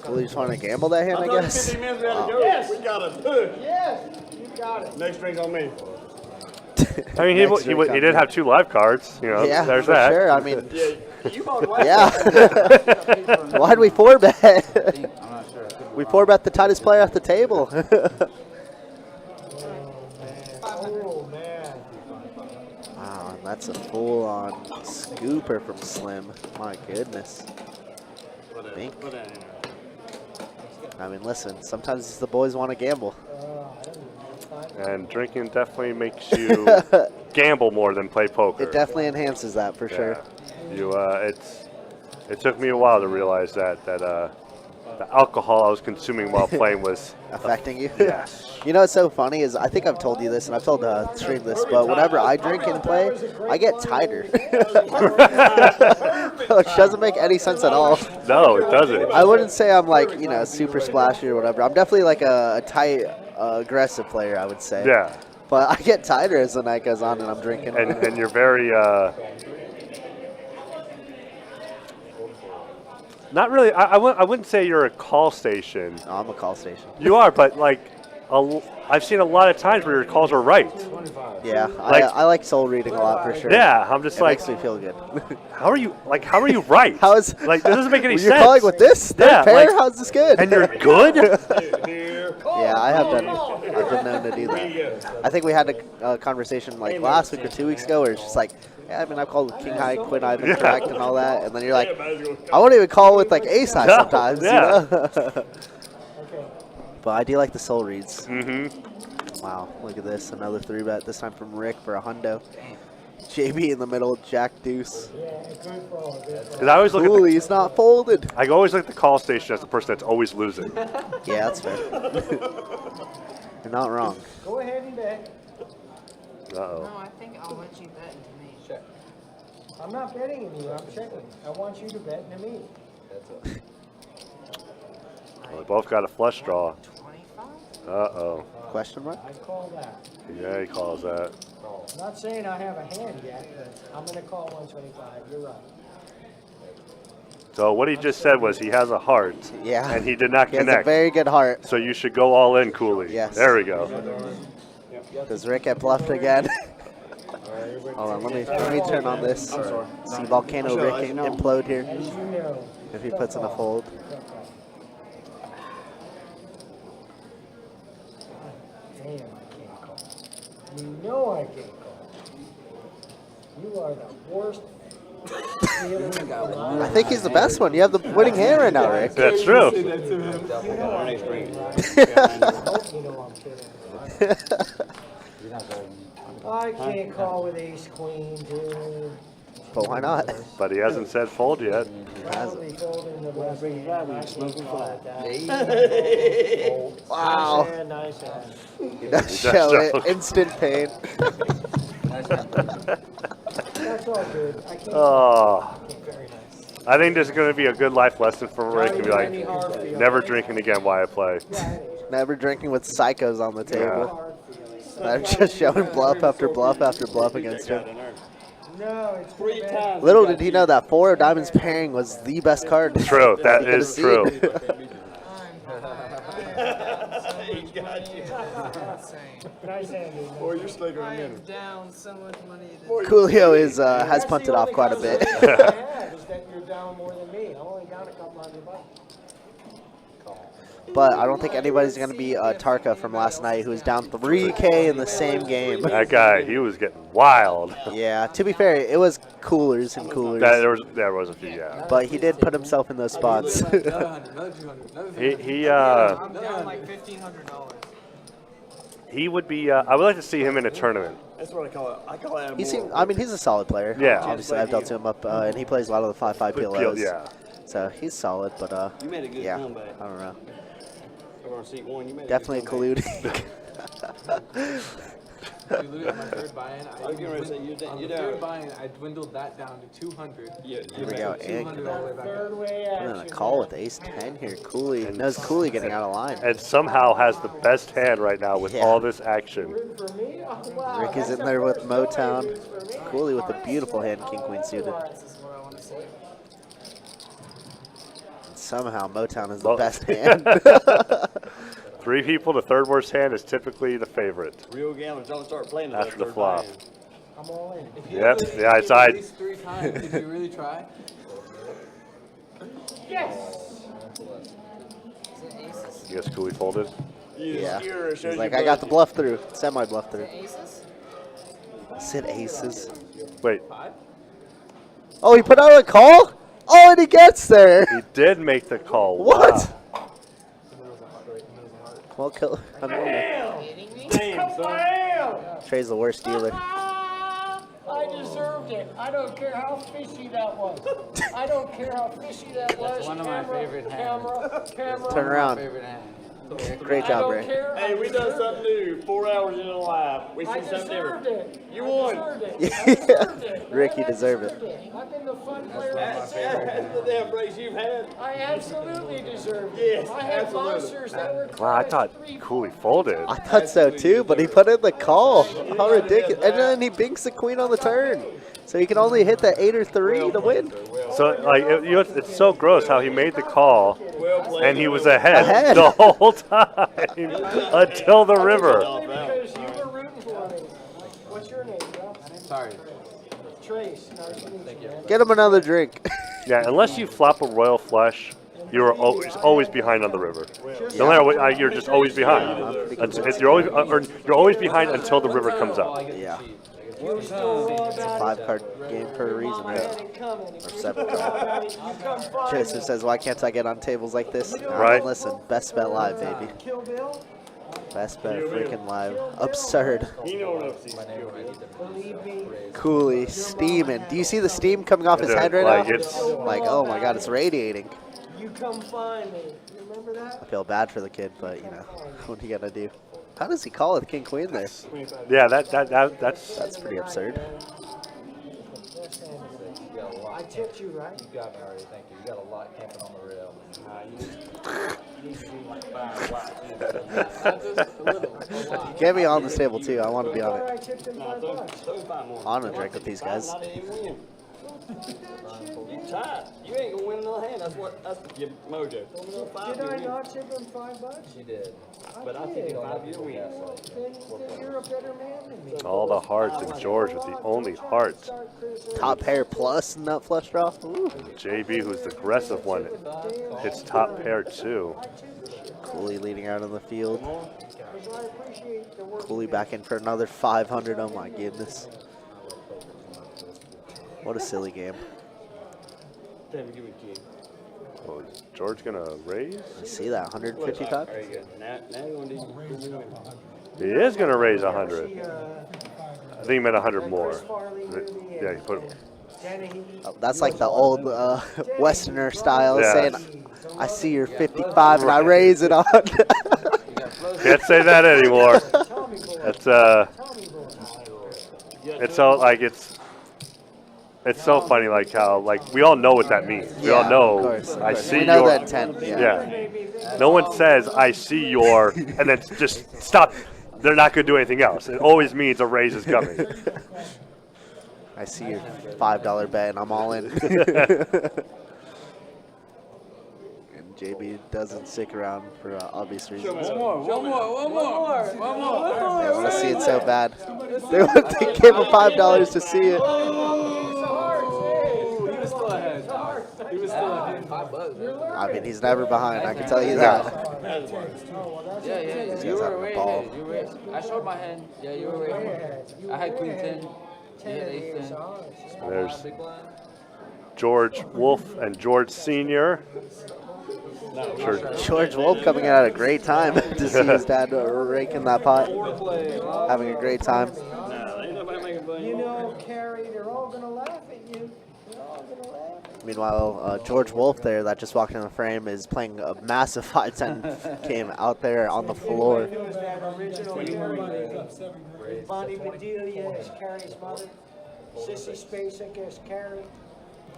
Cooley just want to gamble that hand, I guess. 15 minutes we had to go. Yes. We got to push. Yes, you got it. Next drink's on me. I mean, he did have 2 live cards. You know, Yeah, there's for that. sure. I mean, You bought one. yeah. Why'd we 4-bet? We 4-bet the tightest player at the table. Oh, man. Wow, and that's a full-on scooper from Slim. My goodness. Bink. I mean, listen, sometimes the boys want to gamble. And drinking definitely makes you gamble more than play poker. It definitely enhances that for sure. It took me a while to realize that the alcohol I was consuming while playing was affecting you. Yes. You know what's so funny is I think I've told you this, and I've told Stream this, but whenever I drink and play, I get tighter. Which doesn't make any sense at all. No, it doesn't. I wouldn't say I'm like, super splashy or whatever. I'm definitely like a tight, aggressive player, I would say. Yeah. But I get tighter as the night goes on and I'm drinking. And you're very not really. I wouldn't say you're a call station. No, I'm a call station. You are, but like, I've seen a lot of times where your calls are right. Yeah, Like- I like soul reading a lot for sure. Yeah, I'm just it like, makes me feel good. how are you right? How is like, that doesn't make any when sense. You're calling with this? Third Yeah, pair? like- How's this good? And you're good? Yeah, I've been known to do that. I think we had a conversation like last week or 2 weeks ago where it's just like, yeah, I mean, I've called with King High, Queen High, Correct, and all that, and then you're like, I won't even call with like Ace High sometimes. Yeah. You know? But I do like the soul reads. Mm-hmm. Wow, look at this, another 3-bet, this time from Rick for a hundo. JB in the middle, Jack Deuce. Because I always look Cooley, he's not folded. I always look at the call station as the person that's always losing. Yeah, that's fair. You're not wrong. Go ahead and bet. Uh-oh. No, I think I'll let you bet into me. I'm not betting in you. I'm checking. I want you to bet into me. Well, they both got a flush draw. 25? Uh-oh. Question mark? I call that. Yeah, he calls that. I'm not saying I have a hand yet, but I'm going to call 125. You're right. So what he just said was he has a heart. Yeah. And he did not He has connect. a very good heart. So you should go all in, Cooley. Yes. There we go. Does Rick get bluffed again? Hold on, let me turn on this. See Volcano Rick implode here. If he puts in a fold. You know I can't call. You are the worst. I think he's the best one. You have the winning hand right now, Rick. That's true. You know I'm kidding, right? I hope you know I'm kidding. I can't call with ace queen, dude. But why not? But he hasn't said fold yet. Probably folding the left hand. I can't call it that. Wow. Nice hand. He does show it. Instant pain. That's all good. I can't. Oh, Very nice. I think this is going to be a good life lesson for Rick to be like, never drinking again while I play. Never drinking with psychos on the table. They're just showing bluff after bluff after bluff against him. No, it's 3 times. Little did he know that 4 of diamonds pairing was the best card. True, that is true. He got you. Nice hand, dude. Boy, you're slicker I than am him. down so much money. Coolio is has punted off quite a bit. Is that you're down more than me. I'm only down a couple $100. But I don't think anybody's going to be Tarka from last night, who was down 3K in the same game. That guy, he was getting wild. Yeah, to be fair, it was coolers and coolers. There was a few, yeah. But he did put himself in those spots. He I'm down like $1,500. he would be. I would like to see him in a tournament. That's what I call it. I call it. He's a solid player. Yeah. Obviously, I've dealt to him up, and he plays a lot of the 5-5 PLOs. Yeah. So he's solid, but You made a good yeah, comeback. I don't know. Over on seat 1, you made Definitely a good colluding. Literally on my third buy-in, I was getting ready to say, you're on the down. third buy-in, I dwindled that down to 200. Here we go. And 200 all the way back up. Third way and then a action. call with ace 10 here. Cooley knows Cooley getting out of line. And somehow has the best hand right now with Yeah. all this action. Rooting for me? Oh, wow. Rick is That's in the there with first nobody Motown. roots for me. Cooley with a beautiful hand, king queen suited. This is what I want to see. Somehow Motown is the Well- best hand. 3 people, the third worst hand is typically the favorite. Real gamblers don't start playing until After the third flop. buy-in. I'm all in. If you Yep, really- yeah, if it's you I- at least 3 times, did you really try? Yes. Is it aces? You guess Cooley folded? Yeah. Skewer shows He's you like, I got the bluff through. Semi-bluff through. Aces? Sit aces. Wait, Oh, he put out a call? Oh, and he gets there. he did make the call. What? Wow. Well, kill. I mean, Kidding me? Wow. Trey's the worst dealer. I deserved it. I don't care how fishy that was. I don't care how fishy that was. one of my favorite hands. Camera. Turn around. Favorite hand. Great I job, don't Ray. care. Hey, we done something new. 4 hours into the live. We I see something deserved different. it. You I won. deserved it. Yeah. I deserved it. Rick, you Man, I deserve it. deserved I've been the fun player. That's the damn race you've had. I absolutely deserved it. Yes, I had absolutely. monsters that were Wow, I thought Cooley folded. I thought so too, but he put in the call. How ridiculous. And then he binks the queen on the turn. So he can only hit the 8 or 3 to win. So, like, it's so gross how he made the call Well played. and he was ahead the whole time until the river. because you were rooting for me. What's your name, bro? Sorry. Trace. Nice to meet you, man. Get him another drink. Yeah, unless you flop a royal flush, you are always behind on the river. No matter what, you're just always behind. You're always behind until the river comes up. Yeah. You still all It's a about 5-card game for a reason, it. right? Ain't coming. Or 7-card. You come find Joseph me. says, why can't I get on tables like this? Right. Listen, best bet live, baby. Kill Bill? Best bet freaking live. Absurd. You know what else he's Believe me. Cooley, steaming. Do you see the steam coming off his Dude, head right like, now? it's- Like, oh my god, it's radiating. You come find me. You remember that? I feel bad for the kid, but you know, what are you gonna do? How does he call it king queen there? Yeah, that's That's pretty absurd. I tipped you, right? You got me already, thank you. You got a lot camping on the rail. Get me on this table too. I want to be on I it. tipped him $5. I want to drink with these guys. You tied. You ain't gonna win another hand. That's your mojo. Did I not tip him $5? You did. But I think did. if I you win. Then you're a better man than me. all the hearts, and George with the only heart. Top pair plus nut flush draw. Ooh. JB, who's the aggressive one, hits top pair too. Cooley leading out on the field. 'Cause I appreciate the work. Cooley back in for another 500. Oh my goodness. What a silly game. Oh, is George gonna raise? You see that 155? Very good. Now you want to do He is gonna raise 100. I think he meant 100 more. Yeah, he put him. Oh, that's like the old Westerner style Yeah. saying, I see you're 55 and I raise it on. Can't say that anymore. It's so like it's so funny like how like we all know what that means. We all know of course. I see We know your that intent, yeah. No one says I see your and then just stop. They're not gonna do anything else. It always means a raise is coming. I see your $5 bet and I'm all in. And JB doesn't stick around for obvious reasons. One more. They want to see it so bad. They gave him $5 to see it. He was still ahead. I mean, he's never behind, I can tell you that. Yeah. These You guys were having a way ball. ahead. You were. I showed my hand. Yeah, you were way ahead. I had queen 10. You had ace 10. There's Big blind. George Wolf and George Senior. George Wolf coming out at a great time to see his dad raking that pot. Having a great time. You know, Carrie, they're all going to laugh at you. They're all going to laugh. Meanwhile, George Wolf there that just walked in the frame is playing a massive 5-10 game out there on the floor. Bonnie Bedelia is Carrie's mother. Sissy Spacek is Carrie.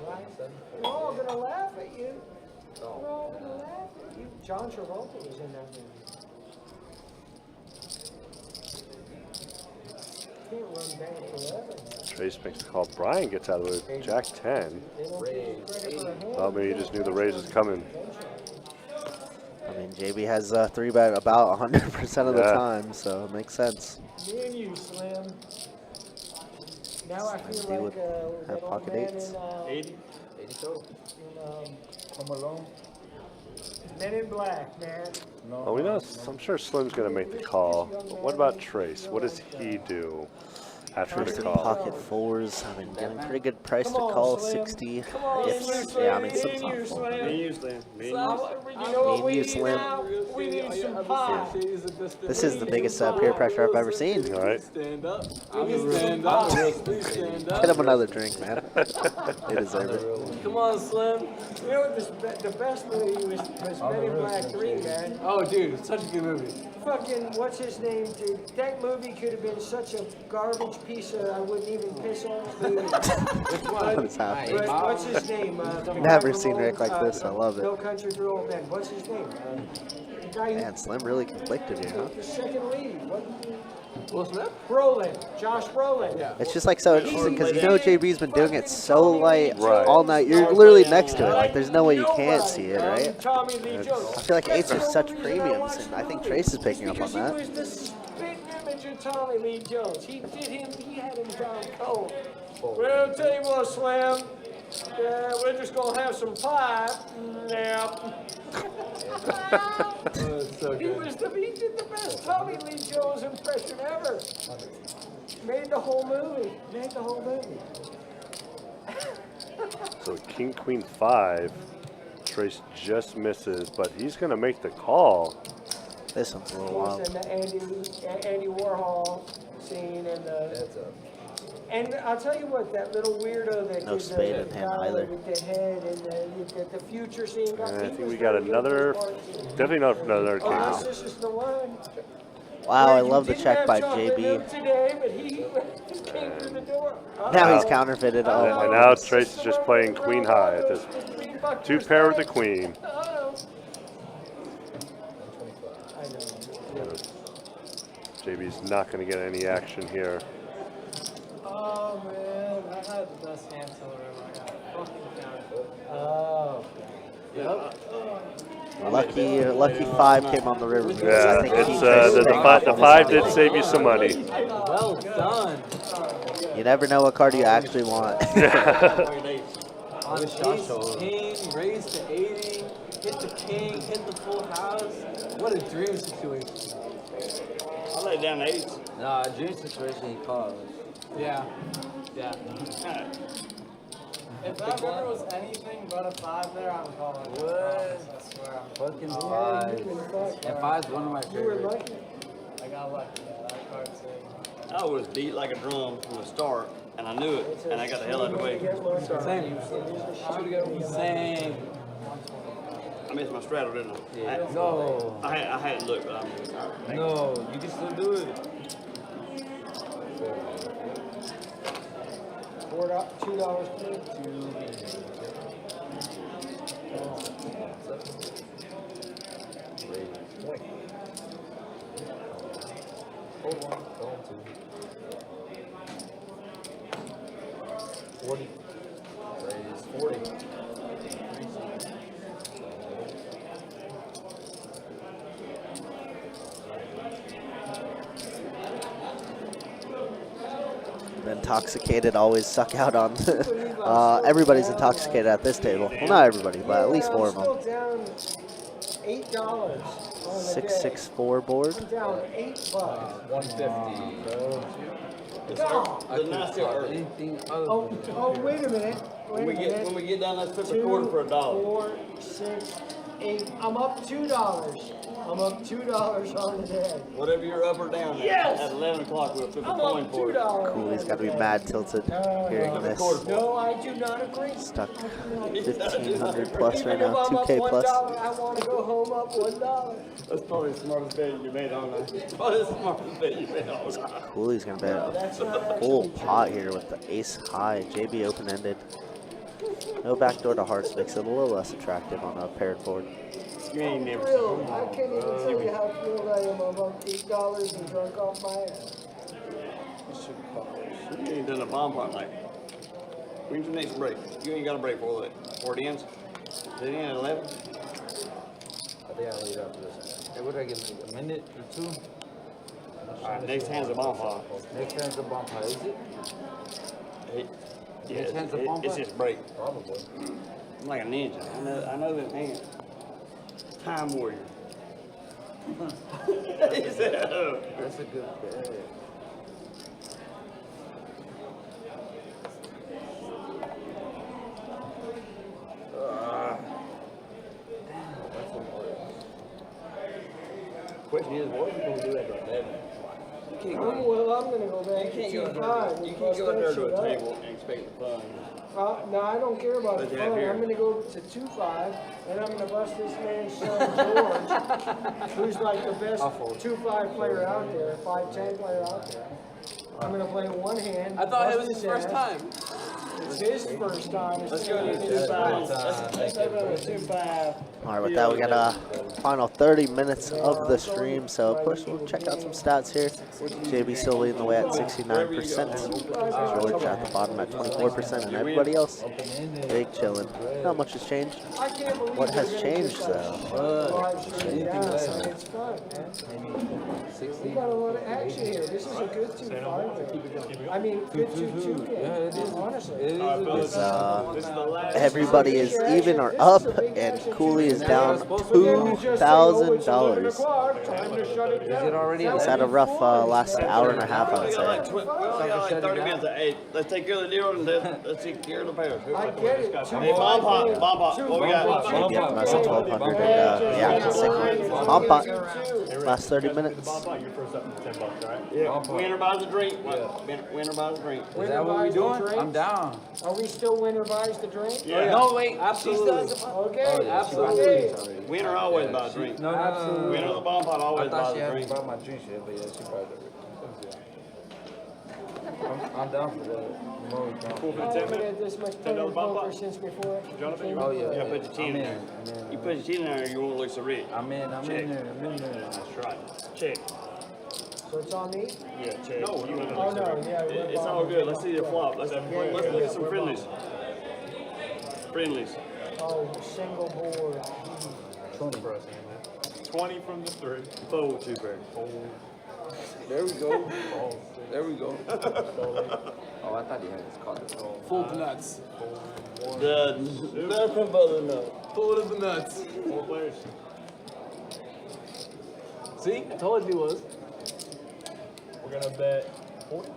Right? They're all going to laugh at you. They're all going to laugh at you. John Travolta was in that movie. Can't run back forever. Trace makes the call. Brian gets out of it. Jack 10. Well, maybe he just knew the raise was coming. I mean, JB has a 3-bet about 100% of the time, so it makes sense. Me and you, Slim. Now I feel They like would that have old pocket man eights. in, 80 total. Home Alone. Men in Black, man. Oh, we know. I'm sure Slim's gonna make the call. But what about Trace? What does he do after the call? Pocket fours. I mean, getting pretty good price to call 60. If, yeah, I mean, something's not full. Me and you, Slim. Me and you. You know what we need Slim. now? We need some pie. This is the biggest peer pressure I've ever seen. All right. Stand up. Stand up. Please stand up. Get him another drink, man. They deserve it. Come on, Slim. You know what the best movie was Men in Black 3, man. Oh, dude, it's such a good movie. Fucking, what's his name, dude? That movie could have been such a garbage piece of, I wouldn't even piss on the movie. What is happening? But what's his name? Never seen Rick like this. I love No it. Country for Old Men. What's his name? The guy who Man, Slim really conflicted here, huh? the second lead. Will Smith? Brolin. Josh Brolin. Yeah. It's just like so interesting because you know JB's been doing it so light Right. all night. You're literally next to it. Like there's no way you can't see it, right? Tommy Lee Jones. I feel like eights are such premiums, and I think Trace is picking up on Because that. he was the spitting image of Tommy Lee Jones. He had him down cold. Well, I'll tell you what, Slim. We're just gonna have some pie. Yeah. So He did the best Tommy Lee Jones impression ever. Made the whole movie. So King Queen 5. Trace just misses, but he's gonna make the call. This one's a little wild. And the Andy Warhol scene and the. And I'll tell you what, that little weirdo that No did spade the in hand guy either. with the head and the future scene. And I think we got another. Definitely not another King. Oh, this is the one. Wow, I You love the didn't check have by chocolate milk JB. today, but he just came through the door. Now he's counterfeited. Oh And my now goodness. Trace is just playing Queen High at this. 2 pair with the Queen. JB's not going to get any action here. Oh, man. I had the best hand silver in my life. Fucking counterfeit. Oh. Lucky 5 came on the river. because Yeah, I think it's he the traced it. 5 did save you some money. Well done. You never know what card you actually want. On ace, king, raise to 80, hit the king, hit the full house. What a dream situation. played down to 8s. Nah, dream situation he called. Yeah. Yeah. If that river was anything but a 5 there, I'm calling it. What? I swear. Fucking 5. And 5's one of my favorites. I got lucky. Yeah, that card's in. I was beat like a drum from the start, and I knew it, and I got the hell out of the way. Same. I missed my straddle, didn't I? Yeah. No. I had to look, but I'm No, you can still do it. $2 per. Hold on, going to 40. Raise 40. Intoxicated always suck out on. Everybody's intoxicated at this table. Well, not everybody, but at least 4 of them. Down $8. 664 board. I'm down $8. 150. the nice or Anything other Oh, than oh, wait a minute. when we get done, let's flip a quarter for $1. 4, 6, 8. I'm up $2. I'm up $2 on the day. Whatever you're up or down at. Yes! At 11 o'clock, we'll flip a I'm coin up for it. $2. Cooley's got to be mad tilted hearing this. No, I do not agree. Stuck 1,500 plus right Even if now, I'm up 2K $1, plus. I want to go home up $1. That's probably the smartest bet you made all night. That's probably the smartest bet you made all night. Cooley's going to bet a full pot here with the ace high. JB open-ended. No backdoor to hearts makes it a little less attractive on a paired board. You ain't never Thrilled. I can't even tell you how thrilled I am. I'm up $8 and drunk off my ass. You ain't done a bomb pot night. When's your next break? You ain't got a break for it ends? Did it end at 11? I think I'll leave after this. Hey, what did I get? A minute or 2? Alright, next hand's a bomb pot. Next hand's a bomb pot, is it? Yeah, Next hand's a bomb it's pot? just break. Probably. I'm like a ninja. I know this hand. Time warrior. He said, oh. That's a good bet. Question is, what are we gonna do after 11? You can't go. Well, I'm going to go back to You can't 2-5. go there to a table and expect the fun. No, I don't care about But the yeah, fun. here. I'm going to go to 2-5, and I'm going to bust this man's son, George, who's like the best 2-5 player out there, 5-10 player out there. I'm going to play one hand. I thought it bust was his first ass. time. It's his first time. Let's go to 2-5. Let's go to 2-5. All right, with that, we got a final 30 minutes of the stream. So, first, we'll check out some stats here. JB still leading the way at 69%. George at the bottom at 24%, and everybody else big chilling. Not much has changed. I can't believe What has they're gonna changed, just, though? live stream down. It's fun, man. We got a lot of action here. This is a good 2-5 game. I mean, good 2-2 game. Yeah, it is. Honestly. It is a good It's, everybody is even or up, and Cooley is down $2,000. Is it already? He's had a rough last hour and a half, I would We say. got like 30 minutes. Hey, let's take care of the deal and let's take care of the pairs. I get it. Hey, bomb pot. What we got? Yeah, that's a 1,200. Yeah, sick one. Bomb pot. Last 30 minutes. You're first up with $10, right? Yeah. Winner buys a drink. Winner buys a drink. Is that what we doing? I'm down. Are we still winner buys the drink? Yeah. No, wait. Absolutely. Okay. Absolutely. Winner always buys a drink. No. Winner of the bomb pot I always thought buys she a hadn't drink. brought my drink yet, but yeah, she brought it. I'm down for that. I'm always down. Cool for I the 10 haven't minutes? had this much $10 fun with bomb poker pot? since before. Jonathan, you Oh, yeah. Yeah, put your chin in there. You put your chin in there, you won't look so rich. I'm in there. That's right. Check. So it's on me? Yeah, check. No, you went Oh, no, yeah. It's all good. Let's see the flop. Let's look at some friendlies. Friendlies. Oh, single board. 20 for us, man. 20 from the 3. Fold 2 pair. There we go. There we go. Oh, I thought he had his card. Full to nuts. Nothing but the nut. Full to the nuts. 4 players. See? I told you it was. We're gonna bet 40.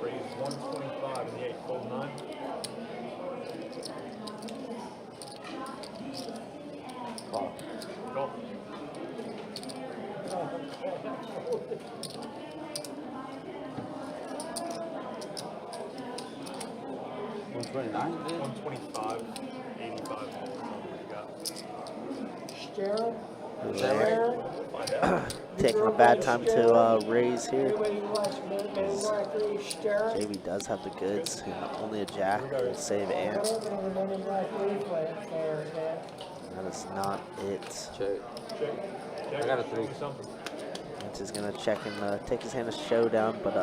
Raise 125 in the 8, fold 9. Call. Call. 129. 125, 85. What you got? Sharon? Find out. Taking a bad time to raise here. Anybody who likes men like these, Sharon? JB does have the goods. Only a jack will save Ant. That is not it. Check. I got a 3. Ant is gonna check and take his hand to Showdown, but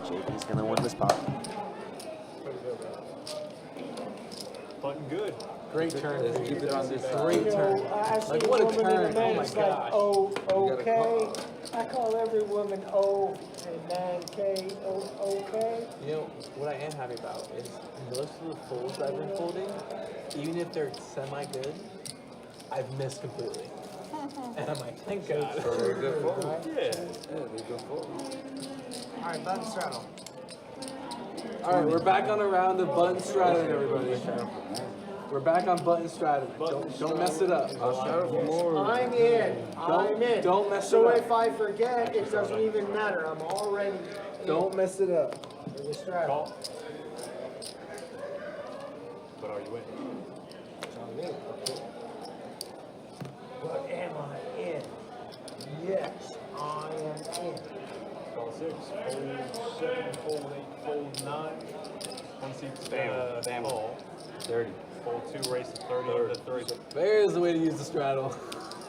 JB's gonna win this pot. Button good. Great turn. Let's keep it on this side. Great turn. I see Like, a what a woman in turn. a man, Oh my it's like, gosh. oh, gotta okay. I call every woman O and 9K, okay. You know, what I am happy about is most of the folds I've been folding, even if they're semi-good, I've missed completely. And I'm like, thank God. So they're good fold. Yeah. Yeah, they're good fold. All right, button straddle. All right, we're back on a round of button straddling, everybody. We're back on button straddling. Don't mess it up. I'll shout for more. I'm in, I'm in. Don't mess So it up. if I forget, it doesn't even matter, I'm already in. Don't mess it up. For the straddle. Call. But are you in? It's on me, okay. But am I in? Yes, I am in. Call 6. Fold 7, fold 8, fold 9. One seat Bam. call. 30. Fold 2, raise to 30 into 30. There's the way to use the straddle.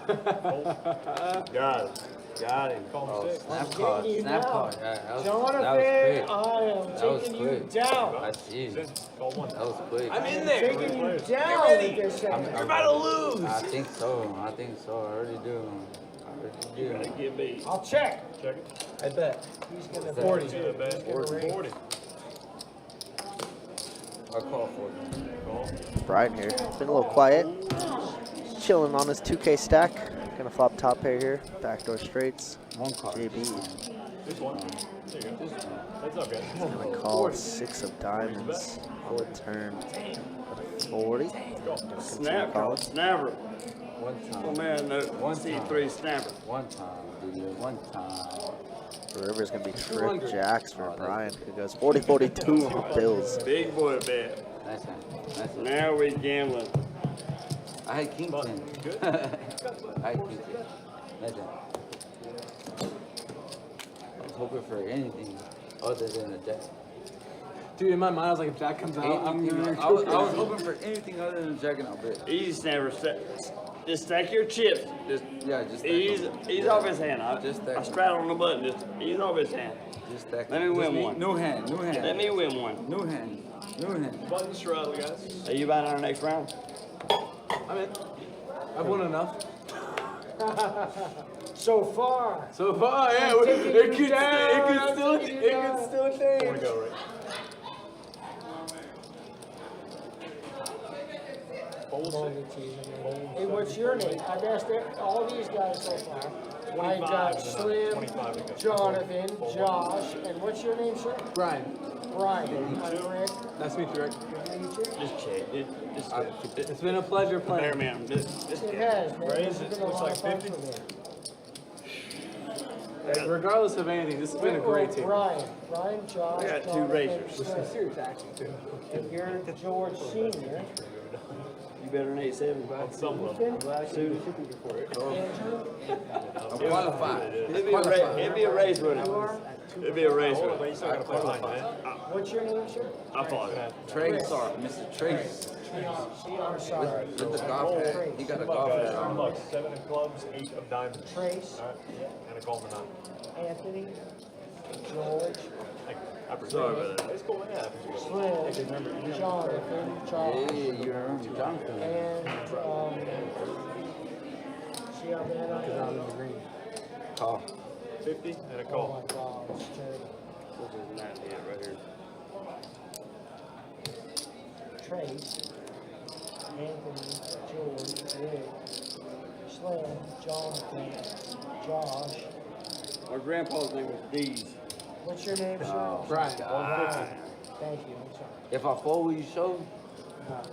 Got it. Got him. Call Oh, 6. snap getting card. you Snap now. card. Yeah, that was Jonathan, quick. I am That was taking you quick. down. I see. Sin. Call 1. That was quick. I'm in I'm there. taking you Get down ready. with this I'm- thing. You're about to lose. I think so. I think so. I already do. I already do. Get beat. I'll check. Check it. I bet. He's gonna 40. To the bet. He's gonna raise. 40. I'll call for it. Call. Brian here. Been a little quiet. Chilling on his 2K stack. Gonna flop top pair here. Backdoor straights. One card. JB. This one. There you go. That's okay. Gonna call 6 of diamonds on the turn. At a 40. Gonna Snap call call. it. Snapper. One time. Oh man, no. One time. C3 snapper. One time, dude. One time. The river's gonna be 200. trick jacks for Brian, who goes 40-42 on bills. Big boy bet. Nice hand. Nice hand. Now we gambling. I had king Button. ten. Good. I had king ten. Nice hand. I was hoping for anything other than a jack. Dude, in my mind, I was like, if Jack comes out, I'm gonna. I was hoping for anything other than a jack and I'll bet. Easy snapper. Just stack your chips. Just Yeah, just stack ease, them. ease off his hand. Just stack I them. straddle on the button. Just ease off his hand. Just stack Let me them. win Just one. New hand. New hand. Let me win one. New hand. New hand. Button straddle, guys. Are you buying our next round? I'm in. I've won enough. So far. So far, yeah. I'm taking It you could down, still I'm taking you down. More to change. go, right? Fold 6. Hey, what's your name? I've asked all these guys so far. I got 25 Slim, 25 again. Jonathan, Josh, and what's your name, sir? Brian, Brian. I'm Rick. nice to meet you, Rick. Good to meet you. Just check. It's been a pleasure Bear playing. man. Just It has, man. Raise This has it. been a Looks lot like of fun 50. for me. Regardless of anything, this has been a great team. Brian, Josh, I got two Jonathan, razors. Slim. Serious action, too. And you're George Senior. You better than 8-7. On some level. Ethan, Oh. Andrew, I'm qualified. It'd be a race with him. It'd be a race with him. You still gotta play behind, man. what's your name, sir? I follow you. Trace. Mr. Trace. See, I'm sorry. With the golf hat, he got a golf hat on. Look, 7 of clubs, 8 of diamonds. Trace. All right. And a call for 9. Anthony, George, I presume. Sorry about that. It's cool, yeah. Slim, Jonathan, Josh, Yeah, you remember Jonathan. and see how bad I am? in the green. Call. 50 and a Oh call. my God, it's terrible. Right here. Trace, Anthony, George, Rick, Slim, Jonathan, Josh. My grandpa's name was Dees. What's your name, sir? Brian. Thank you, I'm sorry. If I fold, will you show?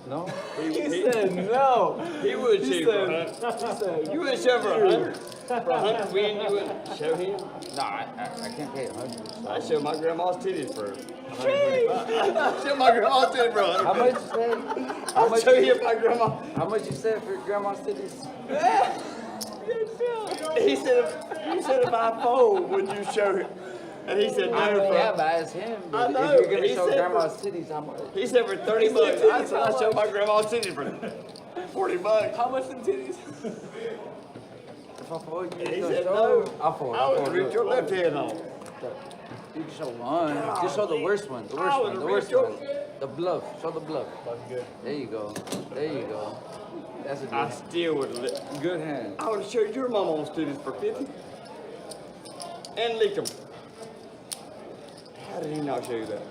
No? He said no. He would He show for said, 100. he said, You would show for 100. For 100 win, you wouldn't show him. No, I can't pay 100. I showed my grandma's titties for 125. I showed my grandma's titties for 100. How much you said? I'll show you my grandma. How much you said for your grandma's titties? He said if I fold, would you show him? And he said no. Yeah, but ask him. I If know, you're gonna he show said grandma's titties, how much? He said for 30 bucks. I said I showed my grandma's titties for 40 bucks. how much in titties? If I fold, you And he gonna said show? no. I'll fold. I I'll would fold. rip your left hand off. You can show one. Just show the worst one. The worst I one. would The rip worst your- one. The bluff. Show the bluff. Fucking good. There you go. There you go. That's a I good, still would. good hand. I would have showed your mama's titties for 50 and licked them. How did he not show you that?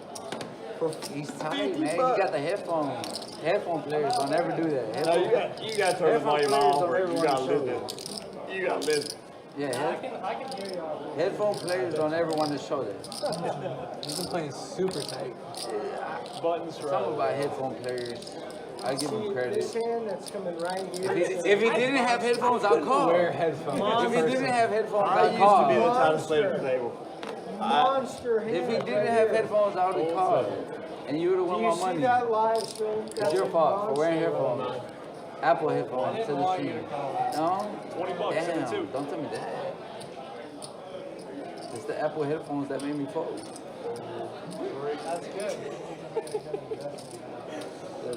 For He's tight, 50 man. You bucks. got the headphones. Headphone players don't ever do that. No, Headphone, you got to turn the volume players off. don't Or ever you wanna got to show listen. You got to listen. yeah, I can hear you all. headphone players don't ever want to show that. He's been playing super tight. Buttons for Something about headphone players. I give them See, credit. this hand that's coming right here. If he didn't have headphones, I'll call. Wear headphones. If he didn't have headphones, I I'd used to be the call. tightest player at the table. Monster hand. If he didn't right have here. headphones, I would have called. And you would have Do won you my see money. that live stream? It's your fault for wearing headphones. Apple headphones to the stream. No? 20 bucks, Damn, 72. don't tell me that. It's the Apple headphones that made me fold. That's good.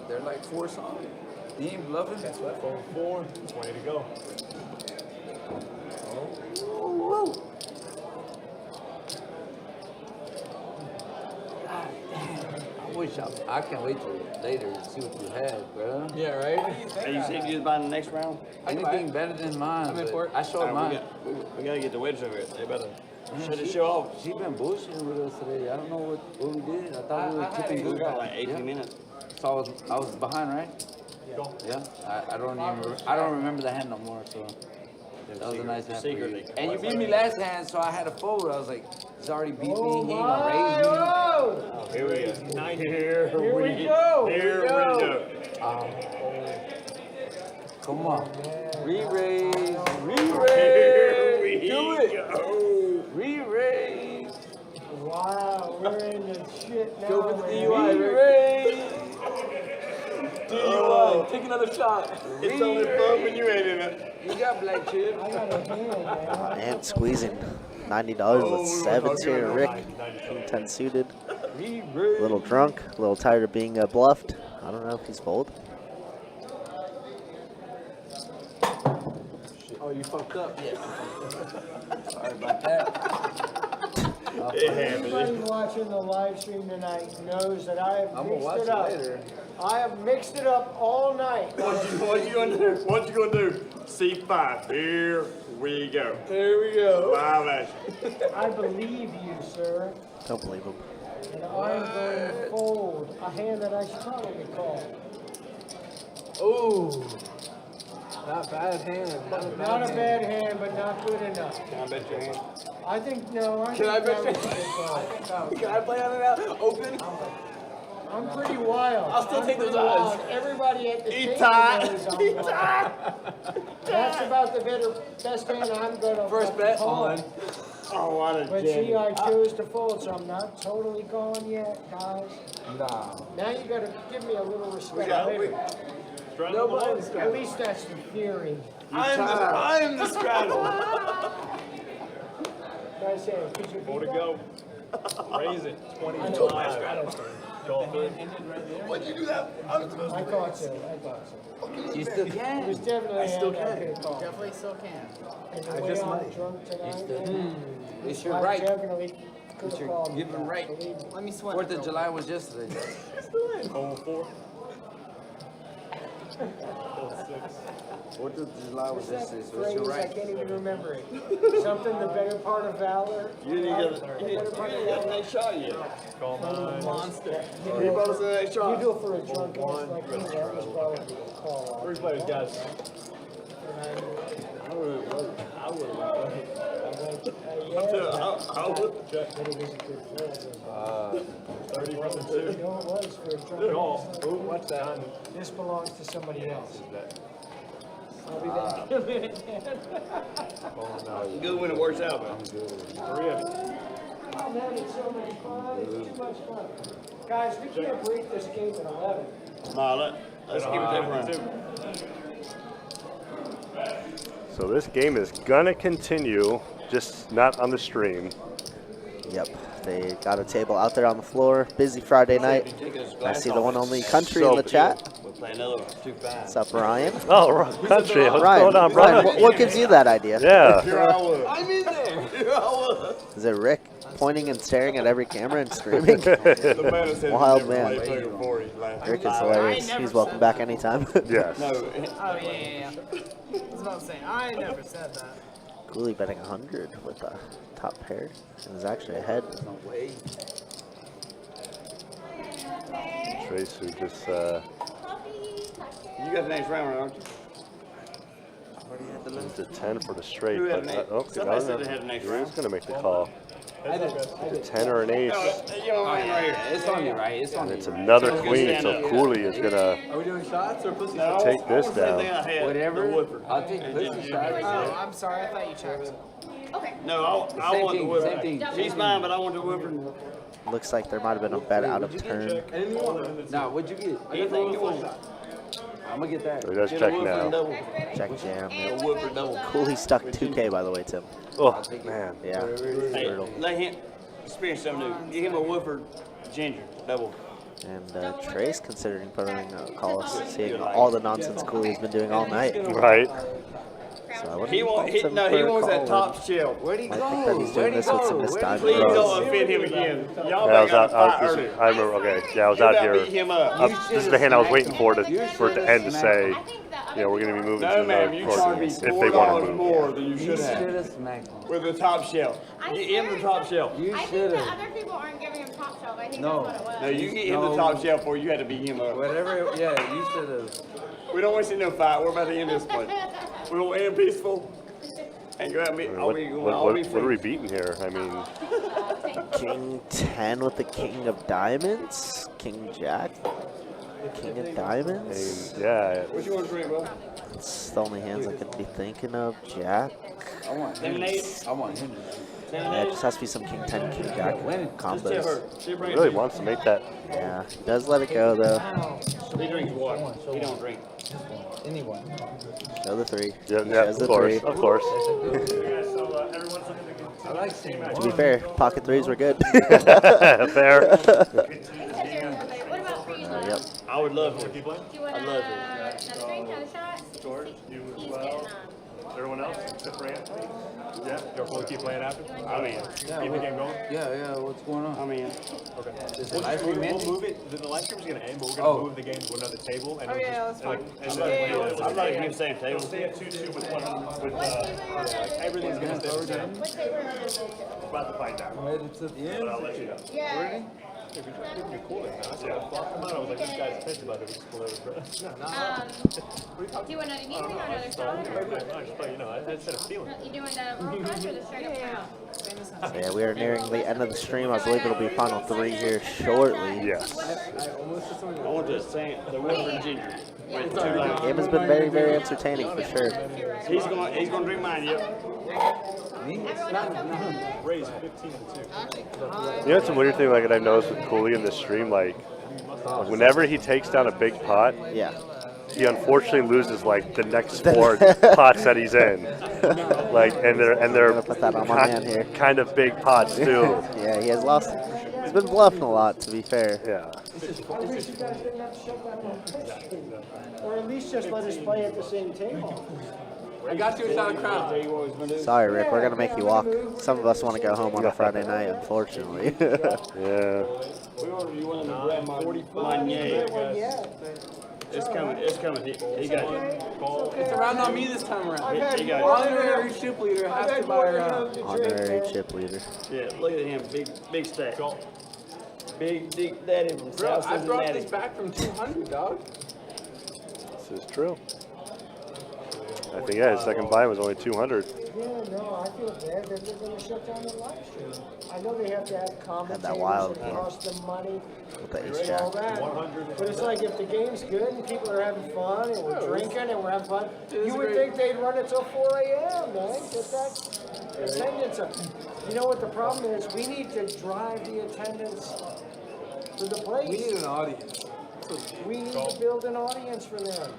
They're like 4 songs. He ain't bluffing. Fold 4, 20 to go. I can't wait till later to see what you had, bro. Yeah, right? Hey, you said you was buying the next round? Anything better than mine. I'm in but for it. I showed mine. We gotta get the wedge over it. They better Man, shut the she- show off. She been bullshitting with us today. I don't know what we did. I thought we were tipping We good. got like 18 Yeah. minutes. So I was behind, right? Yeah. I don't remember the hand no more. So that was a nice hand for you. Secretly. And you beat me last hand, so I had a fold. I was like, he's already beat me. Oh He ain't my! gonna raise me. Oh! Here we go. Here we go. Here we go. Come on. Re-raise. Here Re-raise. we Do it. go. Re-raise. Wow, we're in the shit now. Go for the man. DUI, Re-raise. DUI. Take another shot. It's only fun when you ain't in it. You got black chip. I got a hand, man. And squeezing $90 with 7s here. Rick, 10 suited. A little drunk, a little tired of being bluffed. I don't know if he's fold. Oh, you fucked up. Sorry about that. Anybody watching the live stream tonight knows that I have I'm gonna mixed watch it it up. later. I have mixed it up all night. What you gonna do? What you gonna do? C5. Here we go. There we go. Live action. I believe you, sir. Don't believe him. And I'm going to fold a hand that I should probably call. Ooh. Not bad hand. Not a bad hand, but not good enough. Can I bet your hand? I think, no, I Can I think bet that you- was a good call. Can I play on it now? Open? I'm pretty wild. I'll still I'm take those pretty odds. wild. Everybody at the table tied. knows I'm wild. That's about the best hand I'm going to First bet call. on. Oh, what a But see, jam. I chose to fold, so I'm not totally gone yet, guys. Nah. Now you got to give me a little respect. Straddle the At least that's the theory. I'm the straddle. What I say, could you Four beat to that? go. Raise it. I 25. know, I understand. call third. Why'd you do that? I was supposed I to. thought so. You still can. There's definitely I still a hand I can. could call. Definitely still can. And the I way just I'm might. drunk tonight, It's your I right. definitely could It's have your called you given back, right. believe me. Let me swim. 4th of July was yesterday. 0-4. 4th of July was What's yesterday, that so it's your phrase? I right. can't even remember it. Something the better part of valor. You didn't get the next shot yet. Call 9. Monster. You You brought us the next do shot. it for a drunk like me. That was probably a call. 3 players, guys. I would have. Yeah, I would. Check. but it was a good throw. 30 versus 2. You know it was for a drunk. Call. Ooh, watch that. This belongs to somebody else. I'll be Ah. back in a minute. Good when it works out, man. 3 of you. I'm having so much fun. It's too much fun. Guys, we can't break this game at 11. Nah, let's keep it that run. So this game is gonna continue, just not on the stream. Yep. They got a table out there on the floor. Busy Friday night. I see the one only country in the chat. We'll play another one. Too fast. What's up, Ryan? Oh, country, what's Ryan, going on, brother? Ryan, what gives you that idea? Yeah. Here I was. I'm in there. Here I was. Is it Rick pointing and staring at every camera and screaming? The man that said Wild he never man. played poker before, he's laughing. Rick is hilarious. He's welcome back anytime. Yes. No, Oh, yeah. I was about to say, I never said that. Cooley betting 100 with a top pair and is actually ahead. No way. Trace who just you got the next round, aren't you? lose to 10 for the straight. Who had But, an eight? oh, Somebody said they had an ace Who's round. going to make the call? Heads up, guys. It's a 10 or an ace. No, you know, man, right here. It's on you, right? It's on And you. it's another Someone's gonna queen, stand so up. Cooley is going to Are we doing shots or pussy No, shots? take this I want the same down. thing I had, Whatever. the Woodford. I'll take pussy Oh, shots. Oh, I'm sorry. I thought you checked. Okay. No, I Same want the thing, Woodford. same thing. She's mine, but I want the Woodford. Looks like there might have been a bet out of turn. Anything you want. Nah, what'd you get? Anything you want. I'm gonna get that. So he does Get a check Woodford now. double. Check jam. And Woodford double. Cooley stuck 2K, by the way, Tim. Oh, man. Yeah. Hey, Brutal. let him experience something new. Give him a Woodford ginger double. And Trey's considering putting a call, seeing all the nonsense Cooley's been doing all night. Right. So I wouldn't He fault him no, for he a wants that call top in. shelf. Where'd he I go? think that he's doing Where'd he this with some go? mistimed Please throws. don't offend him again. Y'all Yeah, I back was got out. to fight earlier. I remember. Okay. Yeah, I was You out about here. beat him up. This is the hand I was waiting for it to end to say, I think the other yeah, we're going to be moving No, to ma'am, the you court charge me if they want to $4 move. more than you You should have. should have smacked him. With the top shelf. I Get him the swear top shelf. You I think should the have. other people aren't giving him top shelf. I think No. that's what it was. No, you get him the top shelf or you had to beat him up. Whatever. Yeah, you should have. We don't want to see no fight. We're about to end this place. We will end peaceful. And go out and meet. I'll be What are we free. beating here? I mean, King 10 with the King of Diamonds. King Jack. King of Diamonds. yeah. What you want to drink, bro? It's the only hands I could be thinking of. Jack. I want him. Lemonade? I want him. Yeah, it just has to be some King 10, King Jack Just tell combos. her. She He brings really wants to make that. Yeah, he does let it go though. He drinks water. He don't drink. Anyone. Show the 3. Yeah, Shows the of course, 3. of course. I like seeing To be fair, pocket 3s were good. Fair. What about for you, Lana? Yep. I would love to. Do you want I love it. another drink, another shot? George, you as He's well. getting Everyone else except for Anthony? Yeah, you're going to keep playing after? I'm in. Keep the game going? Yeah, what's going on? I'm in. Okay. Is it We'll, live we'll, stream we'll ending? move it. The live stream's going to end, but we're going to Oh. move the game to another table. And Oh, it'll yeah, just, that's and, fine. and Yeah, yeah, it'll I'm not stay even at- same it'll table. stay at 2-2 with one. With, What table are you on? everything's going to stay the same. What table are you on? We're about to find out. Right, it's at the But end. I'll let you know. Yeah. If you're trying to give me a cooler, man. I said, come on. I was like, this guy's pissed about it. It's cool. Do you want another evening or another shot? I just thought, you know, I just had a feeling. You doing the roll crush or the straight up crown? So yeah, we are nearing the end of the stream. I believe it'll be final 3 here shortly. Yes. I want the same, the Woodford ginger. With two The lemons. game has been very, very entertaining for sure. He's gonna drink mine, yep. Everyone else okay? Raise 15 to 2. You know, it's a weird thing like that I've noticed with Cooley in the stream. Like, whenever he takes down a big pot, Yeah. he unfortunately loses like the next 4 pots that he's in. Like, and they're Put that on my man here. kind of big pots too. Yeah, he has lost He's been bluffing a lot, to be fair. Yeah. I wish you guys didn't have to shut down on history. Or at least just let us play at the same table. I got you without a crown. Sorry, Rick. We're going to make you walk. Some of us want to go home on a Friday night, unfortunately. Yeah. You want to grab my yeah. It's coming. It's coming. He got it. It's around on me this time around. He got it. Honorary chip leader has to buy a round. Honorary chip leader. Yeah, look at him. Big stack. Big daddy from Bro, South I brought Cincinnati. this back from 200, dog. This is true. I think, yeah, his second buy was only 200. Yeah, no, I feel bad that they're going to shut down the live stream. I know they have to have commentators that wild and game. cost them money With the ace and jack. all that. But it's like if the game's good and people are having fun and we're drinking and we're having fun, you would think they'd run it till 4 a.m., man. Get that attendance up. You know what the problem is? We need to drive the attendance to the place. We need an audience. We need to build an audience for them.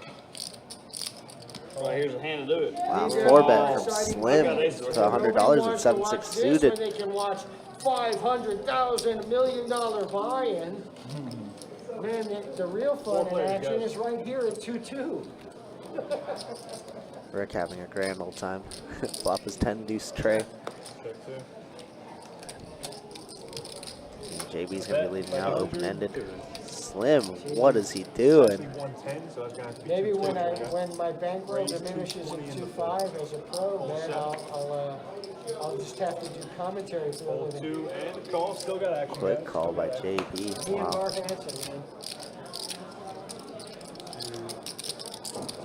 All right, here's a hand to do it. Wow, 4-bet from Slim to $100 at 7-6 suited. They can watch $500,000, $1 million buy-in. Man, the real fun in action is right here at 2-2. Rick having a grand old time. Flop his 10 deuce tray. JB's gonna be leaving out open-ended. Slim, what is he doing? Maybe when my bankroll diminishes in 2-5 as a pro, man, I'll just have to do commentary for a living. And call, still got action. Quick call by JB. Me and Wow. Mark Hansen, man.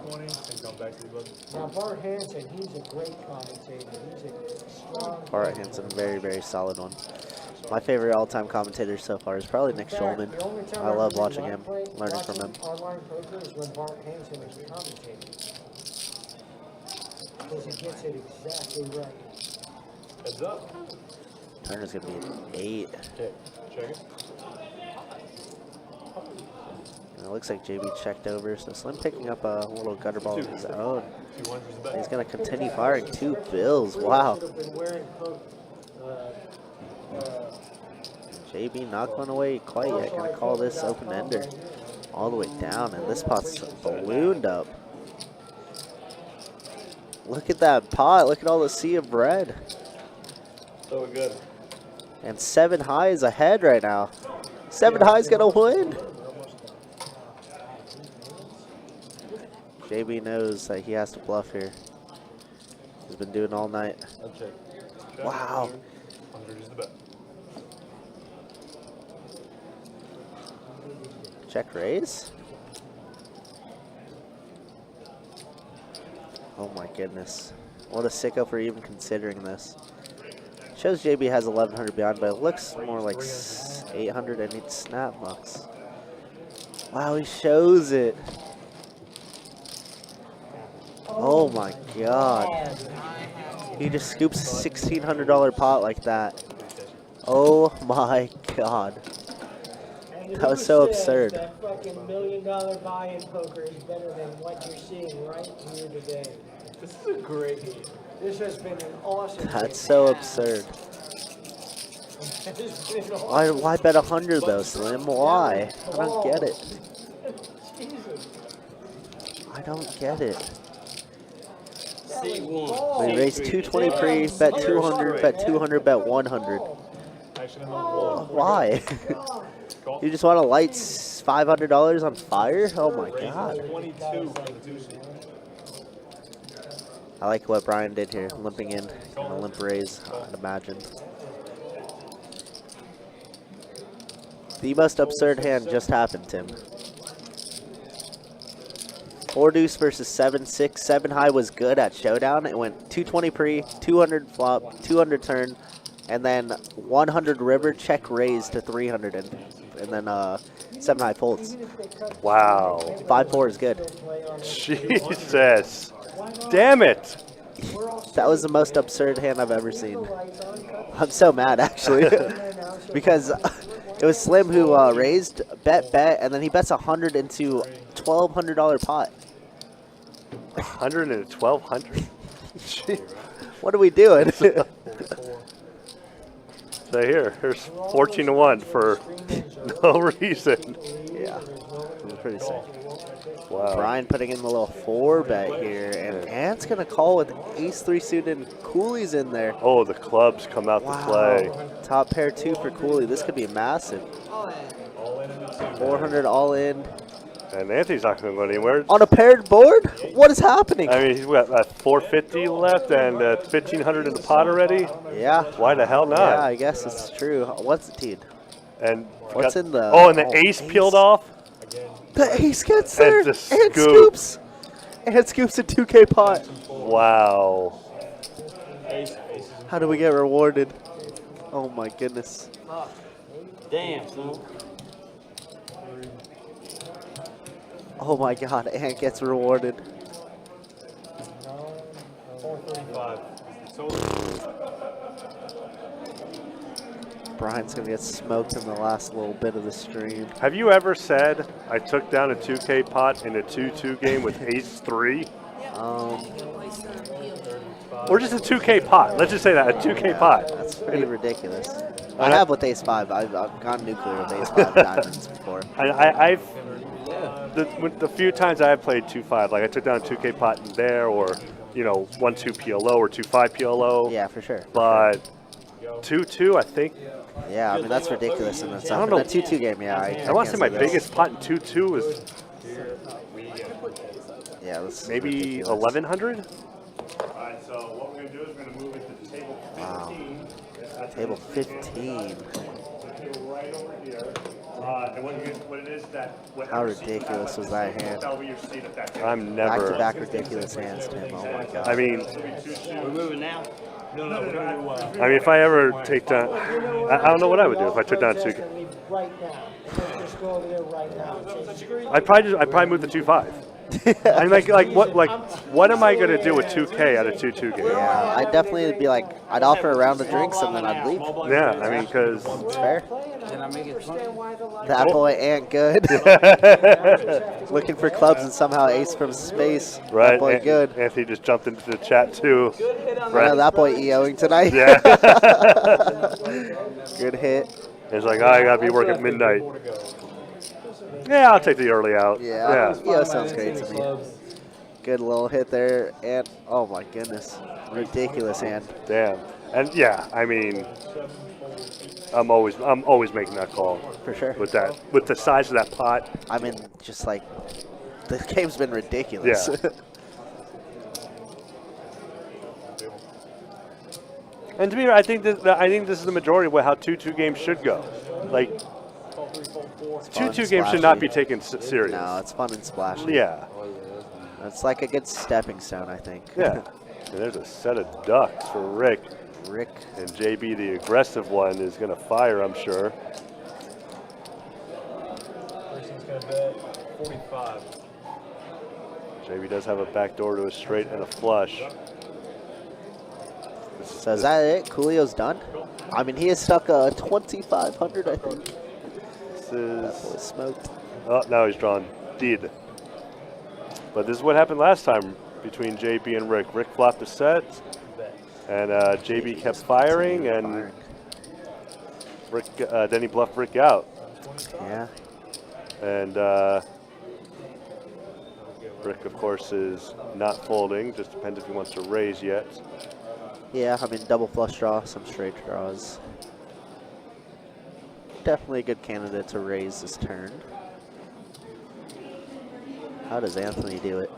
20 and come back to the button. Now, Bart Hansen, he's a great commentator. He's a strong. Bart Hansen, very, very solid one. My favorite all-time commentator so far is probably Nick Schulman. The only time I love really watching like him, learning watching from him. Online poker is when Bart Hansen is commentating. Because he gets it exactly right. Heads up. Turner's gonna be an 8. Okay, check it. And it looks like JB checked over, so Slim picking up a little gutter ball of his own. He's gonna continue firing 2 bills. Wow. Should have been wearing JB not going away quite yet. Gonna call this open-ender all the way down, and this pot's ballooned up. Look at that pot. Look at all the sea of red. So good. And 7 high is ahead right now. 7 high's gonna win. JB knows that he has to bluff here. He's been doing all night. Wow. 100 is the bet. Check raise. Oh my goodness. What a sicko for even considering this. Shows JB has 1100 beyond, but it looks more like 800 and needs snap bucks. Wow, he shows it. Oh my god. He just scoops a $1,600 pot like that. Oh my god. That was so absurd. That fucking $1 million buy-in poker is better than what you're seeing right here today. This is a great game. This has been an awesome That's so absurd. Why bet 100 though, Slim? Why? I don't get it. I don't get it. We raised 220 pre, bet 200, bet 200, bet 100. Why? You just want to light $500 on fire? Oh my god. I like what Brian did here, limping in, and a limp raise, I'd imagine. The most absurd hand just happened, Tim. 4 deuce versus 7-6. 7 high was good at Showdown. It went 220 pre, 200 flop, 200 turn, and then 100 river, check raise to 300, and then 7 high folds. Wow. 5-4 is good. Jesus. Damn it. That was the most absurd hand I've ever seen. I'm so mad, actually. Because it was Slim who raised, bet, and then he bets 100 into $1,200 pot. 100 and 1,200. What are we doing? So say here. Here's 14-1 for no reason. Yeah, I'm pretty sick. Wow. Brian putting in the little 4-bet here, and Ant's going to call with ace-3 suited and Cooley's in there. Oh, the clubs come out to play. Top pair 2 for Cooley. This could be massive. 400 all in. And Anthony's not going to go anywhere. On a paired board? What is happening? I mean, he's got 450 left and 1,500 in the pot already. Yeah. Why the hell not? Yeah, I guess it's true. What's the teed? And what's in the? Oh, and the ace peeled off. The ace gets there. And the And scoop. scoops. And scoops a 2K pot. Wow. How do we get rewarded? Oh my goodness. Damn, son. Oh my God, Ant gets rewarded. 435. Brian's gonna get smoked in the last little bit of the stream. Have you ever said I took down a 2K pot in a 2-2 game with ace-3? Or just a 2K pot. Let's just say that, a 2K pot. That's pretty ridiculous. I have with ace-5. I've gone nuclear with ace-5 diamonds before. The few times I have played 2-5, like I took down a 2K pot in there, or 1-2 PLO or 2-5 PLO. Yeah, for sure. But 2-2, I think. Yeah, I mean that's ridiculous in itself. I don't know. That 2-2 game, yeah. I want to say my biggest pot in 2-2 was maybe 1,100. All right, so what we're going to do is we're going to move it to table 15. Wow. Table 15. Right over here. And what it is that how ridiculous was that hand? I'm never back-to-back ridiculous hands, Tim. Oh my God. I mean, We're moving now. I mean, if I ever take down, I don't know what I would do if I took down 2K. Right now. Just go over there right now. I'd probably move the 2-5. I'm what am I gonna do with 2K at a 2-2 game? Yeah, I'd definitely be like, I'd offer a round of drinks and then I'd leave. Yeah, I mean, because it's fair. Can I make it fun? That boy ain't good. Looking for clubs and somehow ace from space. Right, That boy good. Anthony just jumped into the chat too. Right. That boy EOing tonight. Yeah. Good hit. He's like, I gotta be working midnight. Yeah, I'll take the early out. Yeah. EO sounds great to me. Good little hit there, and oh my goodness, ridiculous hand. Damn. And yeah, I mean, I'm always making that call. For sure. With the size of that pot. I mean, just like the game's been ridiculous. Yeah. And to me, I think this is the majority of how 2-2 games should go. Like 2-2 games should not be taken serious. No, it's fun and splashy. Yeah. It's like a good stepping stone, I think. Yeah. And there's a set of ducks for Rick. And JB, the aggressive one, is going to fire, I'm sure. Person's going to bet 45. JB does have a backdoor to a straight and a flush. So is that it? Coolio's done? I mean, he has stuck a 2,500, I think. This is... That boy smoked. Oh, now he's drawn did. But this is what happened last time between JB and Rick. Rick flopped a set, and JB kept firing, and Rick, then he bluffed Rick out. Yeah. And Rick, of course, is not folding. Just depends if he wants to raise yet. Yeah, I mean, double flush draw, some straight draws. Definitely a good candidate to raise this turn. How does Anthony do it?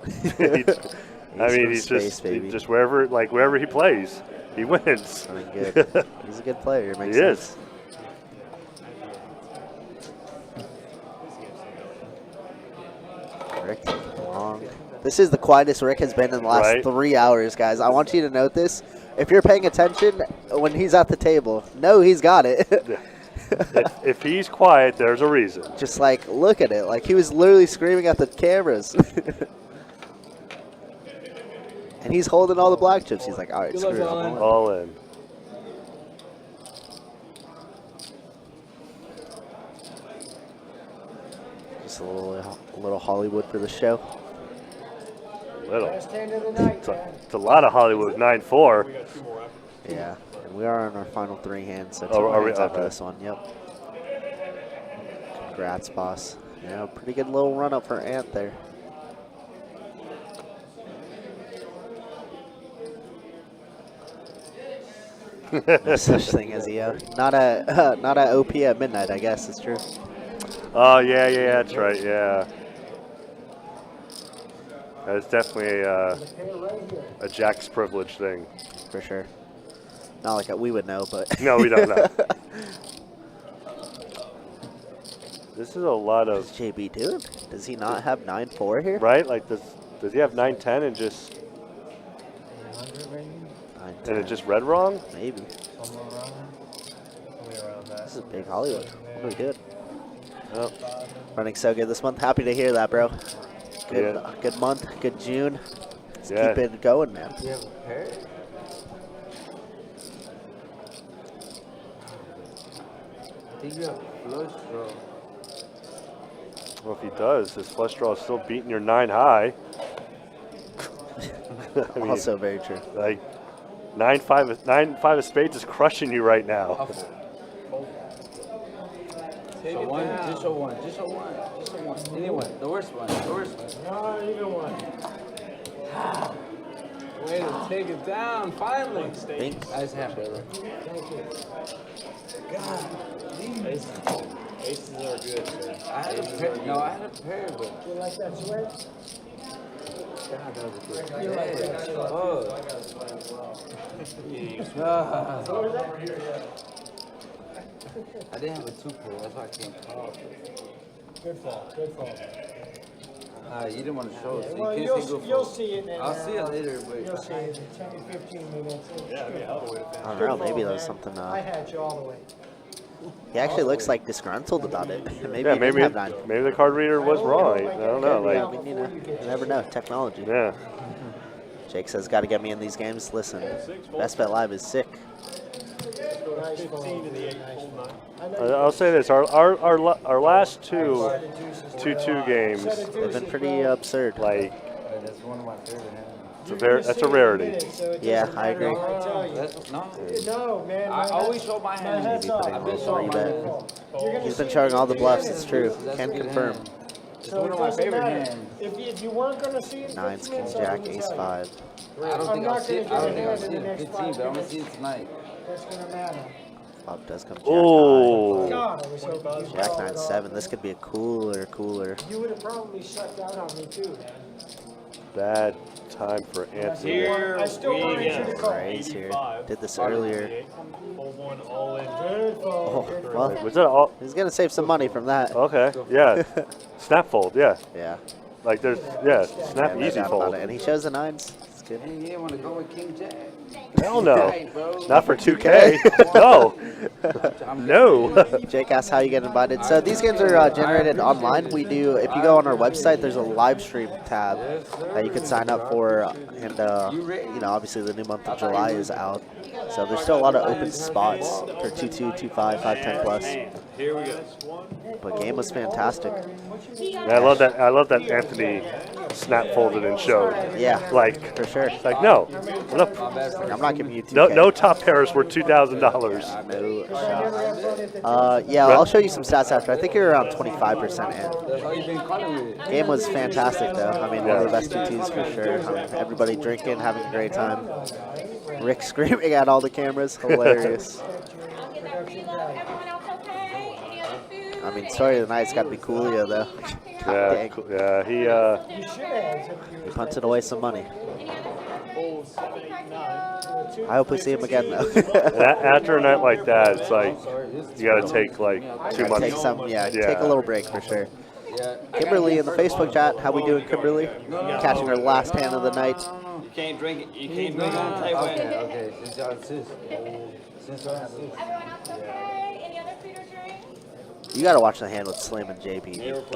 I mean, he's just wherever he plays, he wins. I mean, good. He's a good player. It makes He sense. is. Rick taking long. This is the quietest Rick has been in the last 3 hours, guys. I want you to note this. If you're paying attention when he's at the table, know he's got it. if he's quiet, there's a reason. Just like, look at it. Like, he was literally screaming at the cameras. And he's holding all the black chips. He's like, all right, screw it. All in. Just a little Hollywood for the show. Little. It's a lot of Hollywood. 9-4. Yeah, and we are on our final 3 hands, so 2 Oh, more are we? hands after Okay. this one. Yep. Congrats, boss. Yeah, pretty good little run up for Ant there. No such thing as EO. Not a OP at midnight, I guess. It's true. Oh, yeah, that's right, yeah. That's definitely a Jack's privilege thing. For sure. Not like we would know, but. No, we don't know. This is a lot of. What's JB doing? Does he not have 9-4 here? Right? Like, does he have 9-10 and just. 9-10. And it just read wrong? Maybe. Somewhere around that. This is big Hollywood. What are we doing? Oh. Running so good this month. Happy to hear that, bro. Good, Yeah. good month. Good June. Let's Yeah. keep it going, man. Do you have a pair? I think you have flush draw. Well, if he does, his flush draw is still beating your 9 high. I mean, Also very true. like 9-5 of spades is crushing you right now. So one, just a one, just a one, just a one. Anyone, the worst one, the worst one. No, even one. Way to take it down, finally. Thanks. Nice hand, brother. Thank you. Aces are good. I had a pair. No, I had a pair, but You like that sweat? God, that was a good. You like that sweat? Oh. Ah. What was that? I didn't have a 2-pair, that's why I can't call. Good fall, good fall. You didn't want to show us, so Well, you can't say you'll good see it in I'll see it later, but You'll see it in 10 to 15 minutes. Yeah, I mean, hell of a way to I finish. don't know. Maybe that was something. I had you all the way. He actually looks like disgruntled about it. Maybe Yeah, he maybe didn't have 9. maybe the card reader was wrong. I don't know. Yeah, I Like, mean, you never know. Technology. yeah. Jake says, got to get me in these games. Listen, Best Bet Live is sick. Nice fall. 15 to the 8, Nice full fall. 9. I know I'll say this: our last two 2-2 games, They've been pretty absurd. like that's one of my favorite hands. that's a rarity. Yeah, I agree. I tell you. That's, no, No, man. I always show my hand. Heads Maybe up. putting a I've been little showing my 3-bet. hand. You're gonna He's been see showing it. all the bluffs. It's true. That's Can a good confirm. hand. It's So one it of my doesn't favorite matter. hands. If you weren't going to see it, 9s, 15 King minutes, I Jack, wouldn't Ace tell you. 5. I don't I'm think not I'll see it. gonna I don't get think I'll ahead see in it the at next 15, 5 but I'm gonna minutes. see it tonight. That's going to matter. Flop does come Jack Oh, God, I was hoping you'd 9. Jack call it 9, off. 7. This could be a cooler. You would have probably shut down on me too, man. bad time for Anthony. Here I still we wanted you to go. call. Raise here. 85. Did this earlier. Full 1, all in. Good fall. Oh, Good fall. well, Was that all? he's going to save some money from that. Okay, yeah. Snap fold, yeah. Yeah. Like there's, snap Yeah, no easy doubt about fold. it. And he shows the 9s. It's good. Hey, you didn't want to go with King Jack? Hell no, Right, bro. not for 2K. No, no. Jake asked how you get invited. So these games are generated online. We do, if you go on our website, there's a live stream tab that you can sign up for. And, you know, obviously the new month of July is out. So there's still a lot of open spots for 2-2, 2-5, 5-10 plus. Here we go. But game was fantastic. Yeah, I love that. I love that Anthony snap folded and showed. Yeah, Like, for sure. like no, I'm not giving you 2K. no top pairs were $2,000. No shot. Yeah, I'll show you some stats after. I think you're around 25% That's all you've been calling with. in. Game was fantastic, though. I mean, one of the best 2-2s for sure. I mean, everybody drinking, having a great time. Rick screaming at all the cameras. Hilarious. I'll get that preload. Everyone else okay? Any other food? I mean, story of the night's got to be Coolio, though. God Yeah, dang. cool. Yeah. He You should have. He punted away some money. Any other Full 7, 8, 9. I hope we see him again, though. after a night like that, it's like you got to take like 2 months. Take some, Yeah. take a little break for sure. Yeah. Kimberly in the Facebook chat, how we doing, Kimberly? Catching her last hand of the night. You can't drink it. You can't drink on the table. Okay. Since y'all insist. Since y'all insist. Everyone else okay? Any other food or drink? You got to watch the hand with Slim and JP.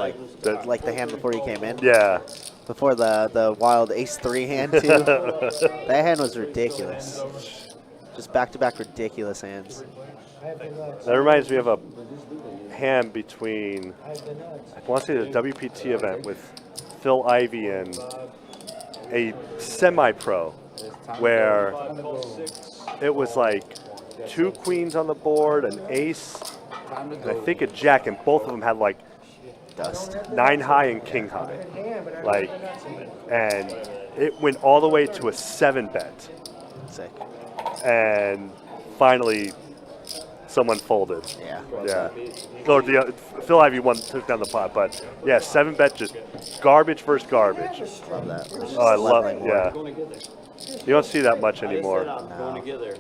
Like the hand before you came in. Yeah. Before the wild ace-3 hand, too. That hand was ridiculous. Just back-to-back ridiculous hands. I have the nuts. That reminds me of a hand between, I have the nuts. I want to say the WPT event with Phil Ivey and a semi-pro. where it was like 2 queens on the board, an ace, and I think a jack, and both of them had like Dust. 9 high and king high. Like, and it went all the way to a 7 bet. Sick. And finally, someone folded. Yeah. Yeah. Or Phil Ivey took down the pot, but yeah, 7 bet, just garbage versus garbage. Love that. Oh, I love it. Leveling Yeah. Going to get there. You don't see that much anymore. Going to get there.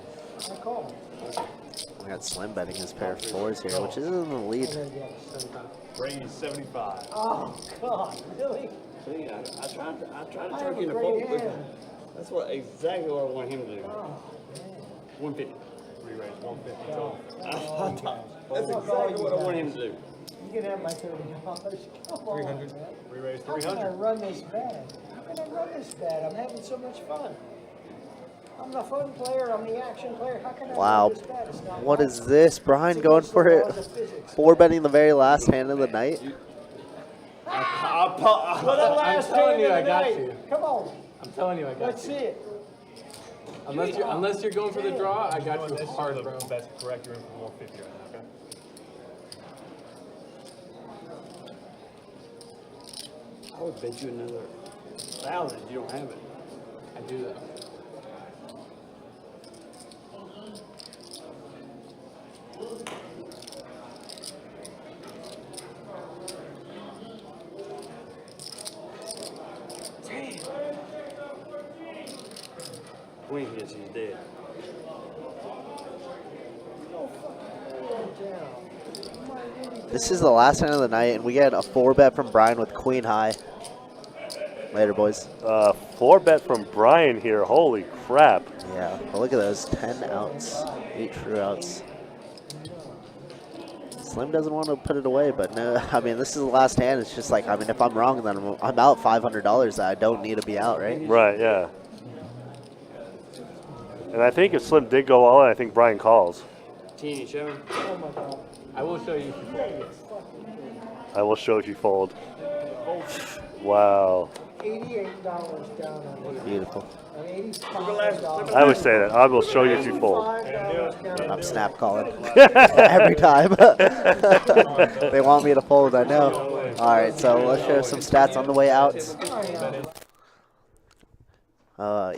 We got Slim betting his pair of 4s here, which is in the lead. Raise 75. Oh, God, really? See, I tried to turn you in the fold. That's exactly what I want him to do. 150. Re-raise 150 total. That's exactly what I want him to do. You can have my $30. Come on, 300. man. Re-raise How can I 300. run this bad? How can I run this bad? I'm having so much fun. I'm the fun player. I'm the action player. How can I Wow. run this bad? It's not What fun. is this? Brian going for it. 4 betting the very last hand of the night. Well, the last telling hand you of I the got night. you. Come on. I'm telling you, I got Let's you. see it. Unless you're going for the draw, I got you This is hard, the bro. best correct. You're in for 150 right now, okay? I would bet you another 1,000 if you don't have it. I do that. Queen hits, he's dead. This is the last hand of the night, and we get a 4 bet from Brian with queen high. Later, boys. 4 bet from Brian here. Holy crap. Yeah, but look at those 10 outs, 8 true outs. Slim doesn't want to put it away, but no, I mean, this is the last hand. It's just like, I mean, if I'm wrong, then I'm out $500 that I don't need to be out, right? Right, yeah. And I think if Slim did go all in, I think Brian calls. Teeny show him. Oh, my God. I will show you. I will show if you fold. Wow. $88 down on it. Beautiful. $85. I would say that. I will show you if you fold. $85 down. I'm snap calling every time. They want me to fold, I know. All right, so let's show some stats on the way out.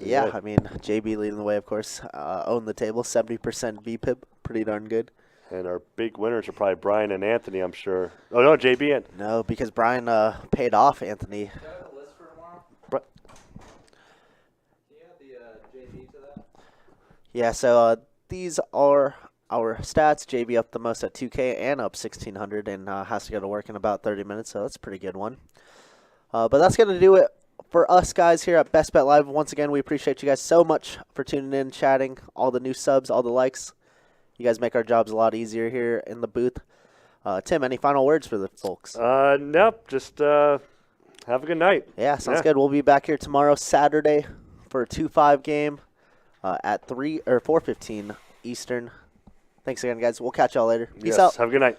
Yeah, I mean, JB leading the way, of course. Own the table, 70% VPIP, pretty darn good. And our big winners are probably Brian and Anthony, I'm sure. Oh, no, JB and... No, because Brian paid off Anthony. Yeah, so these are our stats. JB up the most at 2K and up 1,600 and has to go to work in about 30 minutes, so that's a pretty good one. But that's going to do it for us guys here at Best Bet Live. Once again, we appreciate you guys so much for tuning in, chatting, all the new subs, all the likes. You guys make our jobs a lot easier here in the booth. Tim, any final words for the folks? Nope, just have a good night. Yeah, sounds good. We'll be back here tomorrow, Saturday, for a 2-5 game. At 4:15 Eastern. Thanks again, guys. We'll catch y'all later. Peace out. Have a good night.